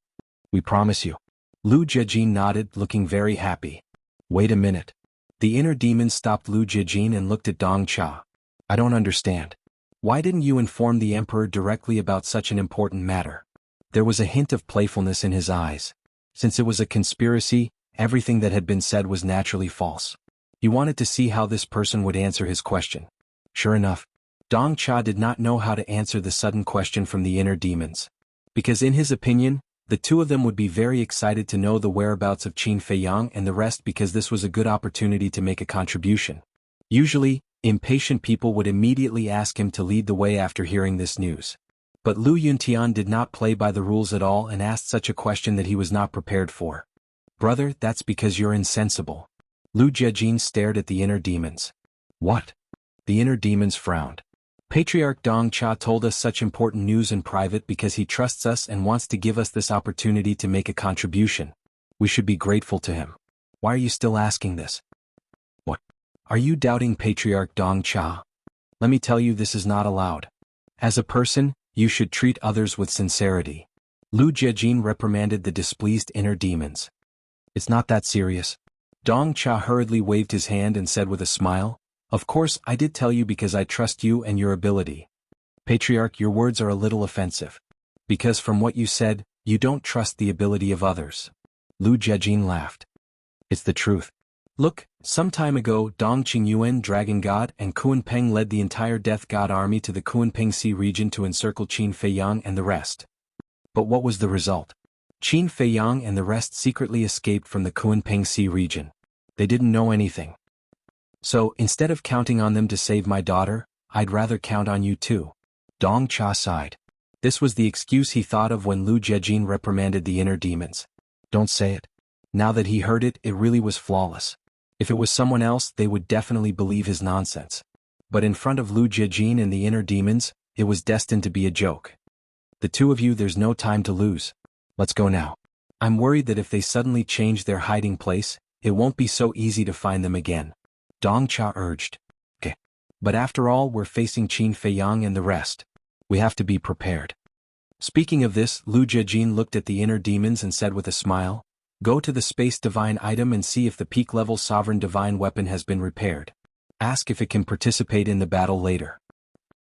We promise you. Lu Jiejin nodded, looking very happy. Wait a minute. The inner demon stopped Lu Jiejin and looked at Dong Cha. I don't understand. Why didn't you inform the emperor directly about such an important matter? There was a hint of playfulness in his eyes. Since it was a conspiracy, everything that had been said was naturally false. He wanted to see how this person would answer his question. Sure enough, Dong Cha did not know how to answer the sudden question from the inner demons. Because in his opinion, the two of them would be very excited to know the whereabouts of Qin Feiyang and the rest, because this was a good opportunity to make a contribution. Usually, impatient people would immediately ask him to lead the way after hearing this news. But Lu Yuntian did not play by the rules at all and asked such a question that he was not prepared for. Brother, that's because you're insensible. Lu Jiejin stared at the inner demons. What? The inner demons frowned. Patriarch Dong Cha told us such important news in private because he trusts us and wants to give us this opportunity to make a contribution. We should be grateful to him. Why are you still asking this? What? Are you doubting Patriarch Dong Cha? Let me tell you, this is not allowed. As a person, you should treat others with sincerity. Lu Jiejin reprimanded the displeased inner demons. It's not that serious. Dong Cha hurriedly waved his hand and said with a smile, Of course, I did tell you because I trust you and your ability. Patriarch, your words are a little offensive. Because from what you said, you don't trust the ability of others. Lu Jiejin laughed. It's the truth. Look, some time ago, Dong Qingyuan, Dragon God, and Kunpeng led the entire Death God army to the Kunpeng Sea region to encircle Qin Feiyang and the rest. But what was the result? Qin Feiyang and the rest secretly escaped from the Kunpeng Sea region. They didn't know anything. So, instead of counting on them to save my daughter, I'd rather count on you too. Dong Cha sighed. This was the excuse he thought of when Lu Jiejin reprimanded the inner demons. Don't say it. Now that he heard it, it really was flawless. If it was someone else, they would definitely believe his nonsense. But in front of Lu Jiejin and the inner demons, it was destined to be a joke. The two of you, there's no time to lose. Let's go now. I'm worried that if they suddenly change their hiding place, it won't be so easy to find them again. Dong Cha urged. Okay. But after all, we're facing Qin Feiyang and the rest. We have to be prepared. Speaking of this, Lu Jiejin looked at the inner demons and said with a smile, Go to the Space Divine item and see if the peak-level Sovereign Divine weapon has been repaired. Ask if it can participate in the battle later.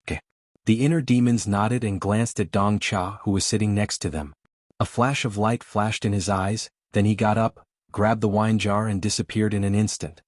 Okay. The inner demons nodded and glanced at Dong Cha, who was sitting next to them. A flash of light flashed in his eyes, then he got up, grabbed the wine jar and disappeared in an instant.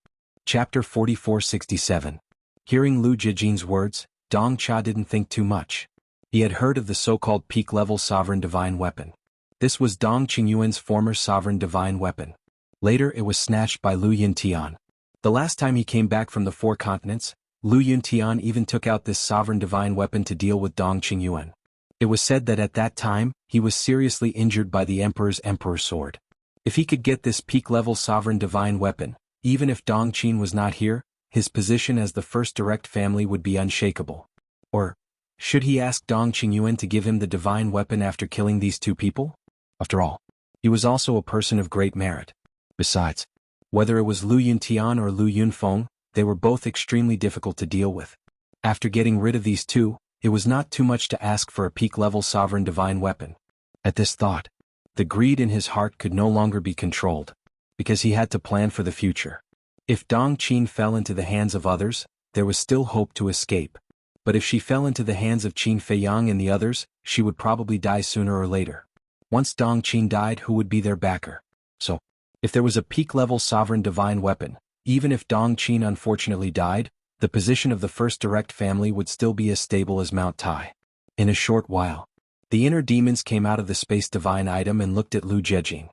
Chapter 4467. Hearing Lu Jiejin's words, Dong Cha didn't think too much. He had heard of the so-called peak-level Sovereign Divine weapon. This was Dong Qingyuan's former Sovereign Divine weapon. Later it was snatched by Lu Yuntian. The last time he came back from the four continents, Lu Yuntian even took out this Sovereign Divine weapon to deal with Dong Qingyuan. It was said that at that time, he was seriously injured by the Emperor's sword. If he could get this peak-level Sovereign Divine weapon, even if Dong Qin was not here, his position as the first direct family would be unshakable. Or, should he ask Dong Qingyuan to give him the divine weapon after killing these two people? After all, he was also a person of great merit. Besides, whether it was Lu Yuntian or Lu Yunfeng, they were both extremely difficult to deal with. After getting rid of these two, it was not too much to ask for a peak-level Sovereign Divine weapon. At this thought, the greed in his heart could no longer be controlled, because he had to plan for the future. If Dong Qin fell into the hands of others, there was still hope to escape. But if she fell into the hands of Qin Feiyang and the others, she would probably die sooner or later. Once Dong Qin died, who would be their backer? So, if there was a peak-level Sovereign Divine weapon, even if Dong Qin unfortunately died, the position of the first direct family would still be as stable as Mount Tai. In a short while, the inner demons came out of the Space Divine item and looked at Lu Jiejin.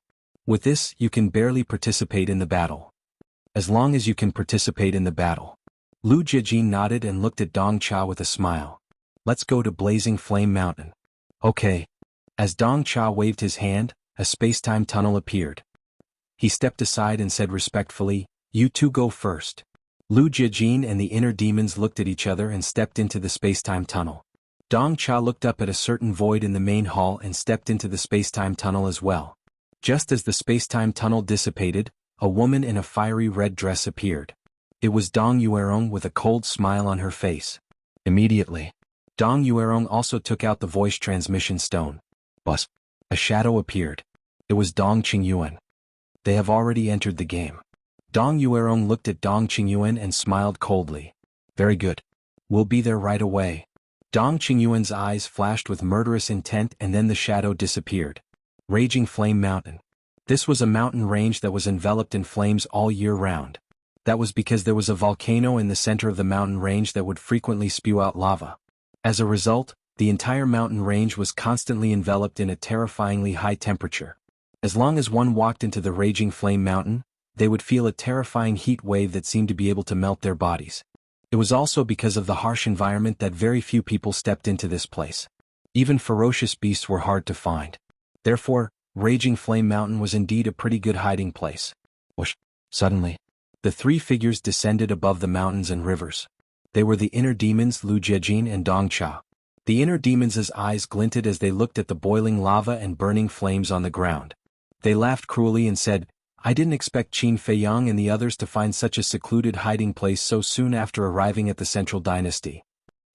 With this, you can barely participate in the battle. As long as you can participate in the battle. Lu Jiajin nodded and looked at Dong Cha with a smile. Let's go to Blazing Flame Mountain. Okay. As Dong Cha waved his hand, a space-time tunnel appeared. He stepped aside and said respectfully, "You two go first." Lu Jiajin and the inner demons looked at each other and stepped into the space-time tunnel. Dong Cha looked up at a certain void in the main hall and stepped into the space-time tunnel as well. Just as the space-time tunnel dissipated, a woman in a fiery red dress appeared. It was Dong Yuerong with a cold smile on her face. Immediately, Dong Yuerong also took out the voice transmission stone. Buzz. A shadow appeared. It was Dong Qingyuan. They have already entered the game. Dong Yuerong looked at Dong Qingyuan and smiled coldly. Very good. We'll be there right away. Dong Qingyuan's eyes flashed with murderous intent and then the shadow disappeared. Raging Flame Mountain. This was a mountain range that was enveloped in flames all year round. That was because there was a volcano in the center of the mountain range that would frequently spew out lava. As a result, the entire mountain range was constantly enveloped in a terrifyingly high temperature. As long as one walked into the Raging Flame Mountain, they would feel a terrifying heat wave that seemed to be able to melt their bodies. It was also because of the harsh environment that very few people stepped into this place. Even ferocious beasts were hard to find. Therefore, Raging Flame Mountain was indeed a pretty good hiding place. Whoosh! Suddenly, the three figures descended above the mountains and rivers. They were the inner demons Lu Jiajin and Dong Cha. The inner demons' eyes glinted as they looked at the boiling lava and burning flames on the ground. They laughed cruelly and said, "I didn't expect Qin Feiyang and the others to find such a secluded hiding place so soon after arriving at the Central Dynasty.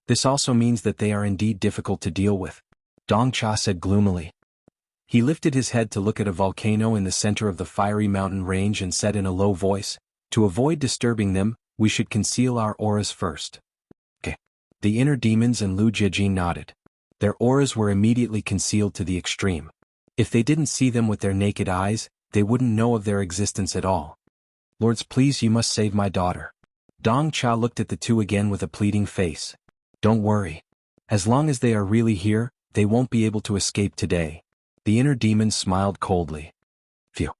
This also means that they are indeed difficult to deal with," Dong Cha said gloomily. He lifted his head to look at a volcano in the center of the fiery mountain range and said in a low voice, "To avoid disturbing them, we should conceal our auras first." Okay. The inner demons and Lu Jiajin nodded. Their auras were immediately concealed to the extreme. If they didn't see them with their naked eyes, they wouldn't know of their existence at all. "Lords, please, you must save my daughter." Dong Cha looked at the two again with a pleading face. "Don't worry. As long as they are really here, they won't be able to escape today." The inner demons smiled coldly. Phew.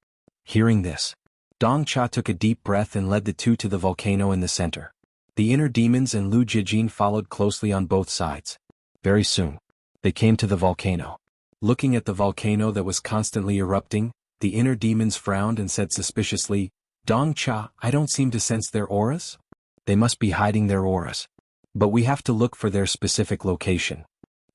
Hearing this, Dong Cha took a deep breath and led the two to the volcano in the center. The inner demons and Lu Jiajin followed closely on both sides. Very soon, they came to the volcano. Looking at the volcano that was constantly erupting, the inner demons frowned and said suspiciously, "Dong Cha, I don't seem to sense their auras? They must be hiding their auras. But we have to look for their specific location,"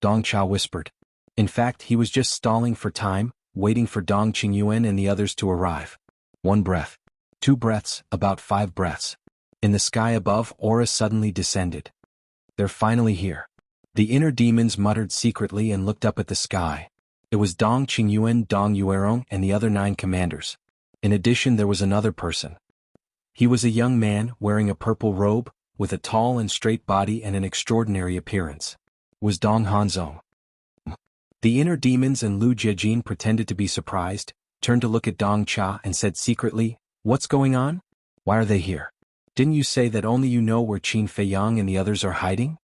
Dong Cha whispered. In fact, he was just stalling for time, waiting for Dong Qingyuan and the others to arrive. 1 breath. 2 breaths, about 5 breaths. In the sky above, auras suddenly descended. "They're finally here." The inner demons muttered secretly and looked up at the sky. It was Dong Qingyuan, Dong Yuerong, and the other 9 commanders. In addition, there was another person. He was a young man, wearing a purple robe, with a tall and straight body and an extraordinary appearance. It was Dong Hanzong. The inner demons and Lu Jiajin pretended to be surprised, turned to look at Dong Cha and said secretly, "What's going on? Why are they here? Didn't you say that only you know where Qin Feiyang and the others are hiding?"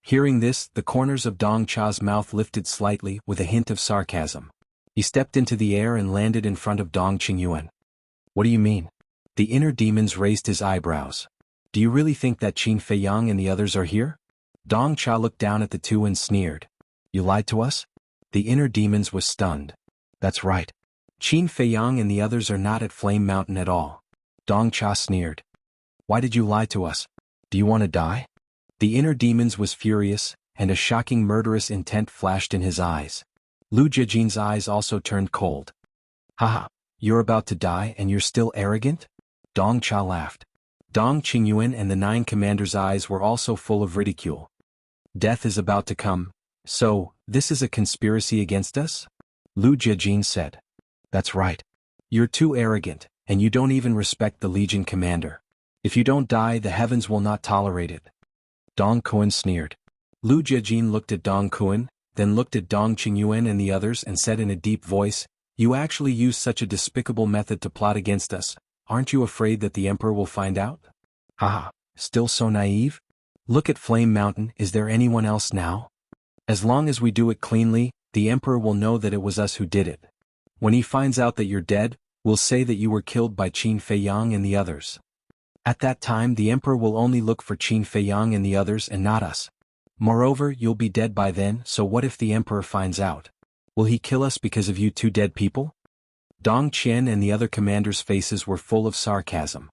Hearing this, the corners of Dong Cha's mouth lifted slightly with a hint of sarcasm. He stepped into the air and landed in front of Dong Qingyuan. "What do you mean?" The inner demons raised his eyebrows. "Do you really think that Qin Feiyang and the others are here?" Dong Cha looked down at the two and sneered. "You lied to us?" The inner demons was stunned. "That's right. Qin Feiyang and the others are not at Flame Mountain at all." Dong Cha sneered. "Why did you lie to us? Do you want to die?" The inner demons was furious, and a shocking murderous intent flashed in his eyes. Lu Jiajin's eyes also turned cold. "Haha, you're about to die and you're still arrogant?" Dong Cha laughed. Dong Qingyuan and the 9 commanders' eyes were also full of ridicule. "Death is about to come. So, this is a conspiracy against us?" Lu Jiajin said. "That's right. You're too arrogant, and you don't even respect the Legion commander. If you don't die, the heavens will not tolerate it." Dong Kuan sneered. Lu Jiajin looked at Dong Kuan, then looked at Dong Qingyuan and the others and said in a deep voice, "You actually use such a despicable method to plot against us. Aren't you afraid that the Emperor will find out?" "Haha, still so naive? Look at Flame Mountain, is there anyone else now? As long as we do it cleanly, the Emperor will know that it was us who did it." When he finds out that you're dead, we'll say that you were killed by Qin Feiyang and the others. At that time the emperor will only look for Qin Feiyang and the others and not us. Moreover, you'll be dead by then, so what if the emperor finds out? Will he kill us because of you two dead people? Dong Qian and the other commanders' faces were full of sarcasm.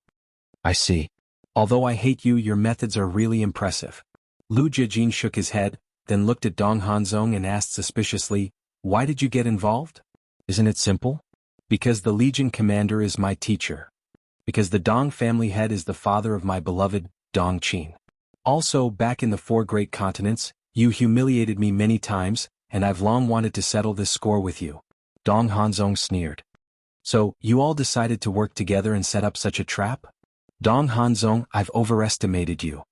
I see. Although I hate you, your methods are really impressive. Lu Jiajin shook his head, then looked at Dong Hanzong and asked suspiciously, why did you get involved? Isn't it simple? Because the Legion commander is my teacher. Because the Dong family head is the father of my beloved, Dong Qin. Also, back in the 4 great continents, you humiliated me many times, and I've long wanted to settle this score with you. Dong Hanzong sneered. So, you all decided to work together and set up such a trap? Dong Hanzong, I've overestimated you.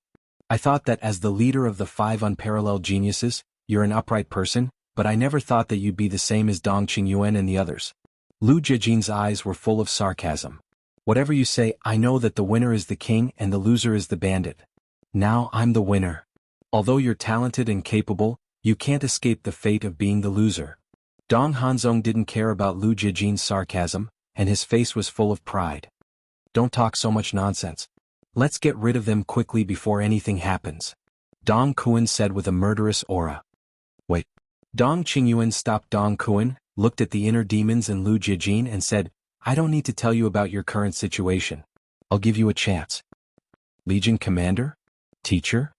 I thought that as the leader of the 5 unparalleled geniuses, you're an upright person, but I never thought that you'd be the same as Dong Qingyuan and the others. Lu Jiajin's eyes were full of sarcasm. Whatever you say, I know that the winner is the king and the loser is the bandit. Now I'm the winner. Although you're talented and capable, you can't escape the fate of being the loser. Dong Hanzong didn't care about Lu Jiajin's sarcasm, and his face was full of pride. Don't talk so much nonsense. Let's get rid of them quickly before anything happens. Dong Kuan said with a murderous aura. Wait. Dong Qingyuan stopped Dong Kuan, looked at the inner demons and Lu Jiajin and said, I don't need to tell you about your current situation. I'll give you a chance. Legion Commander? Teacher?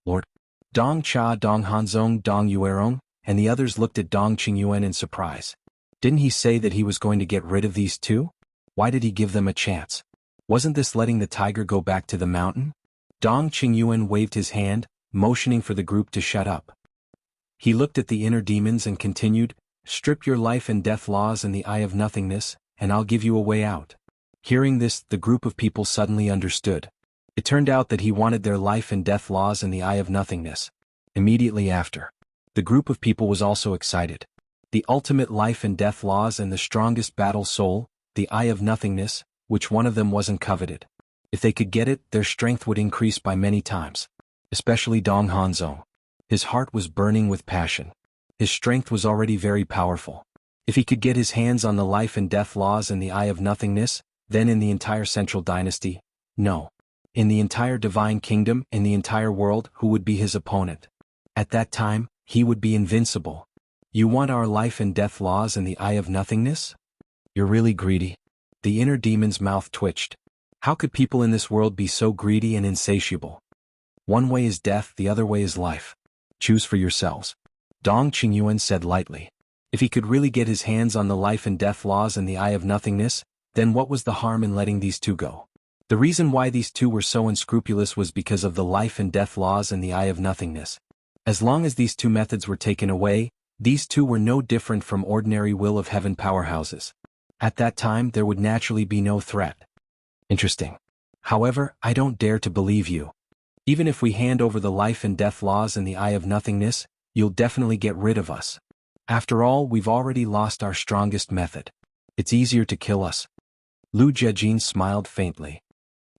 Lord? Dong Cha, Dong Hanzong, Dong Yuerong, and the others looked at Dong Qingyuan in surprise. Didn't he say that he was going to get rid of these two? Why did he give them a chance? Wasn't this letting the tiger go back to the mountain? Dong Qingyuan waved his hand, motioning for the group to shut up. He looked at the inner demons and continued, strip your life and death laws in the eye of nothingness, and I'll give you a way out. Hearing this, the group of people suddenly understood. It turned out that he wanted their life and death laws in the eye of nothingness. Immediately after, the group of people was also excited. The ultimate life and death laws and the strongest battle soul, the eye of nothingness, which one of them wasn't coveted. If they could get it, their strength would increase by many times. Especially Dong Hanzong. His heart was burning with passion. His strength was already very powerful. If he could get his hands on the life and death laws in the eye of nothingness, then in the entire central dynasty, no. In the entire divine kingdom, in the entire world, who would be his opponent? At that time, he would be invincible. You want our life and death laws in the eye of nothingness? You're really greedy. The inner demon's mouth twitched. How could people in this world be so greedy and insatiable? One way is death, the other way is life. Choose for yourselves. Dong Qingyuan said lightly. If he could really get his hands on the life and death laws in the eye of nothingness, then what was the harm in letting these two go? The reason why these two were so unscrupulous was because of the life and death laws in the eye of nothingness. As long as these two methods were taken away, these two were no different from ordinary will of heaven powerhouses. At that time there would naturally be no threat. Interesting. However, I don't dare to believe you. Even if we hand over the life and death laws in the eye of nothingness, you'll definitely get rid of us. After all, we've already lost our strongest method. It's easier to kill us. Lu Jiajin smiled faintly.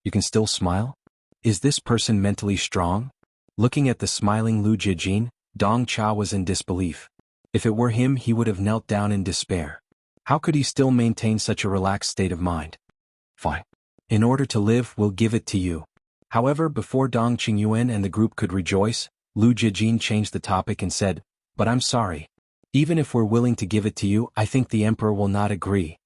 You can still smile? Is this person mentally strong? Looking at the smiling Lu Jiajin, Dong Cha was in disbelief. If it were him, he would have knelt down in despair. How could he still maintain such a relaxed state of mind? Fine. In order to live, we'll give it to you. However, before Dong Qingyuan and the group could rejoice, Lu Jiajin changed the topic and said, but I'm sorry. Even if we're willing to give it to you, I think the emperor will not agree.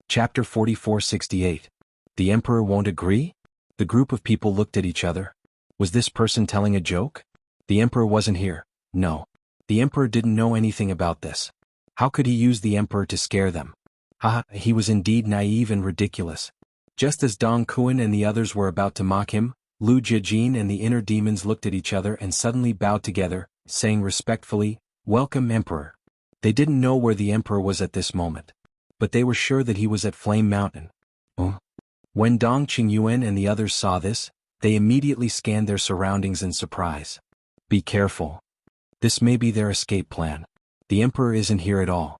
Chapter 4468. The emperor won't agree? The group of people looked at each other. Was this person telling a joke? The emperor wasn't here. No. The emperor didn't know anything about this. How could he use the emperor to scare them? Haha, he was indeed naive and ridiculous. Just as Dong Kuan and the others were about to mock him, Lu Jiajin and the inner demons looked at each other and suddenly bowed together, saying respectfully, Welcome, Emperor. They didn't know where the emperor was at this moment. But they were sure that he was at Flame Mountain. When Dong Qingyuan and the others saw this, they immediately scanned their surroundings in surprise. Be careful. This may be their escape plan. The emperor isn't here at all.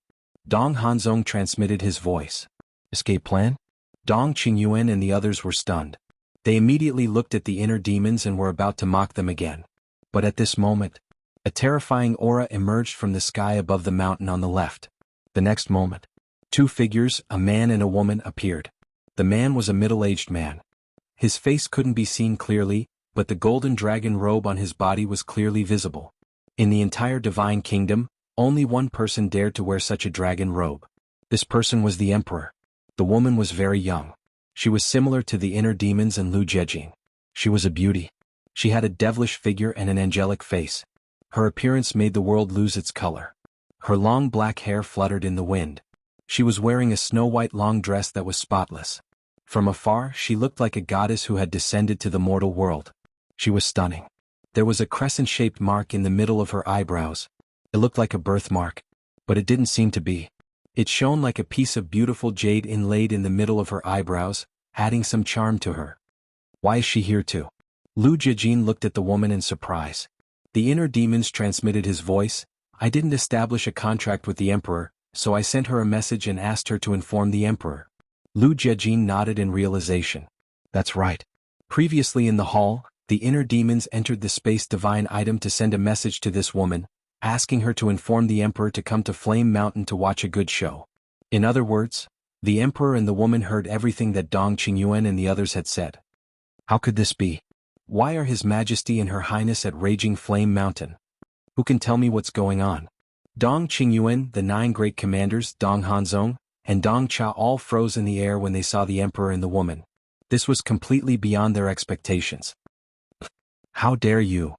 Dong Hanzong transmitted his voice. Escape plan? Dong Qingyuan and the others were stunned. They immediately looked at the inner demons and were about to mock them again. But at this moment, a terrifying aura emerged from the sky above the mountain on the left. The next moment, Two figures, a man and a woman, appeared. The man was a middle-aged man. His face couldn't be seen clearly, but the golden dragon robe on his body was clearly visible. In the entire divine kingdom, only one person dared to wear such a dragon robe. This person was the emperor. The woman was very young. She was similar to the inner demons and Lu Jiejing. She was a beauty. She had a devilish figure and an angelic face. Her appearance made the world lose its color. Her long black hair fluttered in the wind. She was wearing a snow-white long dress that was spotless. From afar, she looked like a goddess who had descended to the mortal world. She was stunning. There was a crescent-shaped mark in the middle of her eyebrows. It looked like a birthmark, but it didn't seem to be. It shone like a piece of beautiful jade inlaid in the middle of her eyebrows, adding some charm to her. Why is she here too? Lu Jiejing looked at the woman in surprise. The inner demons transmitted his voice. I didn't establish a contract with the emperor, so I sent her a message and asked her to inform the emperor. Lu Jiejing nodded in realization. That's right. Previously in the hall, the inner demons entered the space divine item to send a message to this woman, asking her to inform the emperor to come to Flame Mountain to watch a good show. In other words, the emperor and the woman heard everything that Dong Qingyuan and the others had said. How could this be? Why are His Majesty and Her Highness at Raging Flame Mountain? Who can tell me what's going on? Dong Qingyuan, the 9 great commanders, Dong Hanzong, and Dong Cha all froze in the air when they saw the emperor and the woman. This was completely beyond their expectations. How dare you?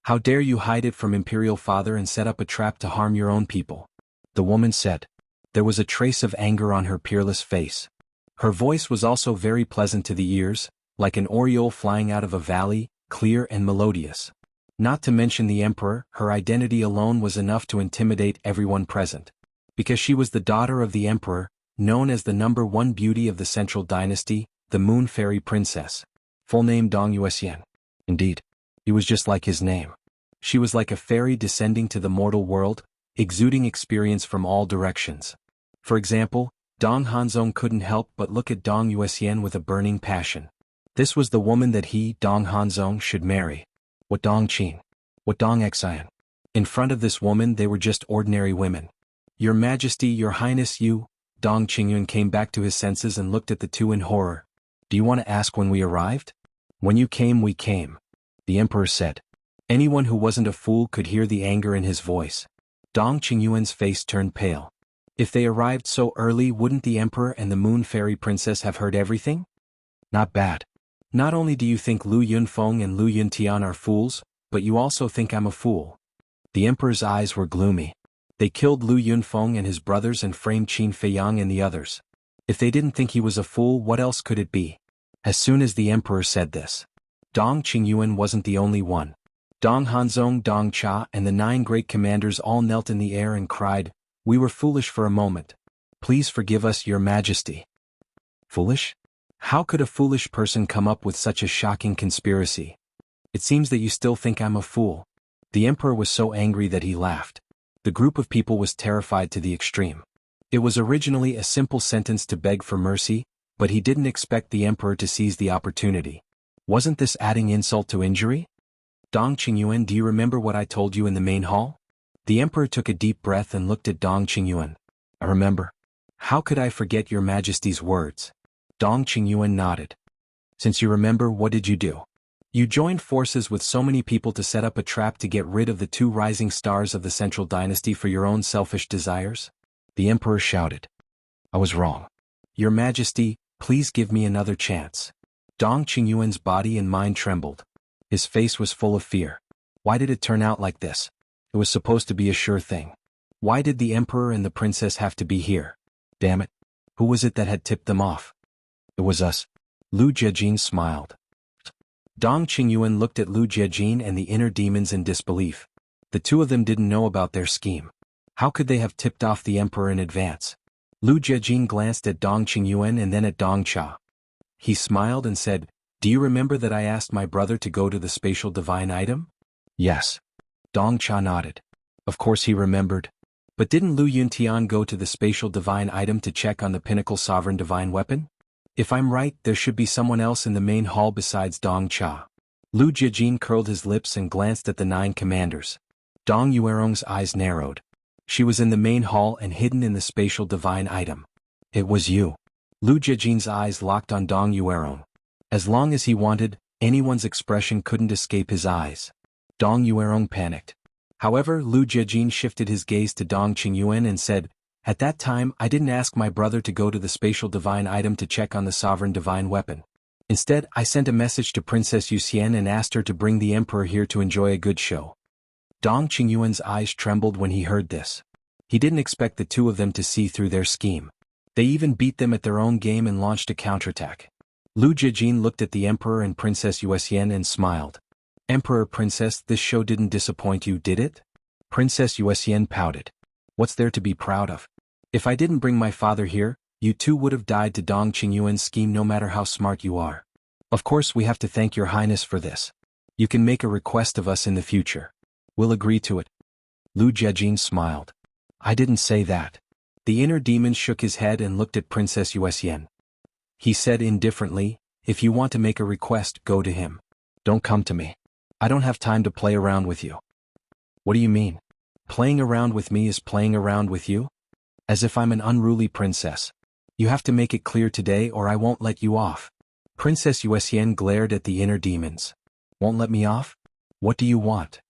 How dare you hide it from Imperial Father and set up a trap to harm your own people? The woman said. There was a trace of anger on her peerless face. Her voice was also very pleasant to the ears, like an oriole flying out of a valley, clear and melodious. Not to mention the emperor, her identity alone was enough to intimidate everyone present. Because she was the daughter of the emperor, known as the #1 beauty of the Central Dynasty, the Moon Fairy Princess. Full name Dong Yuxian. Indeed. He was just like his name. She was like a fairy descending to the mortal world, exuding experience from all directions. For example, Dong Hanzong couldn't help but look at Dong Yuxian with a burning passion. This was the woman that he, Dong Hanzong, should marry. What Dong Qin? What Dong Xian? In front of this woman they were just ordinary women. Your Majesty, Your Highness, you, Dong Qingyun came back to his senses and looked at the two in horror. Do you want to ask when we arrived? When you came, we came. The emperor said. Anyone who wasn't a fool could hear the anger in his voice. Dong Qingyuan's face turned pale. If they arrived so early, wouldn't the emperor and the Moon Fairy Princess have heard everything? Not bad. Not only do you think Lu Yunfeng and Lu Yuntian are fools, but you also think I'm a fool. The emperor's eyes were gloomy. They killed Lu Yunfeng and his brothers and framed Qin Feiyang and the others. If they didn't think he was a fool, what else could it be? As soon as the emperor said this, Dong Qingyuan wasn't the only one. Dong Hanzong, Dong Cha, and the 9 great commanders all knelt in the air and cried, We were foolish for a moment. Please forgive us, Your Majesty. Foolish? How could a foolish person come up with such a shocking conspiracy? It seems that you still think I'm a fool. The emperor was so angry that he laughed. The group of people was terrified to the extreme. It was originally a simple sentence to beg for mercy, but he didn't expect the emperor to seize the opportunity. Wasn't this adding insult to injury? Dong Qingyuan, do you remember what I told you in the main hall? The emperor took a deep breath and looked at Dong Qingyuan. I remember. How could I forget Your Majesty's words? Dong Qingyuan nodded. Since you remember, what did you do? You joined forces with so many people to set up a trap to get rid of the 2 rising stars of the Central Dynasty for your own selfish desires? The emperor shouted. I was wrong. Your Majesty, please give me another chance. Dong Qingyuan's body and mind trembled. His face was full of fear. Why did it turn out like this? It was supposed to be a sure thing. Why did the emperor and the princess have to be here? Damn it. Who was it that had tipped them off? It was us. Lu Jiejing smiled. Dong Qingyuan looked at Lu Jiejing and the inner demons in disbelief. The two of them didn't know about their scheme. How could they have tipped off the emperor in advance? Lu Jiejing glanced at Dong Qingyuan and then at Dong Cha. He smiled and said, Do you remember that I asked my brother to go to the spatial divine item? Yes. Dong Cha nodded. Of course he remembered. But didn't Lu Yuntian go to the spatial divine item to check on the pinnacle sovereign divine weapon? If I'm right, there should be someone else in the main hall besides Dong Cha. Lu Jiejing curled his lips and glanced at the 9 commanders. Dong Yuerong's eyes narrowed. She was in the main hall and hidden in the spatial divine item. It was you. Lu Jiejin's eyes locked on Dong Yuerong. As long as he wanted, anyone's expression couldn't escape his eyes. Dong Yuerong panicked. However, Lu Jiejin shifted his gaze to Dong Qingyuan and said, "At that time I didn't ask my brother to go to the spatial divine item to check on the sovereign divine weapon. Instead, I sent a message to Princess Yuxian and asked her to bring the emperor here to enjoy a good show." Dong Qingyuan's eyes trembled when he heard this. He didn't expect the two of them to see through their scheme. They even beat them at their own game and launched a counterattack. Lu Jiejin looked at the emperor and Princess Yuxian and smiled. "Emperor Princess, this show didn't disappoint you, did it?" Princess Yuxian pouted. "What's there to be proud of? If I didn't bring my father here, you too would have died to Dong Qingyuan's scheme no matter how smart you are. Of course we have to thank your highness for this. You can make a request of us in the future. We'll agree to it." Lu Jiejin smiled. "I didn't say that." The inner demon shook his head and looked at Princess Yuxian. He said indifferently, "If you want to make a request, go to him. Don't come to me. I don't have time to play around with you." "What do you mean? Playing around with me is playing around with you? As if I'm an unruly princess. You have to make it clear today or I won't let you off." Princess Yuxian glared at the inner demons. "Won't let me off? What do you want?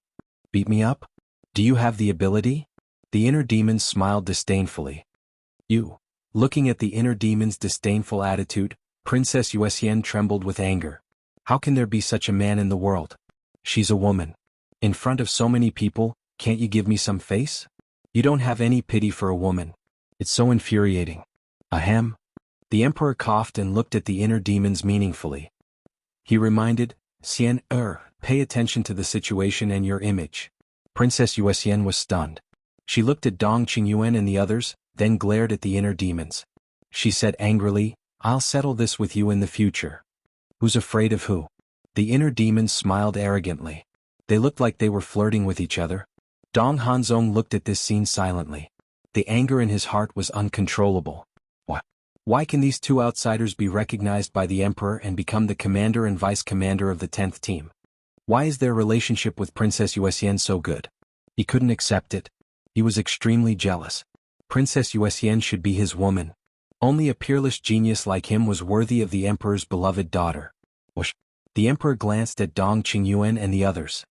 Beat me up? Do you have the ability?" The inner demons smiled disdainfully. "You." Looking at the inner demon's disdainful attitude, Princess Yuxian trembled with anger. How can there be such a man in the world? She's a woman. In front of so many people, can't you give me some face? You don't have any pity for a woman. It's so infuriating. Ahem. The emperor coughed and looked at the inner demons meaningfully. He reminded, "Xian, pay attention to the situation and your image." Princess Yuxian was stunned. She looked at Dong Qingyuan and the others, then glared at the inner demons. She said angrily, "I'll settle this with you in the future." Who's afraid of who? The inner demons smiled arrogantly. They looked like they were flirting with each other. Dong Hanzong looked at this scene silently. The anger in his heart was uncontrollable. What? Why can these two outsiders be recognized by the emperor and become the commander and vice commander of the 10th team? Why is their relationship with Princess Yuxian so good? He couldn't accept it. He was extremely jealous. Princess Yuxian should be his woman. Only a peerless genius like him was worthy of the emperor's beloved daughter. Whoosh. The emperor glanced at Dong Qingyuan and the others.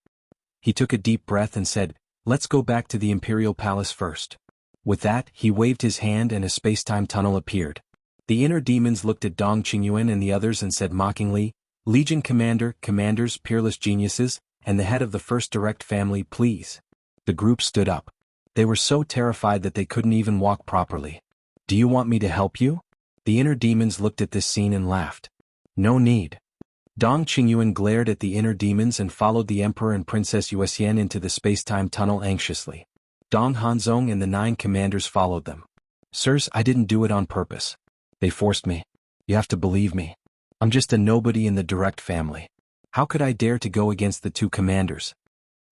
He took a deep breath and said, "Let's go back to the imperial palace first." With that, he waved his hand and a space-time tunnel appeared. The inner demons looked at Dong Qingyuan and the others and said mockingly, "Legion Commander, Commanders, Peerless Geniuses, and the head of the First Direct family, please." The group stood up. They were so terrified that they couldn't even walk properly. "Do you want me to help you?" The inner demons looked at this scene and laughed. "No need." Dong Qingyuan glared at the inner demons and followed the emperor and Princess Yuxian into the space-time tunnel anxiously. Dong Hanzong and the 9 commanders followed them. "Sirs, I didn't do it on purpose. They forced me. You have to believe me. I'm just a nobody in the direct family. How could I dare to go against the 2 commanders?"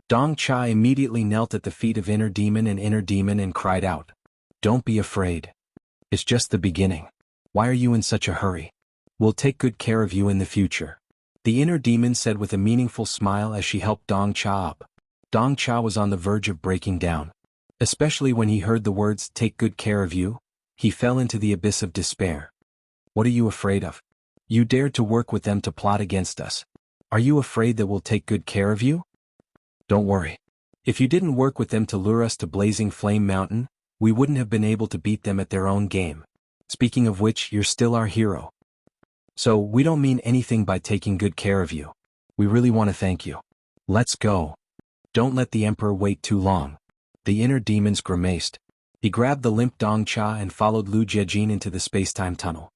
Dong Chai immediately knelt at the feet of inner demon and cried out, "Don't be afraid. It's just the beginning. Why are you in such a hurry? We'll take good care of you in the future." The inner demon said with a meaningful smile as she helped Dong Cha up. Dong Cha was on the verge of breaking down. Especially when he heard the words, "take good care of you," he fell into the abyss of despair. "What are you afraid of? You dared to work with them to plot against us. Are you afraid that we'll take good care of you? Don't worry. If you didn't work with them to lure us to Blazing Flame Mountain, we wouldn't have been able to beat them at their own game. Speaking of which, you're still our hero. So, we don't mean anything by taking good care of you. We really want to thank you. Let's go. Don't let the emperor wait too long." The inner demons grimaced. He grabbed the limp Dong Cha and followed Lu Jiejin into the space-time tunnel.